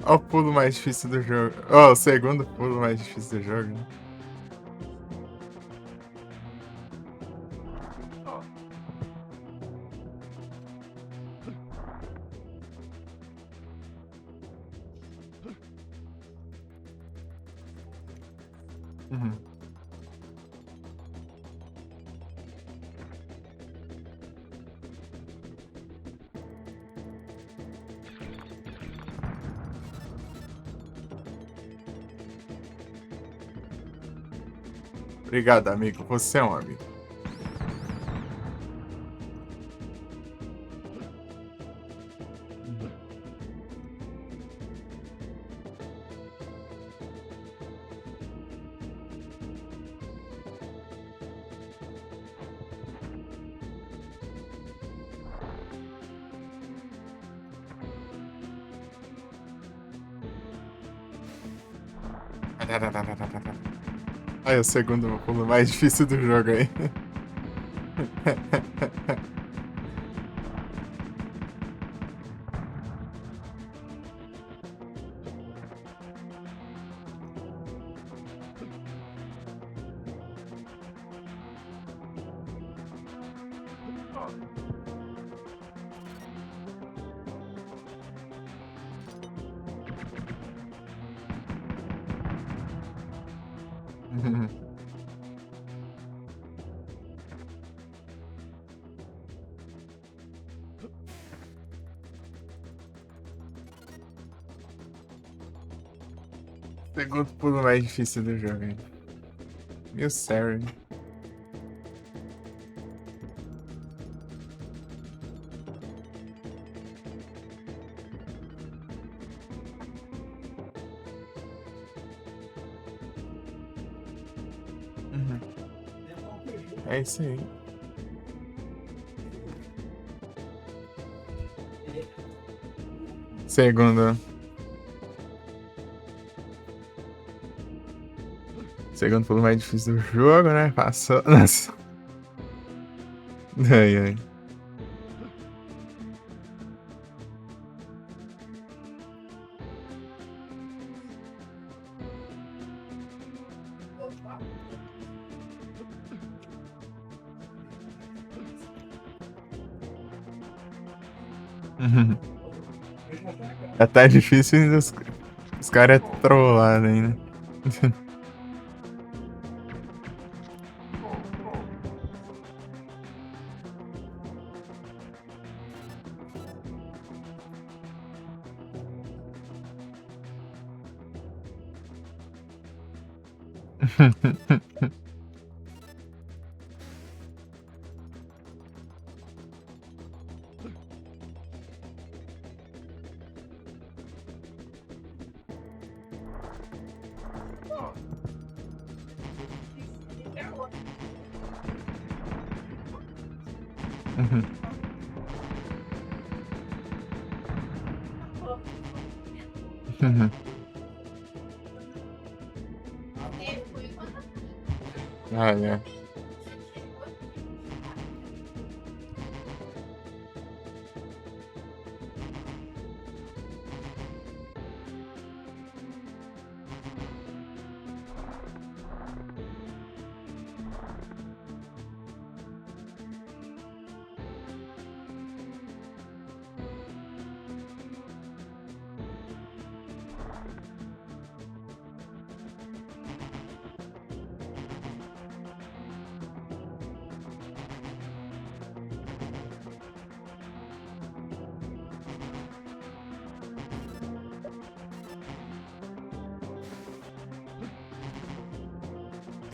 Olha o pulo mais difícil do jogo. Ó, o segundo pulo mais difícil do jogo, né? Uhum. Obrigado, amigo. Você é um amigo. Aí, o segundo pulo mais difícil do jogo aí. Segundo pulo mais difícil do jogo aí. Meu sério. É isso aí. Segundo. Segundo pulo mais difícil do jogo, né? Passou. Nossa. Ai, ai. Já tá difícil ainda os caras é trollado ainda. Ah, é.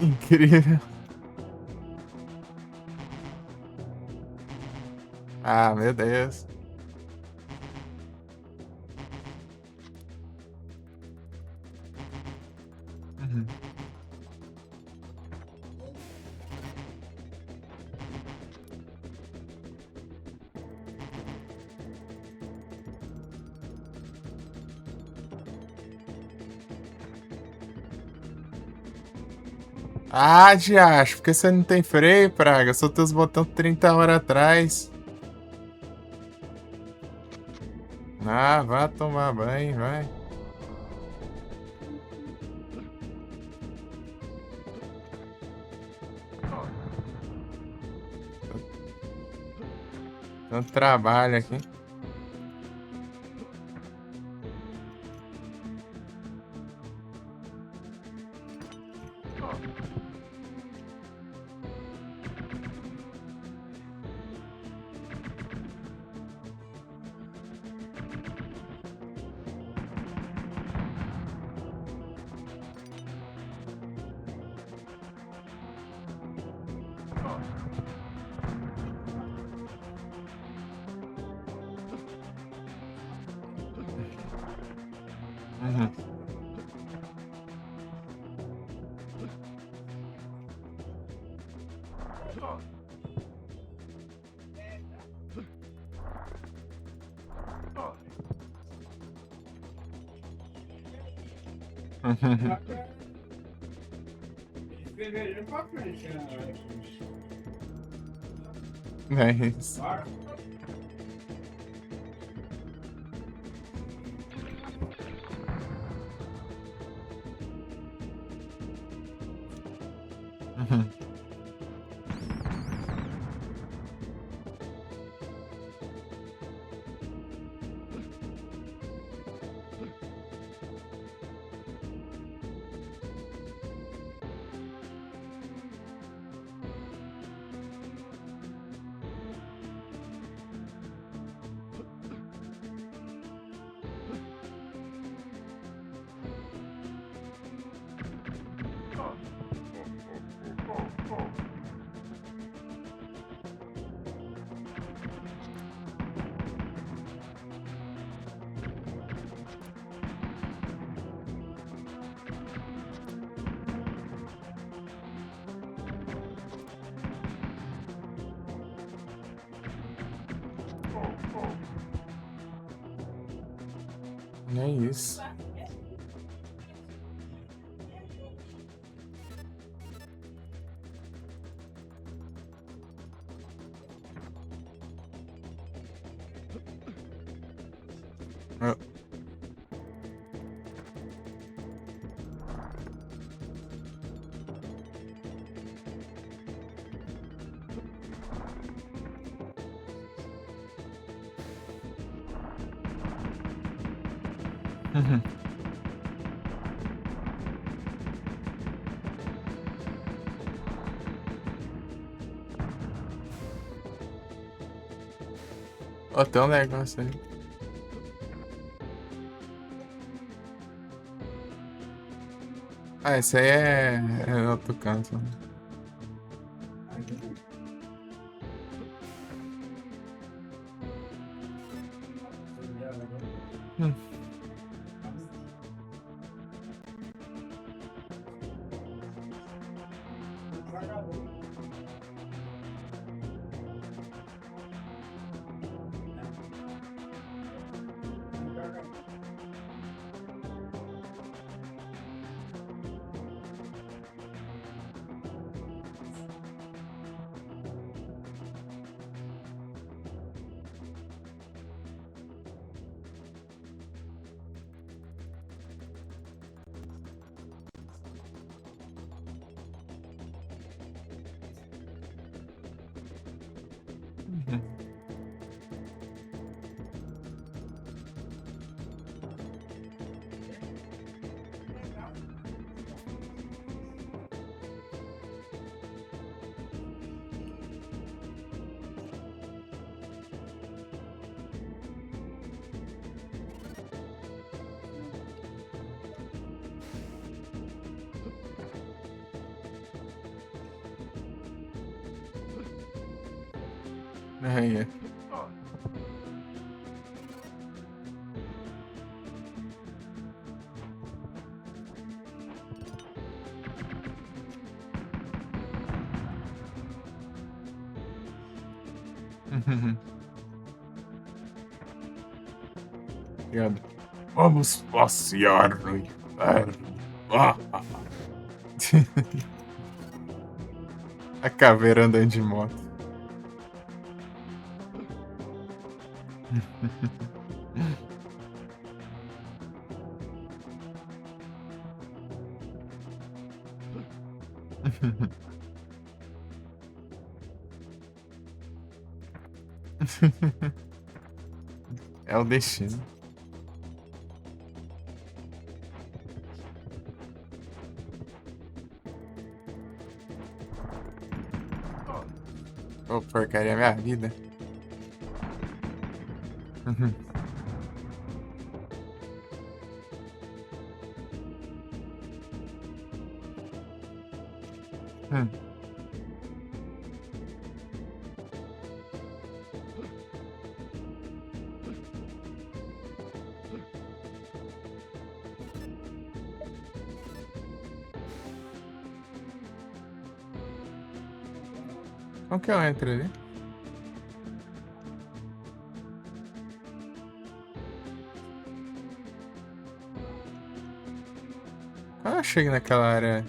Incrível. Ah, meu Deus. Ah, diacho, porque você não tem freio, praga? Eu soltei os botões 30 horas atrás. Ah, vá tomar banho, vai. Tanto trabalho aqui. Uhum. Uhum. De fevereiro pra frente, né? É isso. Para. Uhum. É isso. Ah, uhum. Ó, tem um negócio aí. Ah, esse aí é outro canto. Hum. Uhum. Aí, é. Uhum. Obrigado. Vamos passear no inferno. Ah, ah, ah. A caveira andando de moto. É o destino. Ô, porcaria, é minha vida. Uhum. Hum. Como que eu entro ali? Como eu chego naquela área?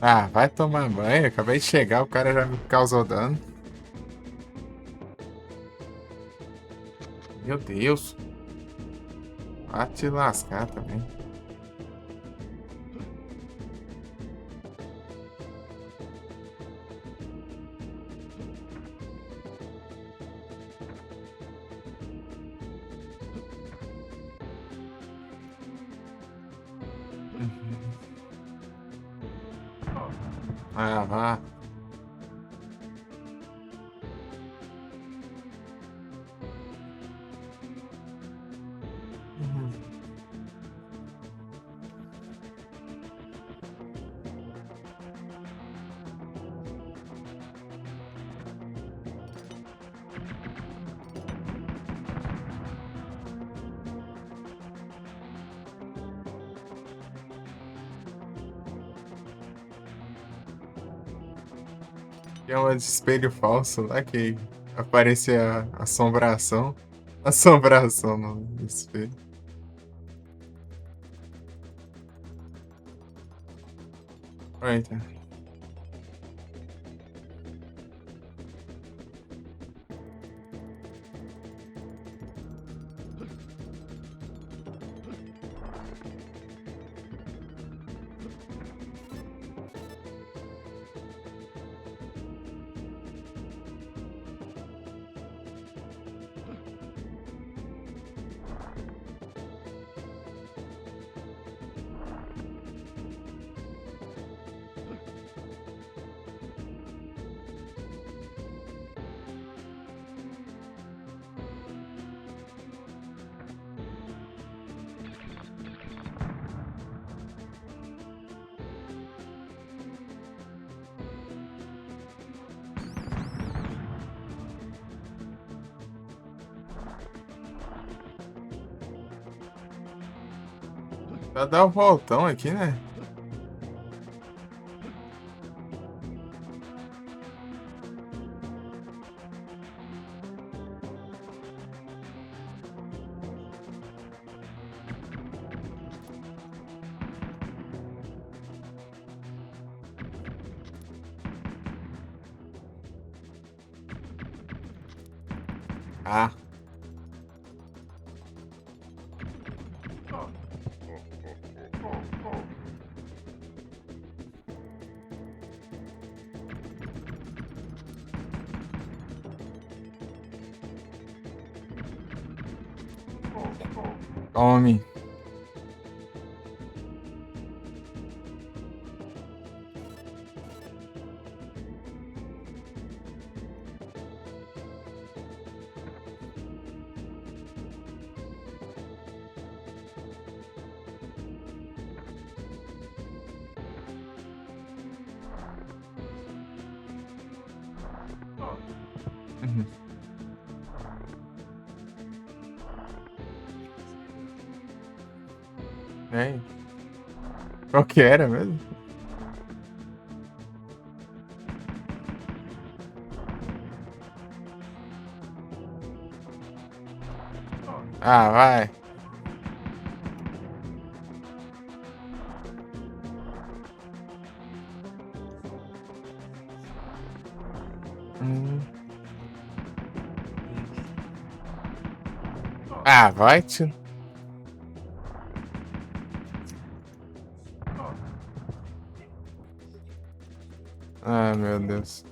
Ah, vai tomar banho. Acabei de chegar, o cara já me causou dano. Meu Deus. Vai te lascar também. Ah, vá. É uma de espelho falso lá que aparecia assombração. Assombração no espelho. Eita. Só dá um voltão aqui, né? Ah. Tome. Uhum. É. Qual que era mesmo? Ah, vai. Hum. Ah, vai, tio. Ah, meu Deus.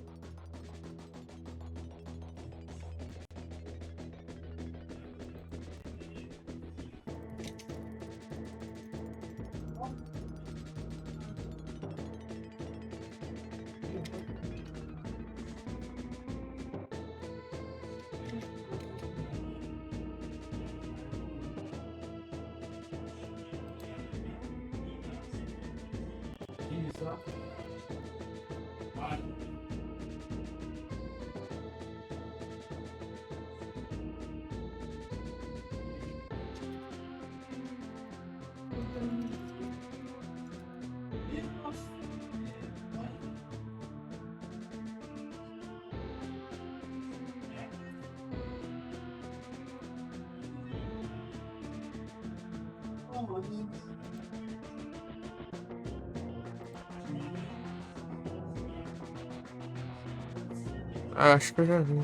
Ah, acho que eu já vi.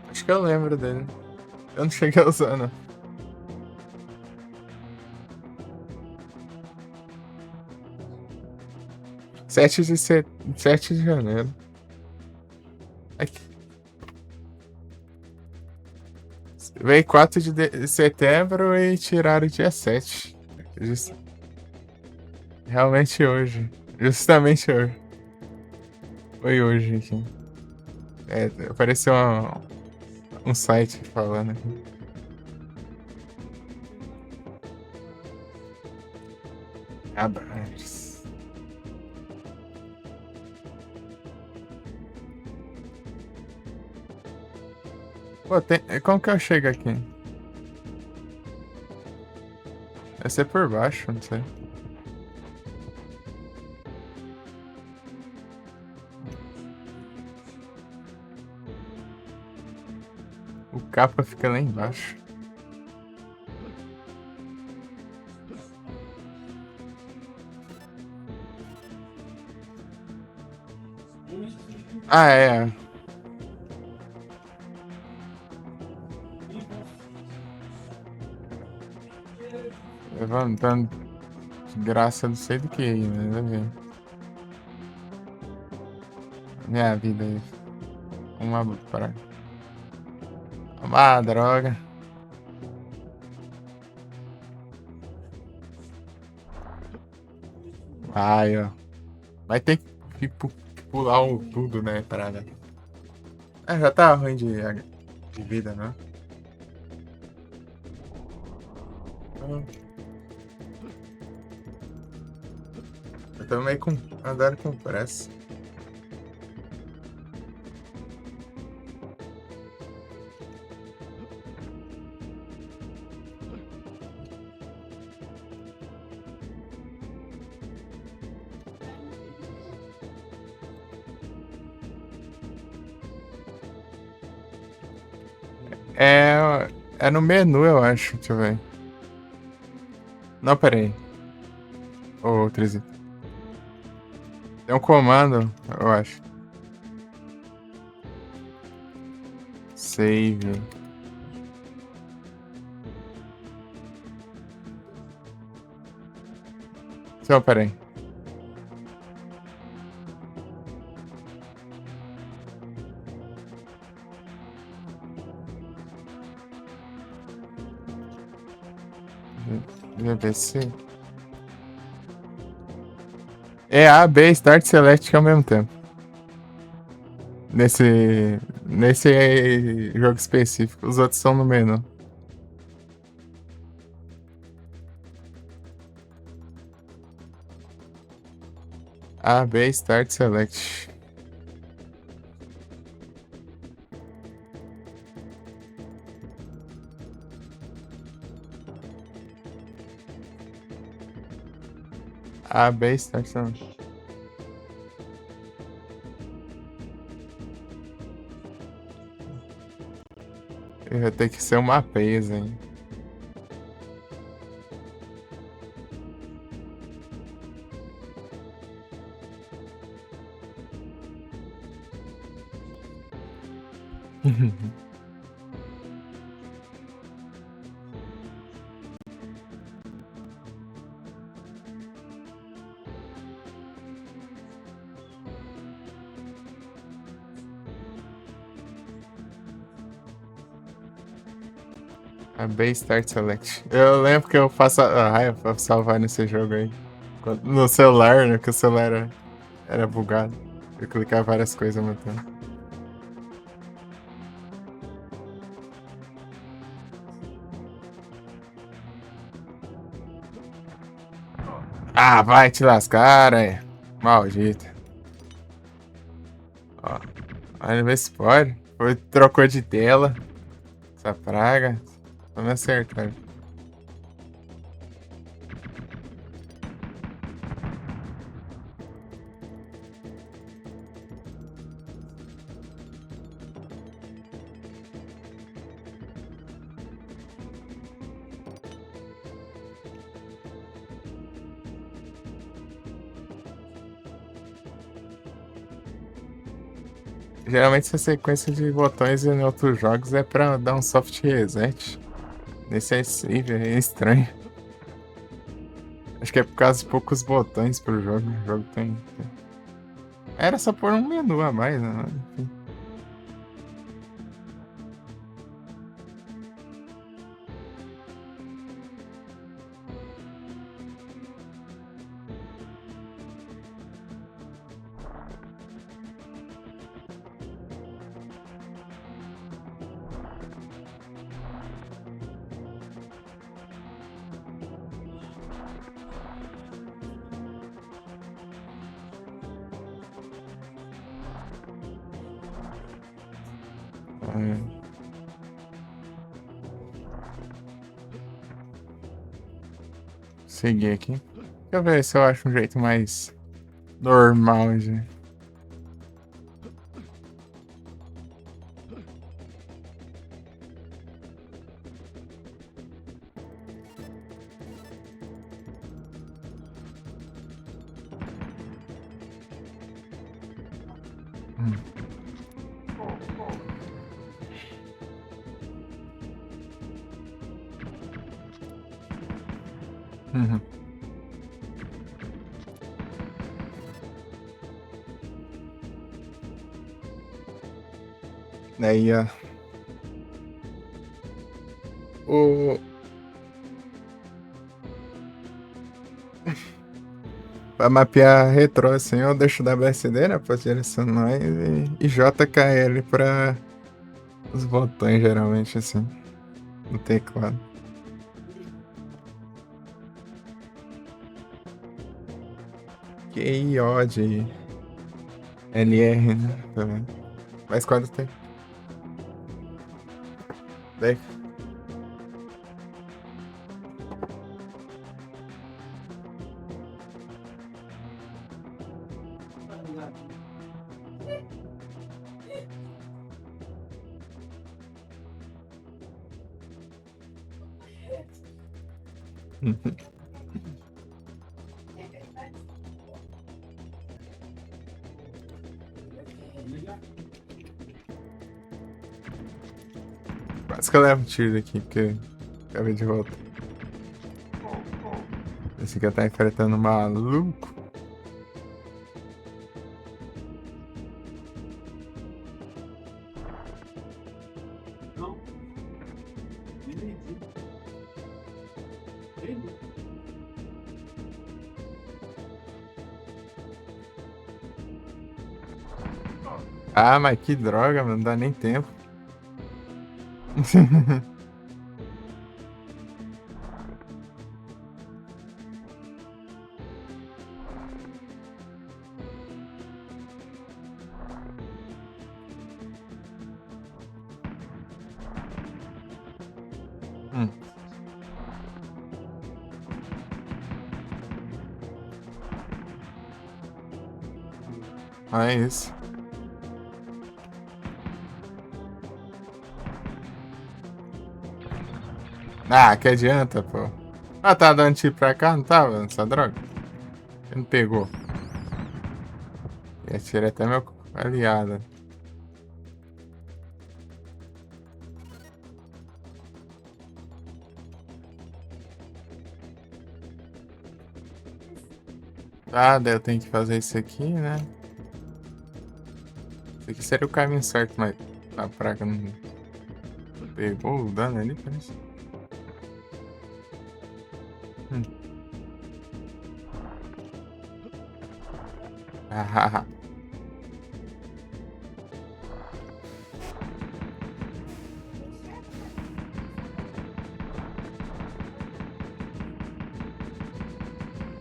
Acho que eu lembro dele. Eu não cheguei a usar, não. 7 de janeiro. Aqui. Veio 4 de setembro e tiraram dia 7. Realmente hoje. Justamente hoje. Foi hoje aqui. Apareceu um site falando aqui. Abraços. Pô, como que eu chego aqui? Deve ser por baixo, não sei. O capa fica lá embaixo. Ah, é. Levantando de graça, não sei do que aí, né? Minha vida aí. Uma para. Uma droga. Ai, ó. Vai ter que pular tudo, né? Parada. Já tá ruim de vida, né? Eu tô meio andando com pressa. É no menu, eu acho. Deixa eu ver. Não, peraí. Ô, Trizzy. Tem um comando, eu acho. Save. Então, peraí. VPC. É A, B, Start, Select ao mesmo tempo. Nesse jogo específico. Os outros são no menu. A, B, Start, Select. A, B, Start, Select. Vai ter que ser uma pesa, hein? A B, Start, Select. Eu lembro que eu faço a raiva pra salvar nesse jogo aí. No celular, né? Que o celular era bugado. Eu clicava várias coisas ao mesmo tempo. Ah, vai te lascar, é. Maldito. Ó. Olha, vê se pode. Foi, trocou de tela. Essa praga. Vamos acertar. Geralmente essa sequência de botões em outros jogos é pra dar um soft reset. Nesse é save, é estranho. Acho que é por causa de poucos botões pro jogo. O jogo tem. Era só pôr um menu a mais, né? Enfim. É. Seguir aqui. Deixa eu ver se eu acho um jeito mais normal de. Hum. Uhum. Daí, ó. O. Pra mapear retrô, assim, eu deixo WSD, né? Pra direcionar e JKL pra os botões, geralmente, assim, no teclado. QIO de LR, né? Tá vendo? Mas quando tem. Daí. Quase que eu levo um tiro daqui, porque acabei de volta. Esse aqui tá enfrentando um maluco. Não. Entendi. Entendi. Ah, mas que droga, mano, não dá nem tempo. Hum. Ah, é isso. Ah, que adianta, pô. Ah, tá dando tiro pra cá, não tava? Essa droga? Ele não pegou. E atirei até meu aliado. Ah, daí eu tenho que fazer isso aqui, né? Isso aqui seria o caminho certo, mas a praga não pegou o dano ali, parece. Hum. Ah,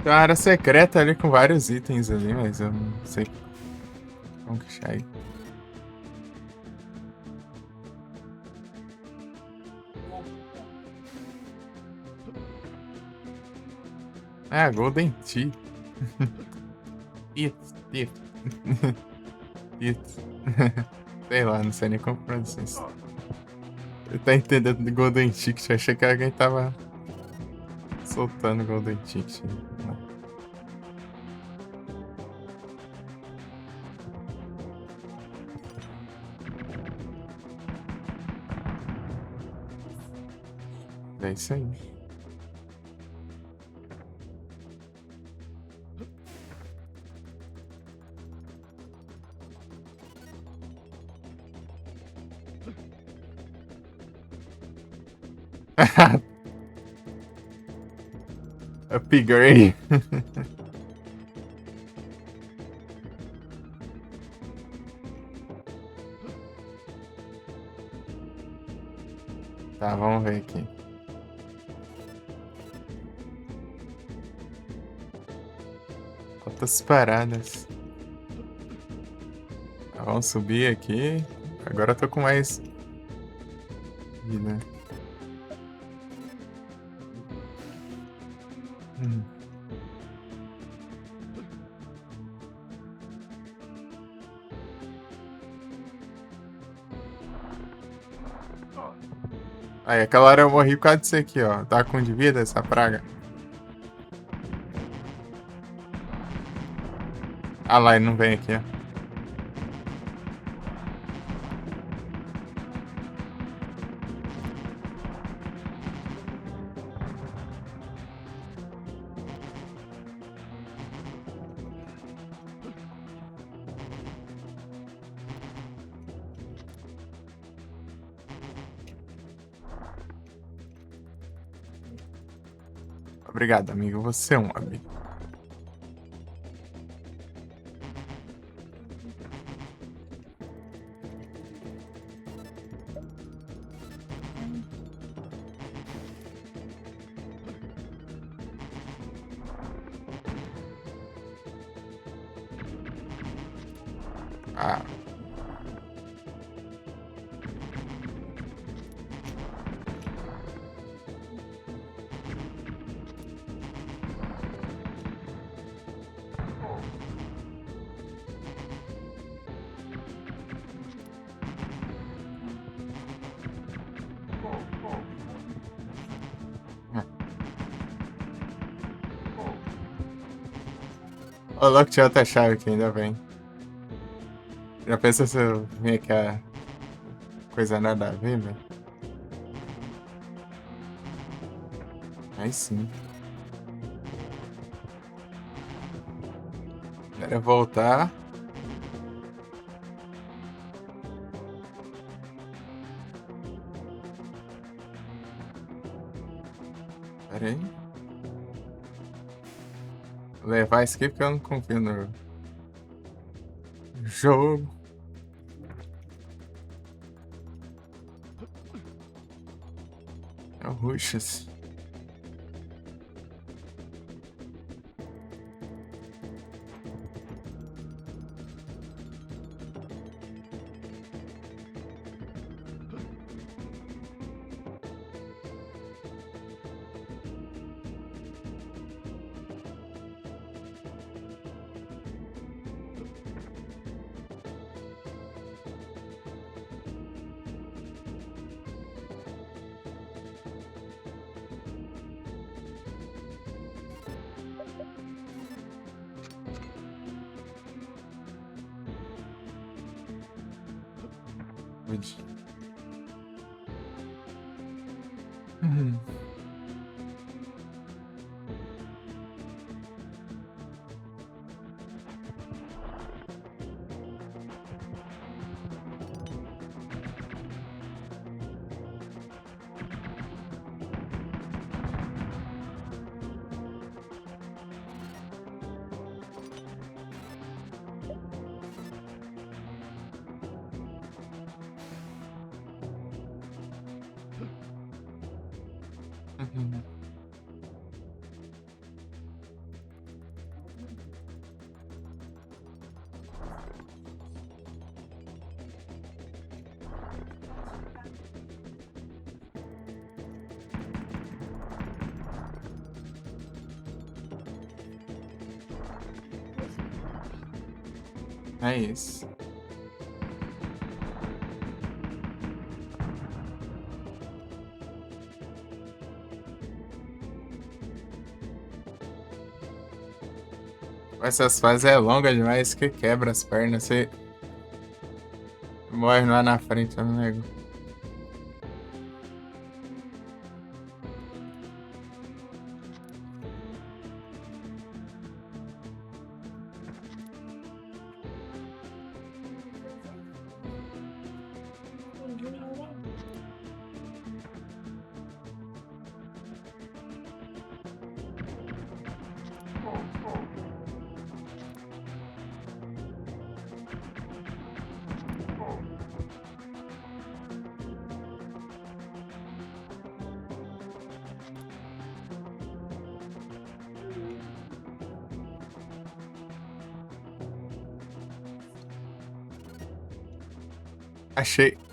Tem uma área secreta ali com vários itens ali, mas eu não sei como que sai. Ah, Golden Tea. It. It. Sei lá, não sei nem como pronunciar isso. Eu tá entendendo de Golden Ticket, eu achei que alguém tava soltando Golden Ticket. É isso aí. Upgrade. Tá, vamos ver aqui. Outras paradas. Tá, vamos subir aqui. Agora eu tô com mais vida. Hum. Aí, aquela hora eu morri por causa disso aqui, ó. Tá com de vida essa praga. Ah lá, ele não vem aqui, ó. Obrigado, amigo. Você é um amigo. Ah. Ô, louco, tinha outra chave aqui, ainda bem. Já pensou se eu vim aqui a coisa nada a ver, velho? Aí sim. Era voltar. Pera aí. Levar isso aqui porque eu não confio no jogo. É o Ruxas. Good. Uhum. Uhum. É isso. Essas fases é longa demais que quebra as pernas. Você morre lá na frente, não nego.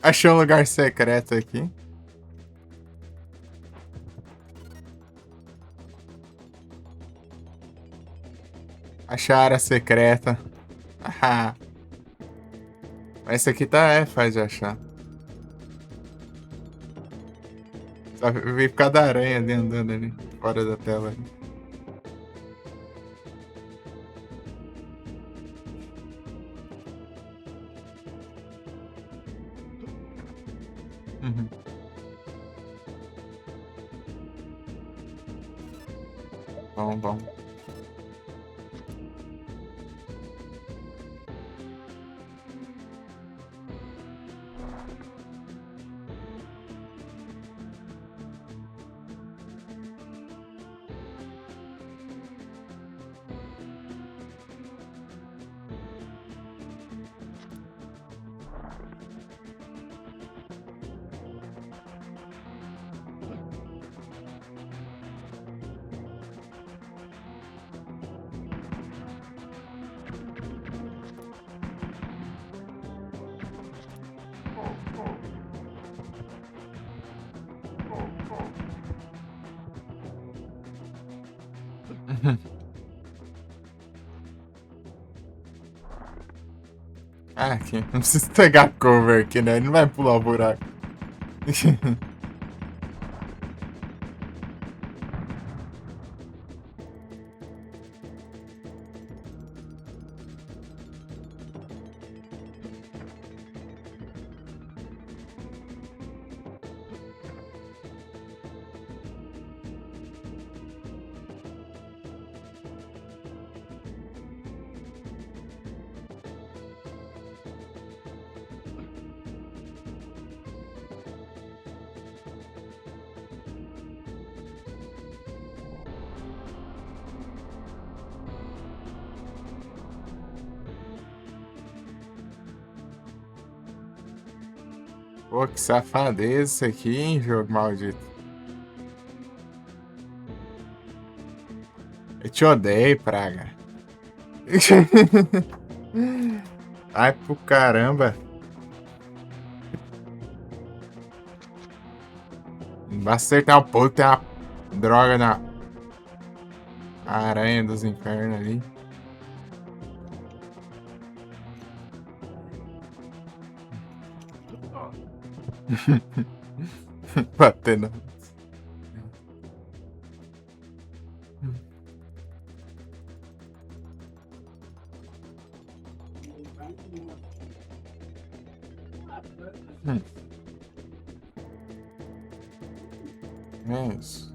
Achei um lugar secreto aqui. Achei a área secreta. Ah, mas esse aqui tá fácil de achar. Só vi por causa da aranha ali andando ali, fora da tela. Ali. Uhum. Bom, bom. Ah, aqui. Não precisa pegar cover aqui, né? Ele não vai pular o buraco. Pô, que safadeza isso aqui, hein, jogo maldito. Eu te odeio, praga. Ai, pro caramba. Basta acertar o pulo, tem uma droga na aranha dos infernos ali. Batendo. É isso.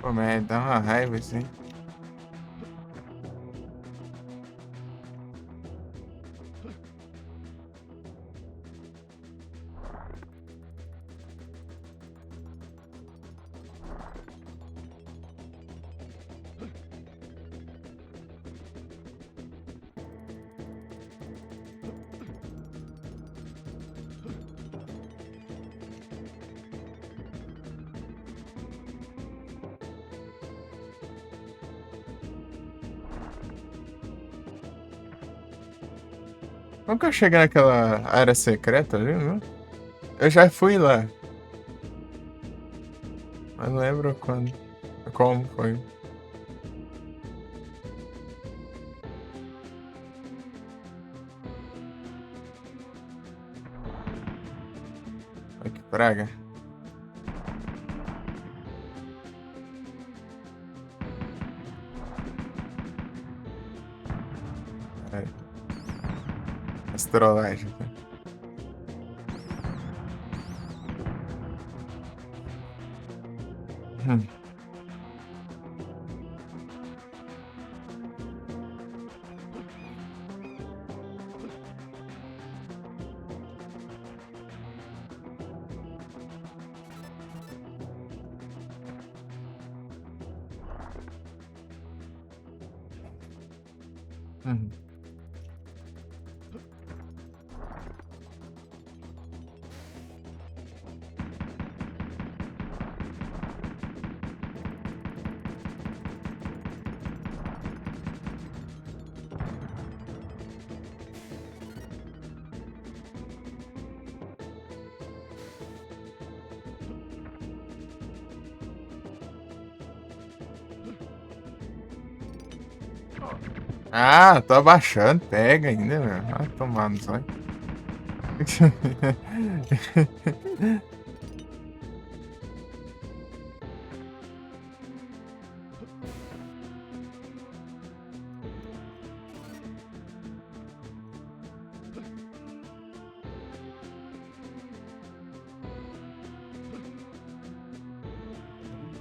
Pô, mas dá uma raiva assim. Como que eu cheguei naquela área secreta ali, viu? Eu já fui lá, mas não lembro quando. Como foi. Ai, que praga. Peraí. As trollagens, né? Hum. Hum. Ah, tô abaixando, pega ainda, velho. Ah, tomando, só.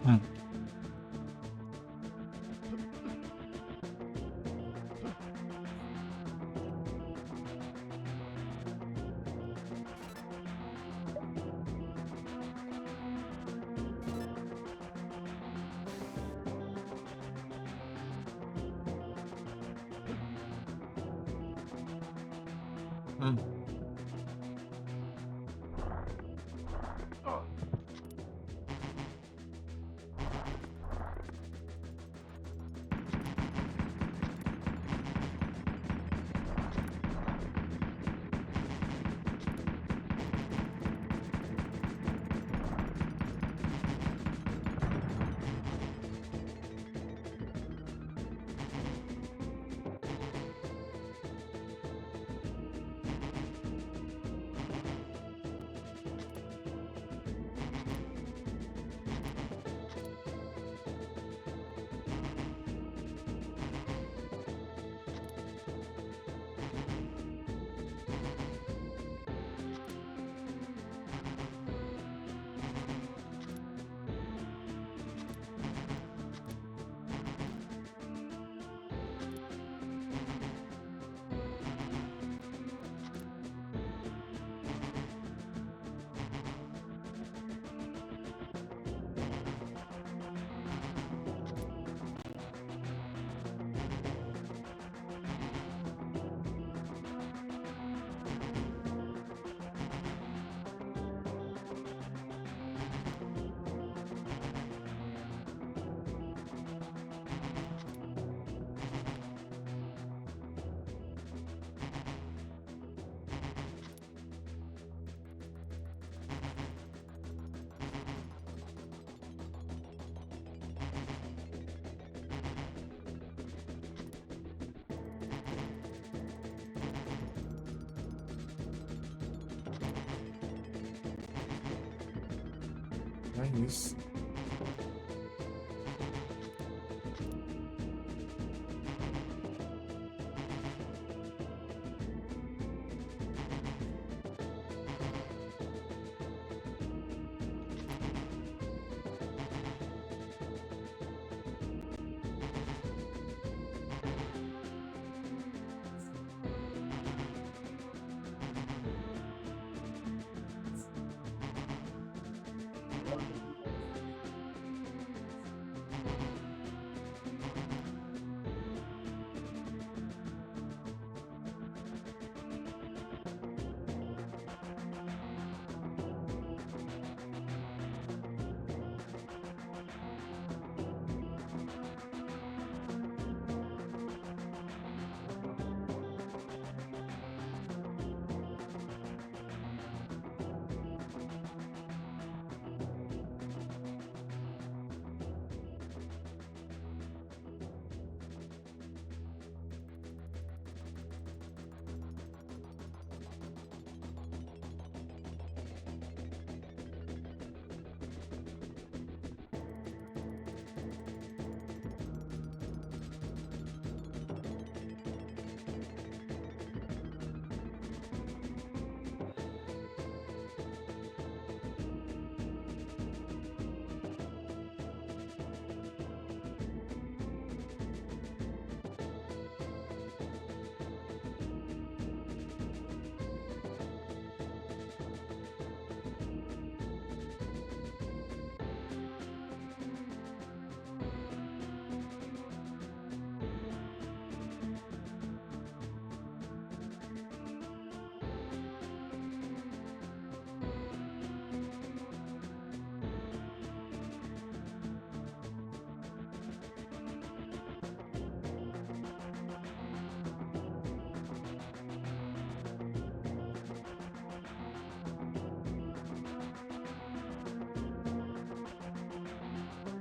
Hum. Hum. É isso.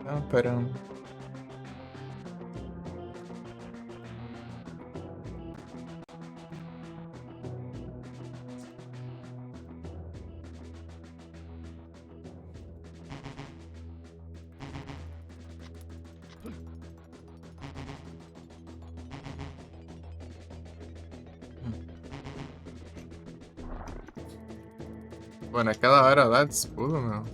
Não, parando. Pô, naquela hora lá dos pulos, meu.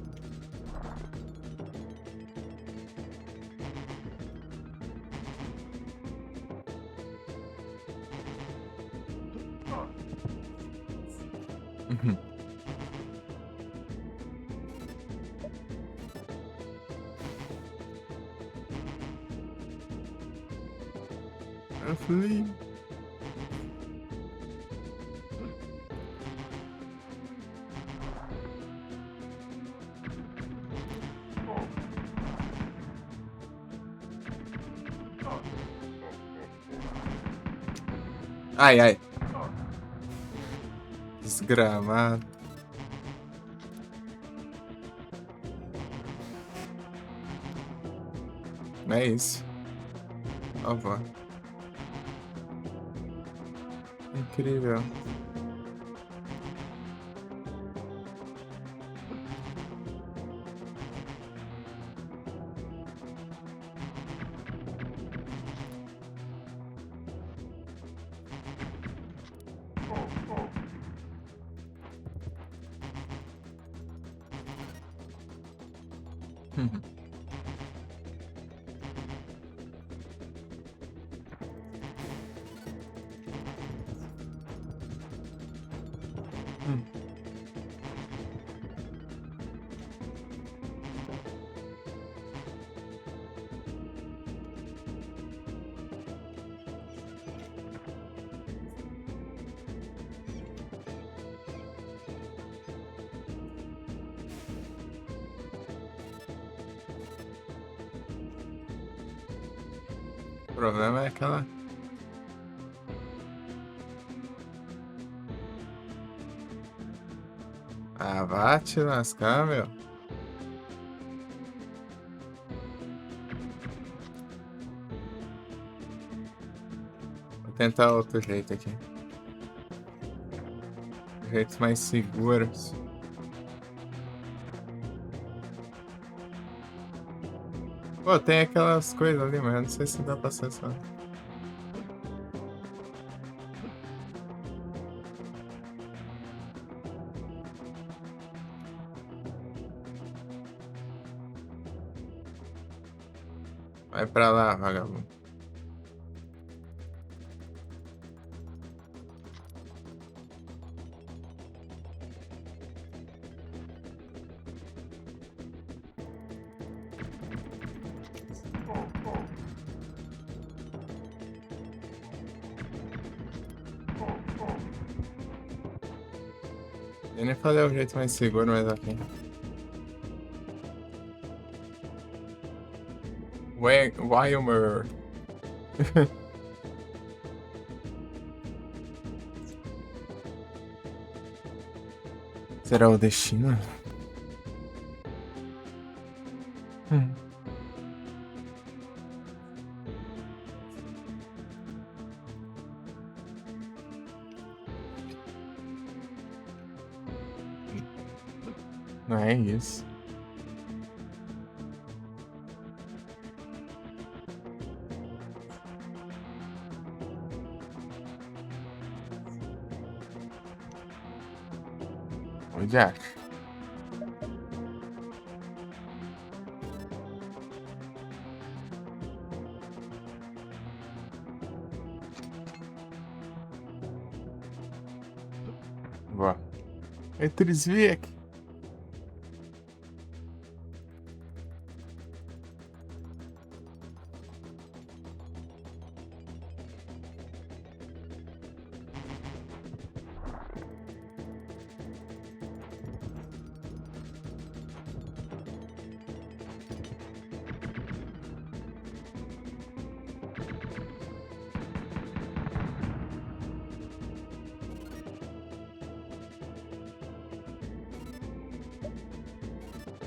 Uhum. Eu fui. Ai, ai. Desgramado. Não é isso. Ó, vó. Incrível. Uhum. Hum. O problema é aquela. Ah, vá te lascar, meu. Vou tentar outro jeito aqui. Jeitos mais seguros. Pô, tem aquelas coisas ali, mas eu não sei se dá pra acessar. Vai pra lá, vagabundo. Eu nem falei o jeito mais seguro, mas aqui. Wilmer. Será o destino? Hum. Não é isso. O Jack. Vó. Eles vêm aqui.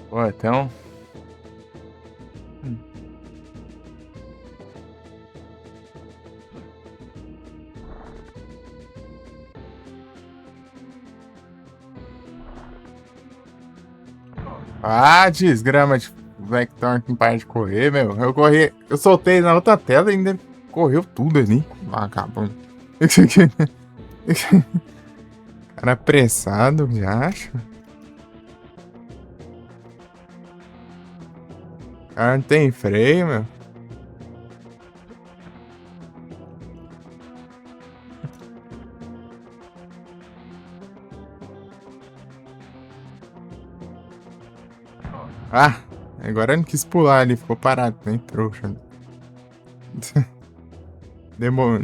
Pô, então. Ah, desgrama de Vector que não para de correr, meu. Eu corri. Eu soltei na outra tela e ainda correu tudo ali. Vagabundo. Cara apressado, já acho. Cara não tem freio, meu. Ah, agora não quis pular ali, ficou parado, nem trouxa.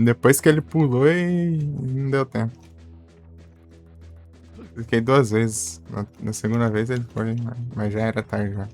Depois que ele pulou e não deu tempo. Fiquei 2 vezes. Na segunda vez ele foi, mas já era tarde já.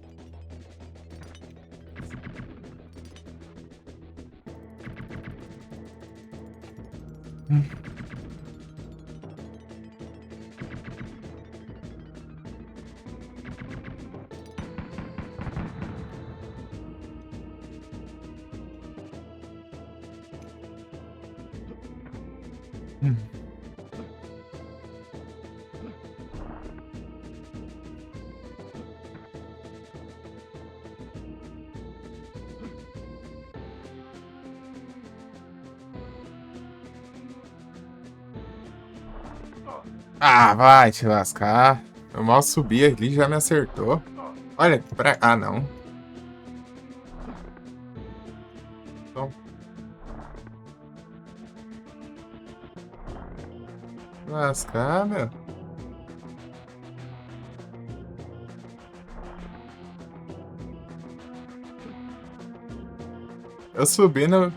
Ah, vai te lascar. Eu mal subi ali e já me acertou. Olha, pra. Ah, não. Então, lascar, meu. Eu subi no.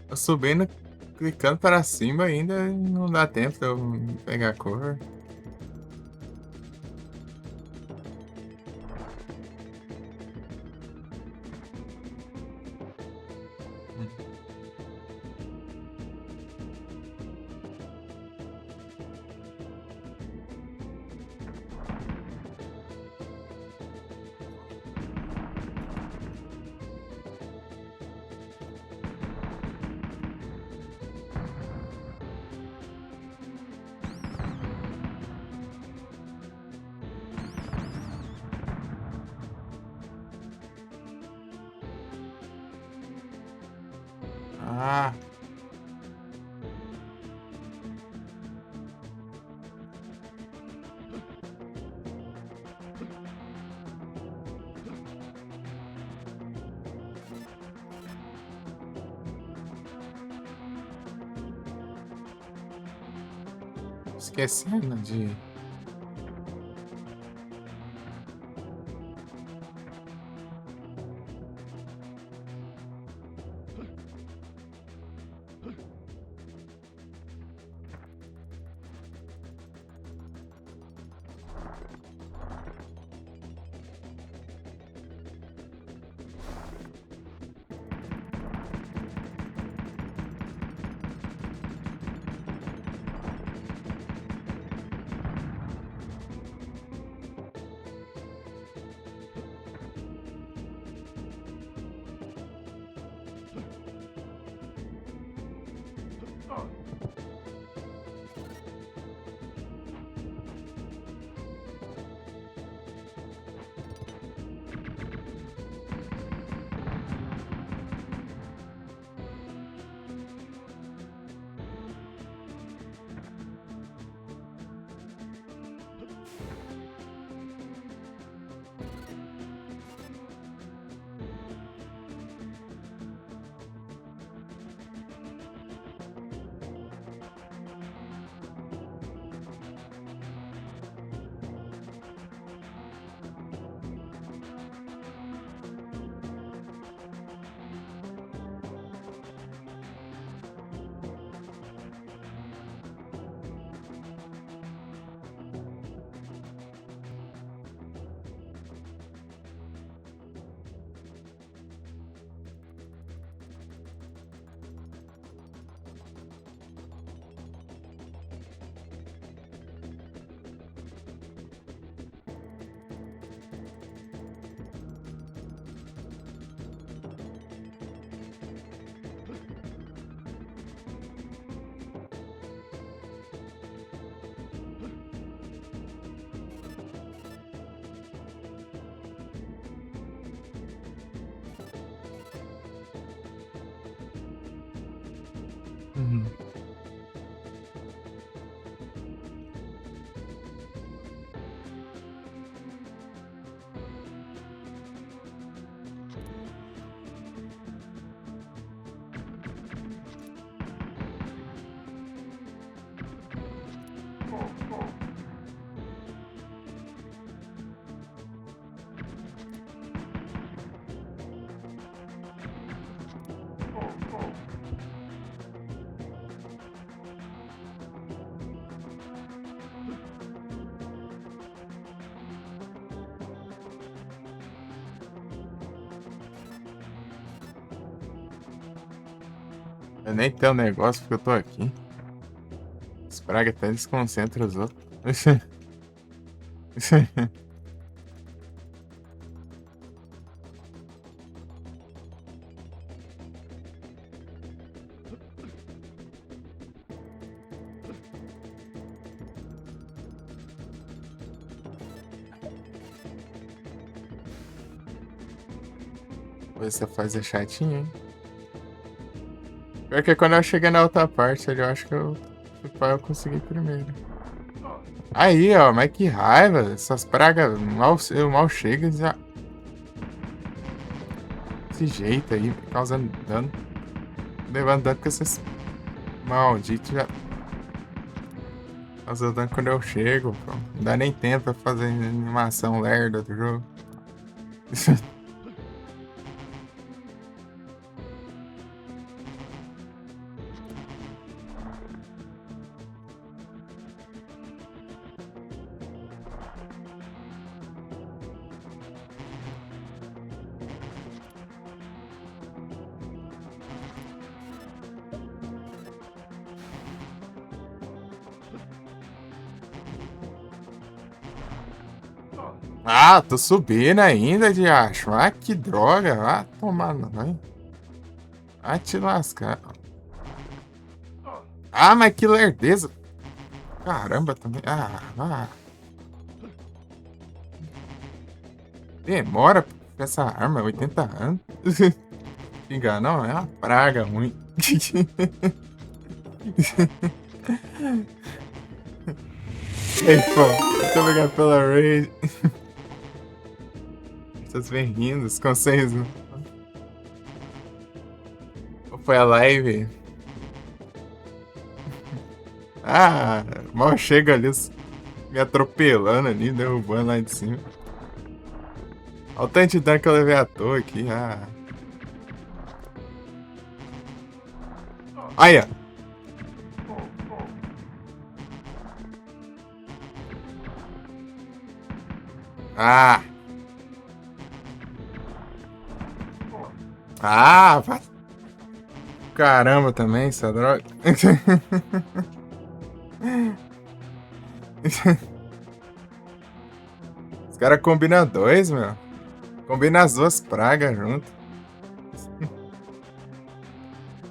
Eu subindo, clicando para cima ainda não dá tempo de eu pegar a cor. Ah, esquecendo de. Uhum. Eu nem tenho negócio porque eu tô aqui. As pragas até desconcentram os outros. Essa fase é chatinha, hein? Pior que quando eu cheguei na outra parte ali, eu acho que eu consegui primeiro. Aí, ó, mas que raiva. Essas pragas eu mal chego e já. Desse jeito aí, causando dano. Levando dano com esses malditos já. Causando dano quando eu chego, pô. Não dá nem tempo pra fazer animação lerda do jogo. Ah, tô subindo ainda, de acho. Ah, que droga. Ah, tomar não. Ah, te lascar. Ah, mas que lerdeza. Caramba, também. Demora pra essa arma, 80 anos. Xingar, não, é uma praga ruim. Ei, pô, muito obrigado pela raid. Vocês vêm rindo, com vocês, né? Foi a live? Ah, mal chega ali, me atropelando ali, derrubando lá de cima. Olha o tanto de dano que eu levei à toa aqui. Ah. Aí, ó. Ah. Ah, vai. Caramba também, essa droga. Os caras combinam dois, meu. Combina as duas pragas junto.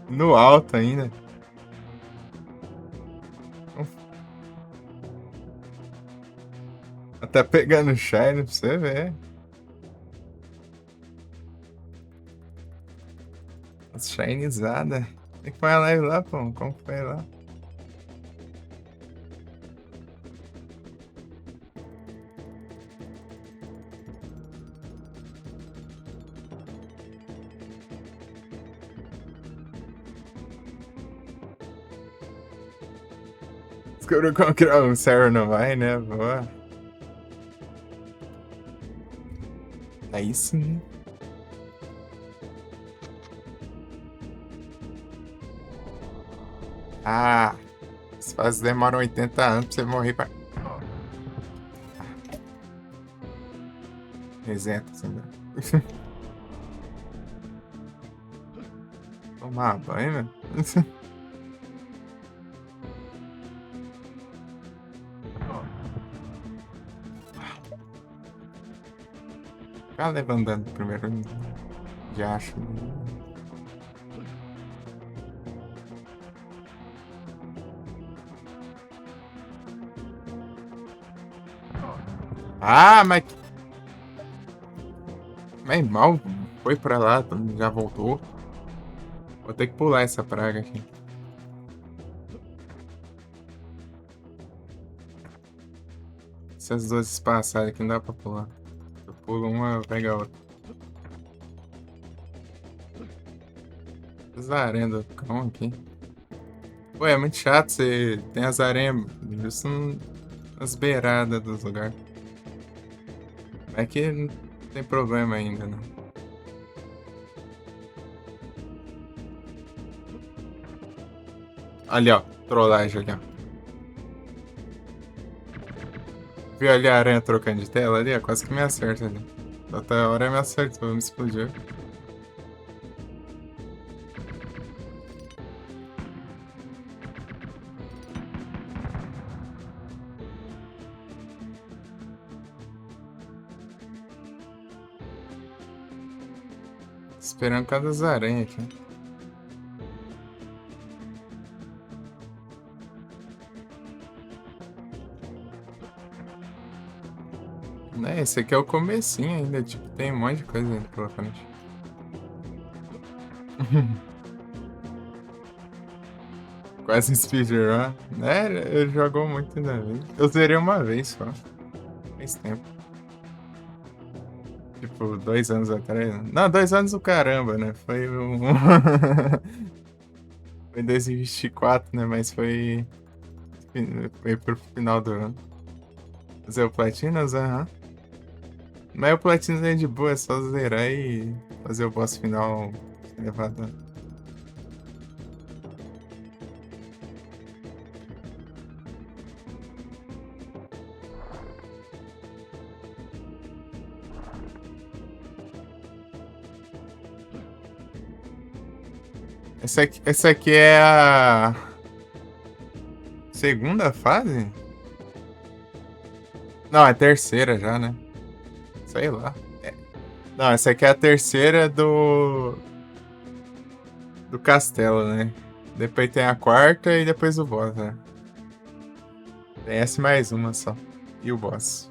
No alto ainda. Até pegando shine pra você ver. As shinezadas. Tem que pôr a live lá, pô. Como foi lá? Descobriu como que o Sarah não vai, né? Boa. Aí sim. Ah, as fases demoram 80 anos pra você morrer pra. Reseta, assim, né? Tomar banho, né? Ficar levantando primeiro. Já acho. Ah, mas. Mas mal foi pra lá, já voltou. Vou ter que pular essa praga aqui. Essas duas espaçadas aqui não dá pra pular. Eu pulo uma, pega a outra. As aranhas do cão aqui. Pô, é muito chato, você tem as aranhas justo nas beiradas dos lugares. É que não tem problema ainda, né? Ali, ó. Trollagem ali, ó. Viu ali a aranha trocando de tela ali? Ó, quase que me acerta ali. Outra hora me acertou, me explodiu. Esperando cada das aranhas aqui. Né, esse aqui é o comecinho ainda, tipo, tem um monte de coisa ainda pela frente. Quase um speedrun. Né, eu jogo muito ainda. Eu zerei uma vez só. Faz tempo. Tipo, 2 anos atrás. Não, 2 anos o caramba, né? Foi um. Foi em 2024, né? Mas foi. Foi pro final do ano. Fazer o Platinas, aham. Mas o Platinas é de boa, é só zerar e fazer o boss final sem levar dano. Essa aqui é a segunda fase? Não, é a terceira já, né? Sei lá. Não, essa aqui é a terceira do castelo, né? Depois tem a quarta e depois o boss, né? Tem essa e mais uma só. E o boss.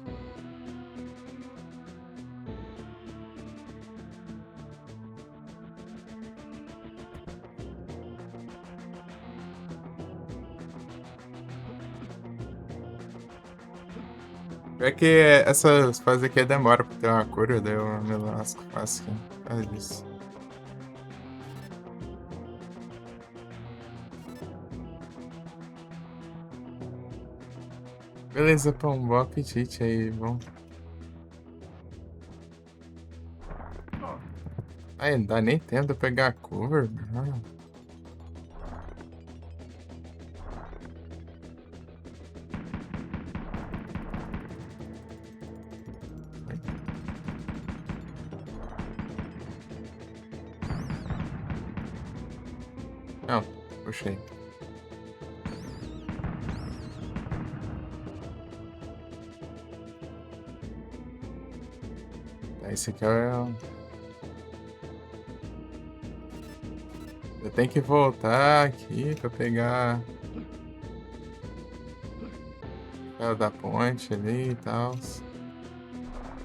É que essas fases aqui demora pra ter uma cura, daí eu me lasco fácil por causa disso. Beleza, pô, um bom apetite aí, bom. Ai, não dá nem tempo de pegar a cover. Ah. Não, puxei. Esse aqui é o... Eu tenho que voltar aqui pra pegar ela da ponte ali e tal.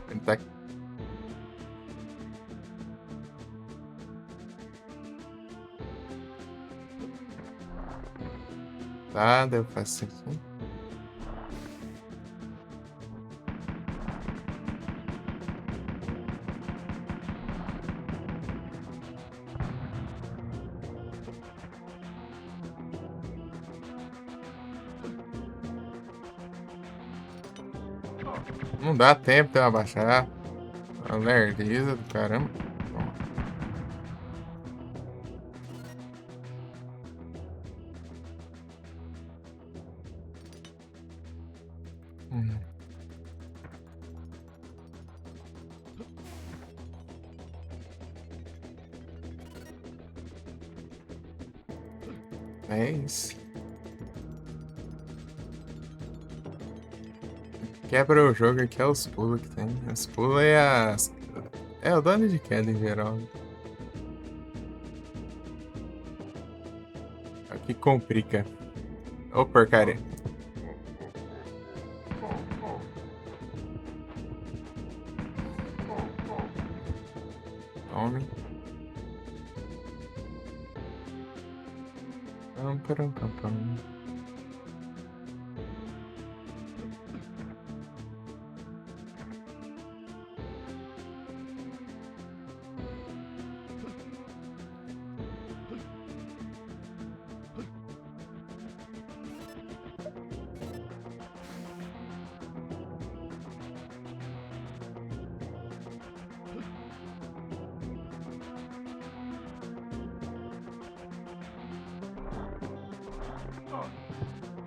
Ele tá... Tá, daí eu faço isso aqui. Não dá tempo de eu abaixar. A lerdeza do caramba. Hum. É isso. Quebra o jogo aqui é os pulos que tem. Os pulos é as. É o dano de queda em geral. É o que complica. Ô porcaria. Tome. Pam, pam, pam, pam.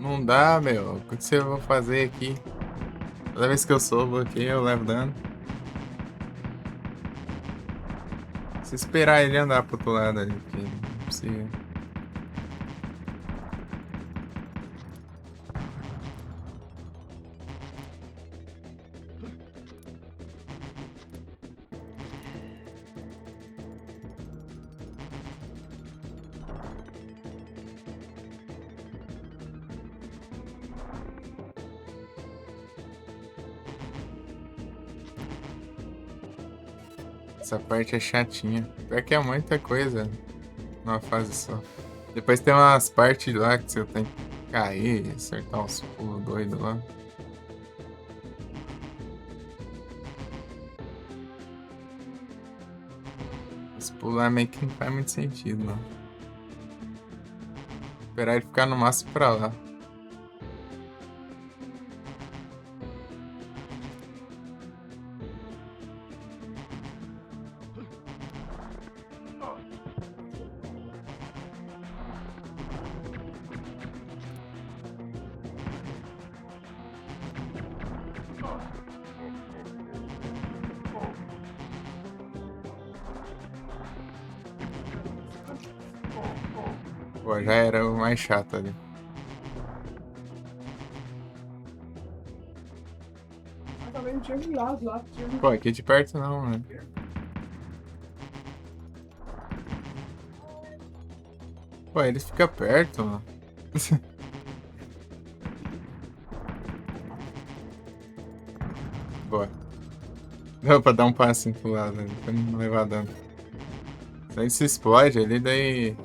Não dá, meu. O que você vai fazer aqui? Toda vez que eu subo aqui, eu levo dano. Se esperar ele andar pro outro lado ali, porque não é possível. Essa parte é chatinha. Pior que é muita coisa numa fase só. Depois tem umas partes lá que você tem que cair, acertar uns pulos doidos lá. Os pulos lá meio que não faz muito sentido, não. Esperar ele ficar no máximo pra lá. Pô, já era o mais chato ali. Mas também não tinha milhares lá. Pô, aqui de perto não, né? Pô, ele fica perto, mano. Boa. Deu pra dar um passinho pro lado ali, pra não levar dano. Se ele se explode ali, daí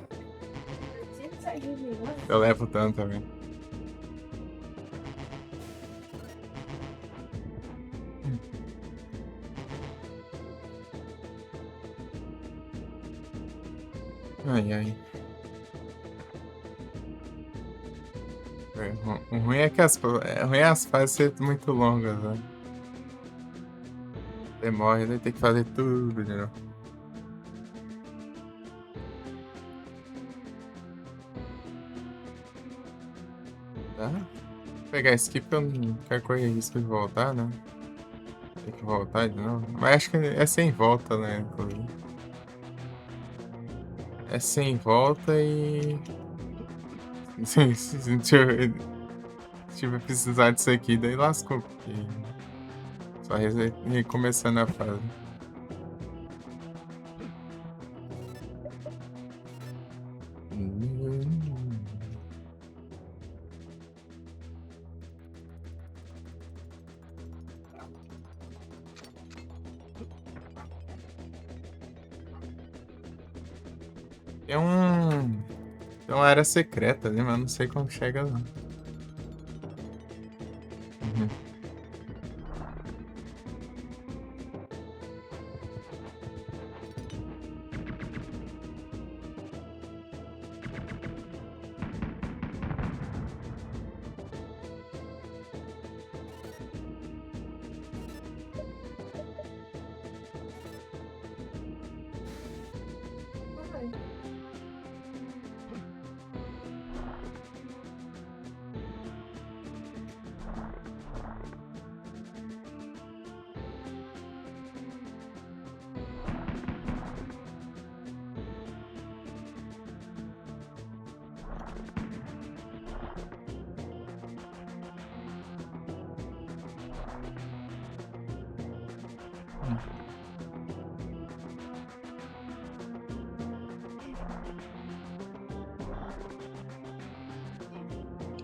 Sempre sai de mim, né? eu levo dano também. Ai, ai. O ruim é que as fases ser muito longas, né? Você morre, daí tem que fazer tudo de novo. Tá? Vou pegar esse aqui porque eu não quero correr risco de voltar, né? Tem que voltar de novo. Mas acho que é sem volta, né? Inclusive. É sem volta e. Se eu precisar disso aqui, daí lascou. Porque só recomeçando a fase. Tem uma área secreta ali, mas eu não sei como chega lá. Uhum.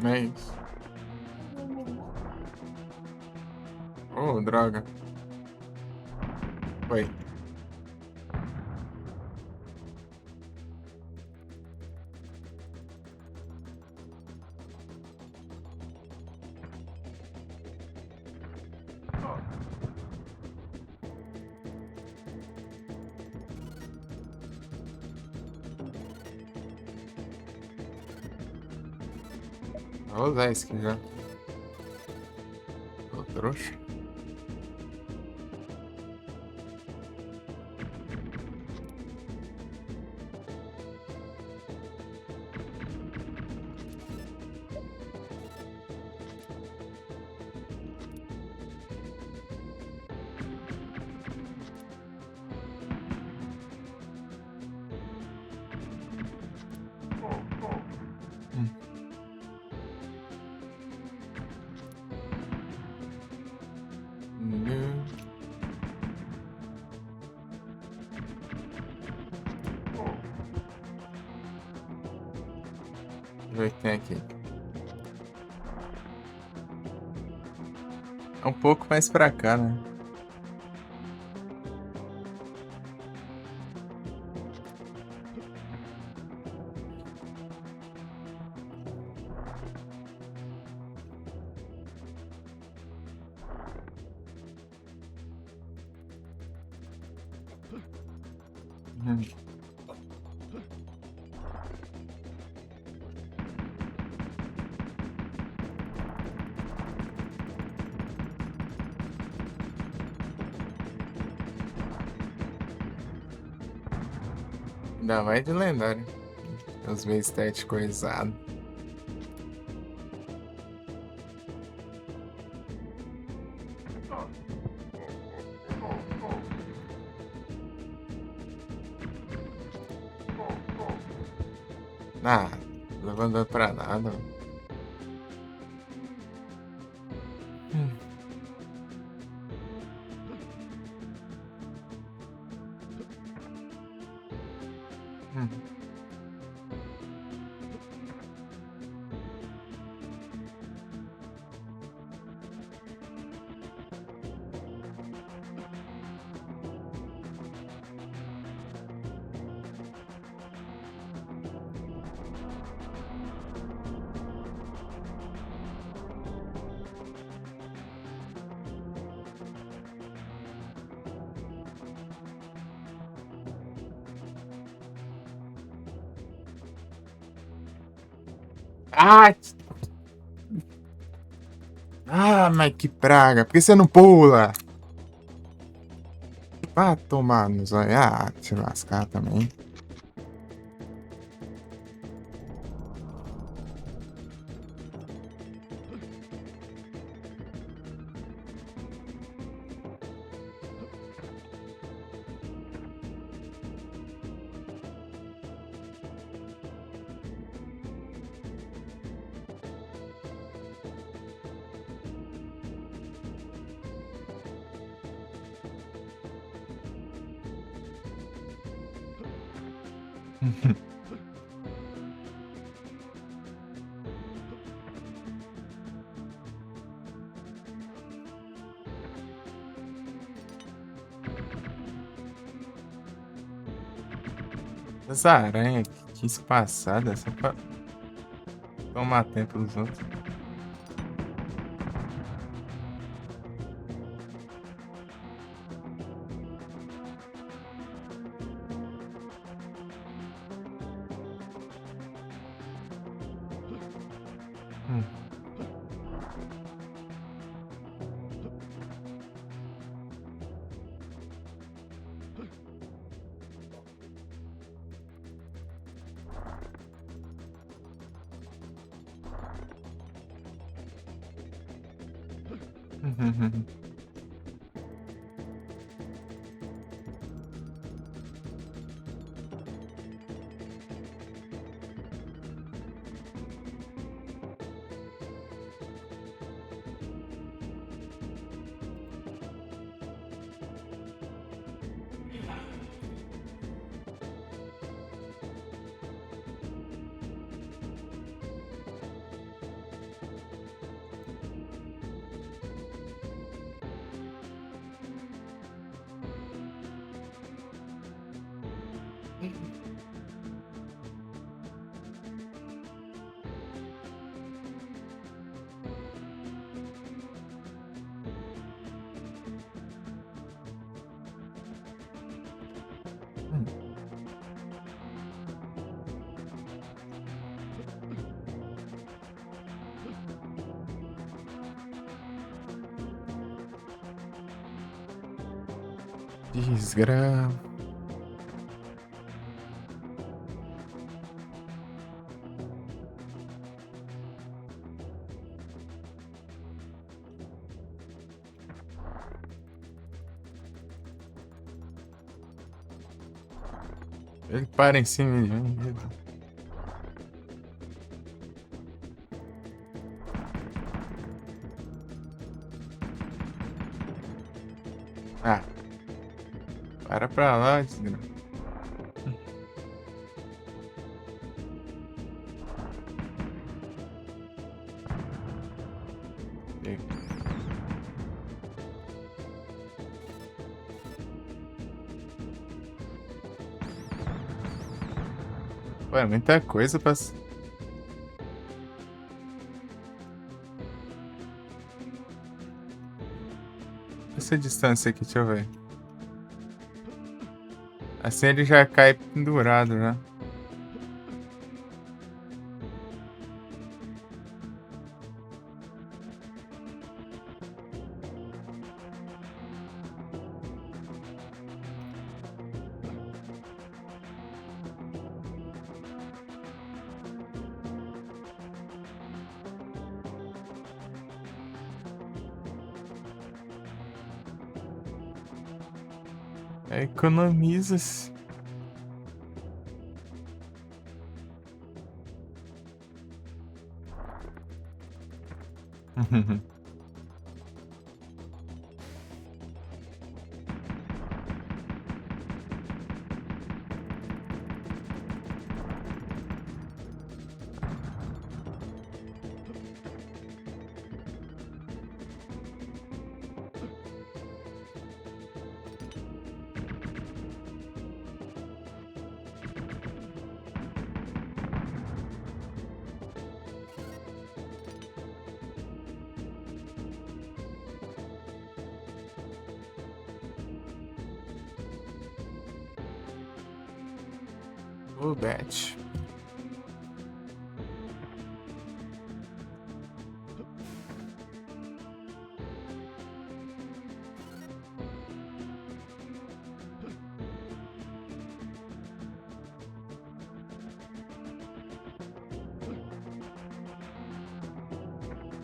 Ai, É isso. Oh, droga. Foi. Vou usar isso aqui já. Ô, trouxa. ver o que tem aqui. É um pouco mais pra cá, né? Hum. Ainda vai de lendário. Os meio estético coisado. Ah, levando pra nada. Hum. Hum. Ah! Ah, mas que praga! Por que você não pula? Vá tomar nos olhos. Ah, se lascar também. Essa aranha que espaçada, só pra tomar tempo dos outros. Hum. Desgrama. Ele para em cima de mim. Ah, para pra lá, desgraça. E- Pô, é muita coisa pra. Essa distância aqui, deixa eu ver. Assim ele já cai pendurado, né? Economiza-se. O bet.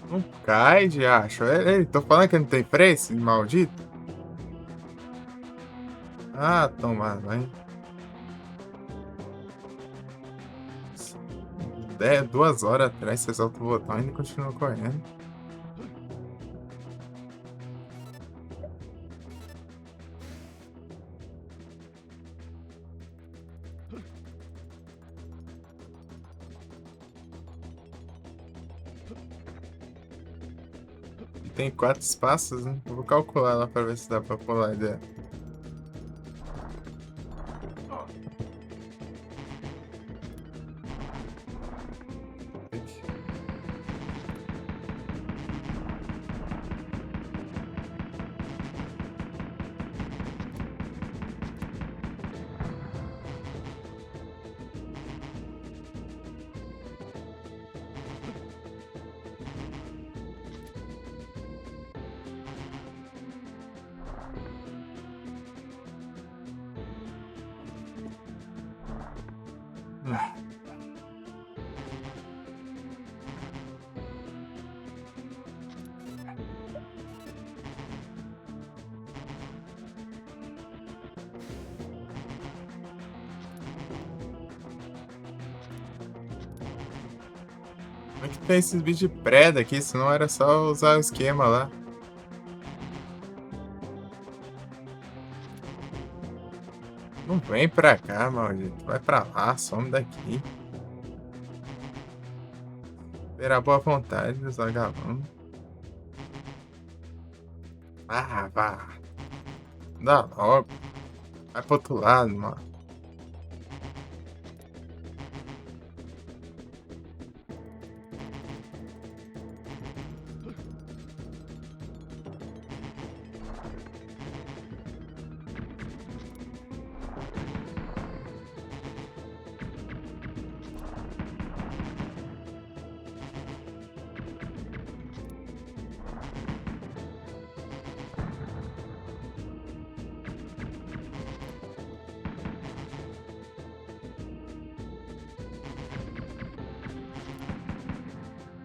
Não cai de acho. Tô falando que não tem freio, esse maldito. Ah, toma, vai. 2 horas atrás, você solta o botão e ainda continua correndo. E tem 4 espaços, né? Eu vou calcular lá pra ver se dá pra pular ideia. Como é que tem esses bichos de preda aqui? Senão era só usar o esquema lá. Não vem pra cá, maldito. Vai pra lá, some daqui. Terá boa vontade dos vagabundos. Ah, vá. Dá logo. Vai pro outro lado, mano.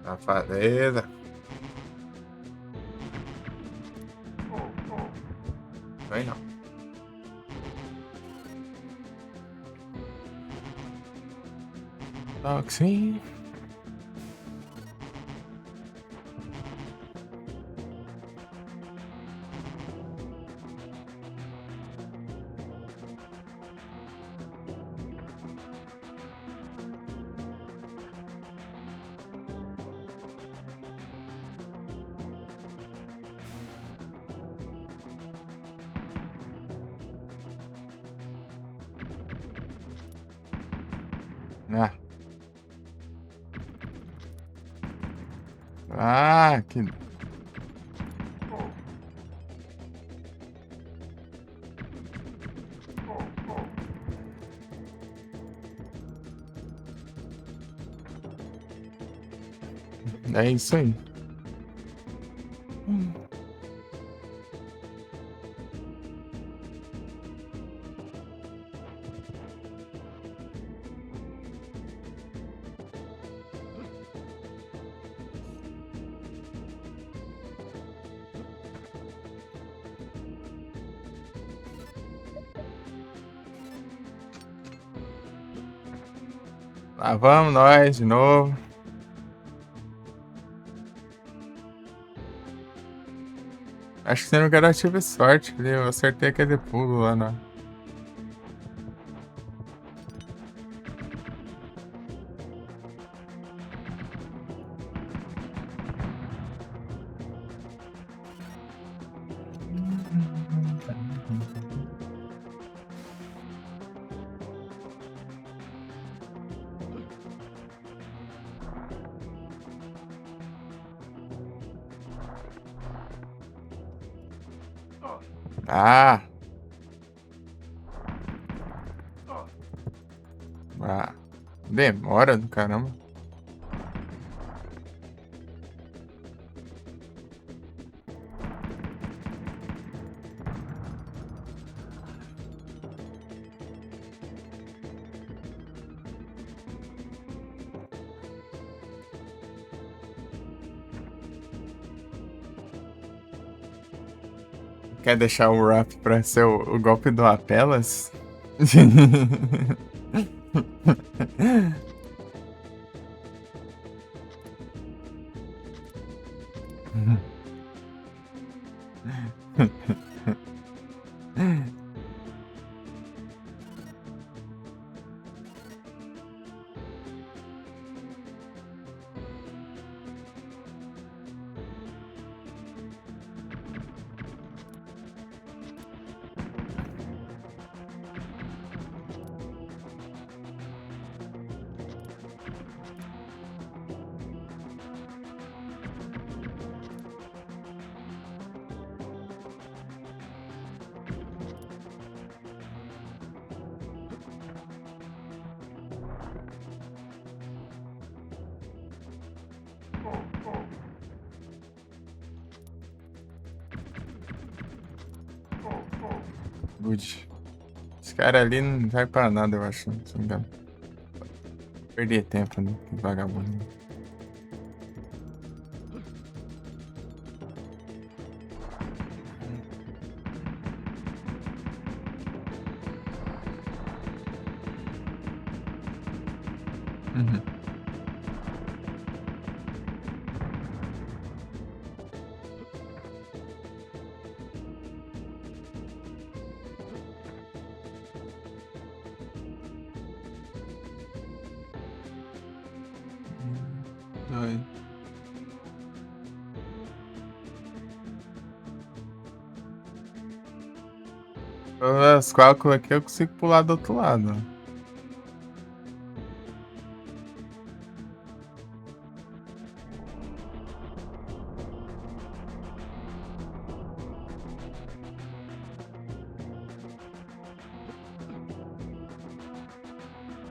Safadeza. Vem não. Toxin. Ah. Ah, que... É isso aí. Lá vamos nós de novo. Acho que se não quero eu tive sorte, eu acertei aquele pulo lá na... Ah! Ah! Demora do caramba. Quer deixar o rap pra ser o golpe do Apelas? Good. Esse cara ali não vai pra nada, eu acho. Se não me engano. Perder tempo, né? Que vagabundo. Uhum. Doido. Os cálculos aqui eu consigo pular do outro lado.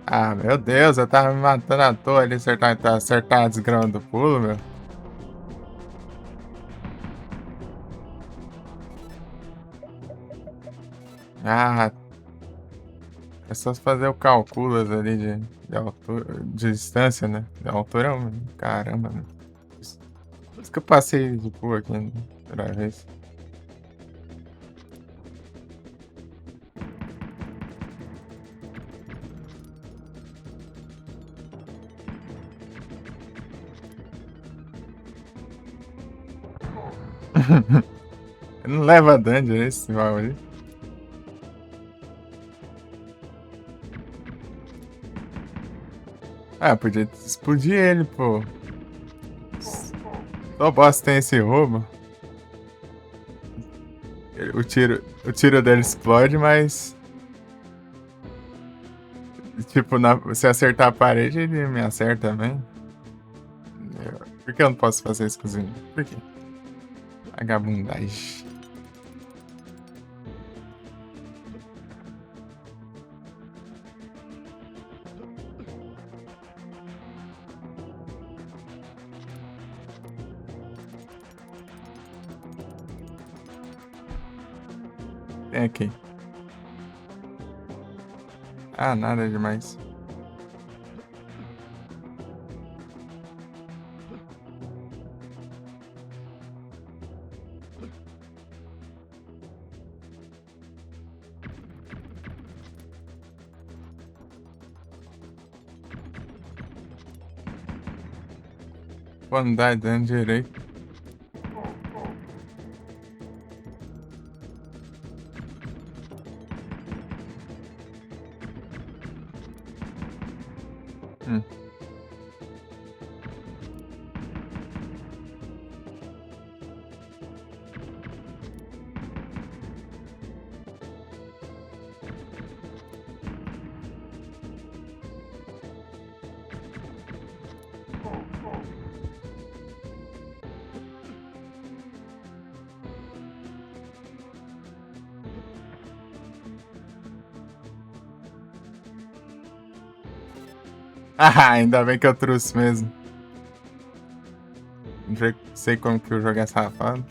Ah, meu Deus, eu tava me matando à toa ali acertar a desgrama do pulo, meu. Ah, é só fazer o cálculo ali de altura, de distância, né? De altura, caramba, né? Por isso que eu passei de pulo aqui na primeira vez. Não leva dungeon esse mal aí. Ah, podia explodir ele, pô. Só boss tem esse roubo. O tiro dele explode, mas... Tipo, se acertar a parede, ele me acerta também. Por que eu não posso fazer isso com os inimigos? Por quê? Vagabundagem. Tem aqui. Ah, nada demais. Vou andar dando direito. Hum. Ah, ainda bem que eu trouxe mesmo. Não sei como que eu jogo essa safado.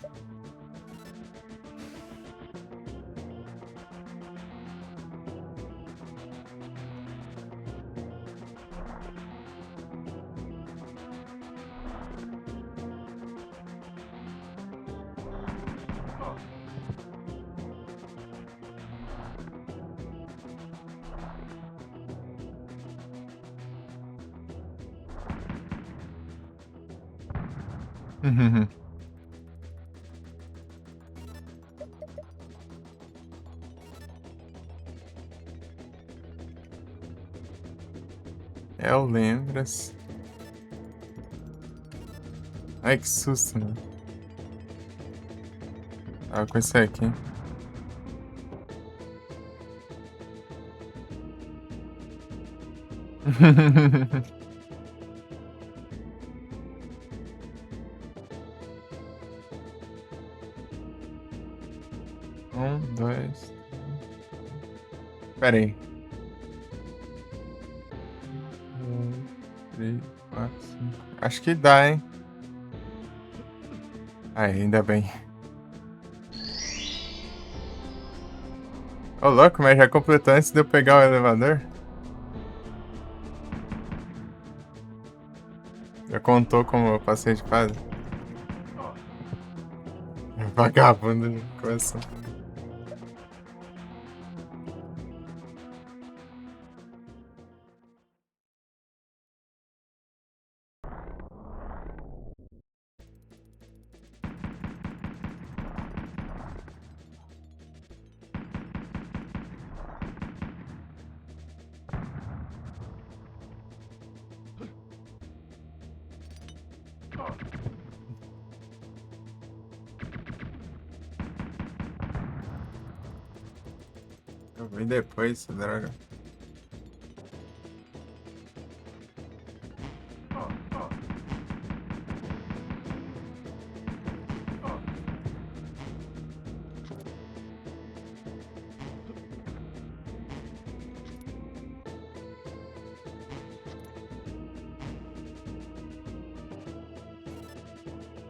Eu lembro. Ai, que susto, mano. Ah, com esse aqui. Dois. Pera aí. 3, 4, 5. Acho que dá, hein? Aí, ainda bem. Ô, louco, mas já completou antes de eu pegar o elevador? Já contou como eu passei de fase? Vagabundo de coração. Eu vim depois, droga.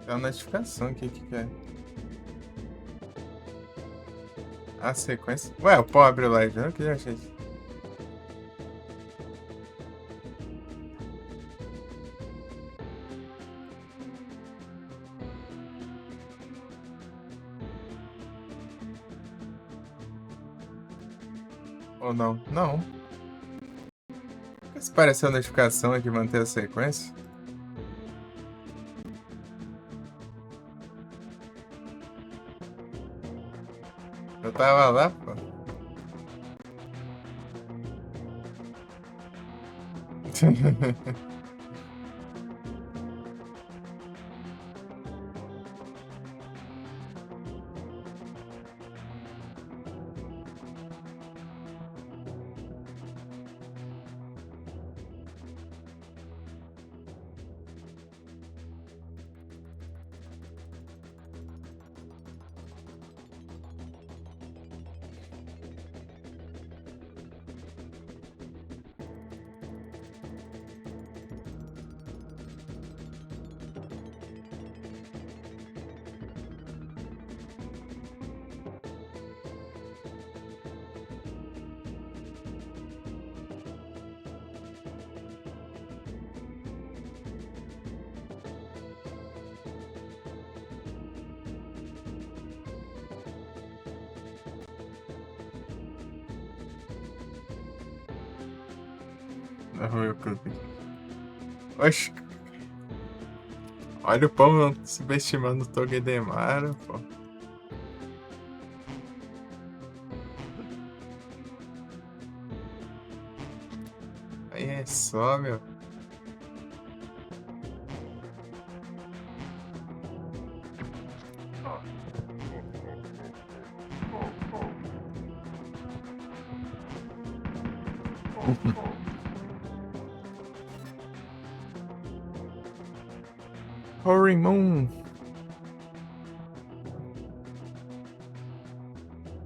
Tem uma notificação aqui, o que é? A sequência. Ué, o pobre live, eu que já achei isso. Ou não? Não. Por que se pareceu a notificação aqui manter a sequência? Eu tava lá, pô. Eu cliquei. Oxi. Olha o povo subestimando o Togedemaru, pô. Aí é só, meu. Moon.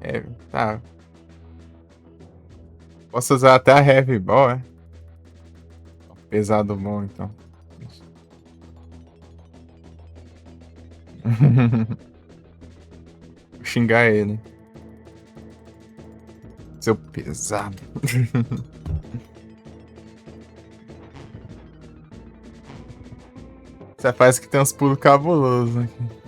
É, tá. Posso usar até a Heavy Ball, é? Pesado bom, então. Vou xingar ele. Seu pesado. Você faz que tem uns pulos cabulosos aqui.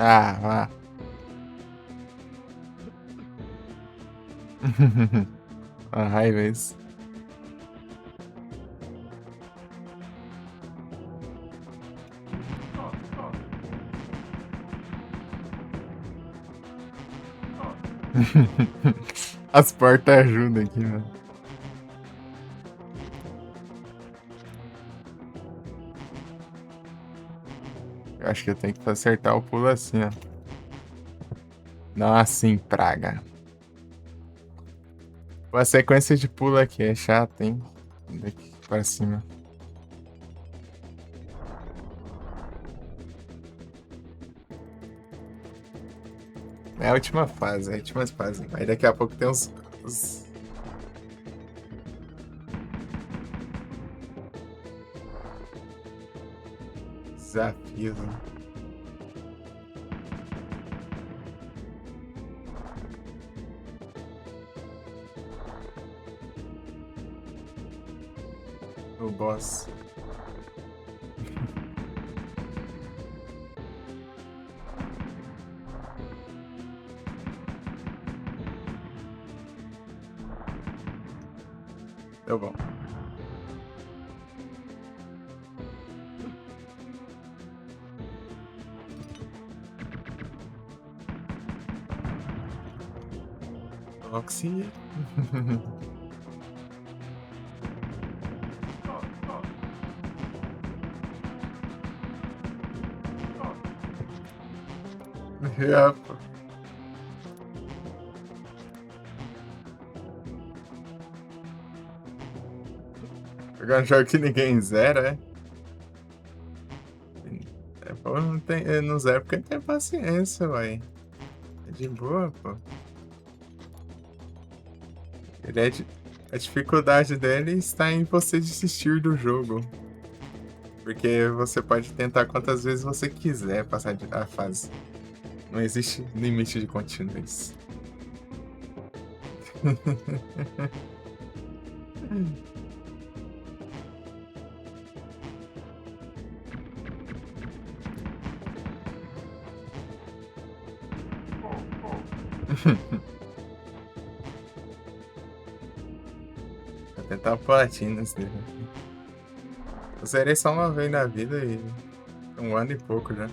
Ah, vá. A raiva é isso. As portas ajudam aqui, mano. Eu acho que eu tenho que acertar o pulo assim, ó. Não assim, praga. Pô, a sequência de pulo aqui é chata, hein? Daqui pra cima. É a última fase, é a última fase. Aí daqui a pouco tem os... desafios, né? O boss. Deu bom. Oxy. É, pô. Jogar um jogo que ninguém zera, é? É, pô, não tem, não zera porque não tem paciência, ué. É de boa, pô. Ele é a dificuldade dele está em você desistir do jogo. Porque você pode tentar quantas vezes você quiser passar a fase. Não existe limite de continuez. Vou tentar platina nesse nível. Eu zerei só uma vez na vida e 1 ano e pouco já.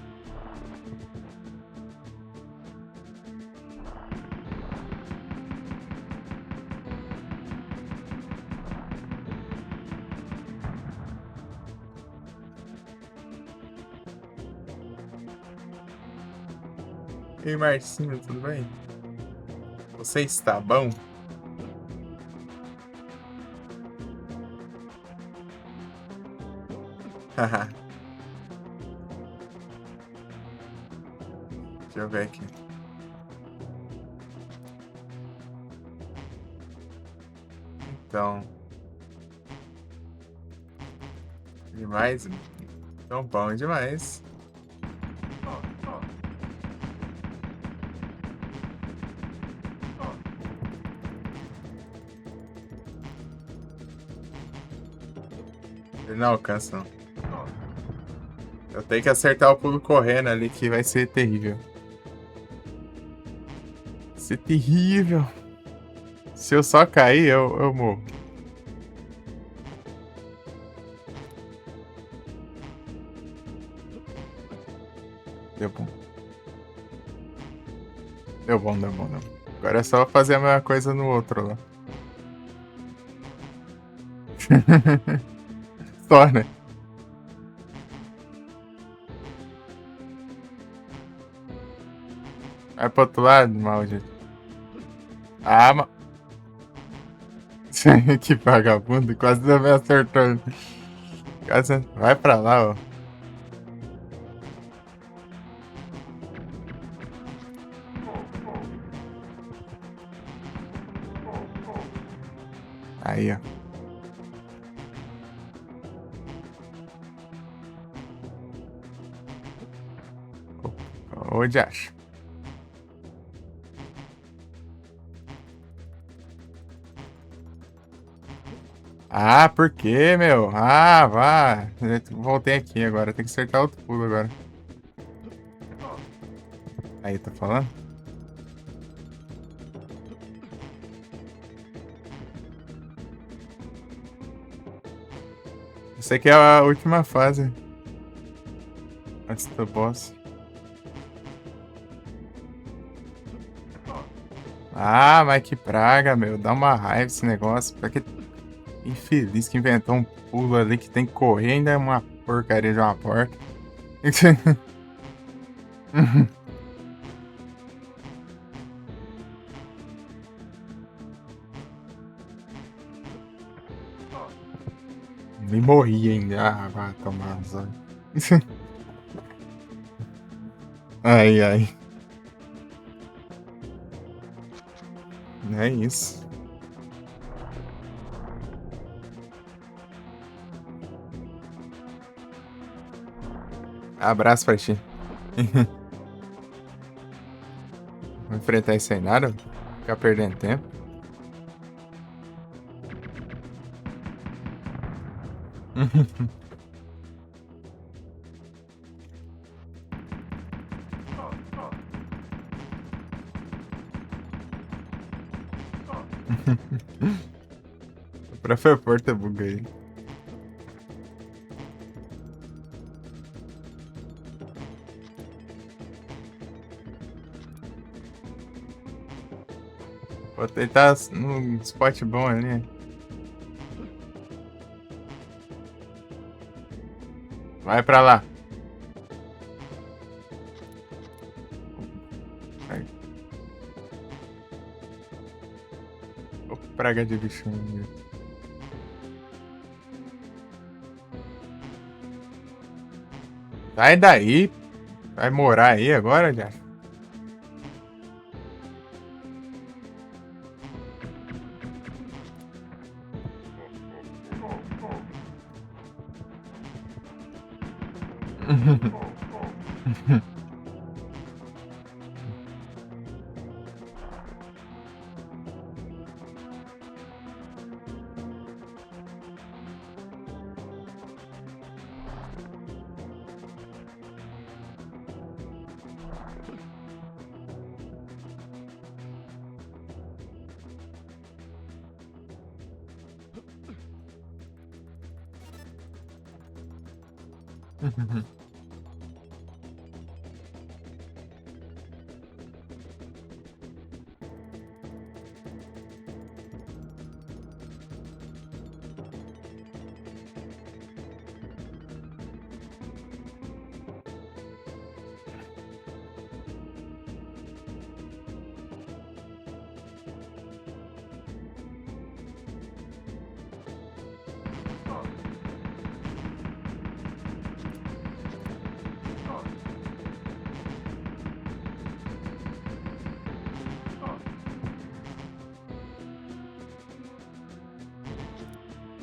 E aí, Marcinho, tudo bem? Você está bom? Haha. Deixa eu ver aqui. Então. Demais. Tão bom demais. Ele não alcança, não. Eu tenho que acertar o pulo correndo ali, que vai ser terrível. Vai ser terrível. Se eu só cair, eu morro. Deu bom. Deu bom, deu bom, deu bom. Agora é só fazer a mesma coisa no outro lá. Só, né? Vai pro outro lado, maldito. Ah, que vagabundo, quase não me acertou. Quase... Vai pra lá, ó. Aí, ó. Onde acha? Ah, por quê, meu? Ah, vá. Voltei aqui agora. Tem que acertar outro pulo agora. Aí, tá falando? Isso aqui é a última fase. Antes do boss. Ah, mas que praga, meu. Dá uma raiva esse negócio. Pra que infeliz que inventou um pulo ali que tem que correr, ainda é uma porcaria de uma porta. Nem morri ainda. Ah, vai tomar no zóio. Ai, ai. É isso. Abraço pra ti. Vou enfrentar isso aí nada? Ficar perdendo tempo. Pra porta buga aí. Vou tentar num spot bom ali. Vai pra lá. Vai. Ô, praga de bicho. Sai daí. Vai morar aí agora, já?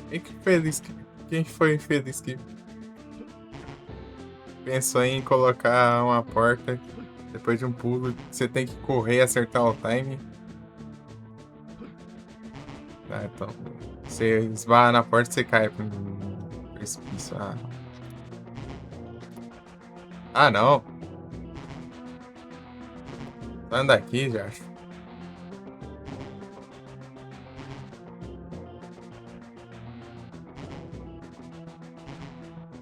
Quem que fez isso? Quem foi infeliz que pensou em colocar uma porta depois de um pulo. Você tem que correr e acertar o time. Ah, então. Você esbarra na porta e você cai pro precipício. Ah, não. Anda aqui, já acho.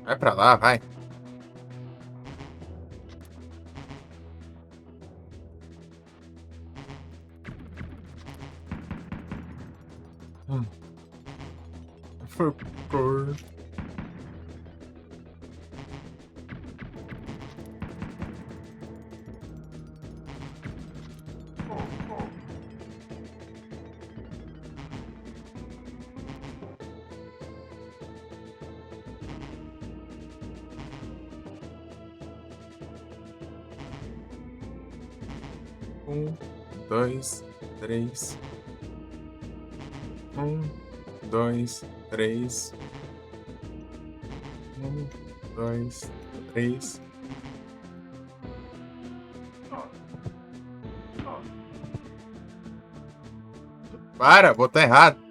Vai pra lá, vai. Hum. Por... Um, dois, três. Um, dois, três. Um, dois, três. Para, botou errado.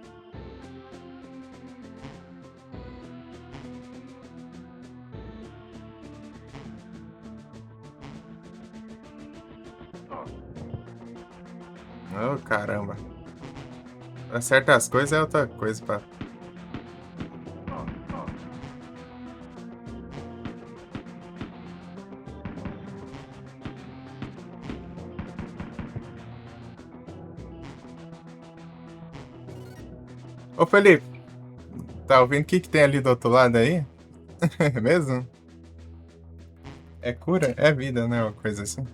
Oh, caramba. Acerta as coisas é outra coisa, pá. Ô, Felipe, tá ouvindo o que que tem ali do outro lado aí? É mesmo? É cura? É vida, né? Uma coisa assim.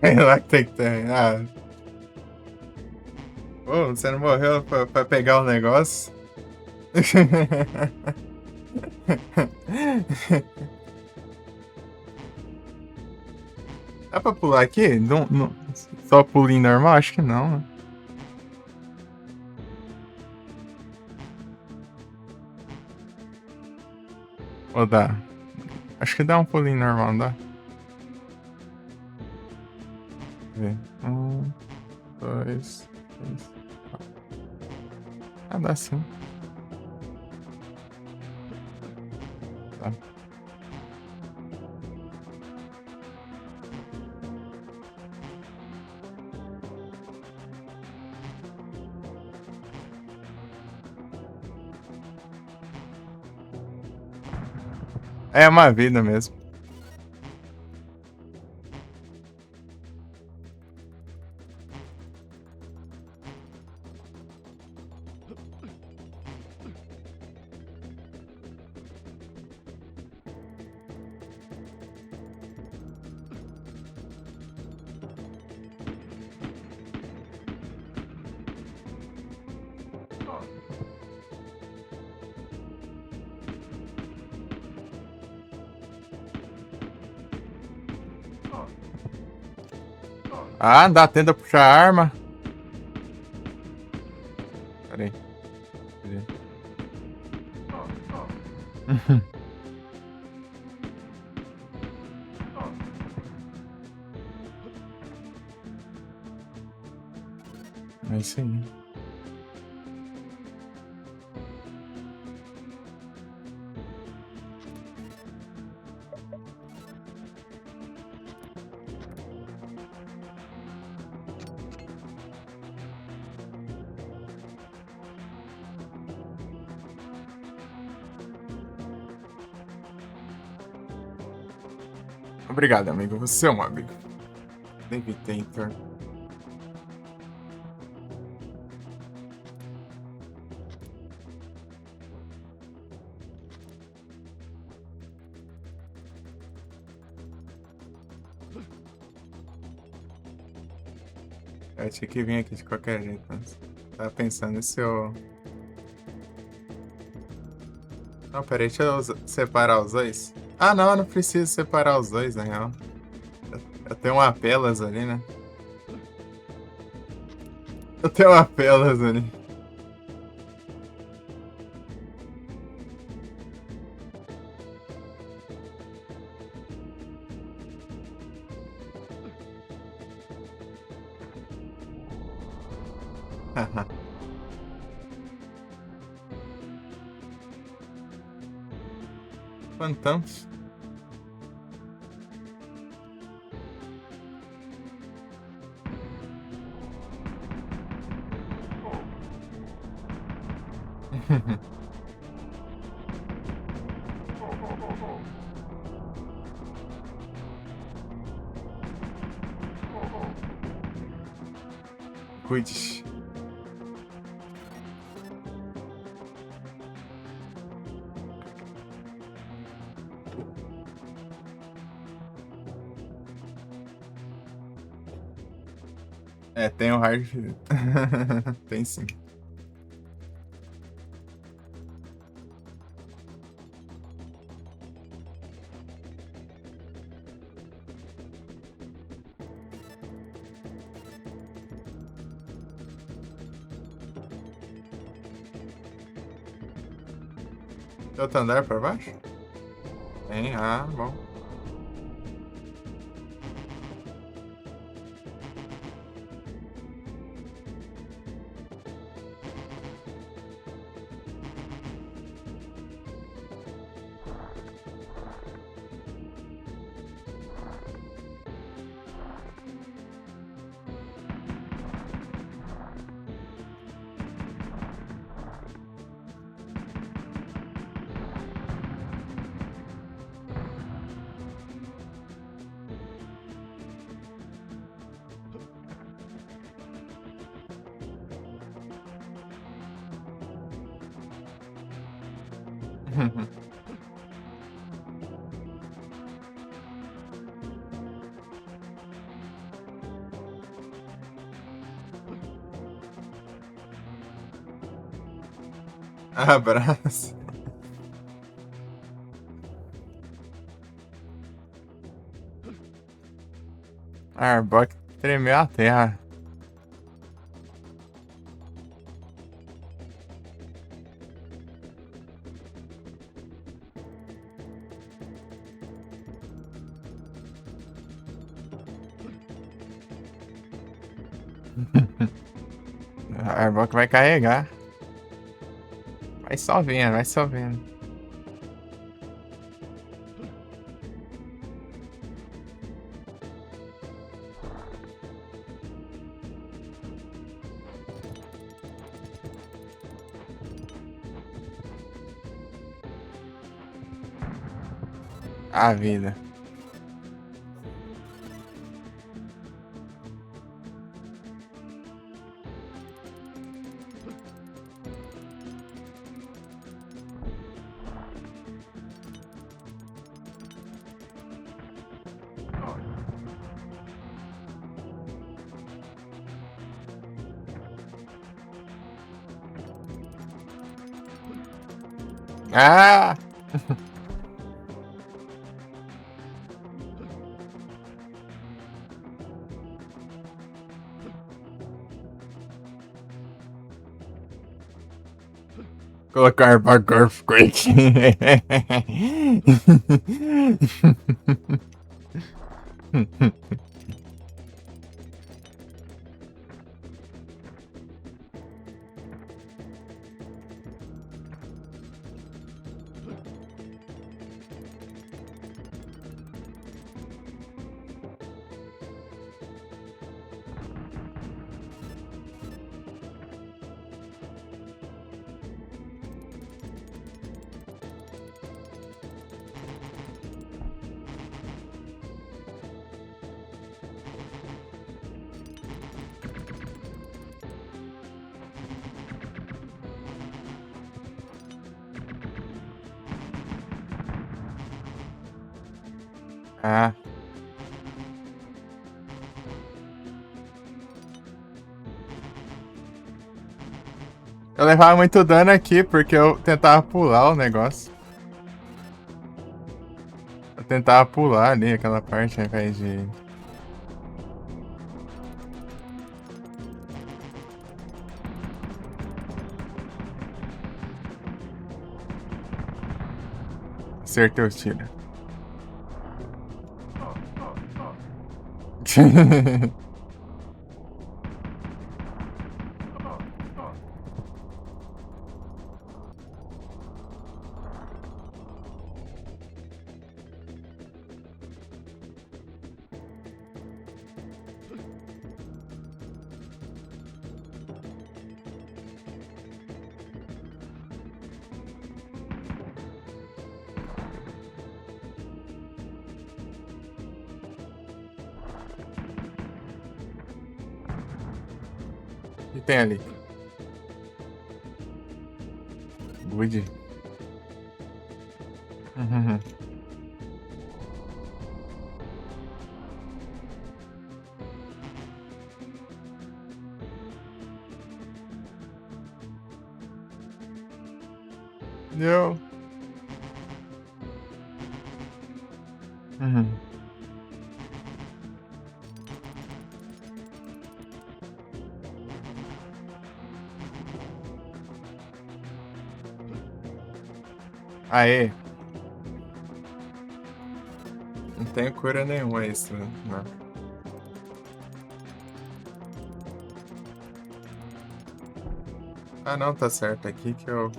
É lá que tem que ter. Ah, pô, você não morreu pra pegar o negócio? Dá pra pular aqui? Só pulinho normal? Acho que não, né? Ou dá? Acho que dá um pulinho normal, não dá? Deixa eu ver. Um, dois, três. Ah, dá sim. Tá. É uma vida mesmo. Ah, dá tempo de puxar a arma. Pera aí. É isso aí. Obrigado, amigo. Você é um amigo. David Tainter. Eu tinha que vir aqui de qualquer jeito, mas tava pensando se eu Não, peraí, deixa eu separar os dois. Ah, não, eu não preciso separar os dois, na real. Eu tenho uma Pelas ali, né? Eu tenho uma Pelas ali. Quantos? Cuide. É, tem o hard. Tem sim. Tem outro andar pra baixo? Tem, ah, bom. Abraço. Arbok tremeu a terra. A Arbok vai carregar. Vai só vendo, vai só vendo. A vida. Ah! Colocar para Earthquake. Ah. Eu levava muito dano aqui porque eu tentava pular o negócio. tentava pular ali aquela parte ao invés de. Acertei o tiro. O que tem ali? Good. Uhum. Deu. Uhum. Aê. Não tem cura nenhuma isso, né? Não. Ah, não, tá certo. Aqui que eu.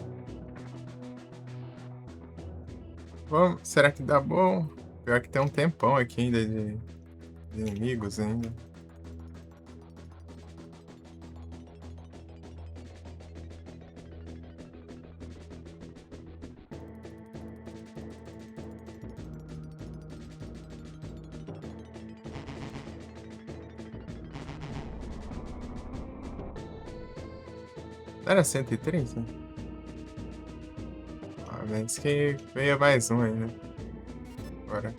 Vamos, será que dá bom? Pior que tem um tempão aqui ainda de inimigos ainda. Era 130? Ah, menos que veio mais um ainda. Bora.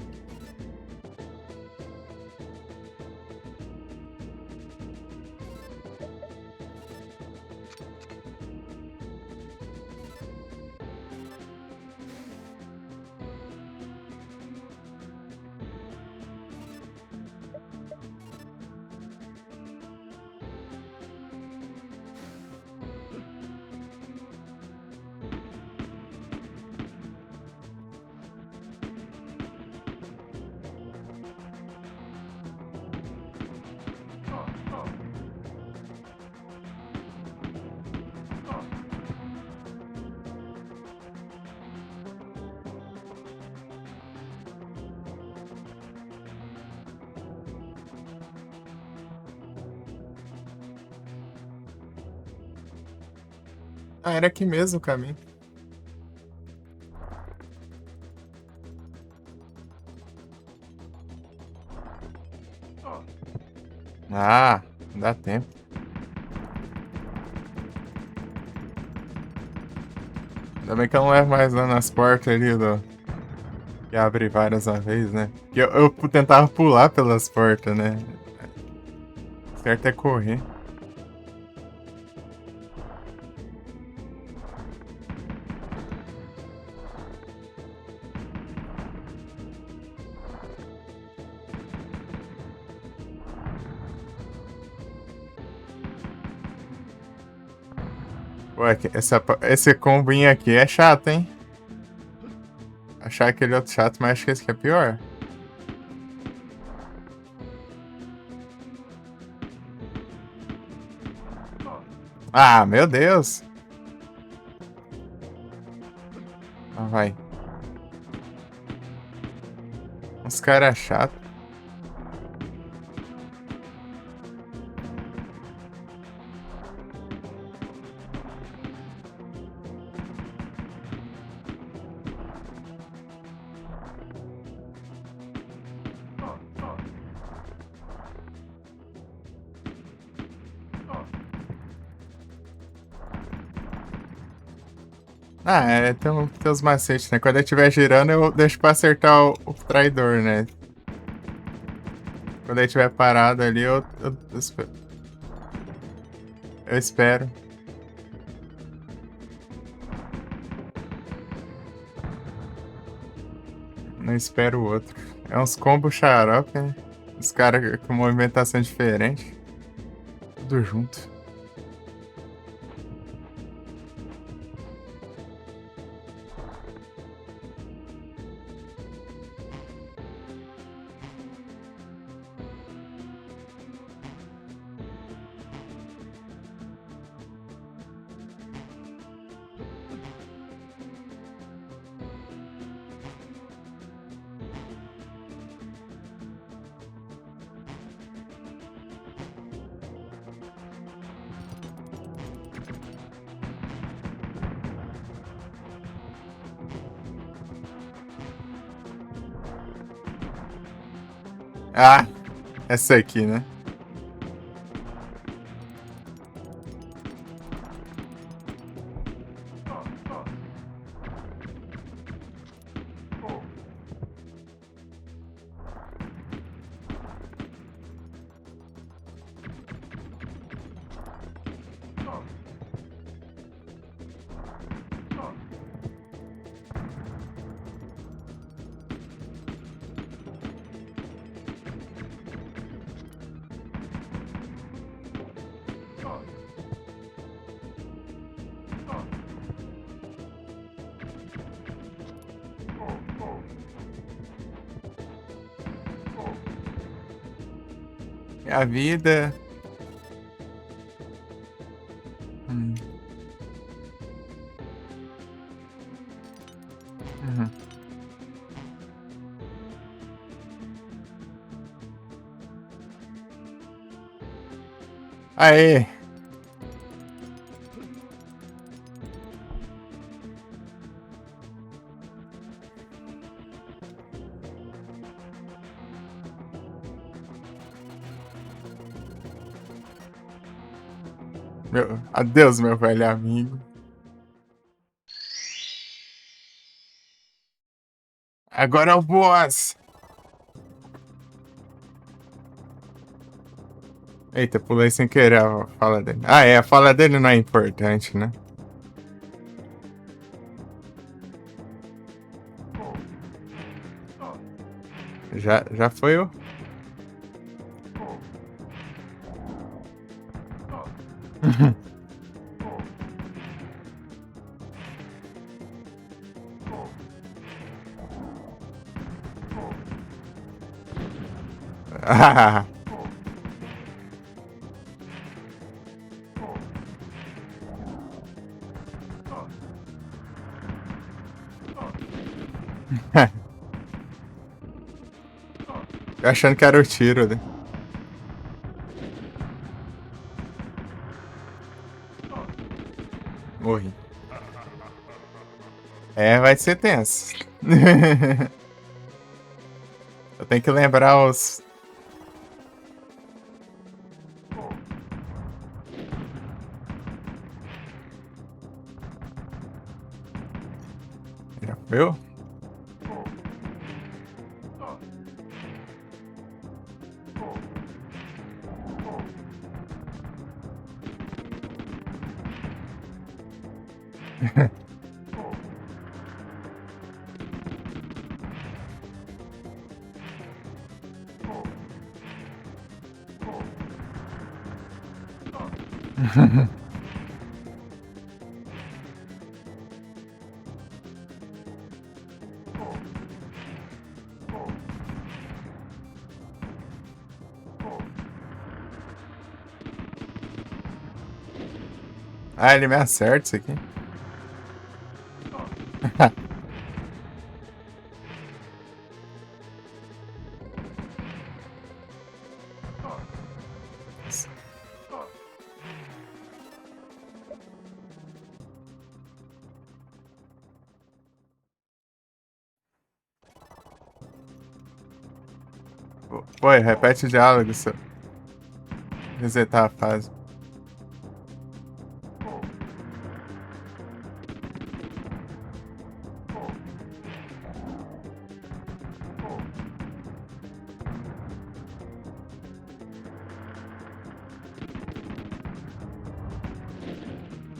Ah, era aqui mesmo o caminho. Ah, dá tempo. Ainda bem que eu não levo mais lá nas portas ali do. Que abre várias uma vez, né? Porque eu tentava pular pelas portas, né? Certo é correr. Ué, esse combinho aqui é chato, hein? Achar aquele outro chato, mas acho que esse aqui é pior. Ah, meu Deus! Ah, vai. Uns caras chatos. Ah, tem os macetes, né? Quando eu estiver girando, eu deixo pra acertar o traidor, né? Quando ele estiver parado ali, eu espero. Eu espero. não espera o outro. É uns combos xarope, né? Os caras com movimentação diferente. Tudo junto. Ah, essa aqui, né? A vida. Hum. Uhum. Aê! Adeus, meu velho amigo. Agora é o boss. Eita, pulei sem querer a fala dele. Ah, é, a fala dele não é importante, né? Já foi o. Ah, eu achando que era o tiro, né? Morri. É, vai ser tenso. Eu tenho que lembrar os. Já viu? Ah, ele me acerta isso aqui. Foi, repete o diálogo, se eu resetar a fase.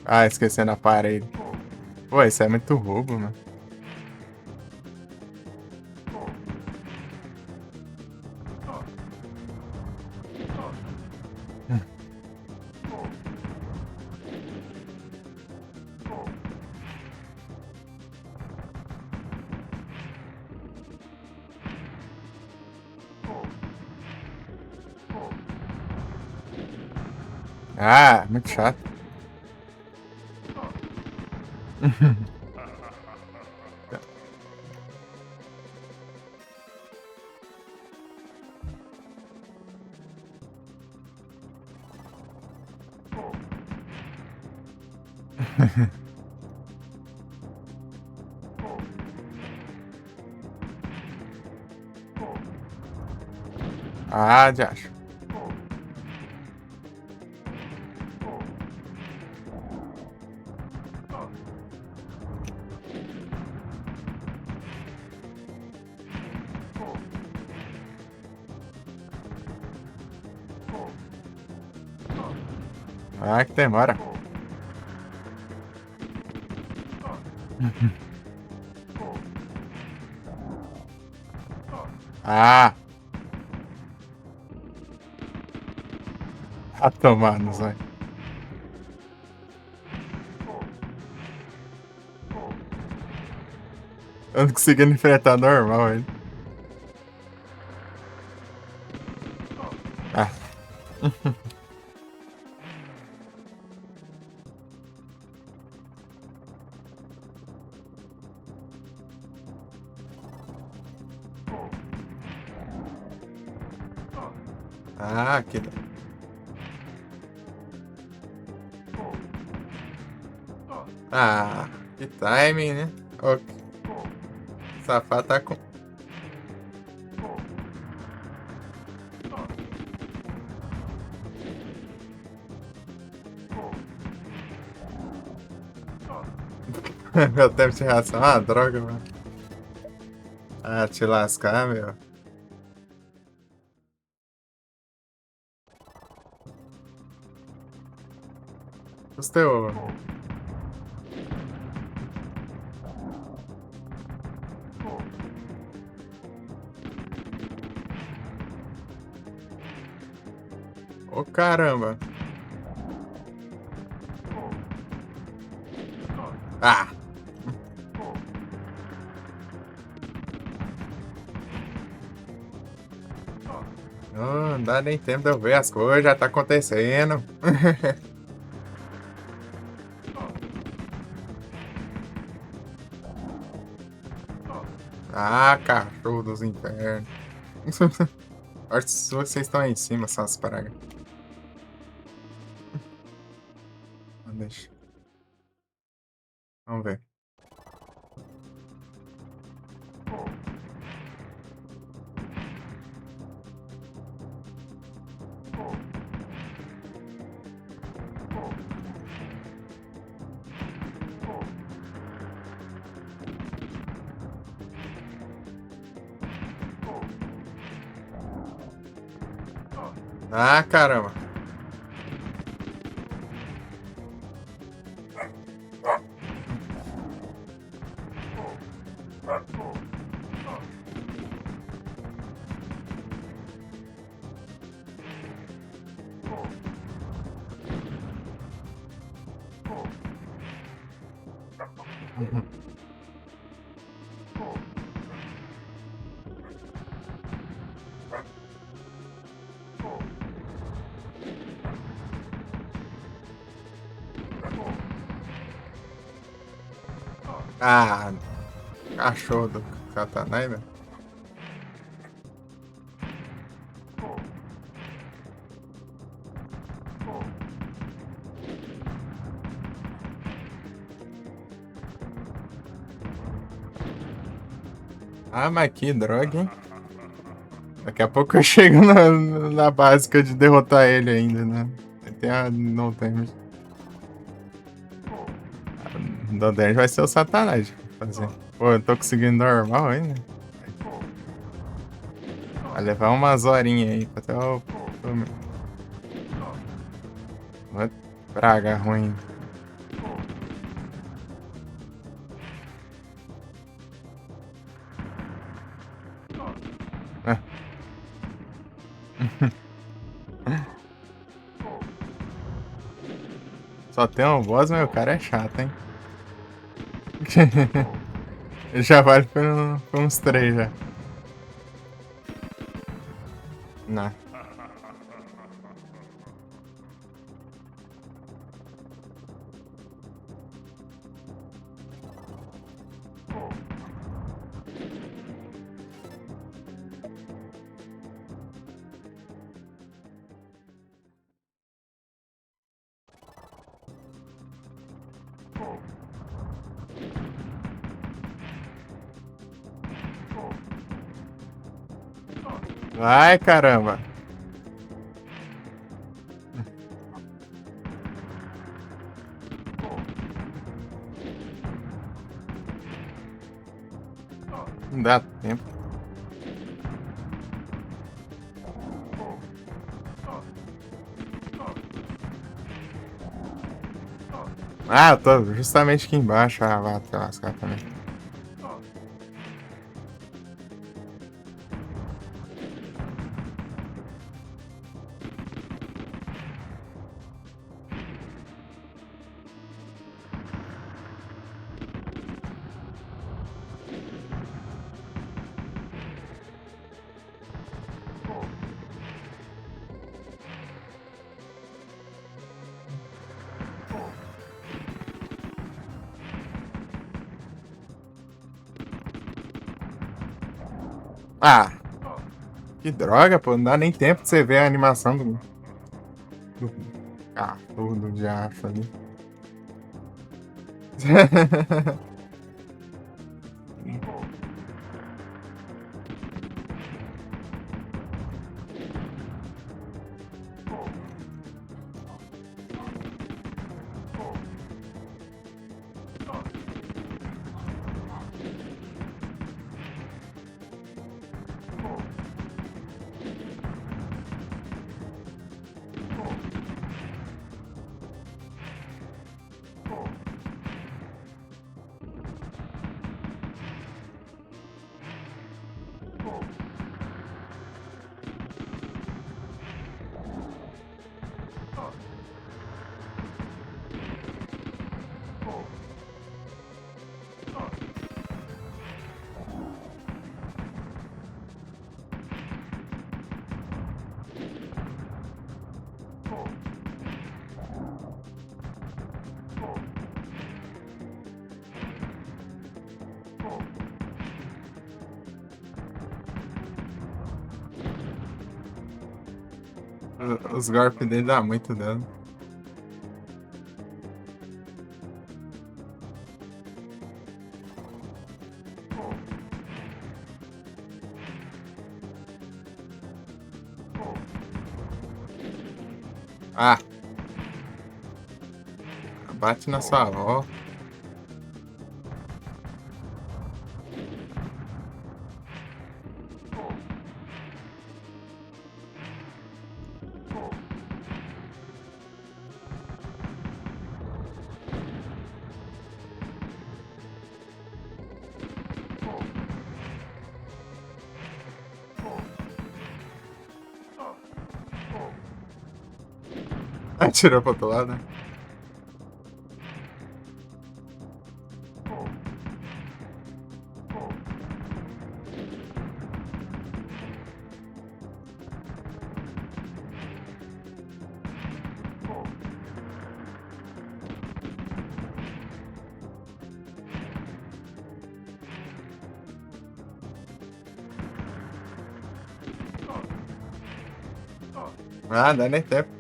Ah, esquecendo a parede. Pô, isso é muito roubo, mano. Ah, muito chato. Ah, já acho. Ah, que demora. Ah, a tomar, não sei. Eu não conseguindo enfrentar normal ele. Ah. Ah, que. Ah, que timing, né? Ok. Safado tá com. Meu tempo de reação. Ah, droga, mano. Ah, te lascar, meu. Os teus. Ô, caramba. Ah. Não dá nem tempo de eu ver as coisas, já tá acontecendo. Ah, cachorro dos infernos. Acho que vocês estão aí em cima, suas pragas. Deixa. Vamos ver. Ah, caramba. Ah, cachorro do Satanás, velho. Ah, mas que droga, hein? Daqui a pouco eu chego na básica de derrotar ele ainda, né? Não tem. Do Dante vai ser o Satanás. Fazer. Pô, eu tô conseguindo normal ainda. Vai levar umas horinhas aí até o. Praga ruim. Ah. Só tem um boss, mas o cara é chato, hein? Ele já vale por uns 3 já. Não. Vai, caramba. Não dá tempo. Ah, eu tô justamente aqui embaixo. Ah, vai te lascar também. Ah, que droga, pô. Não dá nem tempo de você ver a animação do cachorro do diacho ali. Os golpes dele dá muito dano. Ah! Bate na sua avó. Atirou pro outro lado, né? Ah, dá nem tempo.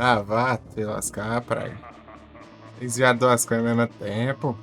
Ah, vá te lascar, praia. Desviar duas coisas ao mesmo tempo.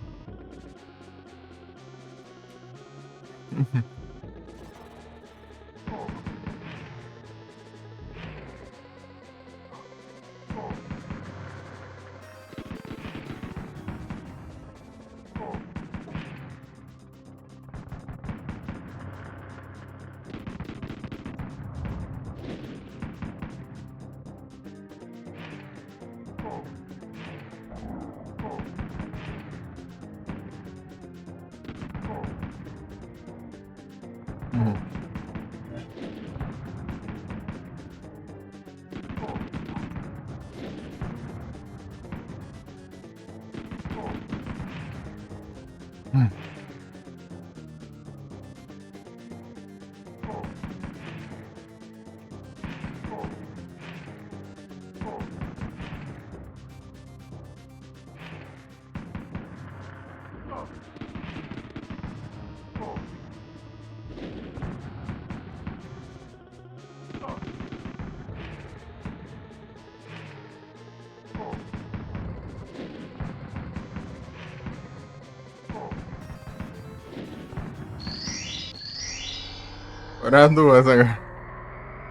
Bora duas agora.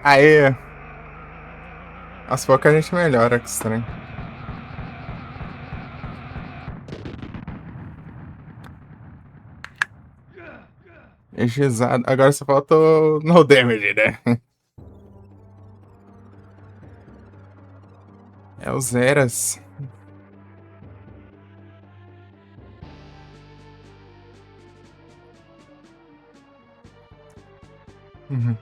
Aê! Aos poucos a gente melhora, que estranho. Energizado. Agora só falta o no damage, né? É o Zeras. Uhum.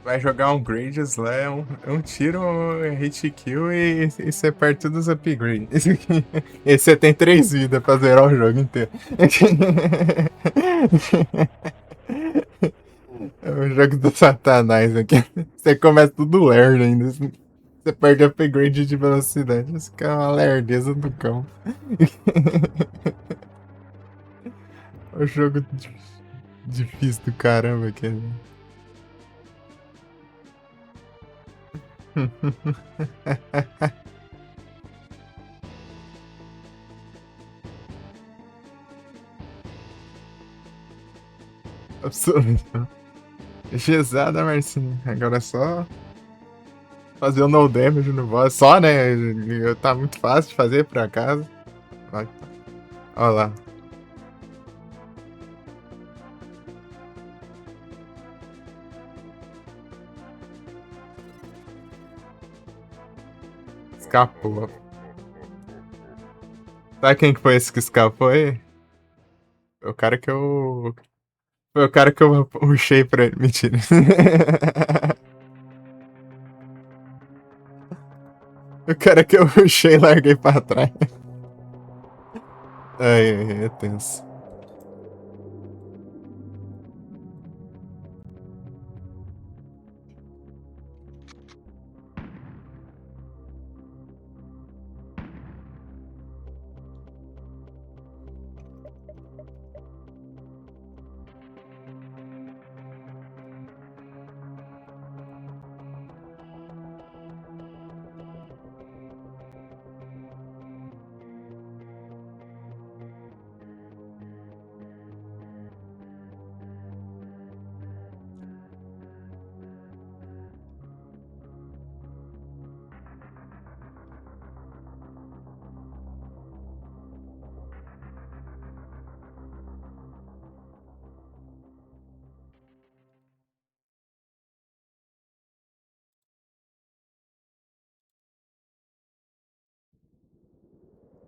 Vai jogar um Gradius lá, é um tiro, é hit kill e você perde todos os upgrades. E você tem 3 vidas pra zerar o jogo inteiro. É o jogo do Satanás aqui. Você começa tudo lerdo ainda. Você perde upgrade de velocidade. Isso que é uma lerdeza do cão. É um jogo difícil do caramba aqui. Absoluto. Gesada, Marcinho. Agora é só fazer o no damage no boss. Só, né? Tá muito fácil de fazer por acaso. Olha lá. Escapou. Sabe quem que foi esse que escapou aí? Foi o cara que eu. Foi o cara que eu puxei pra ele. Mentira. O cara que eu puxei e larguei pra trás. Ai, ai, é tenso.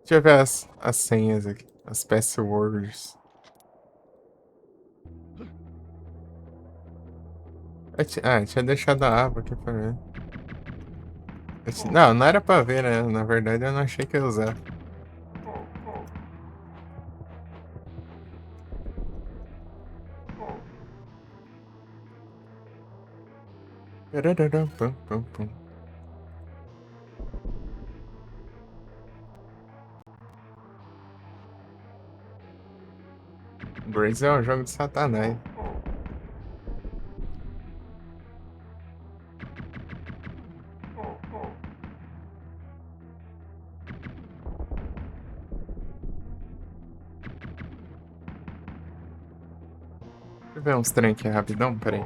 Deixa eu ver as senhas aqui. As passwords. Tinha deixado a aba aqui pra ver. Não, não era pra ver, né? Na verdade, eu não achei que ia usar. Pararam, pam, pam, pam. Grace é um jogo de satanás. Deixa eu ver uns trem aqui rapidão, peraí.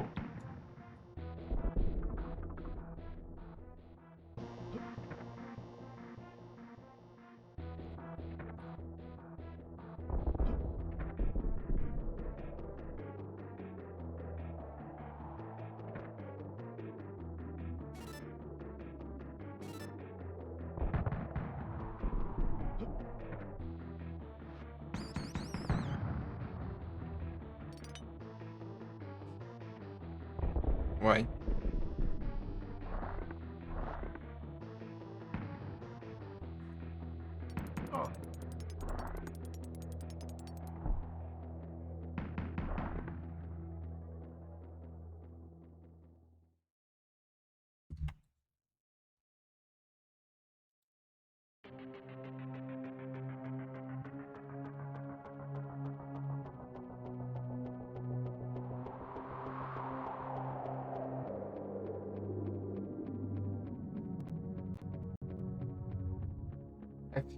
Uai.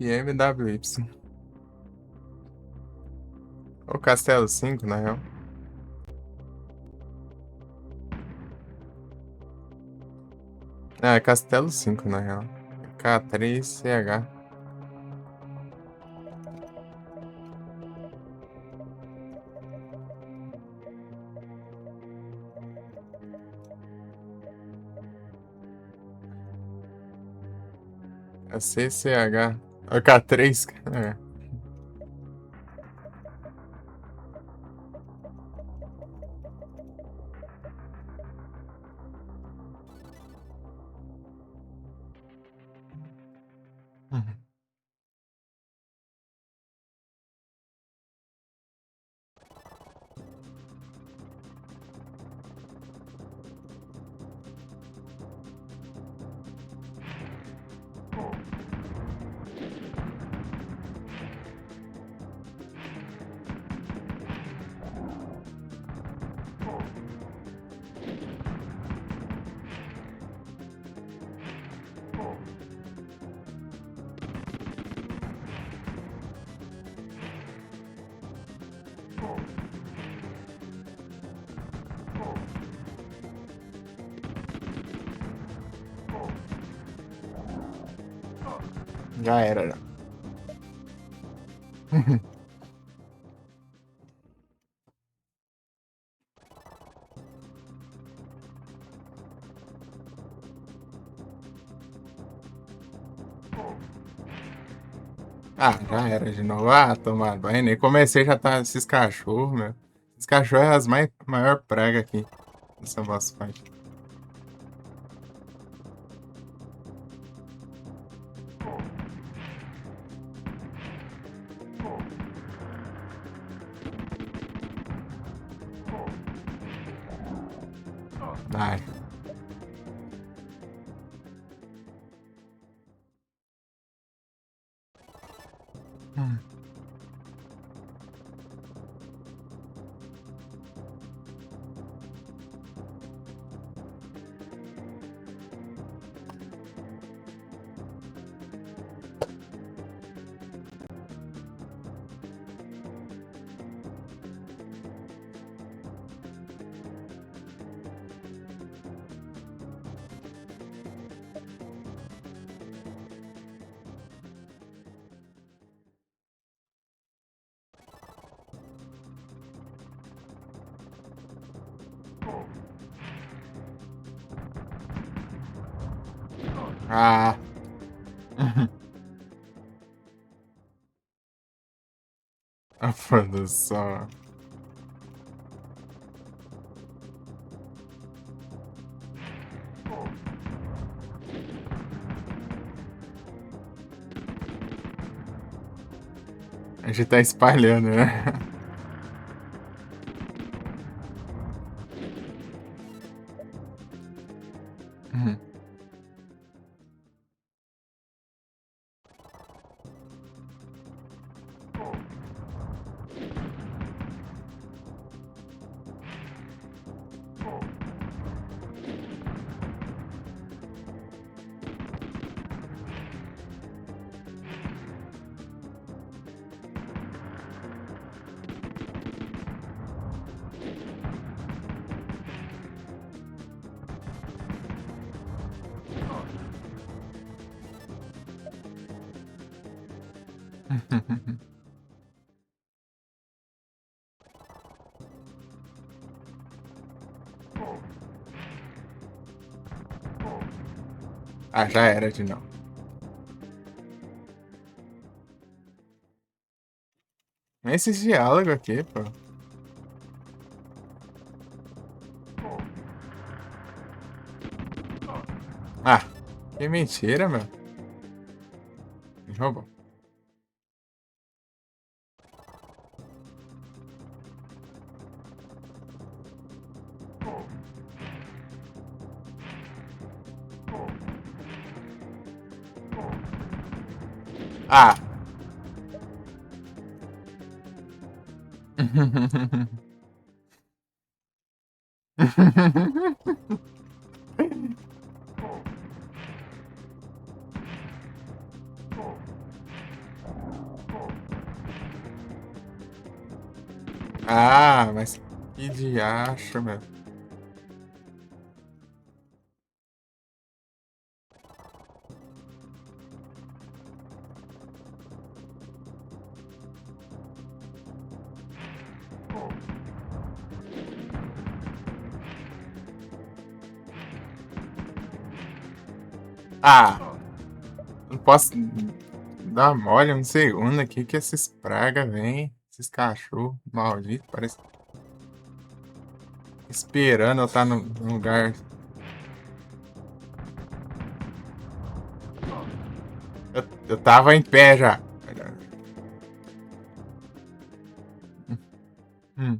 FMWY. O Castelo 5, na real. Ah, é Castelo 5, na real. K3CH. É CCH. É o K3, cara. Uhum. Já era, já. Ah, já era de novo. Ah, tomar banho. Nem comecei, já tá esses cachorros, meu. Esses cachorros é as maior praga aqui nessa boss fight. Ai. Hum. Ah. A produção. A gente tá espalhando, né? Uhum. Ah, já era de novo. Esse diálogo aqui, pô. Ah, que mentira, meu. Me roubou. Ah. Ah, mas que diacho, meu. Ah, não posso dar mole um segundo aqui que esses praga vem. Esses cachorros malditos, parece esperando eu estar no lugar. Eu tava em pé já. Hum.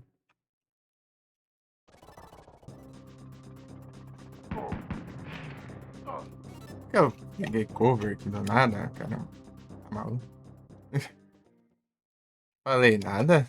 Eu peguei cover aqui do nada, caramba. Tá maluco? Falei nada?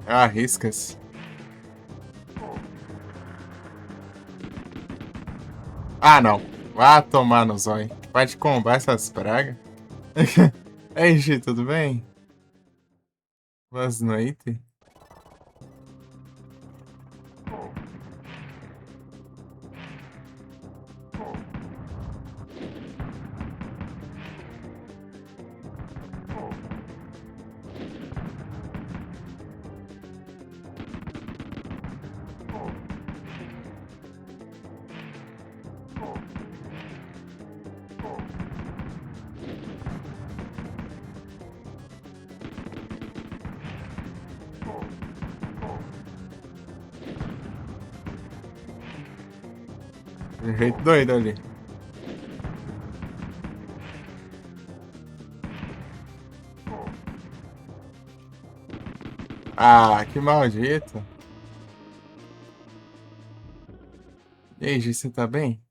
Arrisca-se. Ah, não. Vá tomar no zóio. Pode combar essas pragas. Ei, Gi, tudo bem? Boas noites. De um jeito doido ali. Ah, que maldito. E aí, Gi, você tá bem?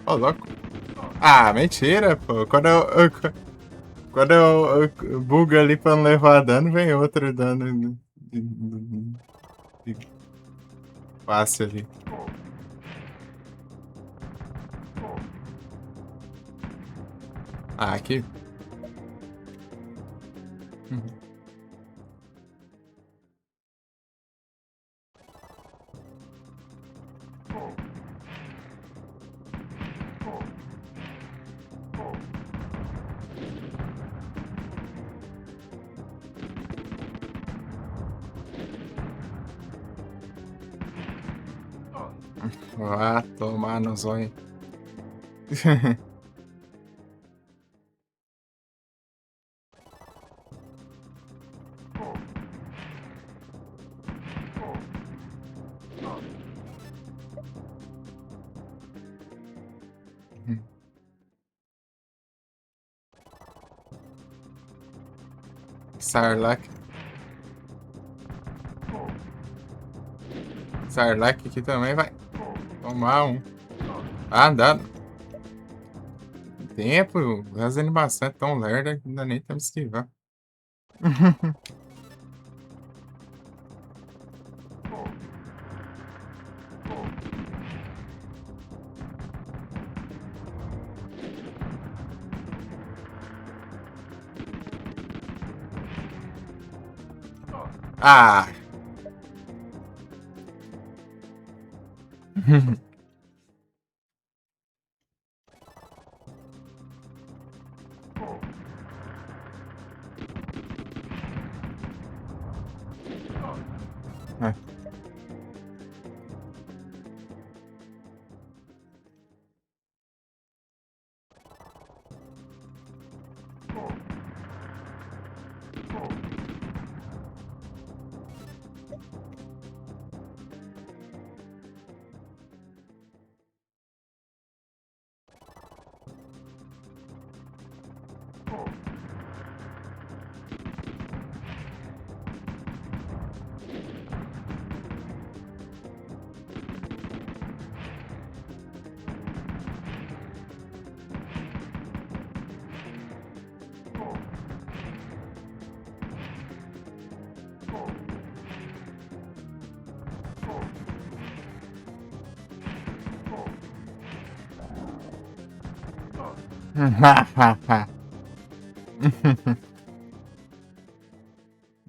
Ô, louco. Ah, mentira, pô. Quando eu bugo ali pra não levar dano, vem outro dano de fácil ali. Ah, aqui. Uhum. Vá tomar no zóio. Sarlacc. Sarlacc aqui também vai tomar um. Ah, dá. Tempo, as animações tão lerda que não dá nem tempo de esquivar. Ah! É.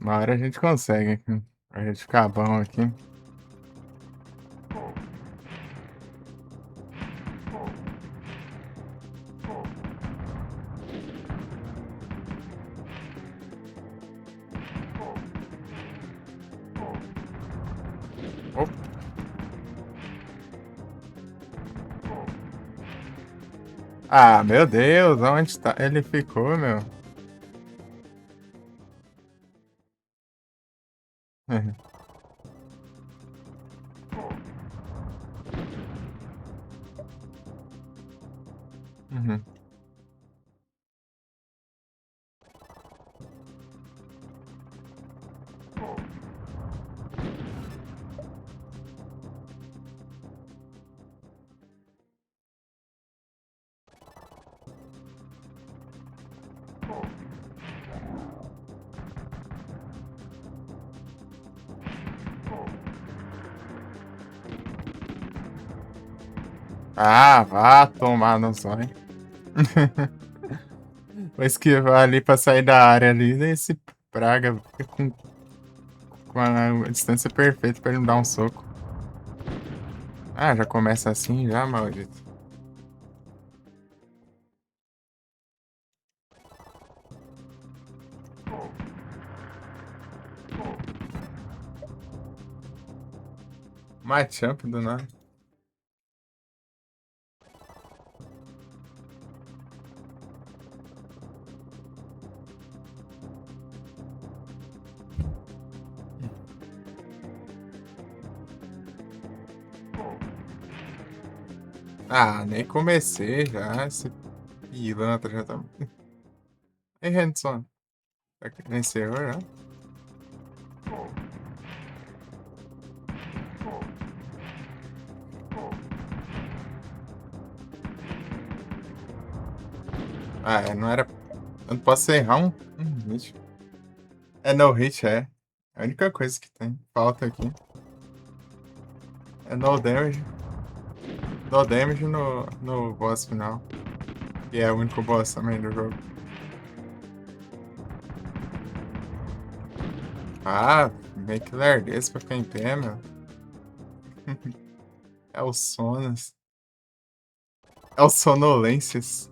Uma hora a gente consegue aqui. A gente ficar bom aqui. Opa. Ah, meu Deus, onde tá? Ele ficou, meu. Uhum. Ah, vá tomar no zóio. Vou esquivar ali pra sair da área ali. Daí esse praga fica com a distância perfeita pra ele não dar um soco. Ah, já começa assim já, maldito. Machamp do nada. Ah, nem comecei já. Esse pilantra já tá. Ei, Henderson. Encerrou já? Ah, não era. Eu não posso errar um hit. É no hit, é. É a única coisa que tem. Falta aqui. É no damage. No damage no boss final. Que é o único boss também do jogo. Ah, meio que lerdeza pra ficar em pé, meu. É o Sonas. É o Sonolências.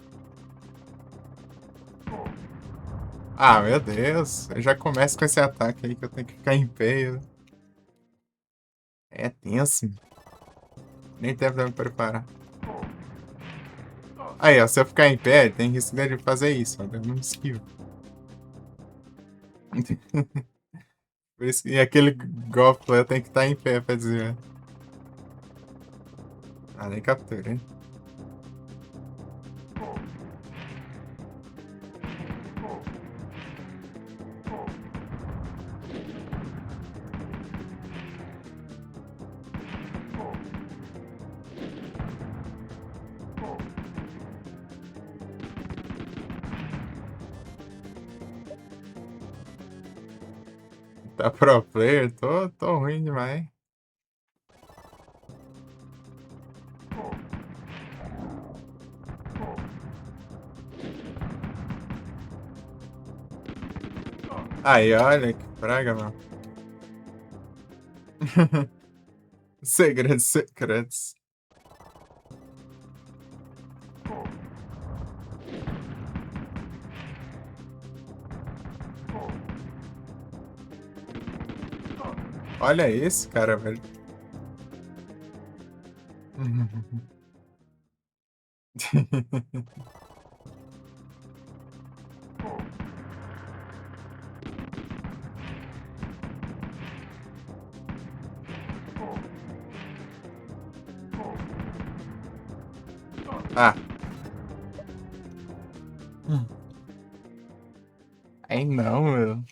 Ah, meu Deus. Eu já começo com esse ataque aí que eu tenho que ficar em pé. É tenso. Nem tempo de me preparar. Aí, ó, se eu ficar em pé, tem risco de fazer isso, ó. Eu não esquivo. Por isso que aquele golpe lá eu tenho que estar em pé pra desviar. Ah, nem capturei. Tá pro player? Tô ruim demais. Aí, olha que praga, mano. Segredos secretos. Olha isso, cara, velho. Ah. Aí não, meu.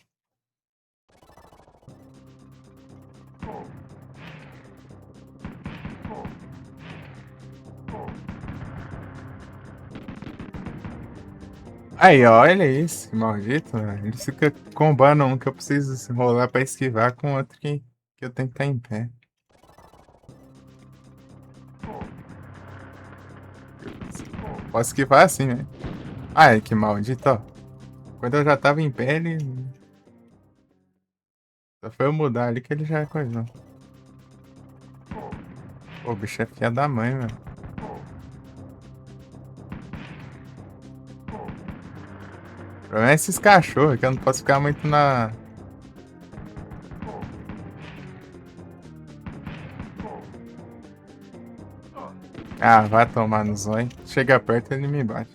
Aí, ó, olha isso, que maldito, velho. Ele fica combando um que eu preciso rolar pra esquivar com outro que eu tenho que estar em pé. Posso esquivar assim, né? Ai, que maldito, ó. Quando eu já tava em pé, ele. Só foi eu mudar ali que ele já coisou. Pô, o bicho é filha da mãe, velho. O problema é esses cachorros, que eu não posso ficar muito na. Ah, vai tomar no zóio. Chega perto ele me bate.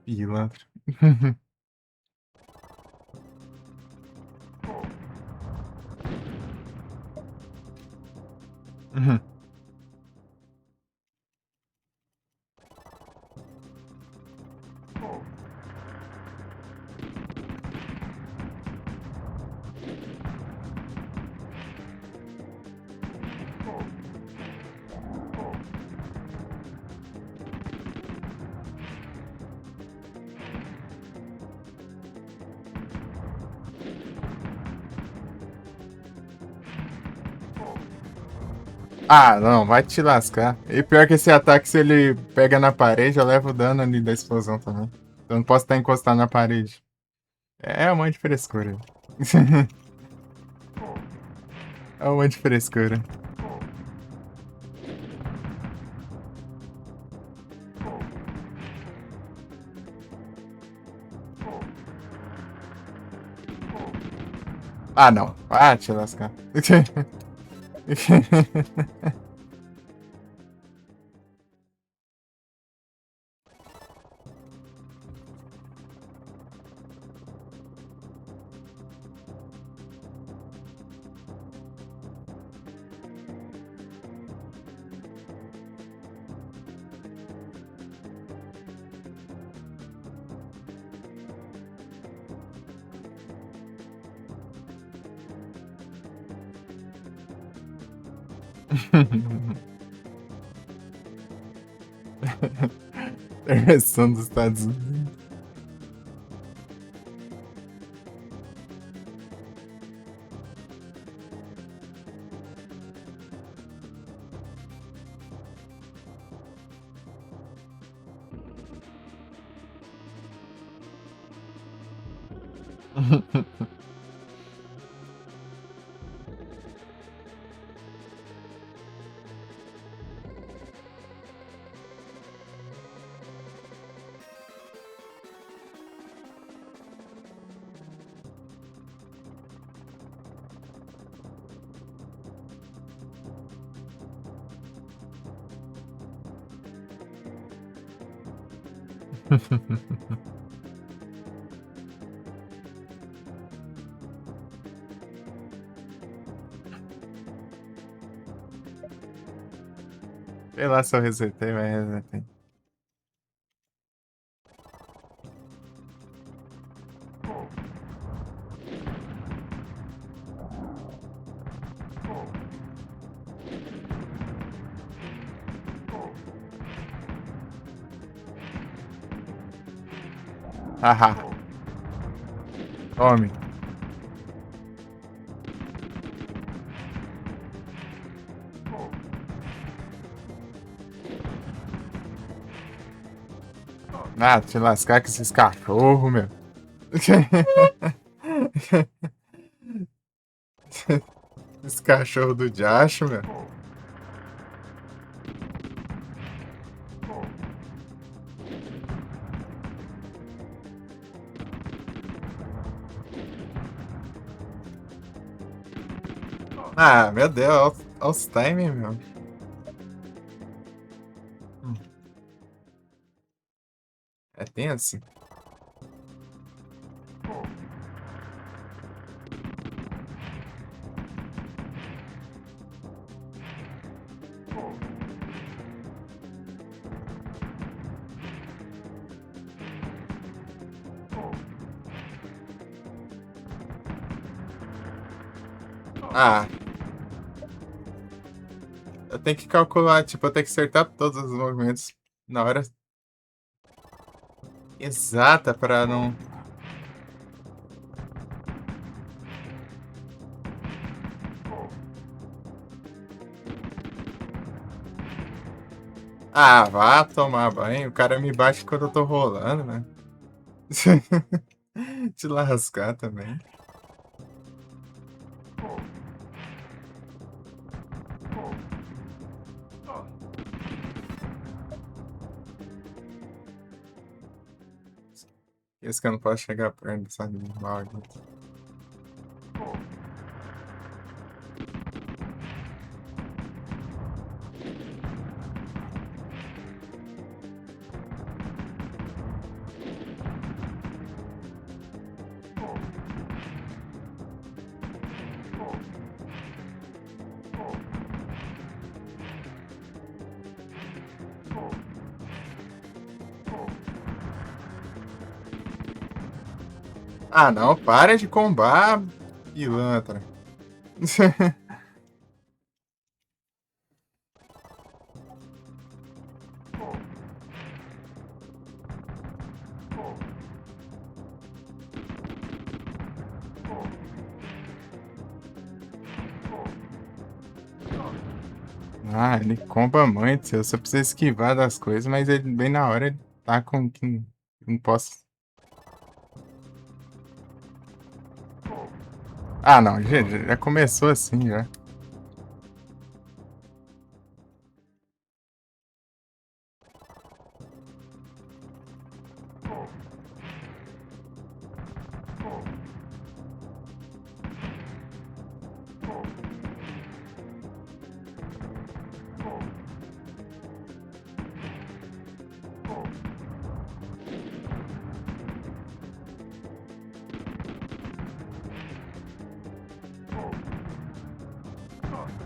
Pilantra. Ah, não, vai te lascar. E pior que esse ataque, se ele pega na parede, eu levo dano ali da explosão também. Eu não posso estar encostado na parede. É um monte de frescura. É um monte de frescura. Ah, não. Ah, te lascar. Intervenção dos Estados Unidos. Sei lá se eu resetei, mas resetei. Haha. Tome. Ah, te lascar com esses cachorros, meu. Esse cachorro do diacho, meu. Ah, meu Deus, olha os timing, meu. É tenso. Ah. Eu tenho que calcular, tipo, eu tenho que acertar todos os movimentos na hora exata pra não. Ah, vá tomar banho. O cara me bate quando eu tô rolando, né? Te lascar também. Esse que eu não posso chegar perto dessa animal aqui. Ah, não, para de combar, pilantra. Ah, ele comba muito. Eu só preciso esquivar das coisas, mas ele bem na hora ele tá com que não posso. Ah, não, já começou assim já.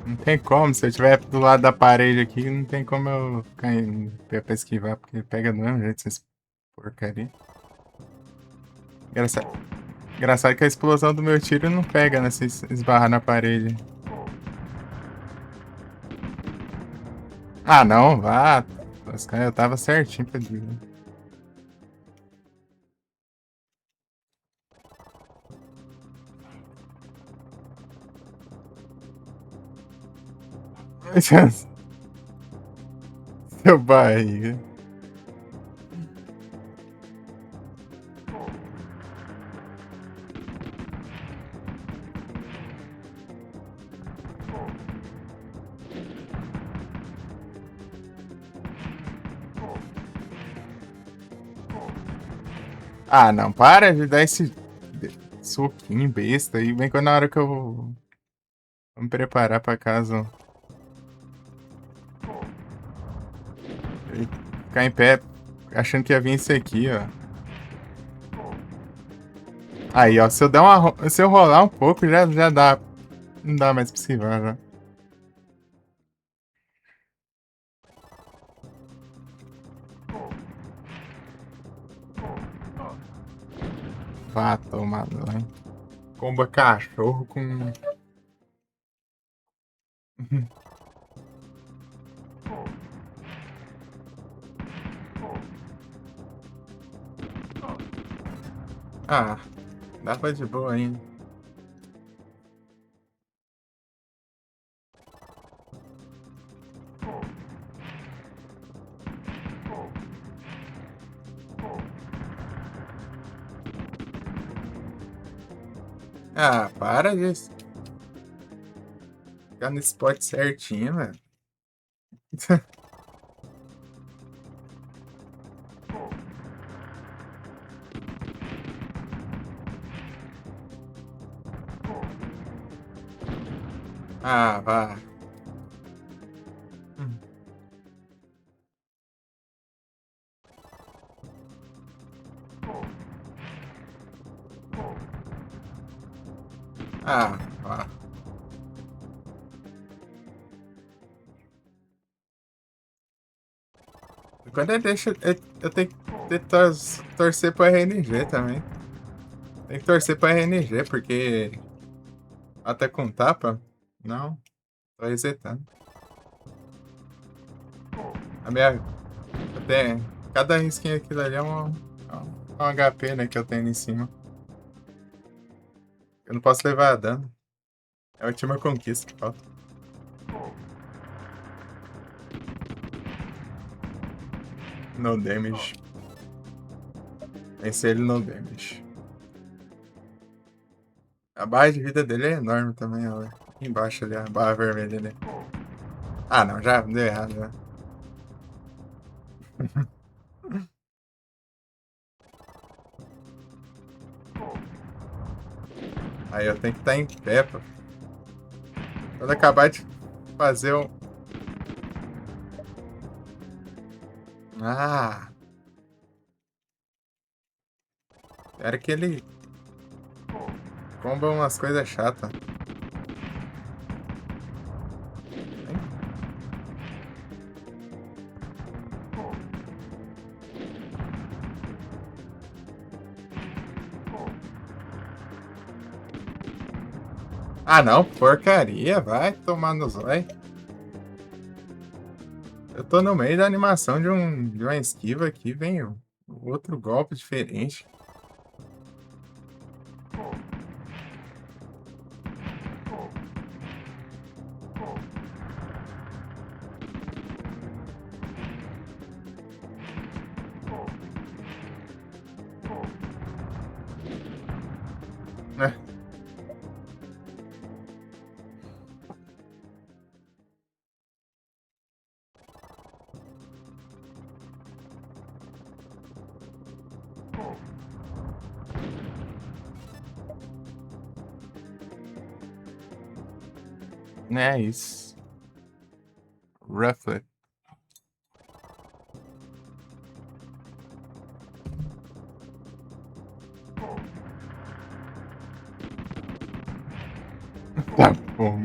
Não tem como, se eu estiver do lado da parede aqui, não tem como eu ficar em pé pra esquivar, porque pega do mesmo jeito essas porcaria. Engraçado, engraçado que a explosão do meu tiro não pega, né? Se esbarrar na parede. Ah, não, vá. Eu tava certinho pra dizer. Seu barriga. Ah, não, para de dar esse soquinho besta aí. Bem quando na hora que eu vou me preparar pra casa. Ficar em pé achando que ia vir esse aqui, ó. Aí, ó, se eu der uma, se eu rolar um pouco, já dá. Não dá mais pra esquivar, já. Vá tomar banho. Comba cachorro com... Ah, dá pra de boa ainda. Ah, para disso. Ficar no spot certinho, velho. Ah, vá. Ah, vá. Quando ele deixa, eu tenho que torcer pro RNG também. Tem que torcer pro RNG, porque até com tapa, não, tô resetando. A minha, até, cada risquinho aquilo ali é um HP, né, que eu tenho em cima. Eu não posso levar dano. É a última conquista que falta. No damage. Vencer ele no damage. A barra de vida dele é enorme também, olha. Aqui embaixo ali, a barra vermelha ali. Ah, não, já deu errado, já. Aí eu tenho que estar em pé, pô. Quando acabar de fazer um... Ah! Era que ele comba umas coisas chatas. Ah, não, porcaria, vai tomar no zóio. Eu tô no meio da animação de uma esquiva aqui, vem outro golpe diferente. É. É isso. Rufflet. Tá bom.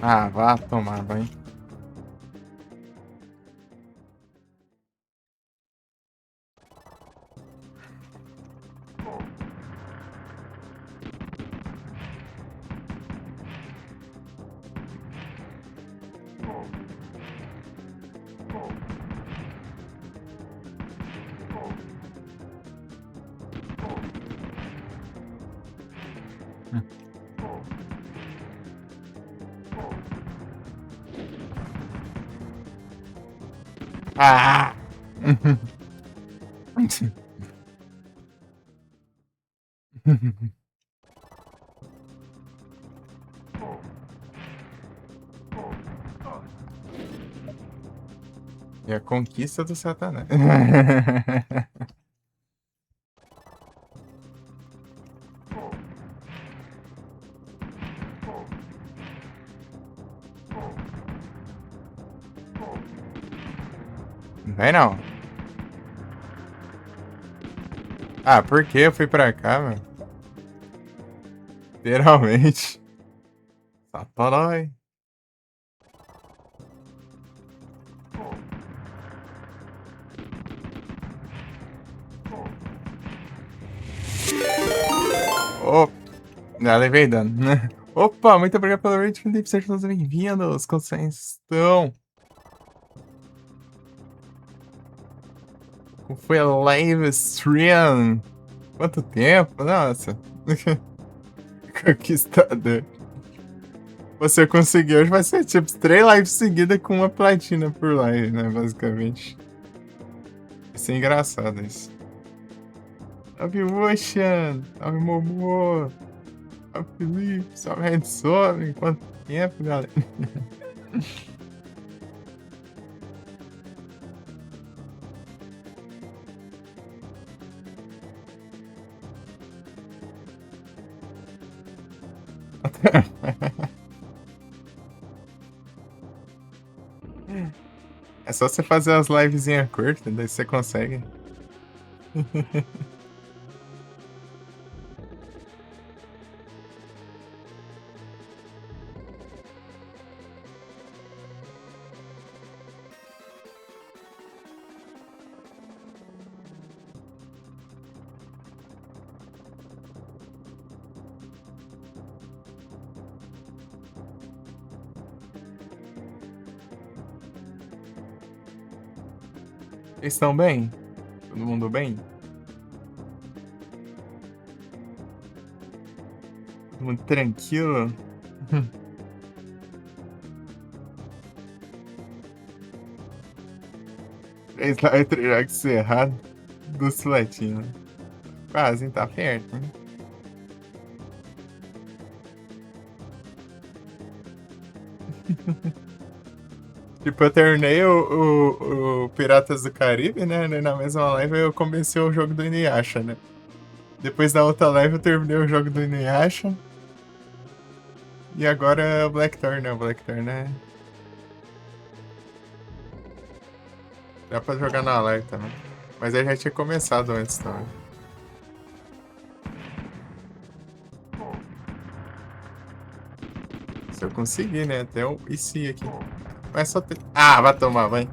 Ah, vá tomar banho. Ah! E a conquista do Satanás. Vai não. Ah, por que eu fui pra cá, meu? Literalmente. Satanás. Oh, já levei dano, né? Opa, muito obrigado pelo raid, Felipe. Sejam todos bem-vindos. Como vocês estão? Como foi a live stream? Quanto tempo? Nossa. Conquistador. Você conseguiu. Hoje vai ser tipo 3 lives seguidas com uma platina por live, né? Basicamente. Vai ser engraçado isso. Salve Ocean! Salve Momo! Salve Felipe! Salve Redsob! Quanto tempo, galera? É só você fazer as livezinhas curtas, daí você consegue. Vocês estão bem? Todo mundo bem? Todo mundo tranquilo? Três live jogos errado do Sulatino. Quase, hein? Tá perto, hein? Tipo, eu terminei o Piratas do Caribe, né? Na mesma live eu comecei o jogo do Inuyasha, né? Depois da outra live eu terminei o jogo do Inuyasha. E agora é o Blackthorn, né? O Blackthorn, né? Dá pra jogar na live também. Mas aí já tinha começado antes também. Se eu conseguir, né? Até o IC aqui. Mas só ter... Ah, vai tomar, vai.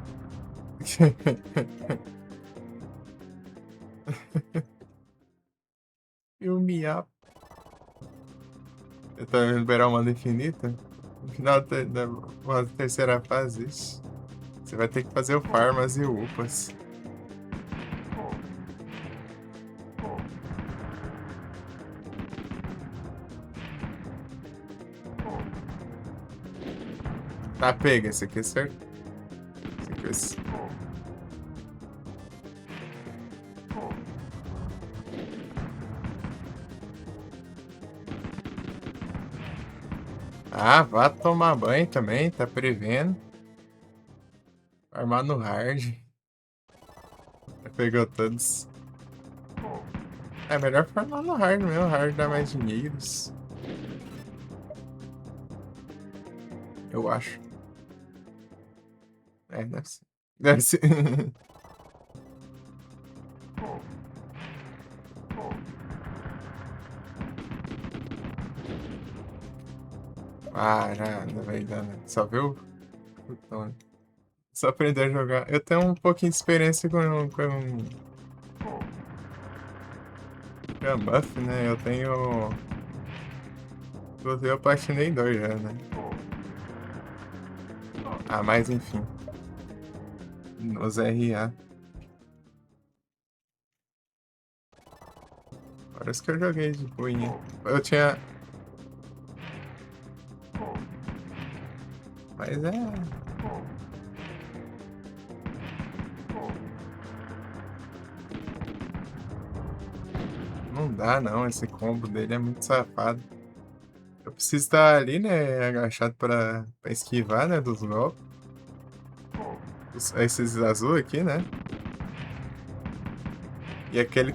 Eu me ap... Eu tô liberar uma mana infinita. No final da terceira fase, ixi, você vai ter que fazer o farmas e o upas. Tá, pega. Esse aqui é certo. Esse aqui é esse. Ah, vá tomar banho também, tá prevendo. Armar no hard. Já pegou todos. É melhor farmar no hard mesmo, o hard dá mais dinheiros. Eu acho. É, deve ser. Deve ser. Ah, já vai dando. Só viu? Então, só aprender a jogar. Eu tenho um pouquinho de experiência com buff, né? Eu tenho. Inclusive eu platinei 2 já, né? Ah, mas enfim. Nos RA. Parece que eu joguei de boinha. Eu tinha. Mas é. Não dá não, esse combo dele é muito safado. Eu preciso estar ali, né, agachado pra esquivar, né, dos golpes. Esses azul aqui, né? E aquele...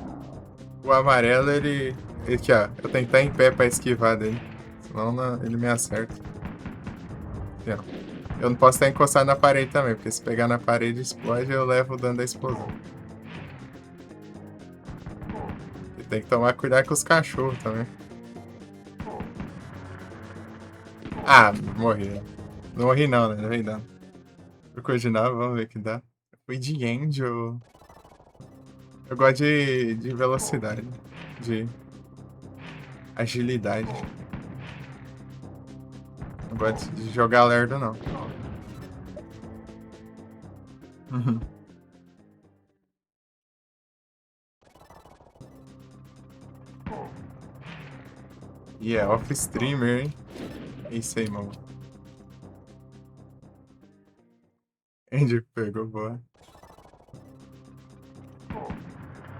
O amarelo, ele aqui, ó. Eu tenho que estar em pé pra esquivar dele. Senão ele me acerta. Aqui, ó. Eu não posso estar encostado na parede também, porque se pegar na parede explode, eu levo o dano da explosão. E tem que tomar cuidado com os cachorros também. Ah, morri. Não morri não, né? Não morri não. Trocou de nave, vamos ver o que dá. Fui de Angel. Eu gosto de velocidade. De agilidade. Não gosto de jogar lerdo, não. E é off-streamer, hein? É isso aí, mano. Andy pegou, boa.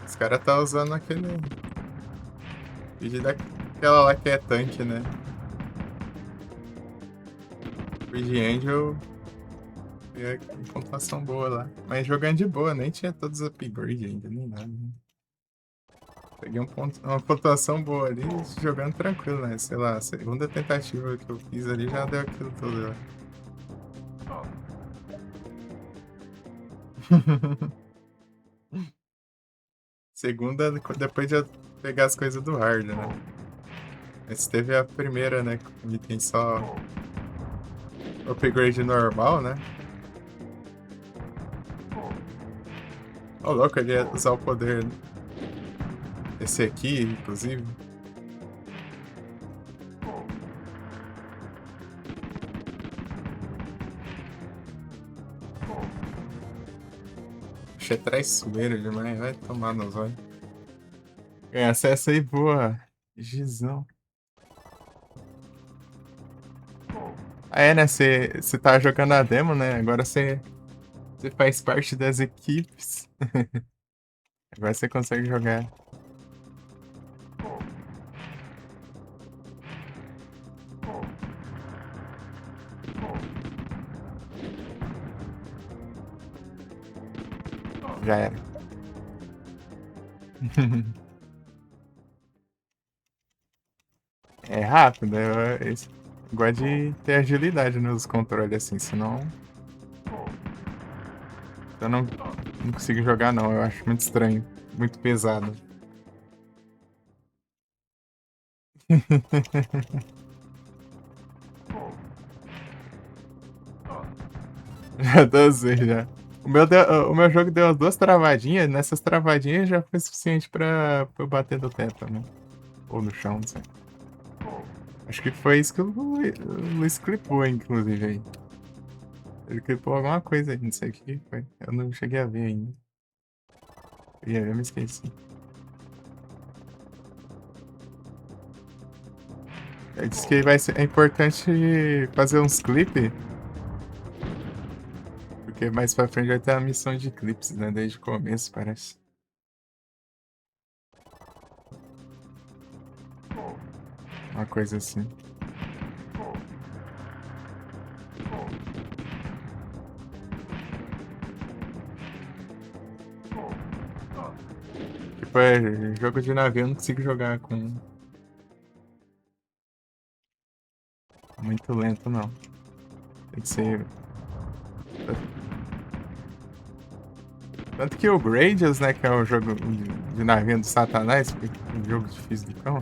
Os caras tá usando aquele... vídeo daquela lá que é tanque, né? O de Angel... é pontuação boa lá. Mas jogando de boa, nem tinha todos os upgrades ainda, nem nada. Peguei uma pontuação boa ali, jogando tranquilo, né? Sei lá, a segunda tentativa que eu fiz ali já deu aquilo tudo lá. Segunda, depois de eu pegar as coisas do hard, né? Mas teve a primeira, né? Que tem só upgrade normal, né? Ô, louco, ele ia usar o poder. Esse aqui, inclusive. Achei traiçoeiro demais, vai tomar nos olhos. Ganhar acesso aí, boa. Gizão. Ah, é, né? Você tá jogando a demo, né? Agora você faz parte das equipes. Agora você consegue jogar. Já era. É rápido, eu gosto de ter agilidade nos controles assim, senão eu não consigo jogar não, eu acho muito estranho, muito pesado. Já dosei já. O meu jogo deu umas 2 travadinhas, nessas travadinhas já foi suficiente pra eu bater do teto, né? Ou no chão, não sei. Acho que foi isso que o Luiz clipou, inclusive, aí. Ele clipou alguma coisa aí, não sei o que foi. Eu não cheguei a ver ainda. Eu me esqueci. Ele disse que é importante fazer uns clipes. Porque mais pra frente vai ter a missão de clipes, né? Desde o começo, parece. Uma coisa assim. Tipo, jogo de navio eu não consigo jogar com... muito lento, não. Tem que ser... Tanto que o Gradius, né, que é o jogo de navio do Satanás, um jogo difícil de cão.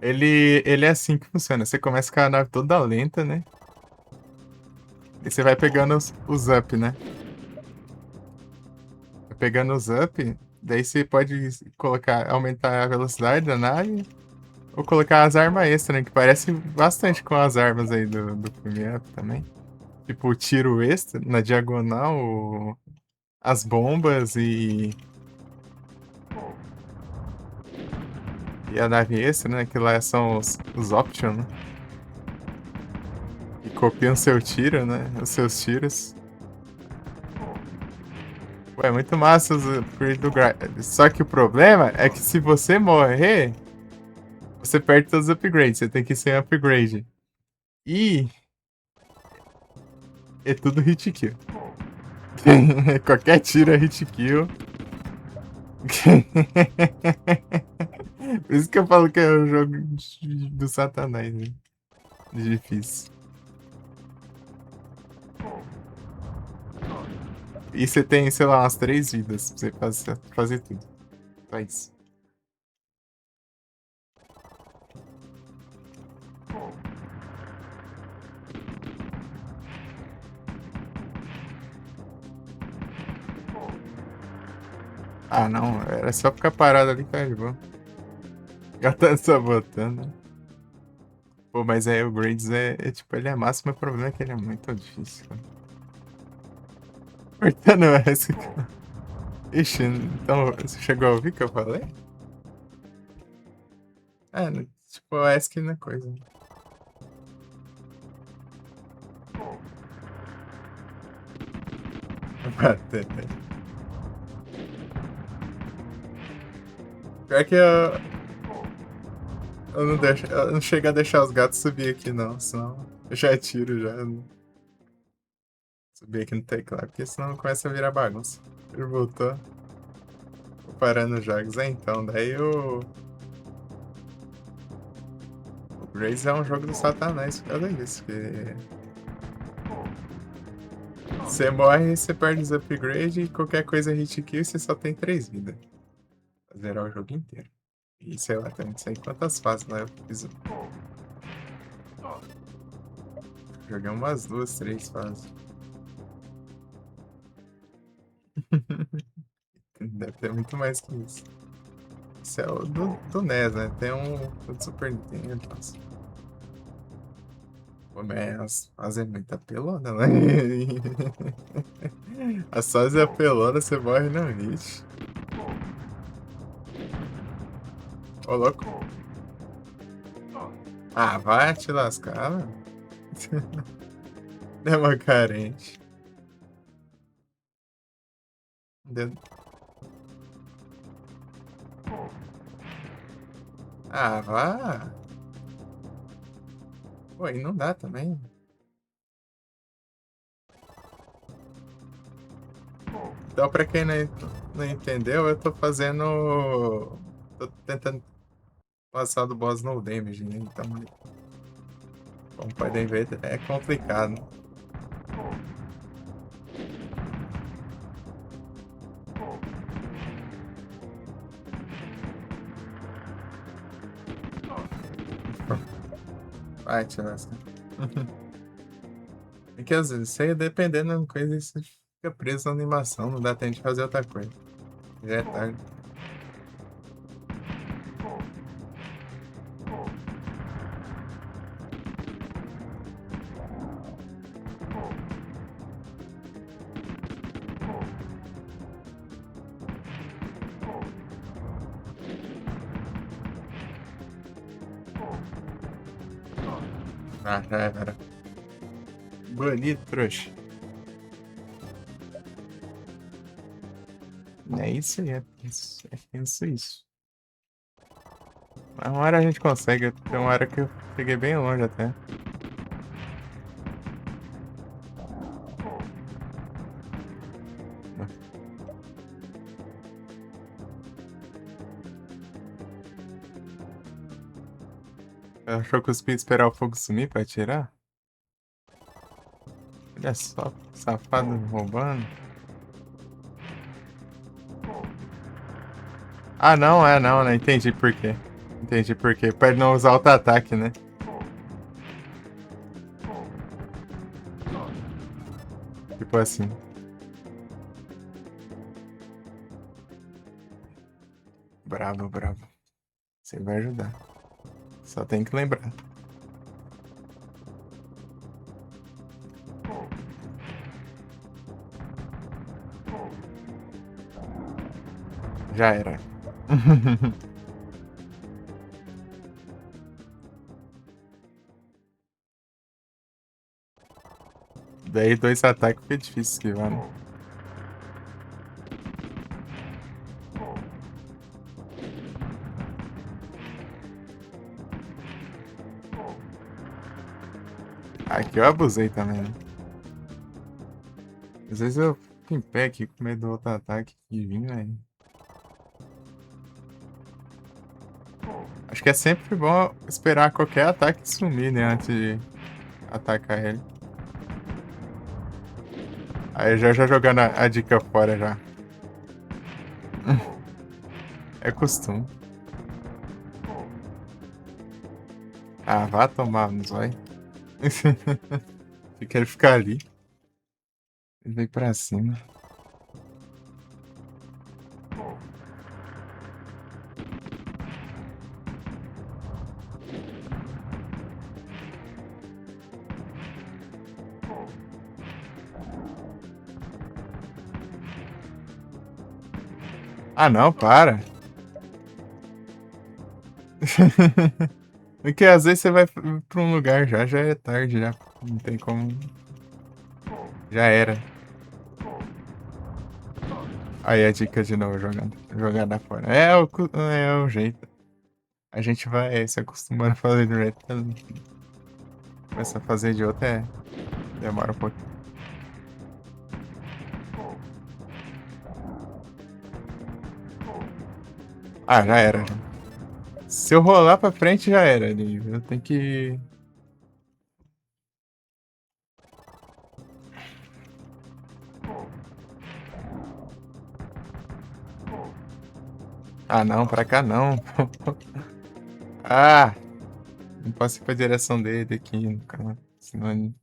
Ele é assim que funciona. Você começa com a nave toda lenta, né? E você vai pegando os up, né? Vai pegando os up, daí você pode aumentar a velocidade da nave. Ou colocar as armas extras, né? Que parece bastante com as armas aí do filme Up também. Tipo, o tiro extra na diagonal, as bombas e a nave extra, né? Que lá são os options, né? E copiam seu tiro, né? Os seus tiros. Ué, é muito massa os upgrades do Gradius. Só que o problema é que se você morrer, você perde todos os upgrades. Você tem que ir sem upgrade. E é tudo hit kill. Qualquer tiro é hit kill. Por isso que eu falo que é o jogo do Satanás, né? Difícil. E você tem, sei lá, umas 3 vidas pra você fazer tudo. Só isso. Ah, não. Era só ficar parado ali, tá de boa. Já tá sabotando. Pô, mas aí o Grades tipo, ele é massa, mas o problema é que ele é muito difícil, cara. Cortando essa, cara. Ixi, então você chegou a ouvir o que eu falei? É, tipo, o ESC na coisa. Bater. Pior que eu não chego a deixar os gatos subir aqui, não. Senão eu já tiro, já. Subir aqui no teclado, porque senão começa a virar bagunça. Ele voltou. Tô parando os jogos. Então, daí o Grace é um jogo do Satanás por causa disso. Que você morre, você perde os upgrades e qualquer coisa hit kill você só tem 3 vidas. Pra zerar o jogo inteiro. E sei lá, também não sei quantas fases lá eu fiz. Joguei umas 2, 3 fases. Deve ter muito mais que isso. Esse é o do NES, né? Tem um do Super Nintendo. Nossa. Pô, mas as é muito apelona, né? A fase é apelona, você morre no hit. Ô, louco. Ah, vai te lascar, mano. É uma carente. Deu- Ah, vá. Pô, aí não dá também. Então, pra quem não entendeu, eu tô fazendo. Tô tentando passar do boss no damage, né? Então, como podem ver, é complicado. Vai, te lascar. É que às vezes, você dependendo da coisa, você fica preso na animação, não dá tempo de fazer outra coisa. Já é tarde. Ah, já era. Bonito, trouxa. É isso aí, é isso. Uma hora a gente consegue, tem uma hora que eu cheguei bem longe até. Achou que os pis esperar o fogo sumir pra atirar? Olha só, safado roubando. Ah, não, não, né? Entendi por quê. Entendi por quê. Pra ele não usar auto-ataque, né? Tipo assim. Bravo, bravo. Você vai ajudar. Só tem que lembrar. Já era. Daí 2 ataques fica difícil esquivar, né? Aqui eu abusei também, né? Às vezes eu fico em pé aqui com medo do outro ataque que vir, velho. Acho que é sempre bom esperar qualquer ataque sumir, né? Antes de atacar ele. Aí já jogando a dica fora já. É costume. Ah, vá tomar no zóio. Fica ele ficar ali. Ele veio pra cima. Ah, não, para. Porque às vezes você vai pra um lugar já é tarde, já. Não tem como. Já era. Aí a dica de novo jogando. Jogada fora. É o jeito. A gente vai se acostumando a fazer de um jeito. Começa a fazer de outro demora um pouco. Ah, já era. Já. Se eu rolar pra frente, já era. Eu tenho que. Ah, não, pra cá não. Ah! Não posso ir pra direção dele aqui, cara. Senão.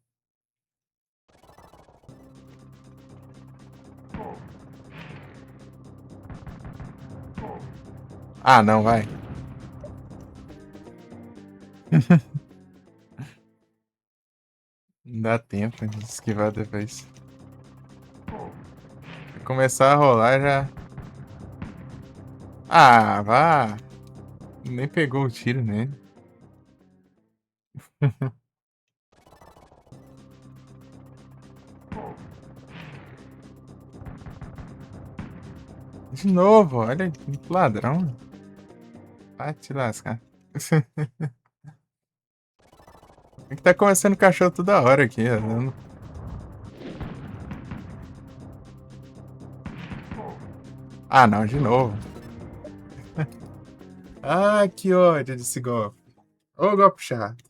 Ah, não, vai. Não dá tempo de esquivar depois. Vai começar a rolar já. Ah, vá. Nem pegou o tiro nele. De novo, olha que ladrão. Vai te lascar. É que tá começando cachorro toda hora aqui. Ah, não, de novo. Ah, que ódio desse golpe. Ô, golpe chato.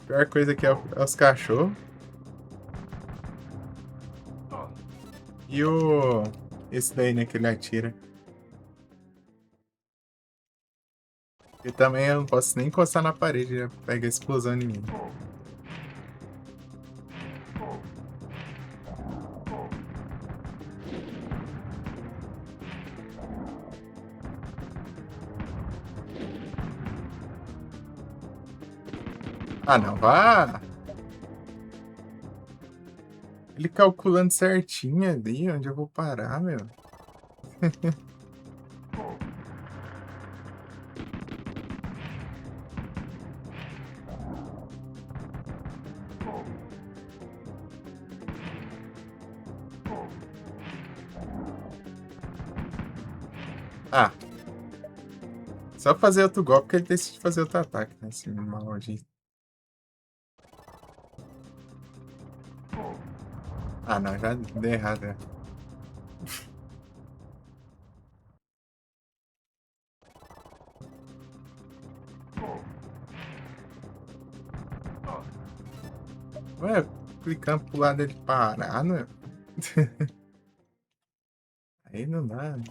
A pior coisa aqui é os cachorros. E esse daí, né, que ele atira. E também eu não posso nem encostar na parede, já pega a explosão em mim. Ah, não, vá! Ele calculando certinho ali onde eu vou parar, meu. Ah. Só fazer outro golpe que ele decide fazer outro ataque, né? Esse maldito. Ah, não, já deu errado, né? Ué, clicando pro lado dele parar, né? Aí não dá. Né?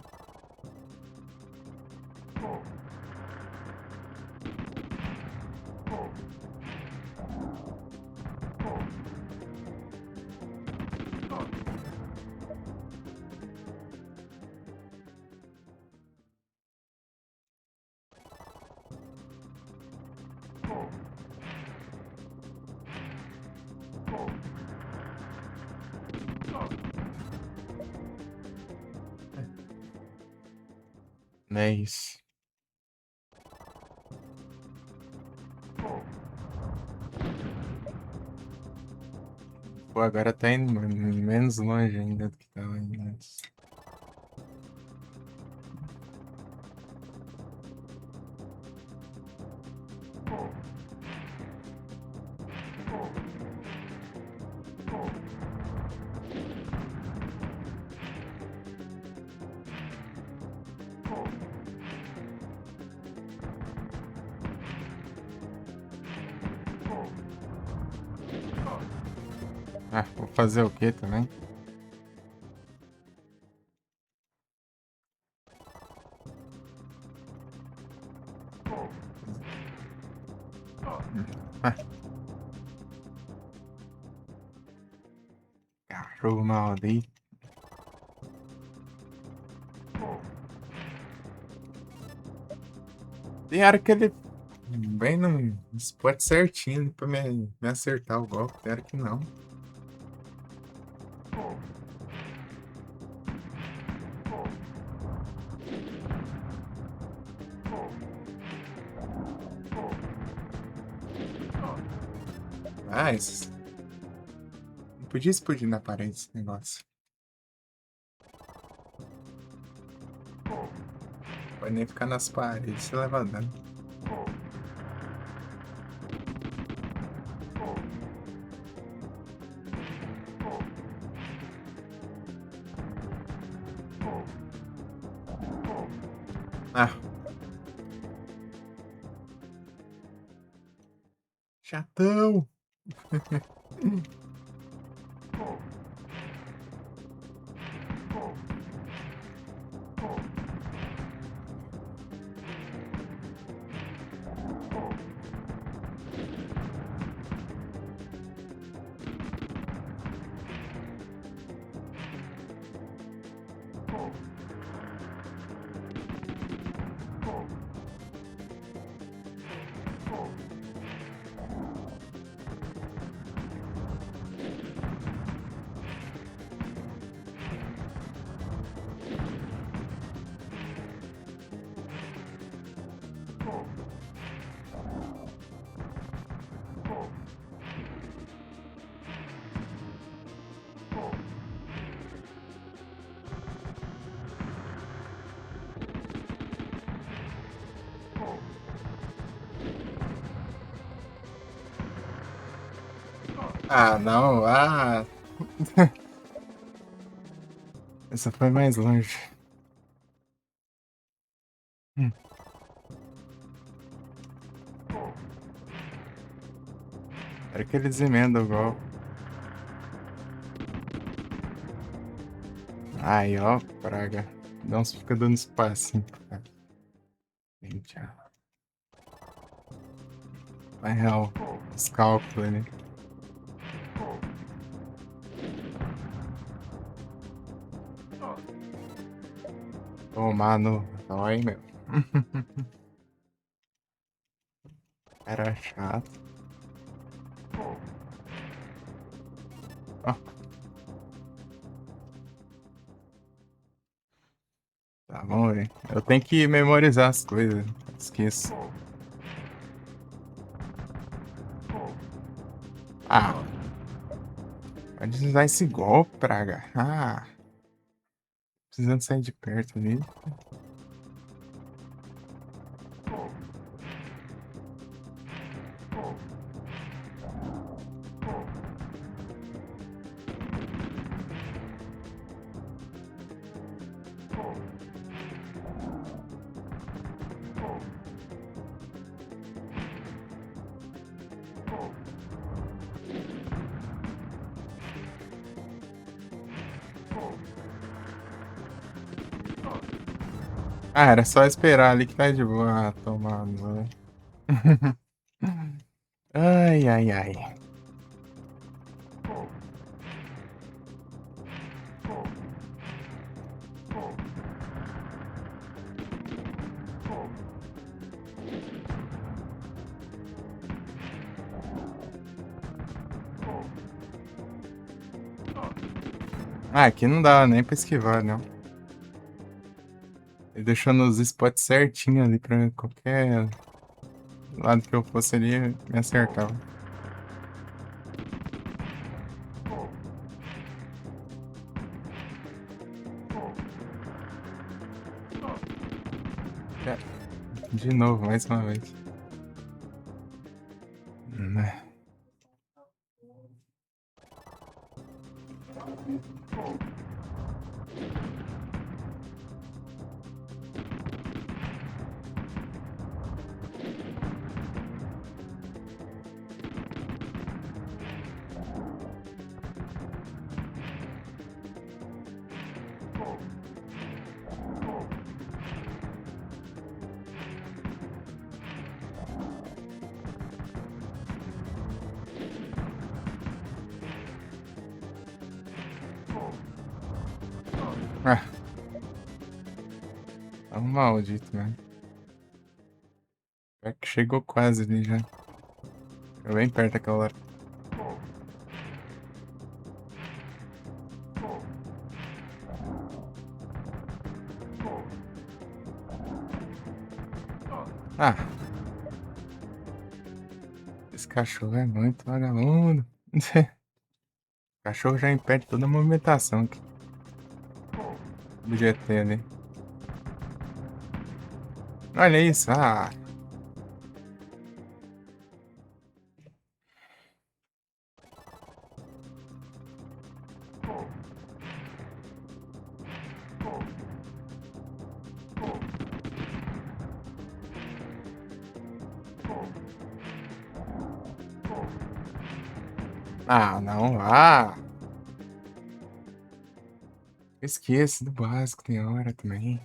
Não é isso. Pô, agora tá indo menos longe ainda do que tava indo antes. Ah, vou fazer o que também? Ah, cachorro maldito. Tem hora que ele bem no spot certinho pra me acertar o golpe. Tem hora que não. Mas não podia explodir na parede esse negócio. Pode nem ficar nas paredes, você leva dano. Ah. Chatão. Ah, não. Ah. Essa foi mais longe. Era que eles emendam o golpe. Aí, ó, praga. Fica dando espacinho. Gente, vai real. Os cálculos, né? Tomar no dói, meu. Era chato. Ó. Tá bom, velho. Eu tenho que memorizar as coisas. Esqueço. Ah. Pode usar esse golpe, praga. Ah. Precisando sair de perto ali. Ah, era só esperar ali que tá de boa. Ah, tomar banho. Ai, ai, ai. Ah, aqui não dá nem pra esquivar, não. Ele deixou nos spots certinho ali pra qualquer lado que eu fosse ali, me acertava. É. De novo, mais uma vez. Né? Ah, é um maldito, mano. É que chegou quase ali já. Ficou bem perto daquela hora. Ah, esse cachorro é muito vagabundo. O cachorro já impede toda a movimentação aqui do GT ali. Olha isso, ah. Ah, não, ah. Esqueça do básico, tem hora também.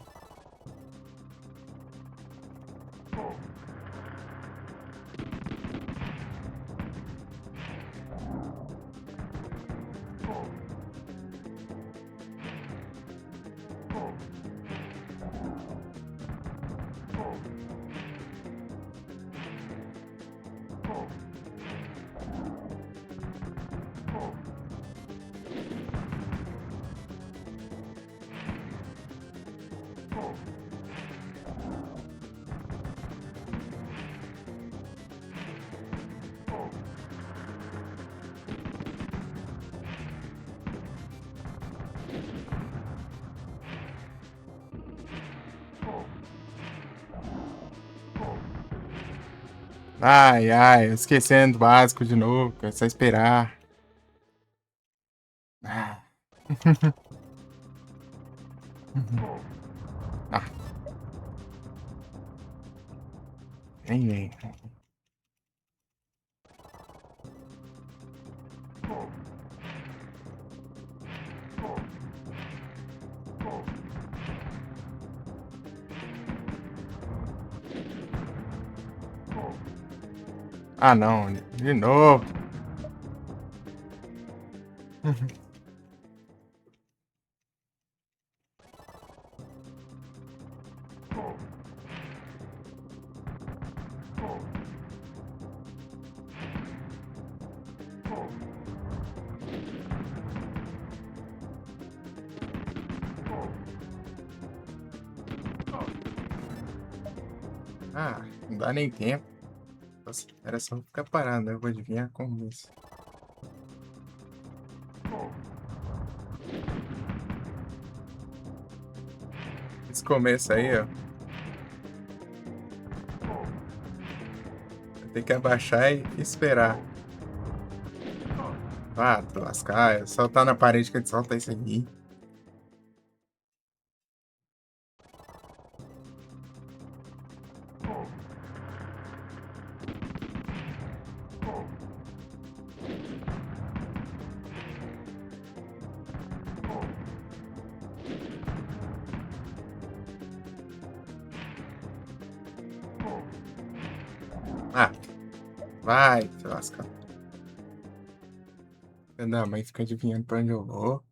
Ai, ai, esquecendo o básico de novo, é só esperar. Ah. Ah, nem vem. Ah, não, de novo. Ah, não dá nem tempo. Nossa, era só ficar parado, eu vou adivinhar como isso. Esse começo aí, ó. Tem que abaixar e esperar. Ah, tu lascar, soltar na parede que ele solta isso aí. Ah, vai, te lascar. Não, mas fica adivinhando pra onde eu vou.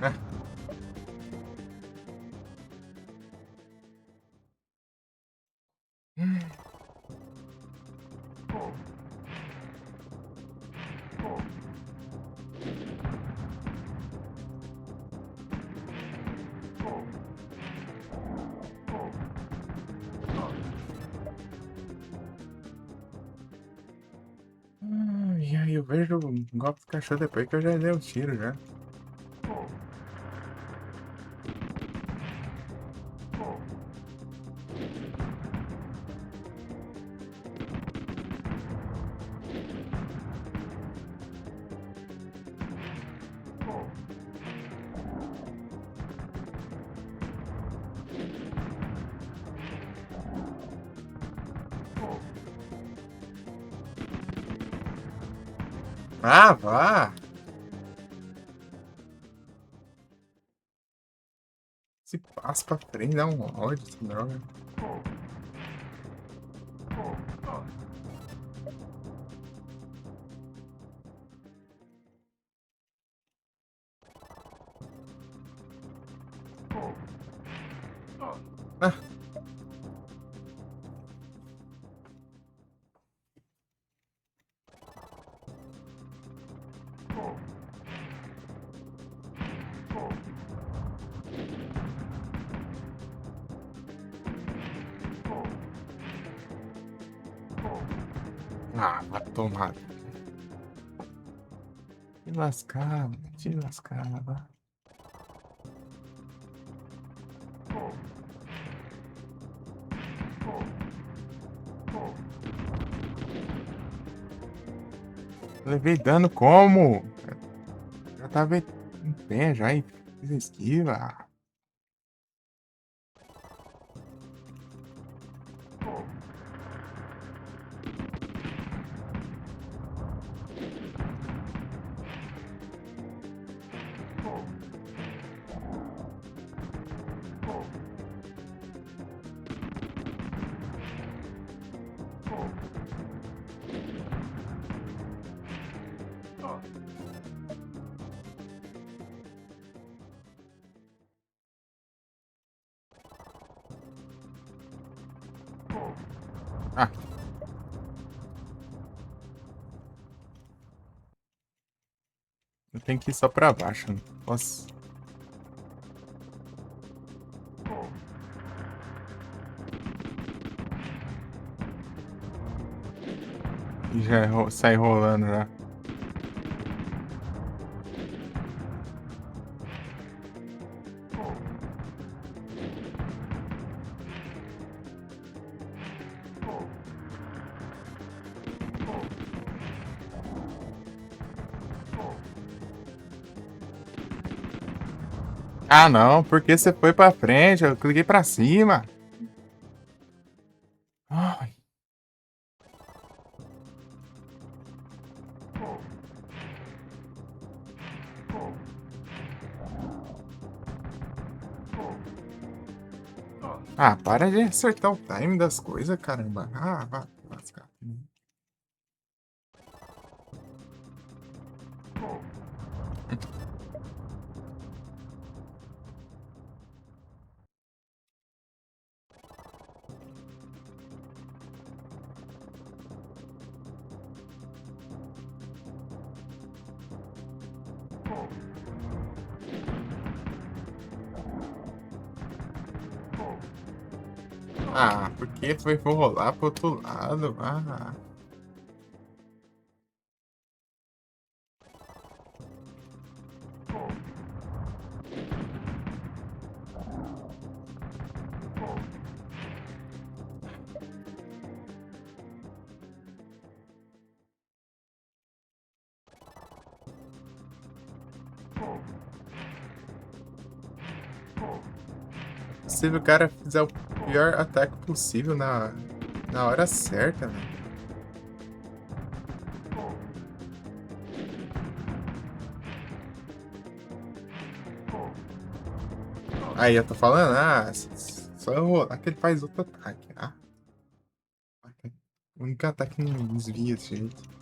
Ah. E aí eu vejo o golpe do cachorro depois que eu já dei o tiro já. Ah, vá! Se passa pra frente, dá um ódio, essa droga. Ah, vai tomar. Te lascar, te lascar, vá. Levei dano como? Já tava em pé já e fiz esquiva. Ah, eu tenho que ir só pra baixo. Não posso. E já sai rolando já. Ah, não, porque você foi pra frente, eu cliquei pra cima. Ai, para de acertar o time das coisas, caramba. Ah, vai lascar. Ah, porque foi rolar pro outro lado? Ah. Se o cara fizer o pior ataque possível na hora certa, velho. Aí eu tô falando, só eu rolar que ele faz outro ataque. Ah, o único ataque que não desvia desse jeito.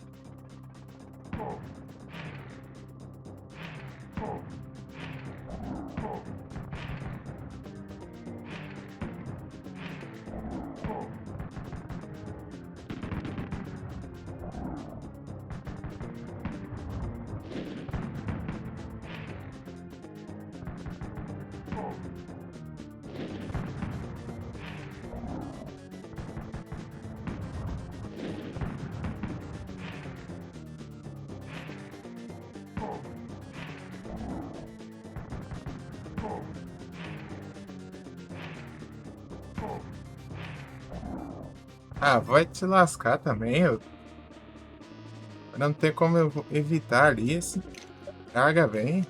Ah, vai te lascar também. Eu não tem como eu evitar ali esse praga, vem.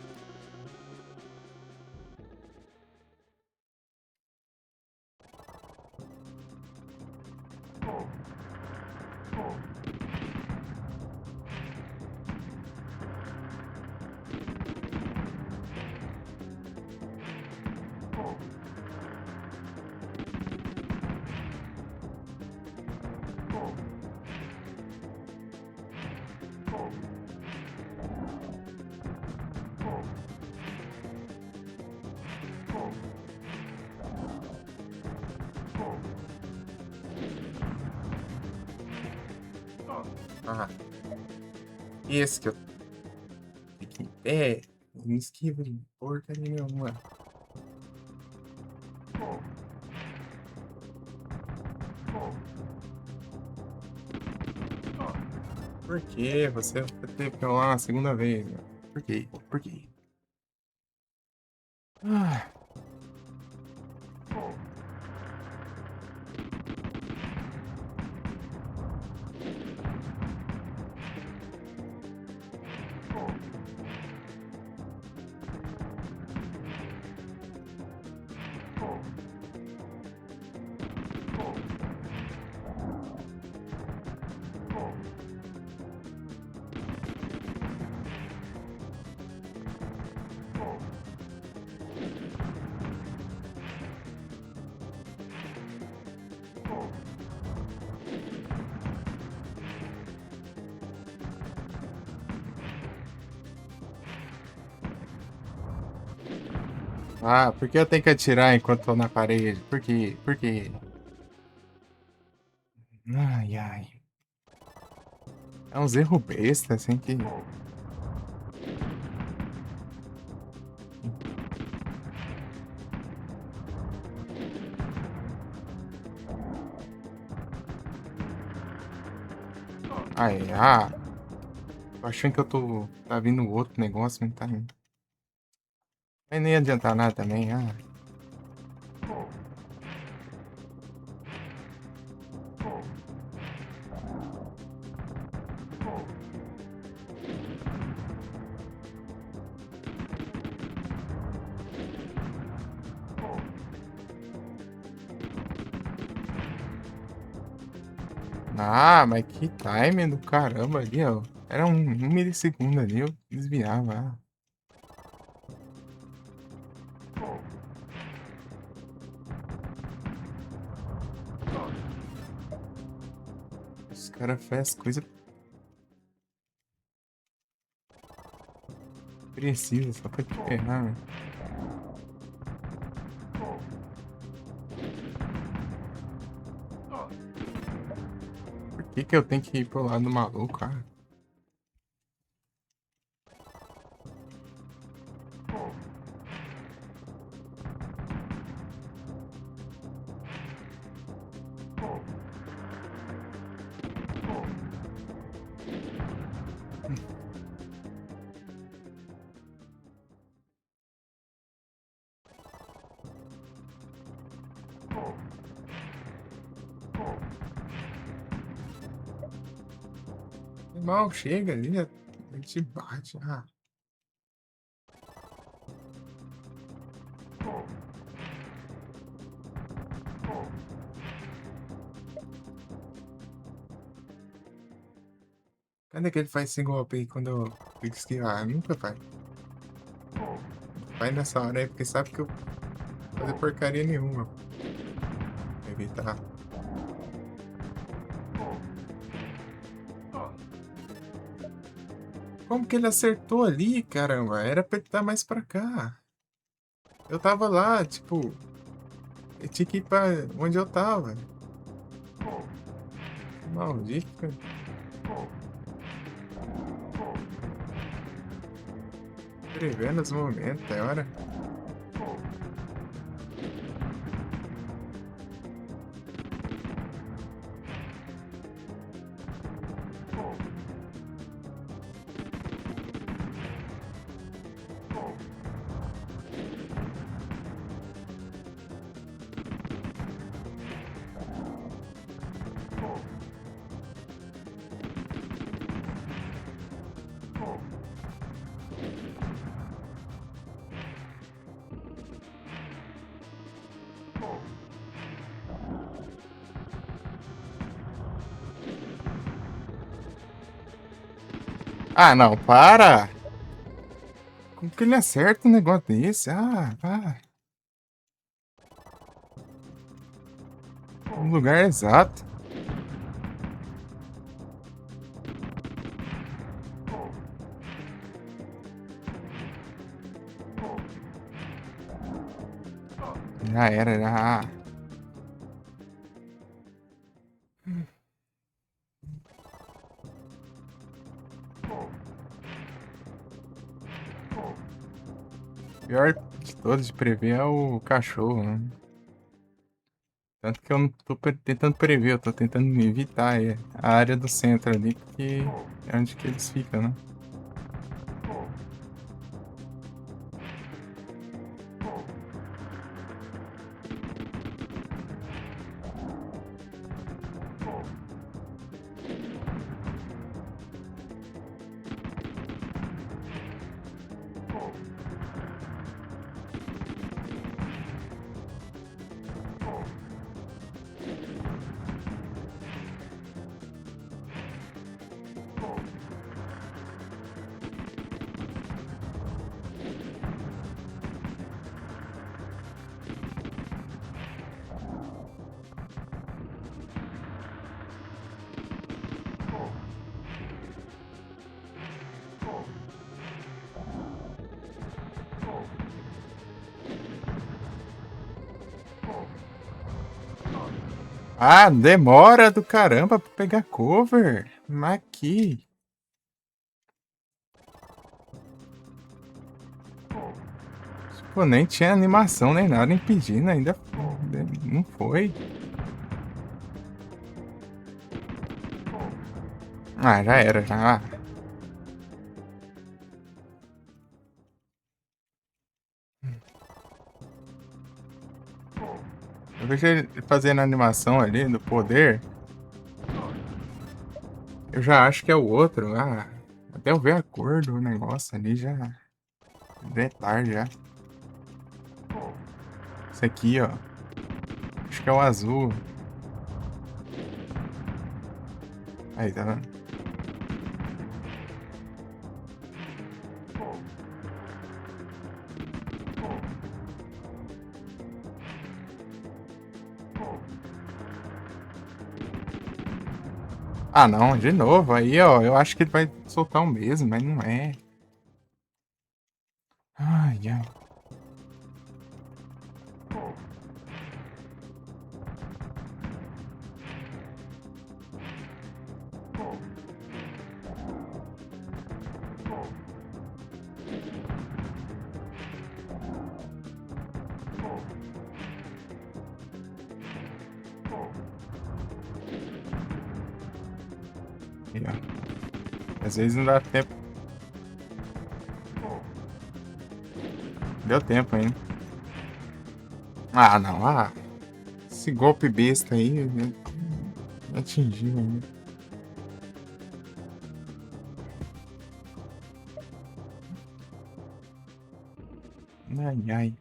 Ah, esse que eu fico em pé. Não esquiva de porcaria nenhuma. Por que você teve que rolar uma segunda vez, meu? Por quê? Por quê? Ah, por que eu tenho que atirar enquanto tô na parede? Por quê? Por quê? Ai, ai. É uns erros besta, assim, que... Ai, tô achando que eu tô... Tá vindo outro negócio, mas tá indo. Mas nem ia adiantar nada também, mas que timing do caramba ali, ó. Era um milissegundo ali, eu desviava. Os caras fazem as coisas precisas só pra te ferrar, velho. Por que que eu tenho que ir pro lado do maluco, cara? Mal chega ali, a gente bate. Cadê que ele faz esse golpe aí quando eu fico esquivar? Nunca faz. Vai nessa hora aí, porque sabe que eu vou fazer porcaria nenhuma. Pra evitar. Como que ele acertou ali, caramba? Era pra ele estar mais pra cá. Eu tava lá, tipo... Eu tinha que ir pra onde eu tava. Maldito, cara. Prevendo os momentos, é hora. Ah, não, para! Como que ele acerta um negócio desse? Vai. No lugar exato. Já era, já. pior de todos de prever é o cachorro, né? Tanto que eu não tô tentando prever, eu tô tentando evitar a área do centro ali, porque é onde que eles ficam, né? Ah, demora do caramba pra pegar cover. Mas aqui. Tipo, nem tinha animação nem nada impedindo, ainda não foi. Ah, já era, já. Eu vejo ele fazendo a animação ali do poder. Eu já acho que é o outro. Ah, até eu ver a cor do negócio ali já. Já é tarde já. Esse aqui, ó. Acho que é o azul. Aí, tá vendo? Ah, não, de novo. Aí, ó, eu acho que ele vai soltar o mesmo, mas não é. Ai, ai. Aí, ó. Às vezes não dá tempo. Deu tempo ainda. Ah, não. Ah, esse golpe besta aí me atingiu ainda. Ai, ai.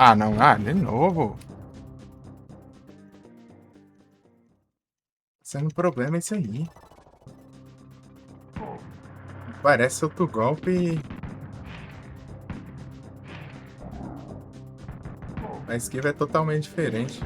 Ah, não. Ah, de novo. Sendo problema é isso aí. Parece outro golpe. A esquiva é totalmente diferente.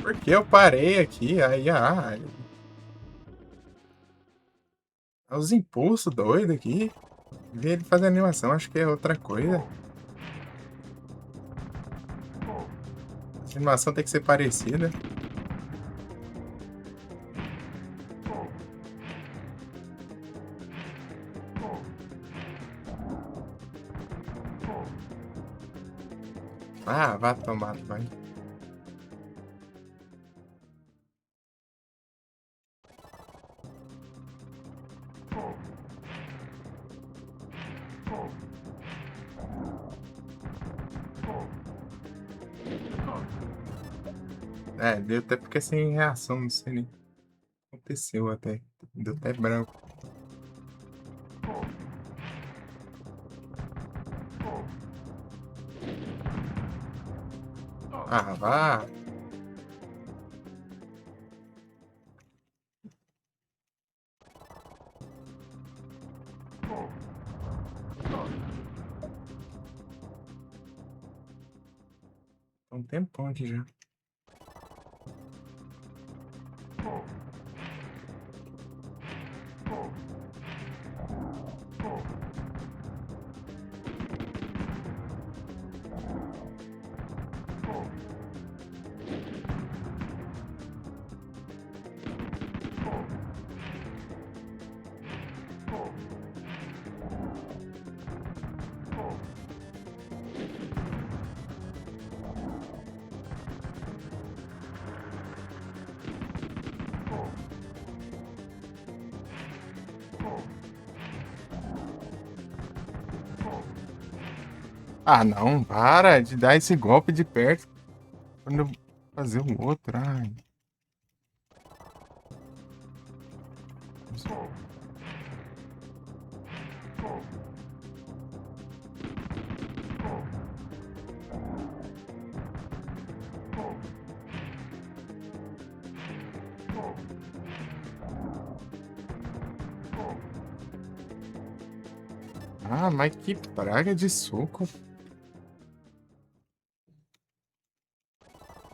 Porque eu parei aqui, aí, os impulsos doidos aqui. Vi ele fazer animação, acho que é outra coisa. A animação tem que ser parecida. Ah, vá tomar banho. É, deu até porque sem reação, não sei nem o que aconteceu até. Deu até branco. Ah, vá. Um tempão aqui já. Ah, não, para de dar esse golpe de perto quando eu fazer o outro. Ai. Ah, mas que praga de soco.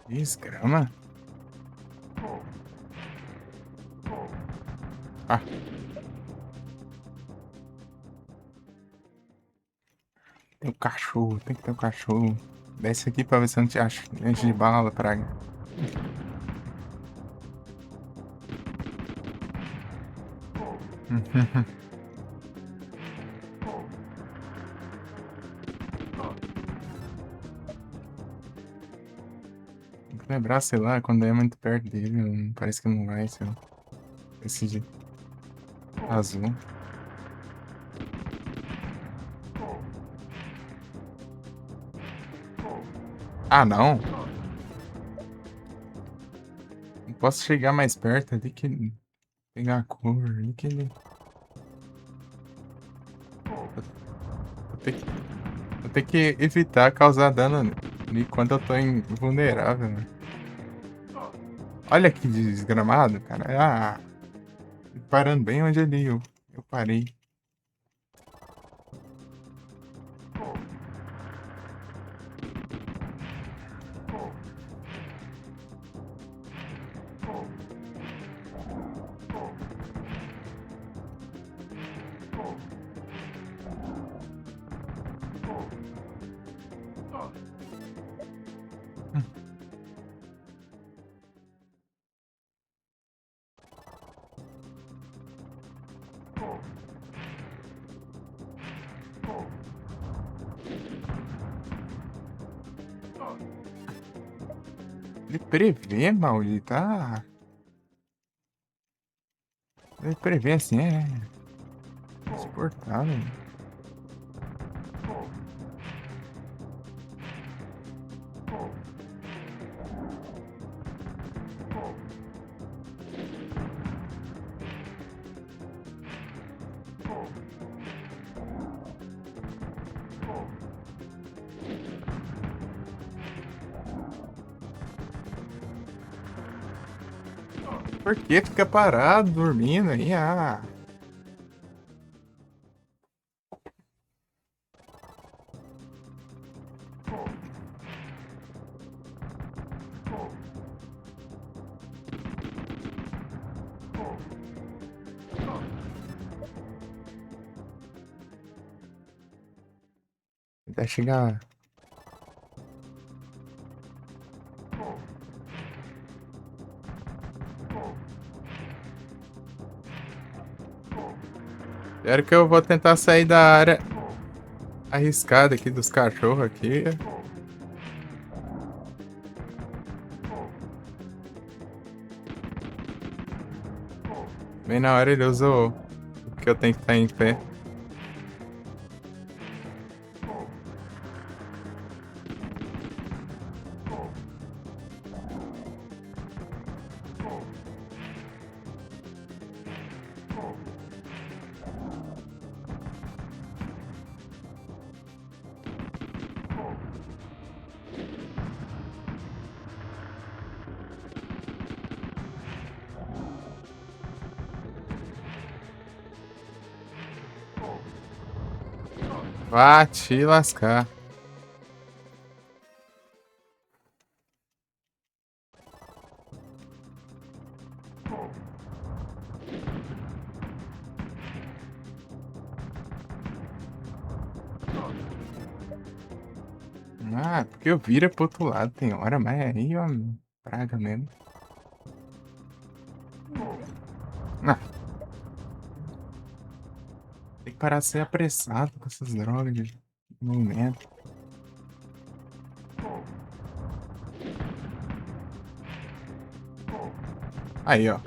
Desgrama. Ah. Tem um cachorro, tem que ter um cachorro. Desce aqui pra ver se eu não te acho. Enche de bala, praga. Tem que lembrar, sei lá, quando é muito perto dele, parece que não vai, sei lá. Esse de azul. Ah, não. Não posso chegar mais perto ali que ele pegar a cor, ali que ele... Vou ter que evitar causar dano ali quando eu tô invulnerável, né? Olha que desgramado, cara. Ah, parando bem onde eu parei. Ele prevê, maldito. Ah. Ele prevê assim, é. Insuportável. Por que fica parado, dormindo aí? Ah. Até chegar. Espero que eu vou tentar sair da área arriscada aqui dos cachorros aqui. Bem na hora ele usou o que eu tenho que estar em pé. Vá te lascar. Ah, porque eu viro pro outro lado tem hora, mas aí ó, praga mesmo. Ah, tem que parar de ser apressado com essas drogas de momento. Aí, ó.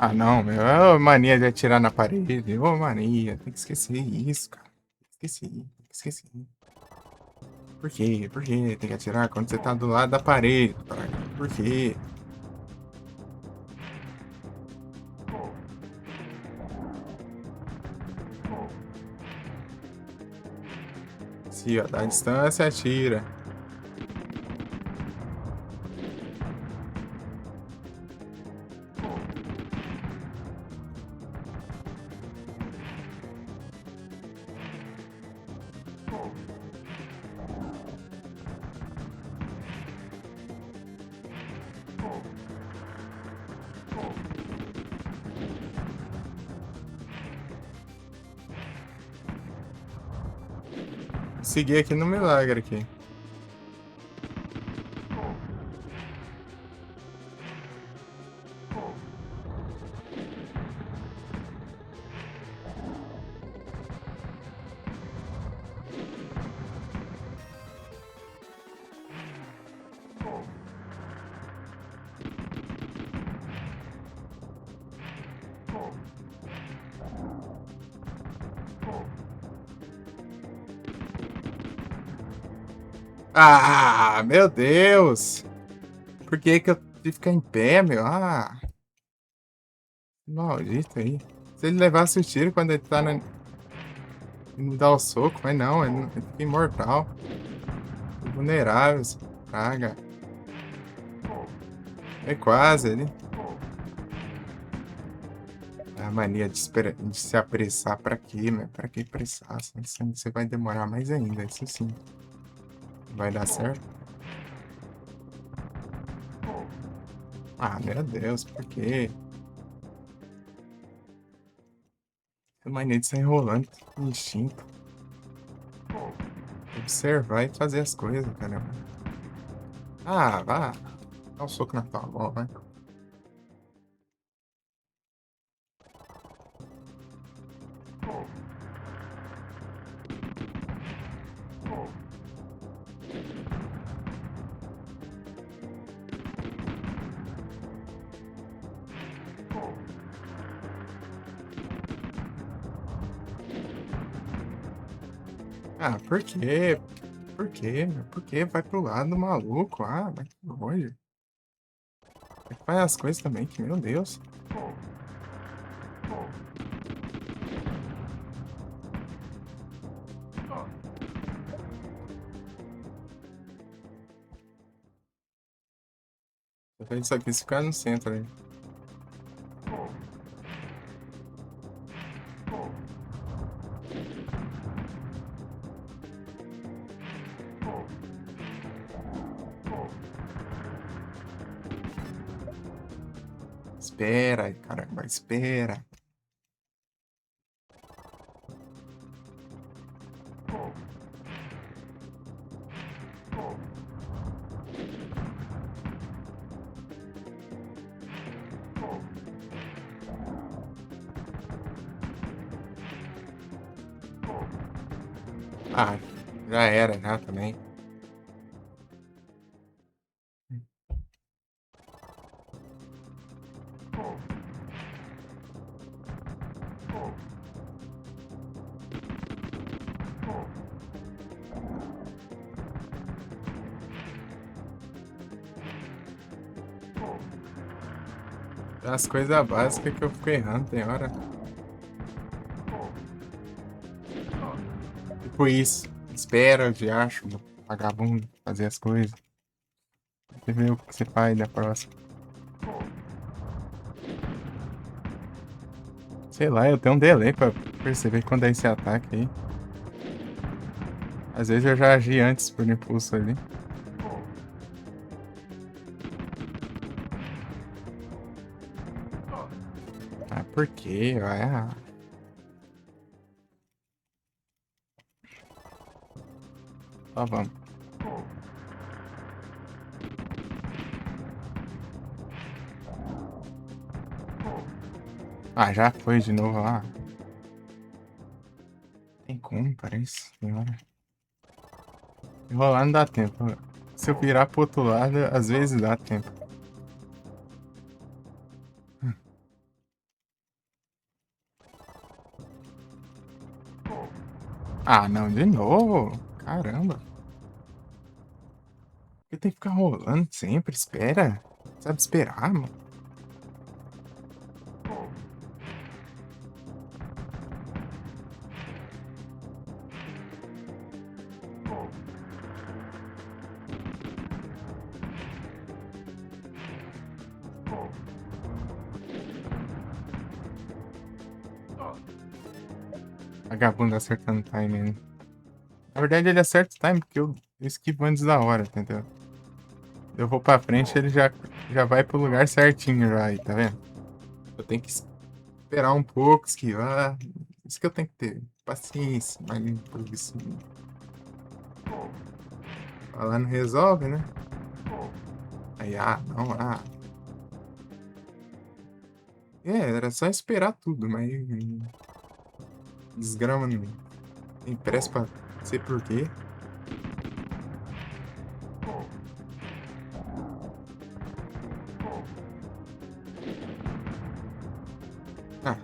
Ah, não, meu. Ô, mania de atirar na parede. Ô, mania. Tem que esquecer isso, cara. Esqueci, esqueci. Por quê? Por quê? Tem que atirar quando você tá do lado da parede, praga. Por quê? Se, ó, dá distância, atira. Seguir aqui no milagre aqui. Ah, meu Deus! Por que que eu tive que ficar em pé, meu? Ah, maldito aí. Se ele levasse o tiro quando ele tá na... não dá o soco, mas não, ele fica imortal. Vulnerável, essa praga. É quase ele. A mania de se apressar pra quê, meu? Pra que apressar? Você vai demorar mais ainda, isso sim. Vai dar certo? Ah, meu Deus, por quê? A mania de sair enrolando, instinto. Observar e fazer as coisas, caramba. Ah, vá. Dá um soco na tua avó, vai. Ah, por quê? Por quê, meu? Por quê? Vai pro lado do maluco. Ah, vai que longe. Faz as coisas também, que meu Deus. Eu falei isso aqui se ficar no centro aí. Espera, caramba, espera. Ah, já era, já também. As coisas básicas que eu fico errando, tem hora. Tipo isso. Espera, de acho, vagabundo, fazer as coisas. Você vê o que você faz da próxima. Sei lá, eu tenho um delay pra perceber quando é esse ataque aí. Às vezes eu já agi antes por impulso ali. Ah, por quê? Ah, só vamos. Ah, já foi de novo lá. Tem como, parece. Senhora. Enrolar não dá tempo. Se eu virar pro outro lado, às vezes dá tempo. Ah, não, de novo? Caramba. Por que tem que ficar rolando sempre? Espera. Sabe esperar, mano? Vagabundo acertando o time, né? Na verdade, ele acerta o time porque eu esquivo antes da hora, entendeu? Eu vou pra frente, ele já vai pro lugar certinho já aí, tá vendo? Eu tenho que esperar um pouco, esquivar. Isso que eu tenho que ter. Paciência, mas improviso. Lá não resolve, né? Aí, não, era só esperar tudo, mas desgrama não tem pressa pra sei por quê. Ah,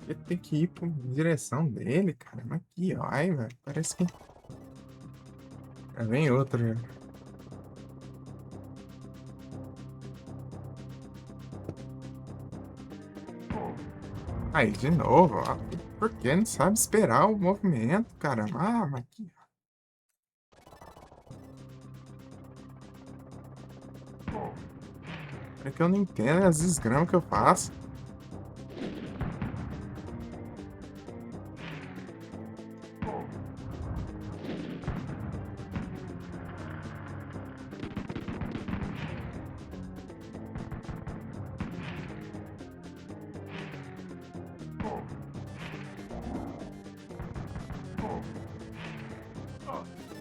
eu tenho que ir pra direção dele, cara. Mas que raiva, parece que já vem outro já. Aí, de novo, ó. Por que não sabe esperar o movimento, cara? Ah, mas que... É que eu não entendo as desgramas que eu faço.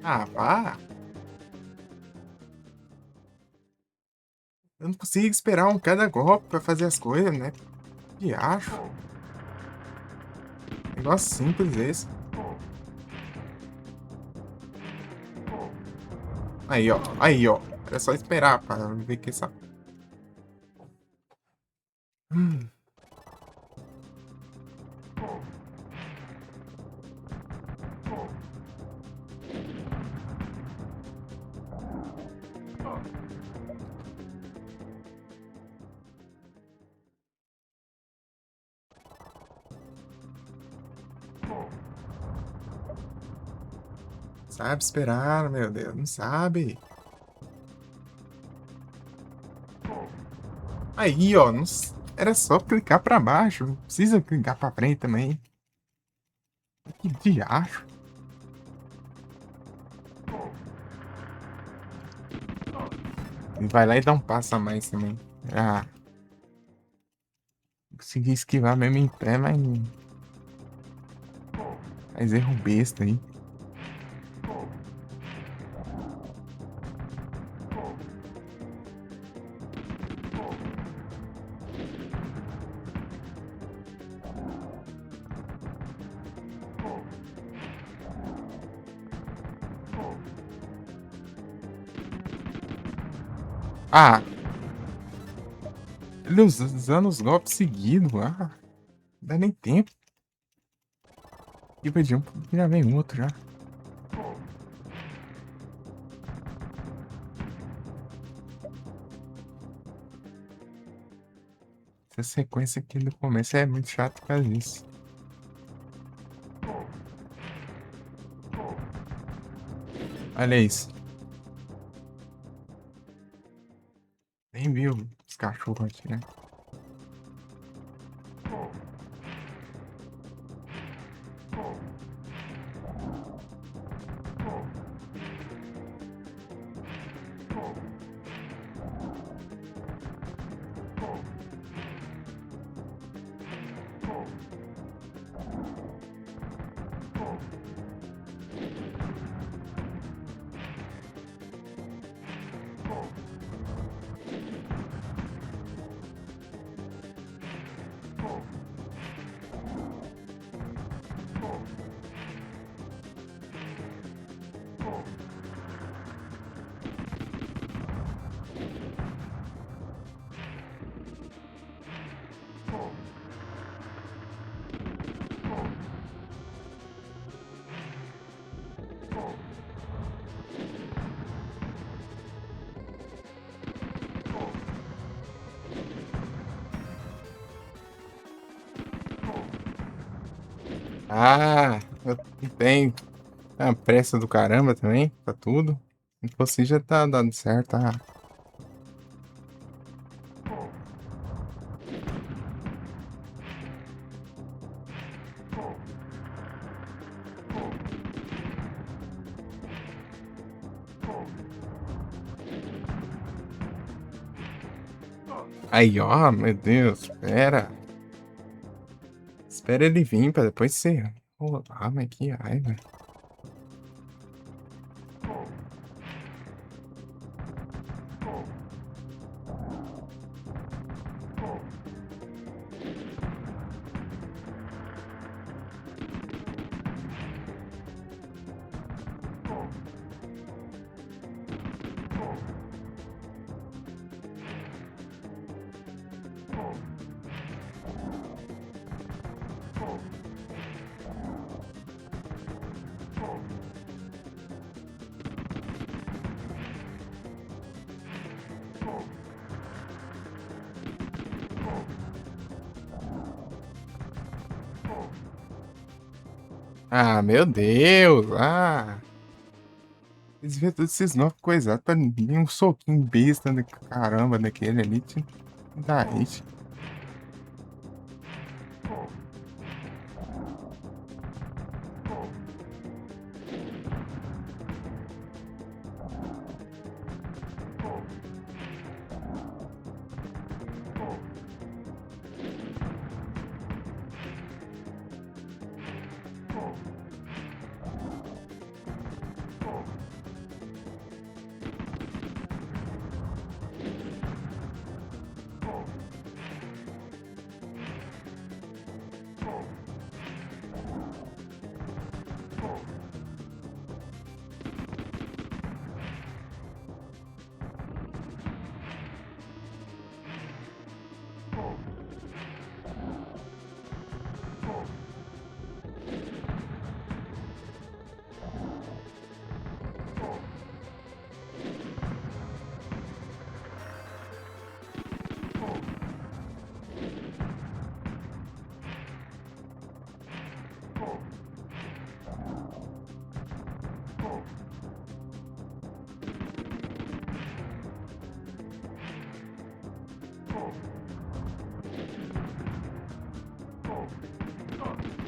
Ah, vá. Eu não consigo esperar um cada golpe pra fazer as coisas, né? Que acho. Negócio simples esse. Aí, ó. Aí, ó. Era só esperar pra ver que essa... Hum. Sabe esperar, meu Deus. Não sabe. Aí, ó. Não... Era só clicar pra baixo. Não precisa clicar pra frente também. Que diacho. Ele vai lá e dá um passo a mais também. Ah. Consegui esquivar mesmo em pé, mas... Faz erro besta aí. Ah! Ele usando os golpes seguidos. Ah! Não dá nem tempo. E vai de um, já vem outro já. Essa sequência aqui no começo é muito chato por causa disso. Olha isso. Nem viu os cachorros aqui, né? Ah, eu tenho. É uma pressa do caramba também, pra tudo. Se fosse já tá dando certo, tá? Aí, ó, meu Deus, espera. Espera ele vir pra depois você rolar, mas que raiva. Ah, meu Deus! Ah! Desvia todos esses novos coisados pra vir um soquinho besta do caramba daquele ali. Dá hit.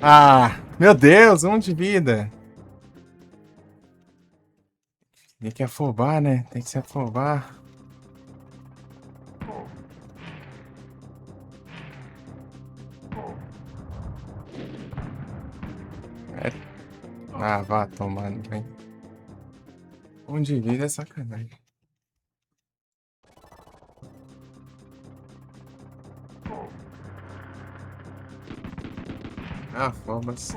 Ah, meu Deus, um de vida. Tem que afobar, né? Tem que se afobar. É. Ah, vá tomando, vem. Um de vida é sacanagem. Ah, fobas.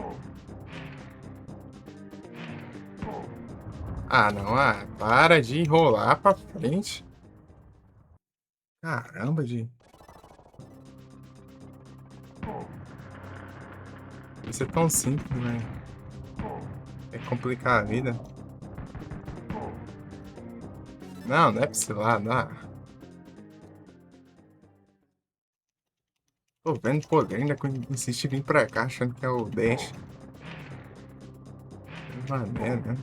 Ah, não, ah, para de enrolar pra frente. Caramba, de. Isso é tão simples, né? É complicar a vida. Não, não é pra esse lado, ah. Tô vendo poder, ainda insiste em vir pra cá achando que é o Dash. Uma merda.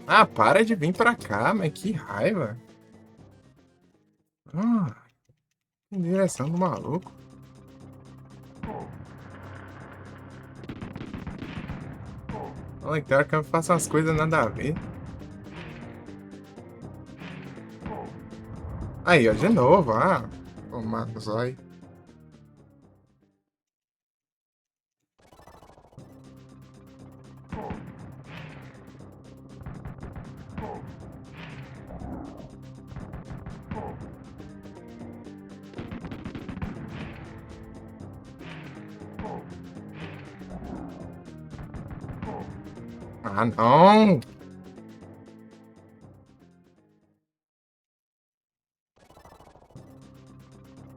Ah, para de vir pra cá, mas que raiva. Ah, que direção do maluco. Olha, que hora que eu faço umas coisas nada a ver. Aí, ó, de novo, ah. Tomar no zóio. Ah, não!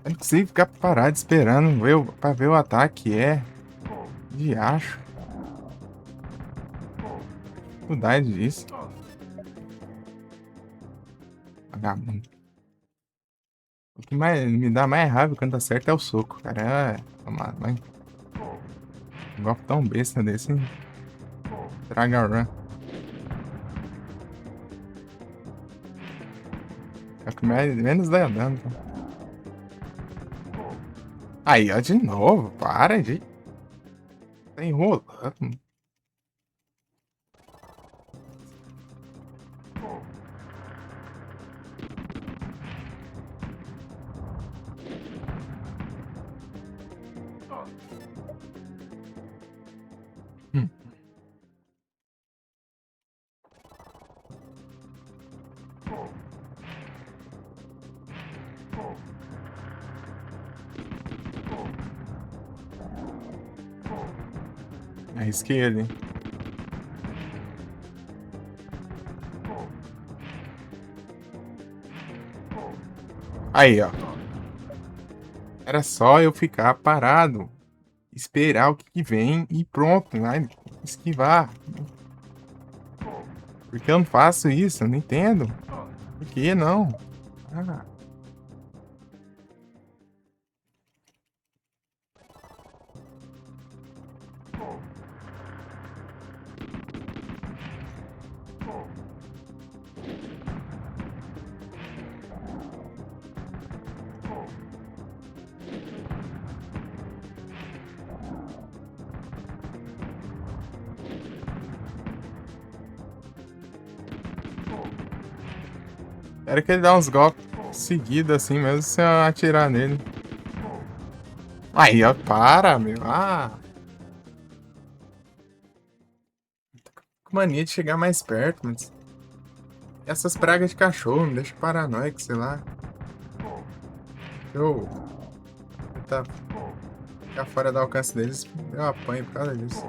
Eu não consigo ficar parado esperando pra ver o ataque, é. De acho. Dificuldade disso. Vagabundo. O que mais, me dá mais raiva quando acerta é o soco, cara. Mas um golpe tão besta desse. Traga run. É o que menos dá dano. Tá? Aí, ó, de novo. Para de. Tá enrolando. Hum. Arrisquei ele. Aí, ó. Era só eu ficar parado. Esperar o que vem e pronto. Vai esquivar. Por que eu não faço isso? Eu não entendo. Por que não? Ah. Era que ele dá uns golpes seguidos assim mesmo se eu atirar nele. Aí, ó, para, meu. Ah. Tô com mania de chegar mais perto, mas. Essas pragas de cachorro me deixam paranoico, sei lá. Eu. Tentar ficar fora do alcance deles, eu apanho por causa disso.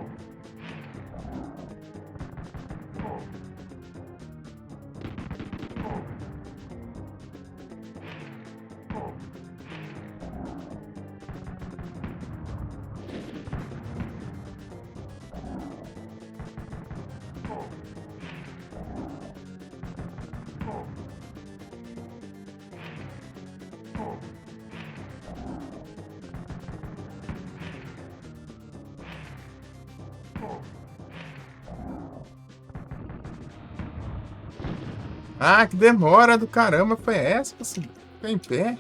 Ah, que demora do caramba foi essa pra se ficar em pé?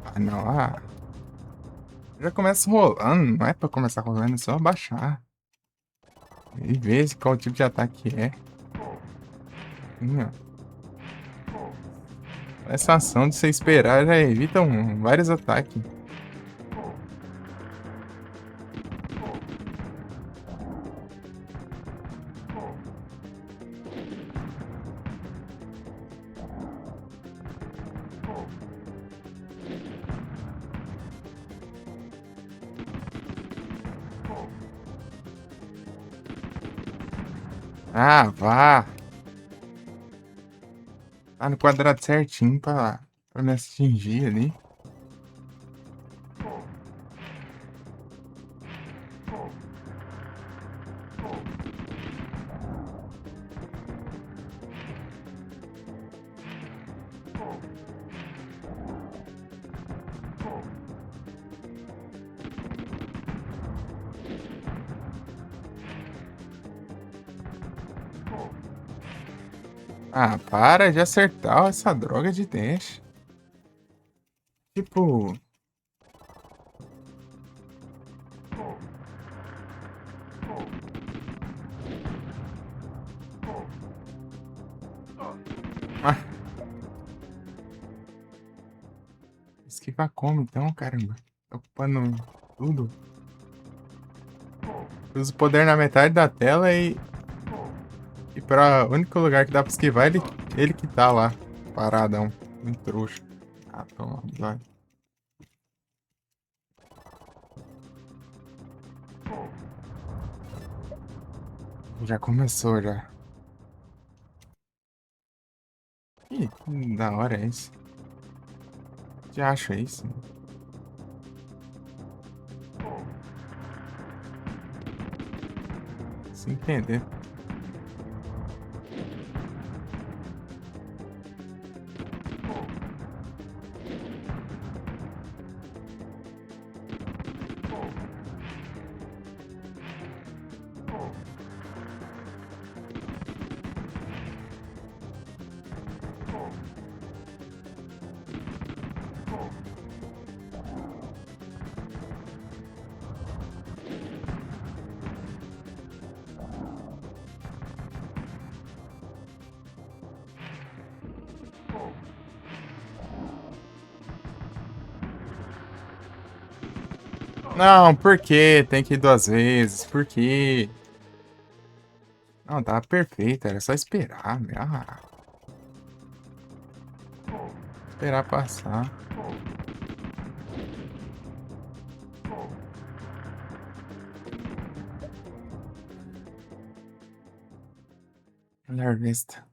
Ah, não, ah. Já começa rolando, não é pra começar rolando, é só abaixar. E ver qual tipo de ataque é. Ó. Essa ação de você esperar já evita vários ataques. Ah, vá. Tá no quadrado certinho pra me atingir ali. Ah, para de acertar essa droga de dash. Tipo, ah, esquivar como então, caramba? Tá ocupando tudo. Usa o poder na metade da tela e pra único lugar que dá pra esquivar, ele que tá lá, paradão, um trouxa. Ah, toma, vai. Já começou, já. Ih, que da hora é isso. Que acha isso? Se entender. Não, por quê? Tem que ir 2 vezes. Por quê? Não, tava perfeito. Era só esperar. Ah, esperar passar. Melhor vista.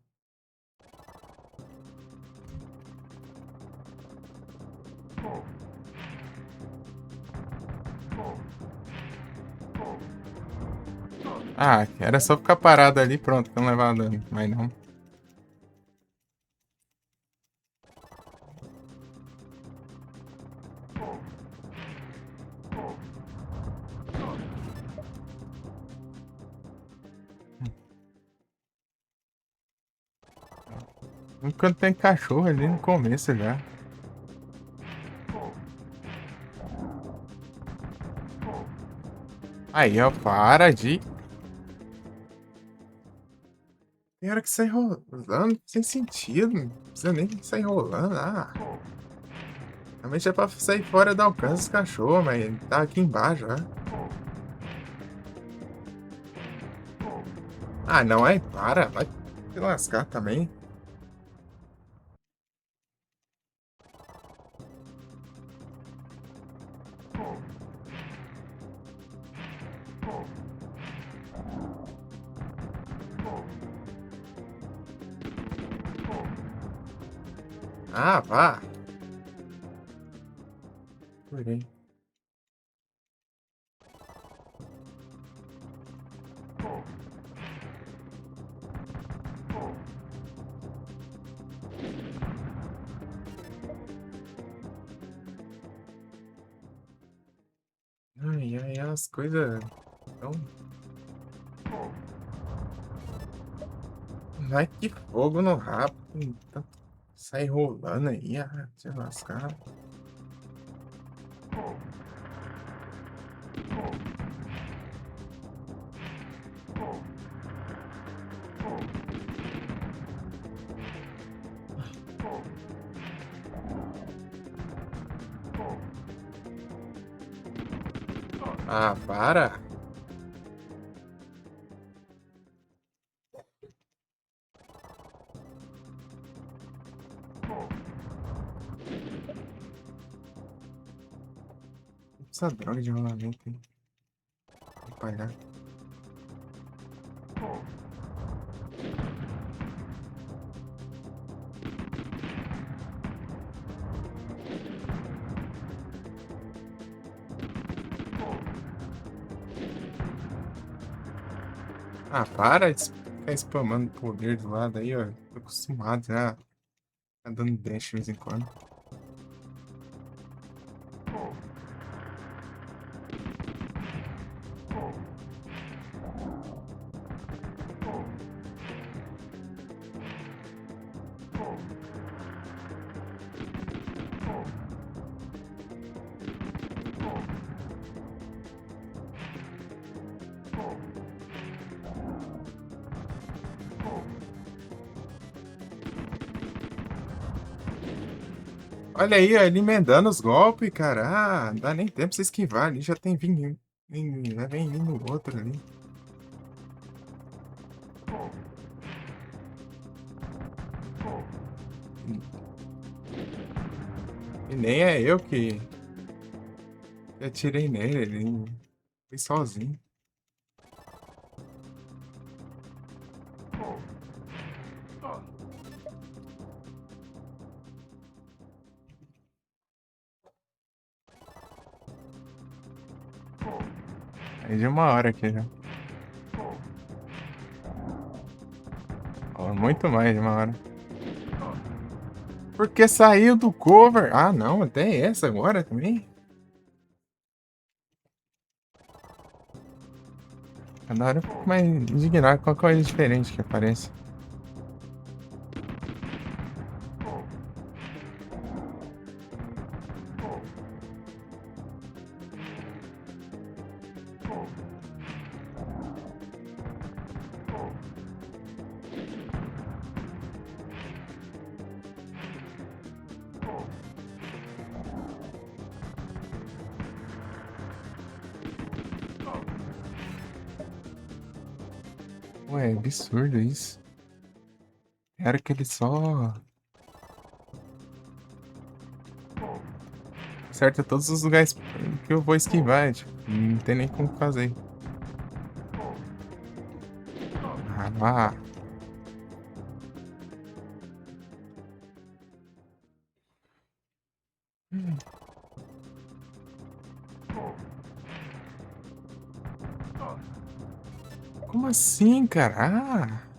Ah, era só ficar parado ali, pronto, pra não levar dano. Mas não. Enquanto tem cachorro ali no começo já. Aí, ó, para de. Tem hora que sai rolando sem sentido. Não precisa nem sair rolando. Ah, realmente é pra sair fora do alcance dos cachorros, mas tá aqui embaixo já. Ah, não, aí para. Vai se lascar também. Ah, vá. Porém. Ai, ai, as coisas. Então, vai que fogo no rabo. Então, sai rolando aí, ah, se lascar. Ah, para. Essa droga de rolamento, hein? Vou palhar. Ah, para de ficar spamando poder do lado aí, ó. Tô acostumado já. Tá dando dash de vez em quando. Olha aí, ó, ele emendando os golpes, cara. Ah, não dá nem tempo pra você esquivar ali. Já tem vindo. Já vem vindo outro ali. E nem é eu que atirei nele, ele foi sozinho. Aí de uma hora aqui já. Ó, muito mais de uma hora. Porque saiu do cover. Ah, não, até essa agora também. Cada hora eu fico mais indignado com a coisa diferente que aparece. Ué, é absurdo isso. Era que ele só acerta todos os lugares que eu vou esquivar, tipo, não tem nem como fazer. Ah, lá. Como assim, cara? Ah,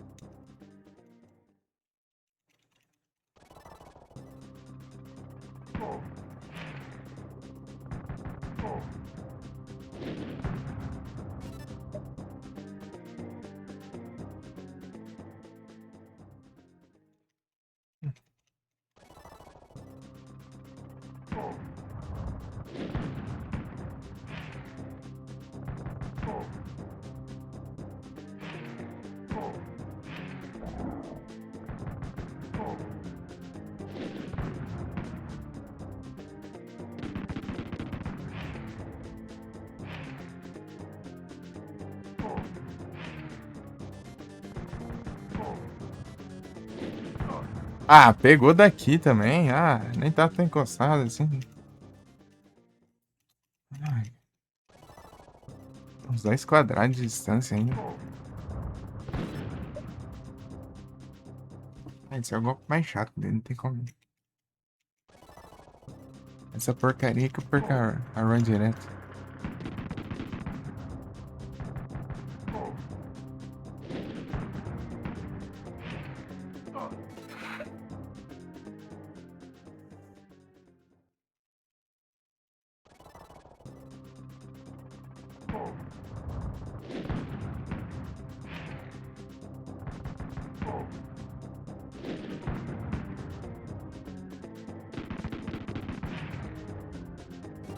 ah, pegou daqui também. Ah, nem tá tão encostado assim. Ai, uns 2 quadrados de distância ainda. Ah, esse é o golpe mais chato dele, não tem como. Essa porcaria que eu perco a run direto.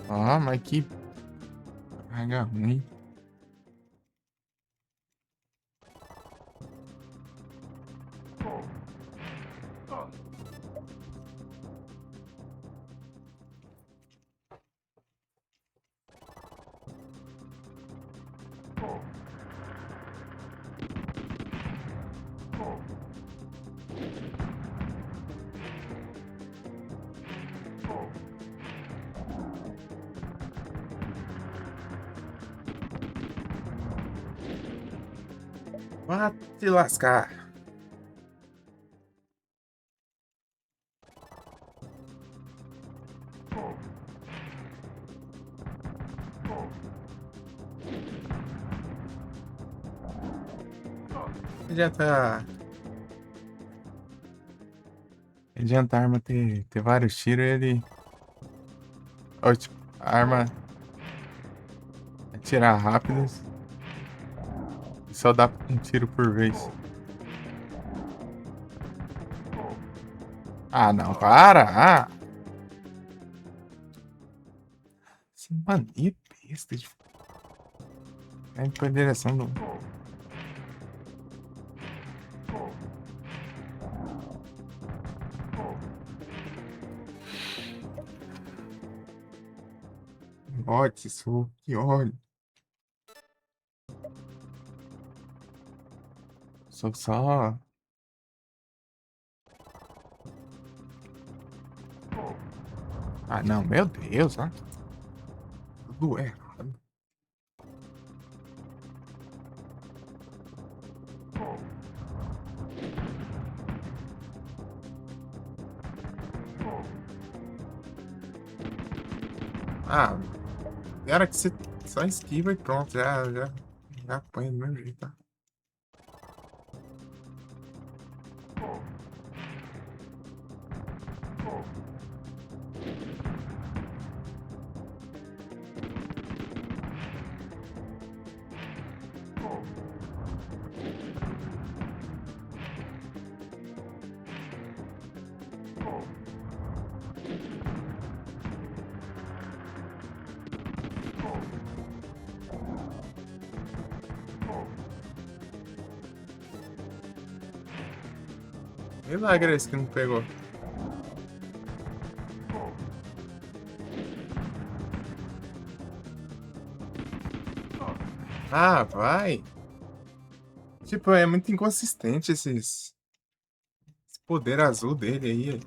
Ah, mas que praga ruim. Vá te lascar. Adianta. Adianta a arma ter vários tiros e ele. Ou, tipo, a arma atirar rápido e só dá um tiro por vez. Ah, não, para! Ah! Esse mania besta de. É pra direção do. Ótimo, isso, que ódio. Só. Ah, não, meu Deus, ó. Tudo errado. Ah, era que você só esquiva e pronto, já apanha do mesmo jeito, tá? Milagre esse que não pegou. Ah, vai. Tipo, é muito inconsistente esse poder azul dele aí.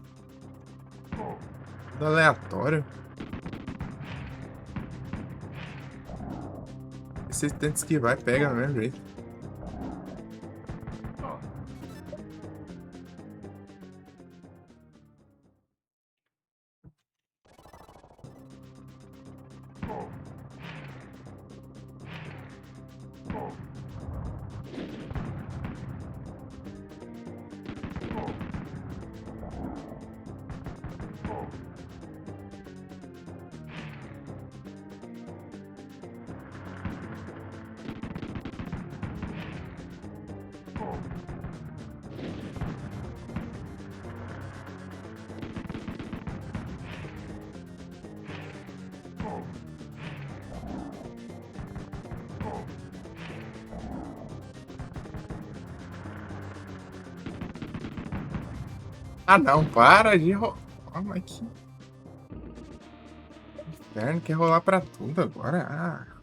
Tudo aleatório. E você tenta esquivar e pega do mesmo jeito. Ah, não, para de rolar. Mas que inferno, quer rolar pra tudo agora? Ah.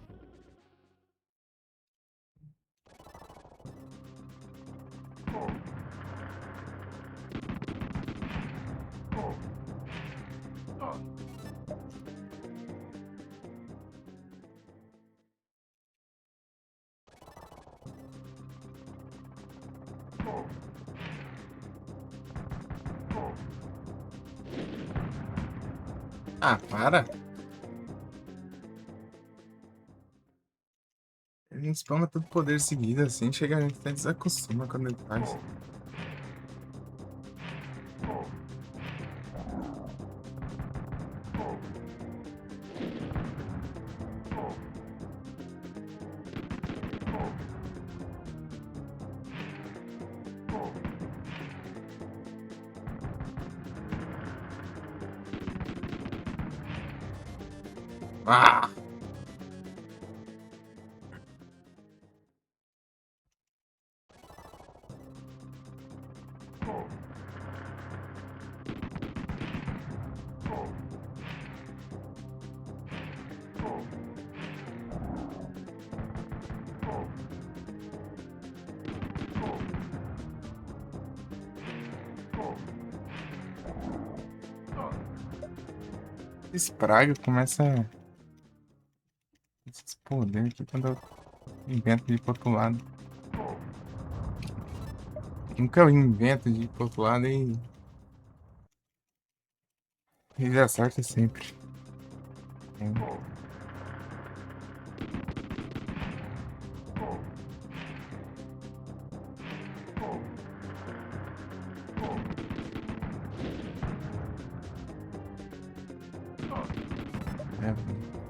Ah, para. Ele não spama todo poder seguido assim, chega a gente até desacostuma quando ele faz. Ah! Esse praga começa a se explodir aqui quando eu invento de ir pro outro lado. Nunca eu invento de ir pro outro lado e ele acerta sempre. É.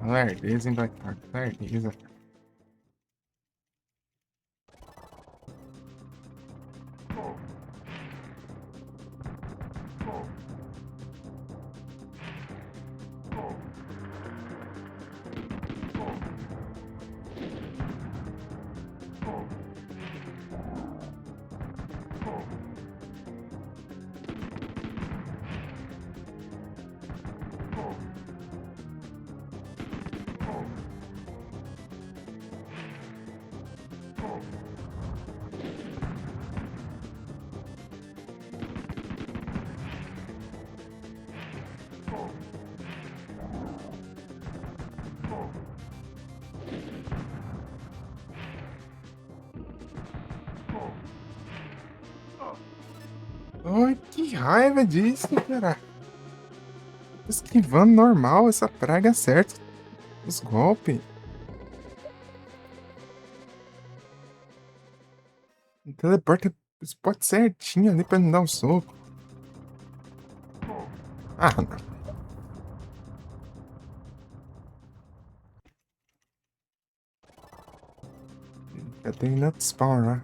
Lerdeza, hein, Black Rock? Lerdeza. Ai, que raiva disso, cara. Tô esquivando normal, essa praga acerta os golpes. Teleporta o spot certinho ali pra não dar um soco. Ah, não. Já tem nut spawn lá.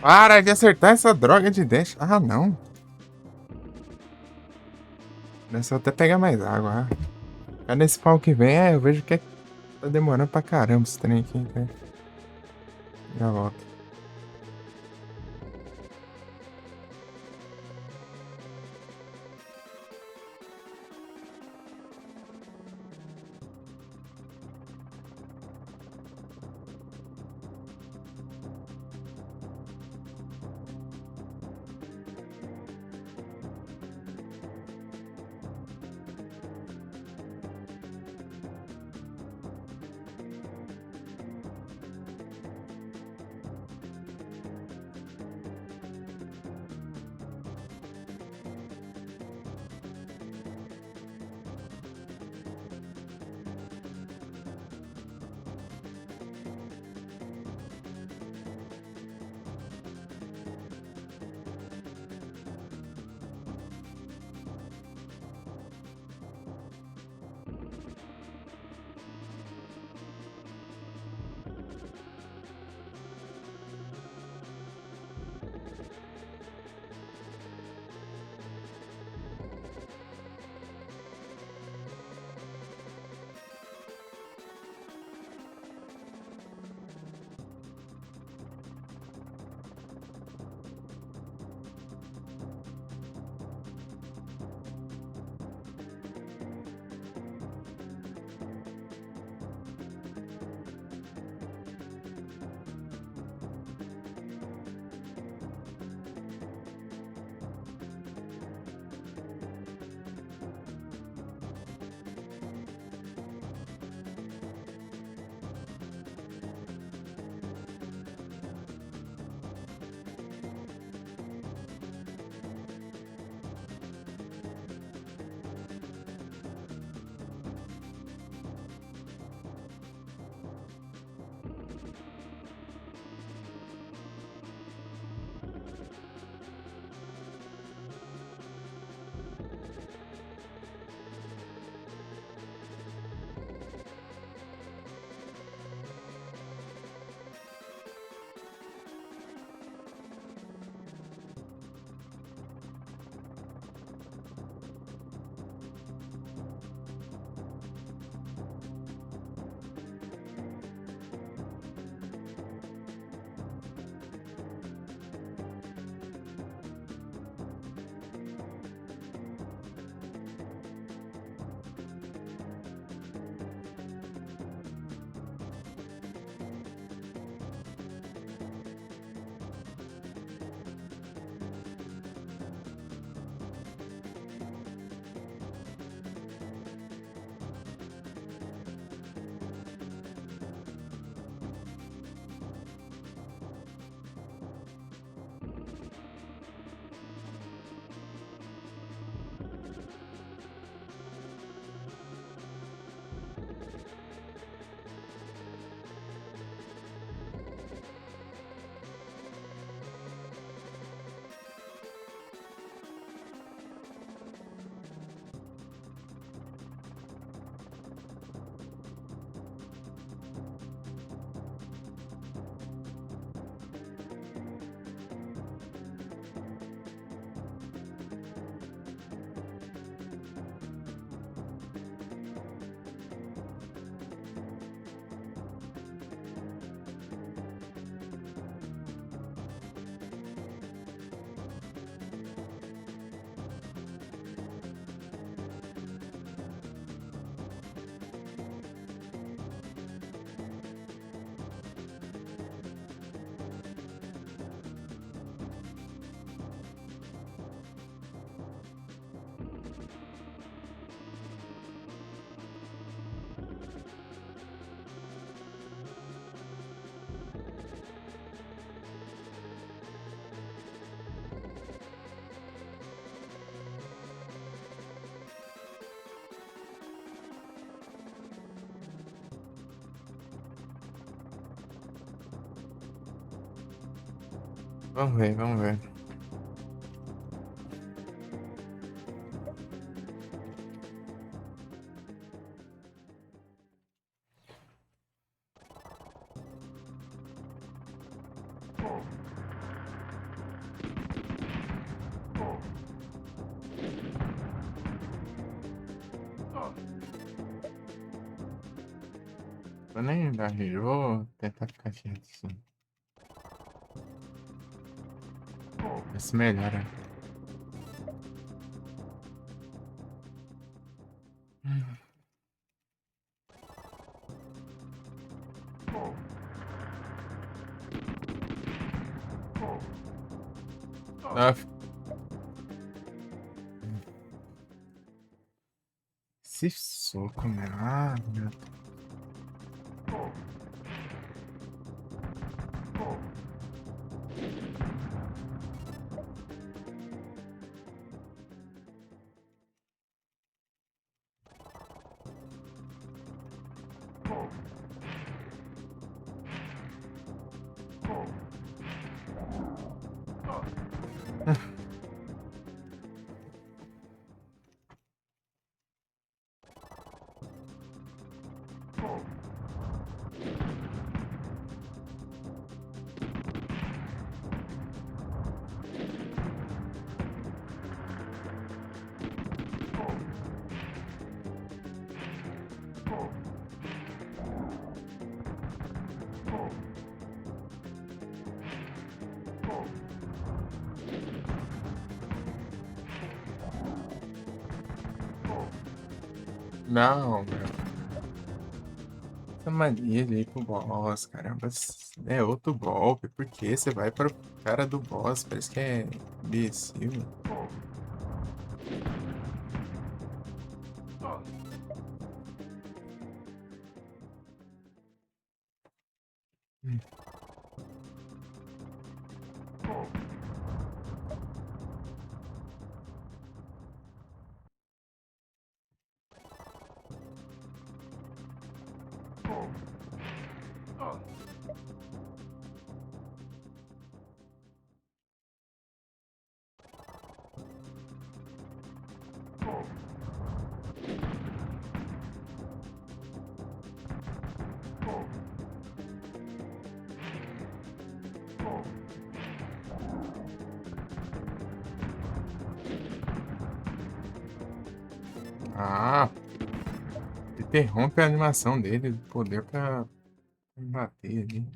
Para de acertar essa droga de dash. Ah, não. Deixa eu até pegar mais água. Cada spawn que vem, eu vejo que tá demorando pra caramba esse trem aqui. Né? Já volto. Vamos ver, vamos ver. Vou nem dar rir, vou tentar ficar quieto assim. Vai se melhora. Ah, esse soco, né? Ah, meu Deus. Não, meu. Essa mania de ir pro boss, caramba. É outro golpe. Por que você vai para o cara do boss? Parece que é imbecil. Ah, interrompe a animação dele, do poder pra bater ali.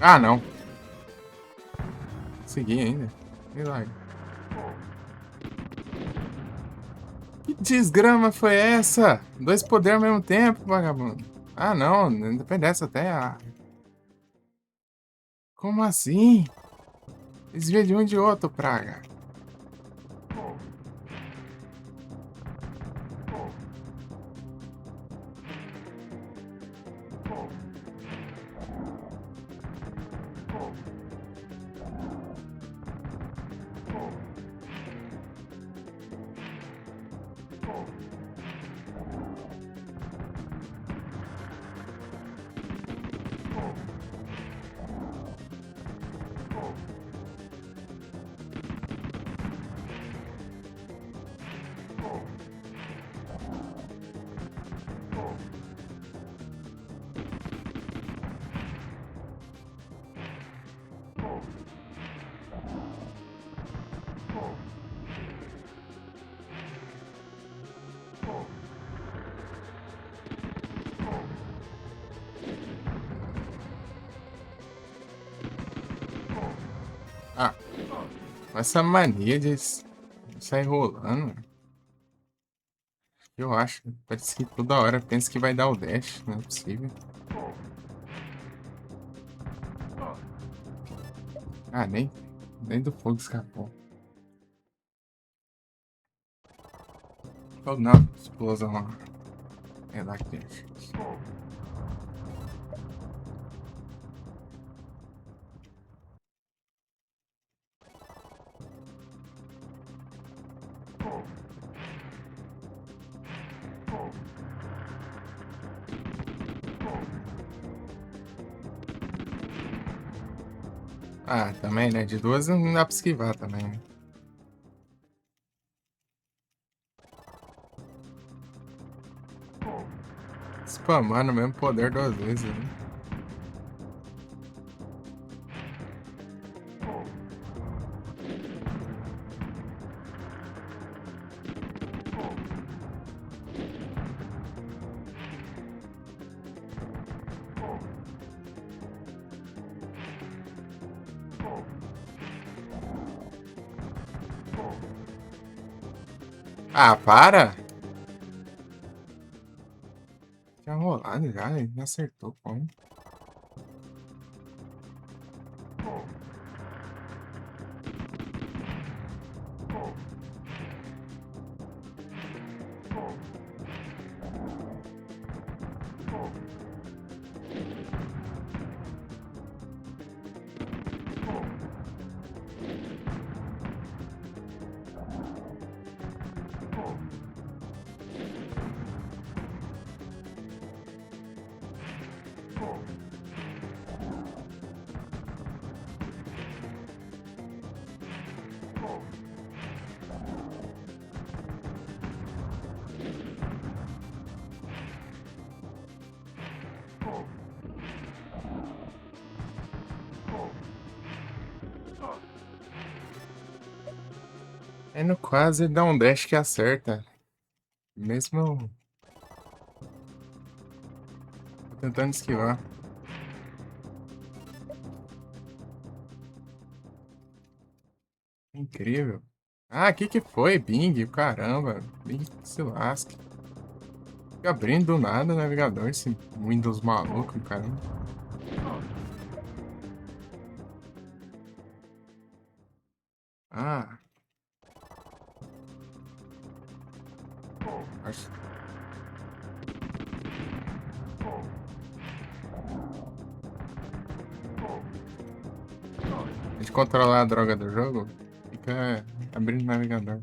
Ah, não. Consegui ainda. Milagre. Que desgrama foi essa? Dois poderes ao mesmo tempo, vagabundo. Ah, não. Independência até. Ah. Como assim? Desvia de um de outro, praga. Essa mania de sair rolando. Eu acho. Parece que toda hora pensa que vai dar o dash. Não é possível. Ah, nem do fogo escapou. Oh, não. Explosão lá. É lá que tem. Ah, também, né? De duas não dá pra esquivar também, né? Spamando o mesmo poder duas vezes, né? Ah, para! Tinha rolado já, ele não acertou, como? É no quase dá um dash que acerta. Mesmo eu tô tentando esquivar. Incrível. Ah, que foi? Bing, caramba. Bing que se lasque. Fica abrindo do nada o navegador, esse Windows maluco, caramba. Ah. Acho... De controlar a droga do jogo, fica abrindo o navegador.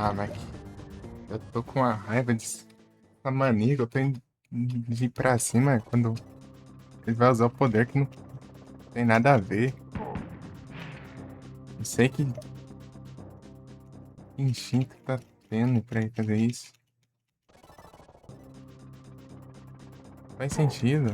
Ah, Mac. Eu tô com uma raiva dessa mania que eu tô indo de ir pra cima quando ele vai usar o poder que não tem nada a ver. Eu sei que instinto tá tendo pra ele fazer isso. Faz sentido.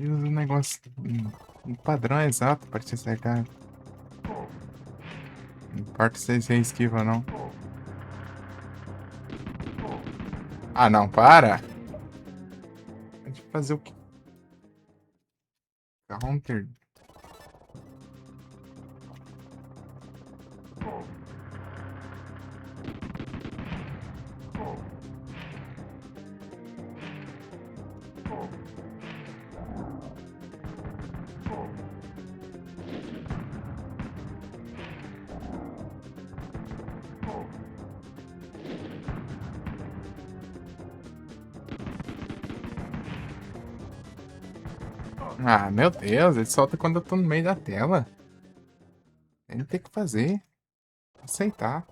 E o negócio. O padrão é exato pra te acertar. Não importa se você esquiva ou não. Ah, não, para! Pode fazer o que? Counter. Ah, meu Deus, ele solta quando eu tô no meio da tela. Ele tem que fazer. Aceitar.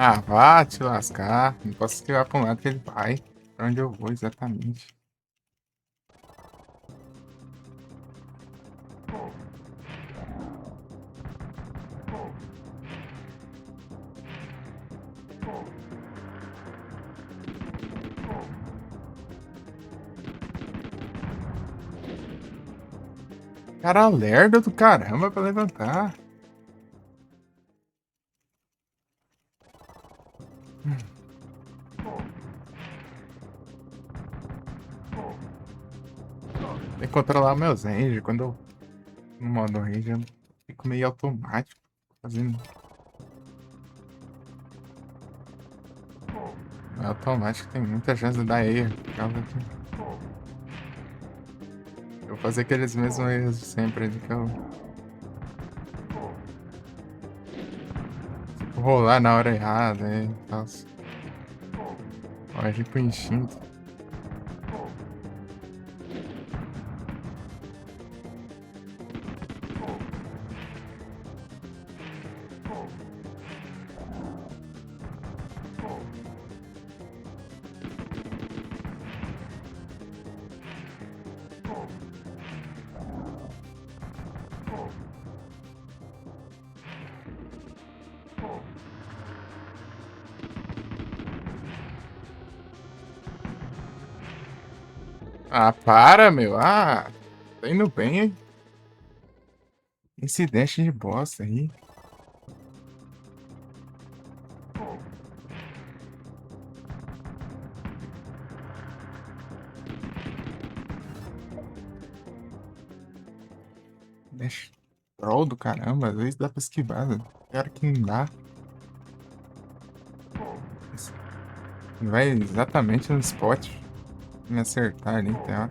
Ah, vá te lascar. Não posso esquivar pra um lado que ele vai. Pra onde eu vou exatamente. Cara lerdo do caramba pra levantar. Tem que controlar meus range. Quando eu no modo range eu fico meio automático. Fazendo. É automático, tem muita chance de dar erro. Por causa que eu vou fazer aqueles mesmos erros de sempre de que eu rolar na hora errada e tal. Ó, agir por instinto. Ah, para, meu. Ah, tá indo bem, hein? Incidente de bosta aí. Deixa. Troll do caramba, às vezes dá pra esquivar, né? Cara que não dá. Vai exatamente no spot. Me acertar ali, tá?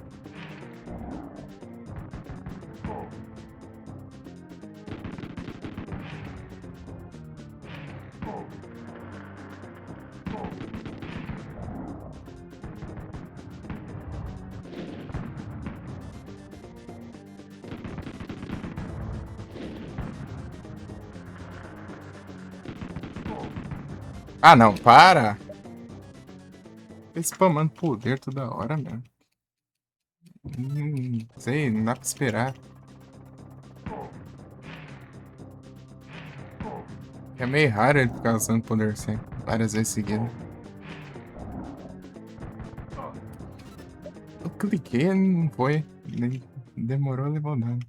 Ah, não, para! Fica spamando poder toda hora, mano. Sei, não dá pra esperar. É meio raro ele ficar usando poder sempre, várias vezes seguidas. Eu cliquei, não foi. Demorou, levou dano.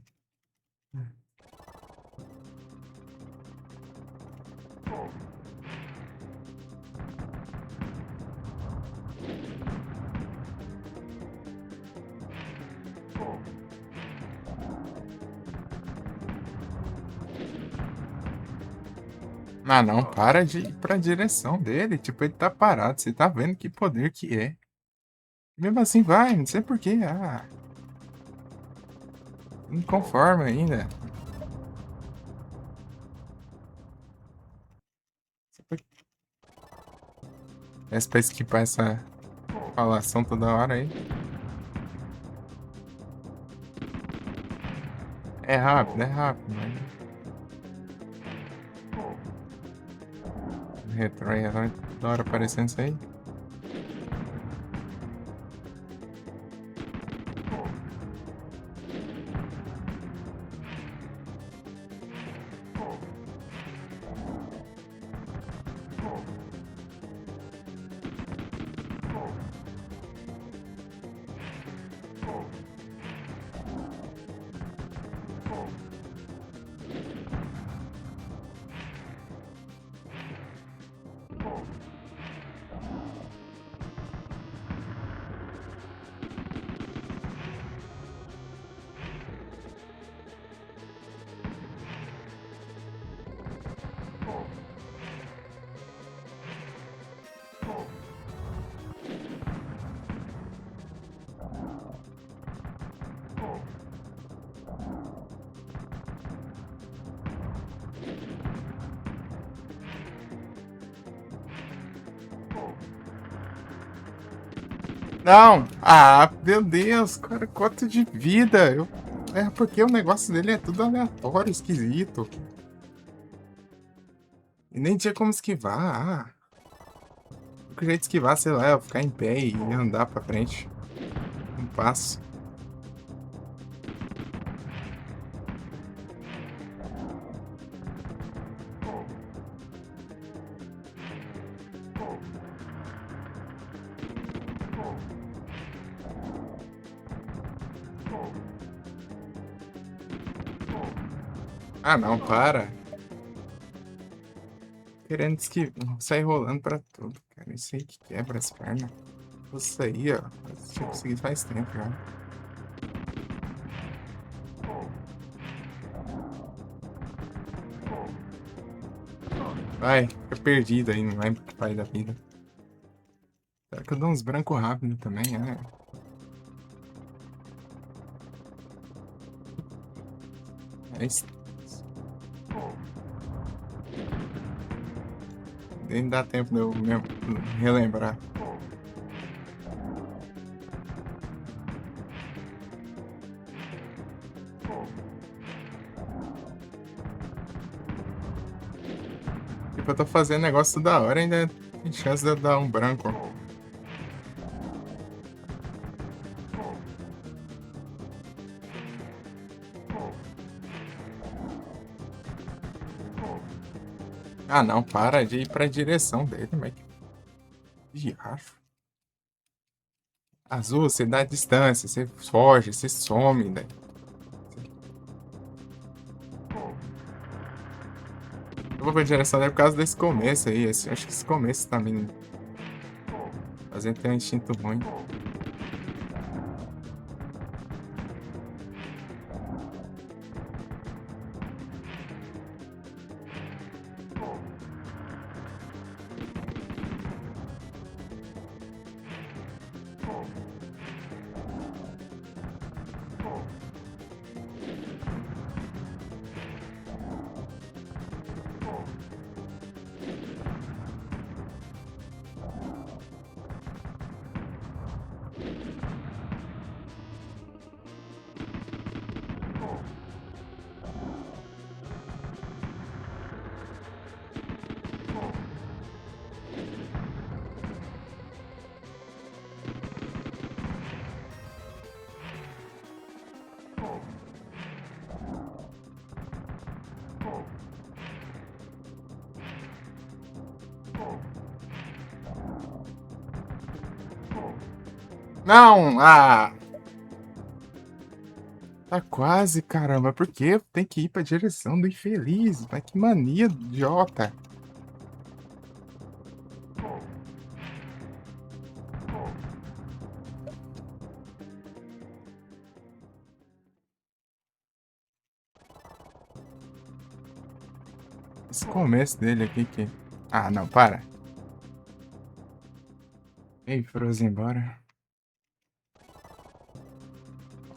Ah, não, para de ir pra direção dele. Tipo, ele tá parado. Você tá vendo que poder que é. Mesmo assim, vai, não sei porquê. Ah, não conforma ainda. Essa pra esquipar essa falação toda hora aí. É rápido, mas. Retrói, toda hora aparecendo isso aí. Não! Ah, meu Deus, cara, quanto de vida! É porque o negócio dele é tudo aleatório, esquisito. E nem tinha como esquivar. Ah, o único jeito de esquivar, sei lá, é eu ficar em pé e andar pra frente. Um passo. Ah, não, para. Querendo sair rolando pra tudo, cara. Isso aí que quebra as pernas. Isso aí, ó. Eu tinha conseguido faz tempo já. Vai, fica perdido aí, não lembro o que faz da vida. Será que eu dou uns brancos rápido também? É isso. Nem dá tempo de eu relembrar. Tipo, eu tô fazendo negócio da hora e ainda tem chance de eu dar um branco. Ah, não, para de ir pra direção dele, mas que diacho. Azul, você dá distância, você foge, você some, né? Eu vou pra direção dele por causa desse começo aí. Acho que esse começo tá me fazendo ter um instinto ruim. Não! Ah! Tá quase, caramba. Por que tem que ir pra direção do infeliz? Mas que mania idiota. Esse começo dele aqui que... Ah, não, para. Ei, Frozen, embora.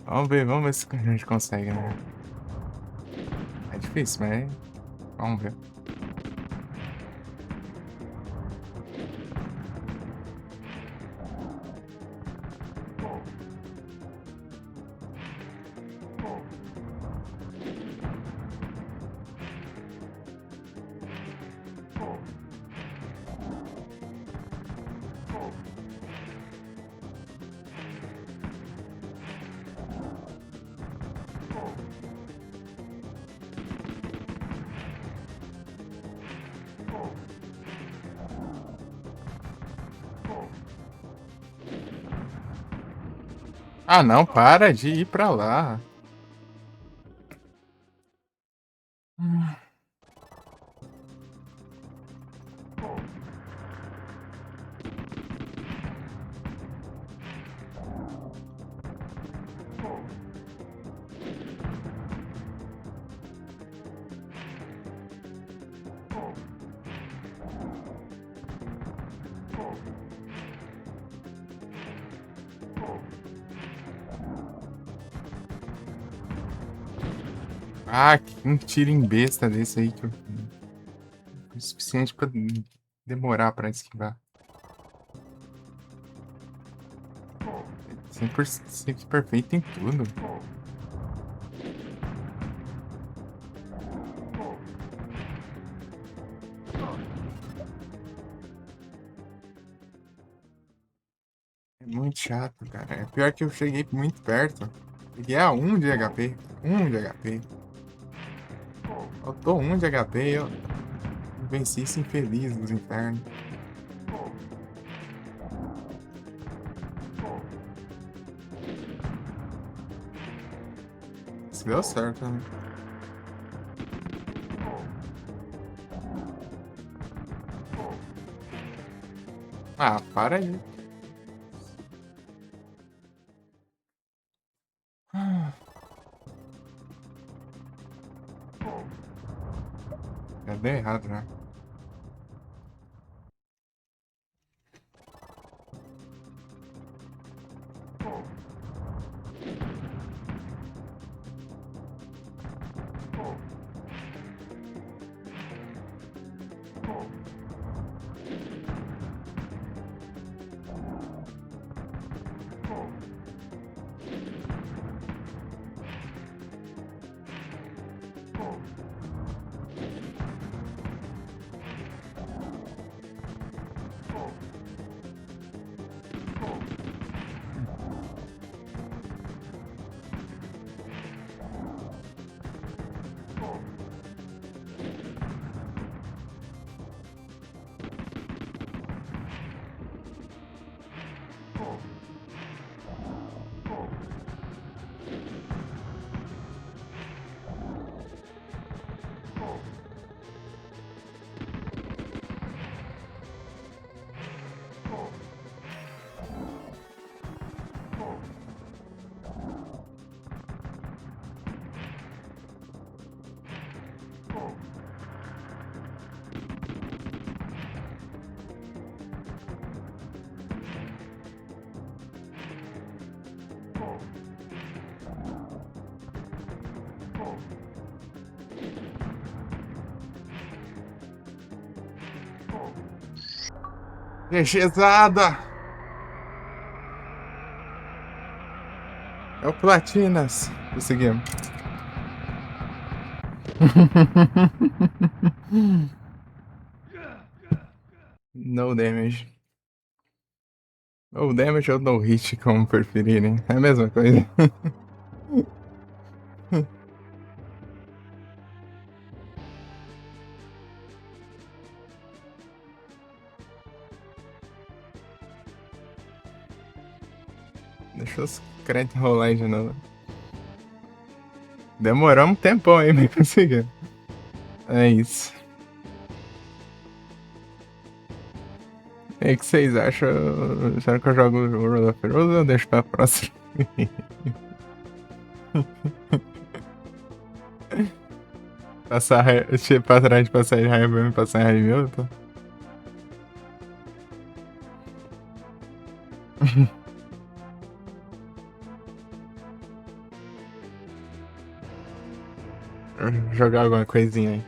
Vamos ver se a gente consegue, né? É difícil, mas vamos ver. Ah, não, para de ir pra lá. Ah, que um tiro em besta desse aí que o suficiente pra demorar pra esquivar. 100% perfeito em tudo. É muito chato, cara. É pior que eu cheguei muito perto. Cheguei a 1 de HP. 1 de HP. Faltou 1 de HP e eu venci esse infeliz dos infernos. Isso deu certo, né? Ah, para aí. Já deu errado, né? Fechezada! É o Platinas. Conseguimos. No damage. Ou damage ou no hit, como preferirem. É a mesma coisa. Deixa os crentes rolar aí de novo. Demoramos um tempão aí pra conseguir. É isso. E aí, o que vocês acham? Será que eu jogo o World of Heroes ou eu deixo pra próxima? Passar raiva, pra trás de passar de raiva pra me passar raiva em outro? Jogar alguma coisinha aí.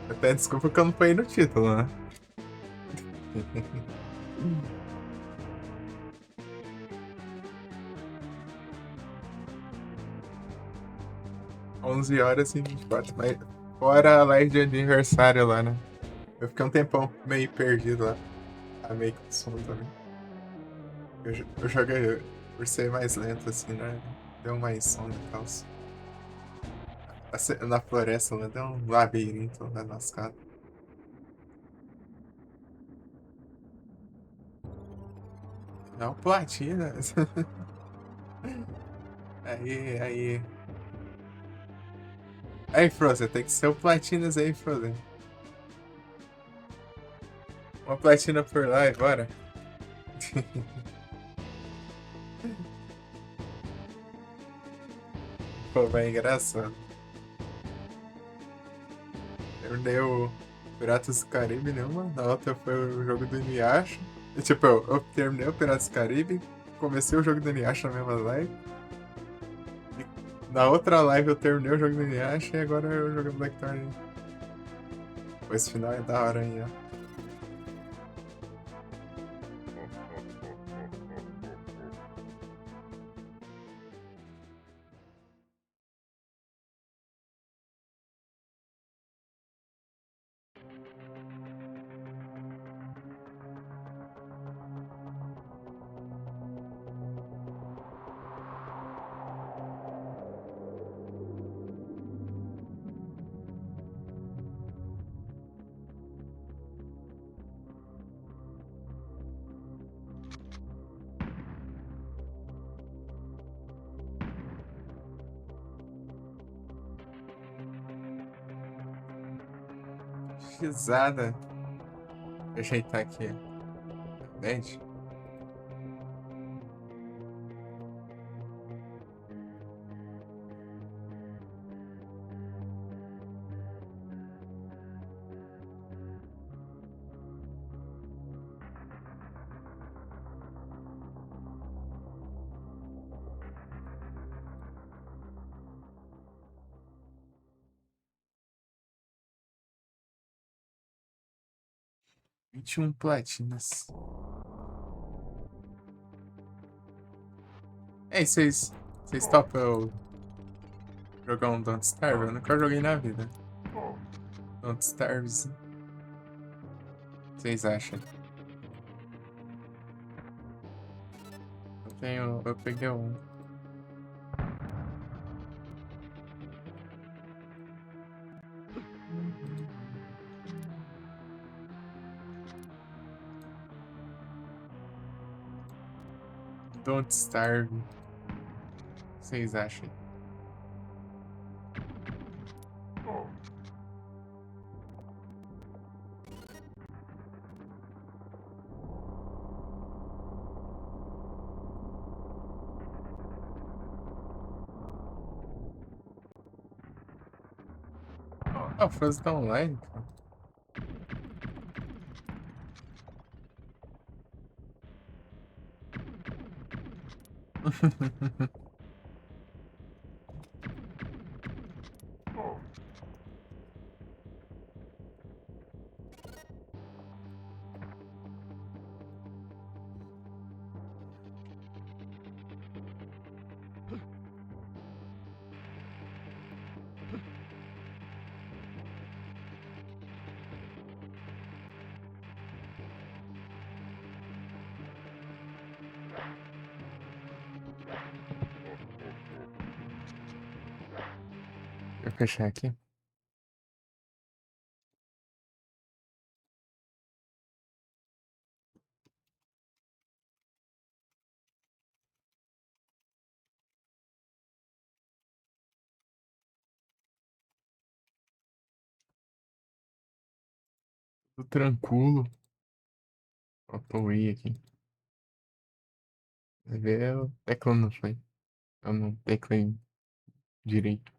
Até desculpa que eu não fui no título, né? 11h24, mas fora a live de aniversário lá, né? Eu fiquei um tempão meio perdido lá. Tá meio com sono também. Eu joguei por ser mais lento assim, né? Deu mais sono e tal. Na floresta, né? Deu um labirinto lá lascado. Não, platina. Aí. Aí, Frozen, tem que ser o Platinas aí, Frozen. Uma platina por lá, bora. Pô, vai engraçado. Eu dei o Piratas do Caribe nenhuma, na outra foi o jogo do Inuyasha. E, tipo, eu terminei o Piratas do Caribe, comecei o jogo do Inuyasha na mesma live. E na outra live eu terminei o jogo do Inuyasha e agora eu jogo Blackthorn. Pô, esse final é da hora aí, ó. risada. Deixa eu ajeitar aqui. Dente. 21 platinas. Ei, vocês topam eu jogar um Don't Starve? Eu nunca joguei na vida. Don't Starve. Vocês acham? Eu peguei um. Don't Starve. Vocês acham? Ah, o Frozen tá online, cara. Deixa eu fechar aqui. Tudo tranquilo. Faltou o I aqui. Vai ver, o teclado não foi. Eu não teclei direito.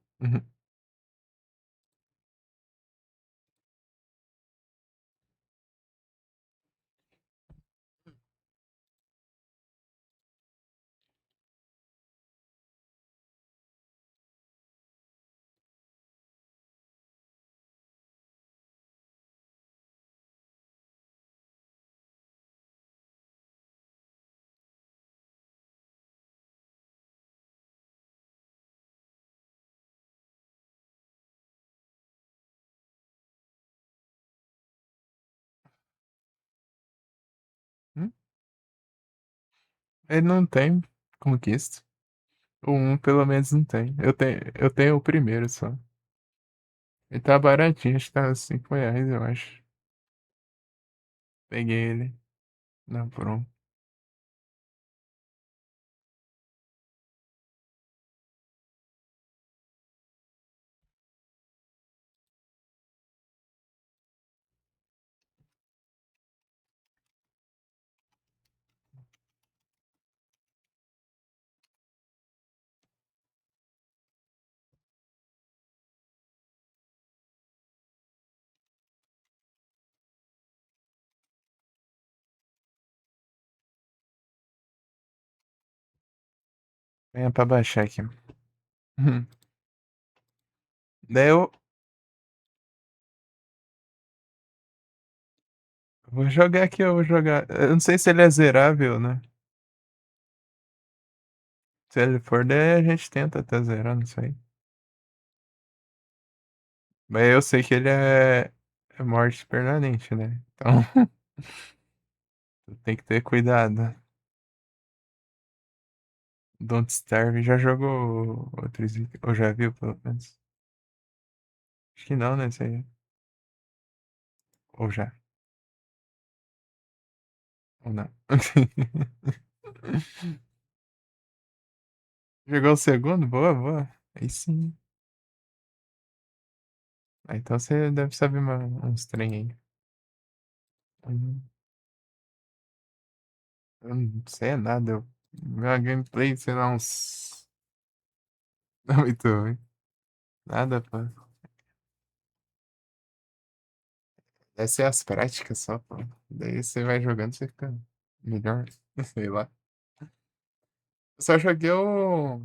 Hum? Ele não tem conquista. O 1 pelo menos não tem. Eu tenho o primeiro só. Ele tá baratinho, acho que tá R$ 5, eu acho. Peguei ele na Prom. Venha pra baixar aqui. Daí eu vou jogar aqui, eu vou jogar. Eu não sei se ele é zerável, né? Se ele for, daí a gente tenta até zerar, não sei. Mas eu sei que ele é morte permanente, né? Então tem que ter cuidado. Don't Starve já jogou outros itens, ou já viu, pelo menos? Acho que não, né? Isso aí. Ou já. Ou não. Jogou o segundo? Boa, boa. Aí sim. Ah, então você deve saber uns trem aí. Uhum. Eu não sei nada. Minha gameplay, sei lá, uns. Não é muito ruim. Nada, pô. Deve ser as práticas só, pô. Daí você vai jogando, você fica melhor. Sei lá. Eu só joguei o.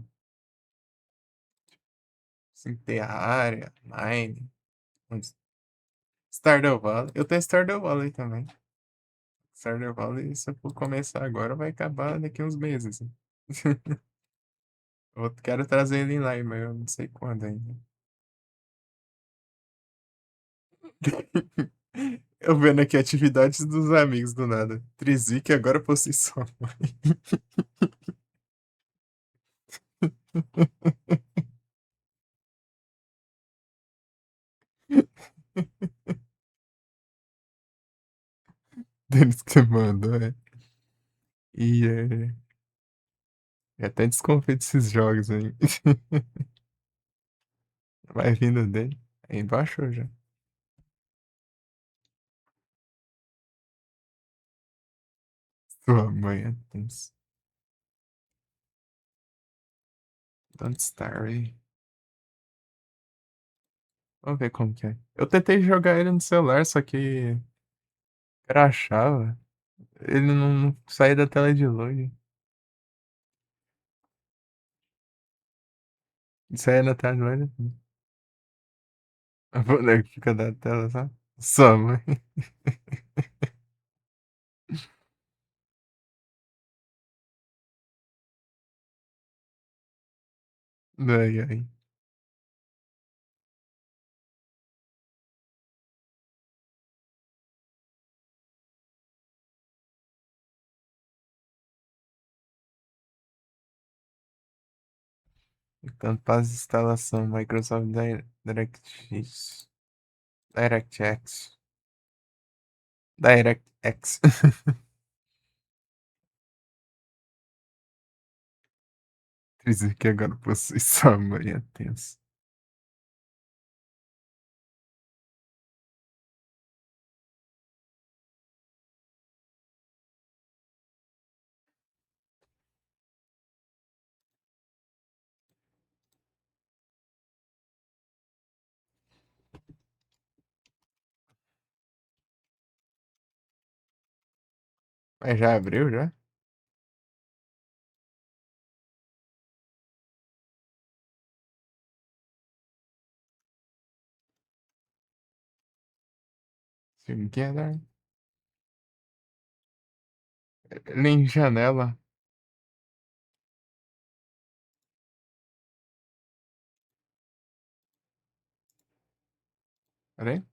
Assim, Terraria, Mine, uns Stardew Valley. Eu tenho Stardew Valley também. Stardew Valley, se eu for começar agora, vai acabar daqui uns meses. Eu quero trazer ele em live, mas eu não sei quando ainda. Eu vendo aqui atividades dos amigos do nada. Trizic agora possui sua mãe. Deles que você mandou, é. E até desconfio desses jogos aí. Vai vindo dele. Aí baixou já. Sua mãe é tenso. Don't Starry. Vamos ver como que é. Eu tentei jogar ele no celular, só que crashava. Ele não saía da tela de load. Saía da tela de load. A boneca fica da tela, só. Sua mãe. Ai, ai. Então, faz instalação Microsoft DirectX. DirectX. DirectX. Dizer que agora possui sua mãe é tenso. Mas já abriu, já? Together. Link janela. Peraí.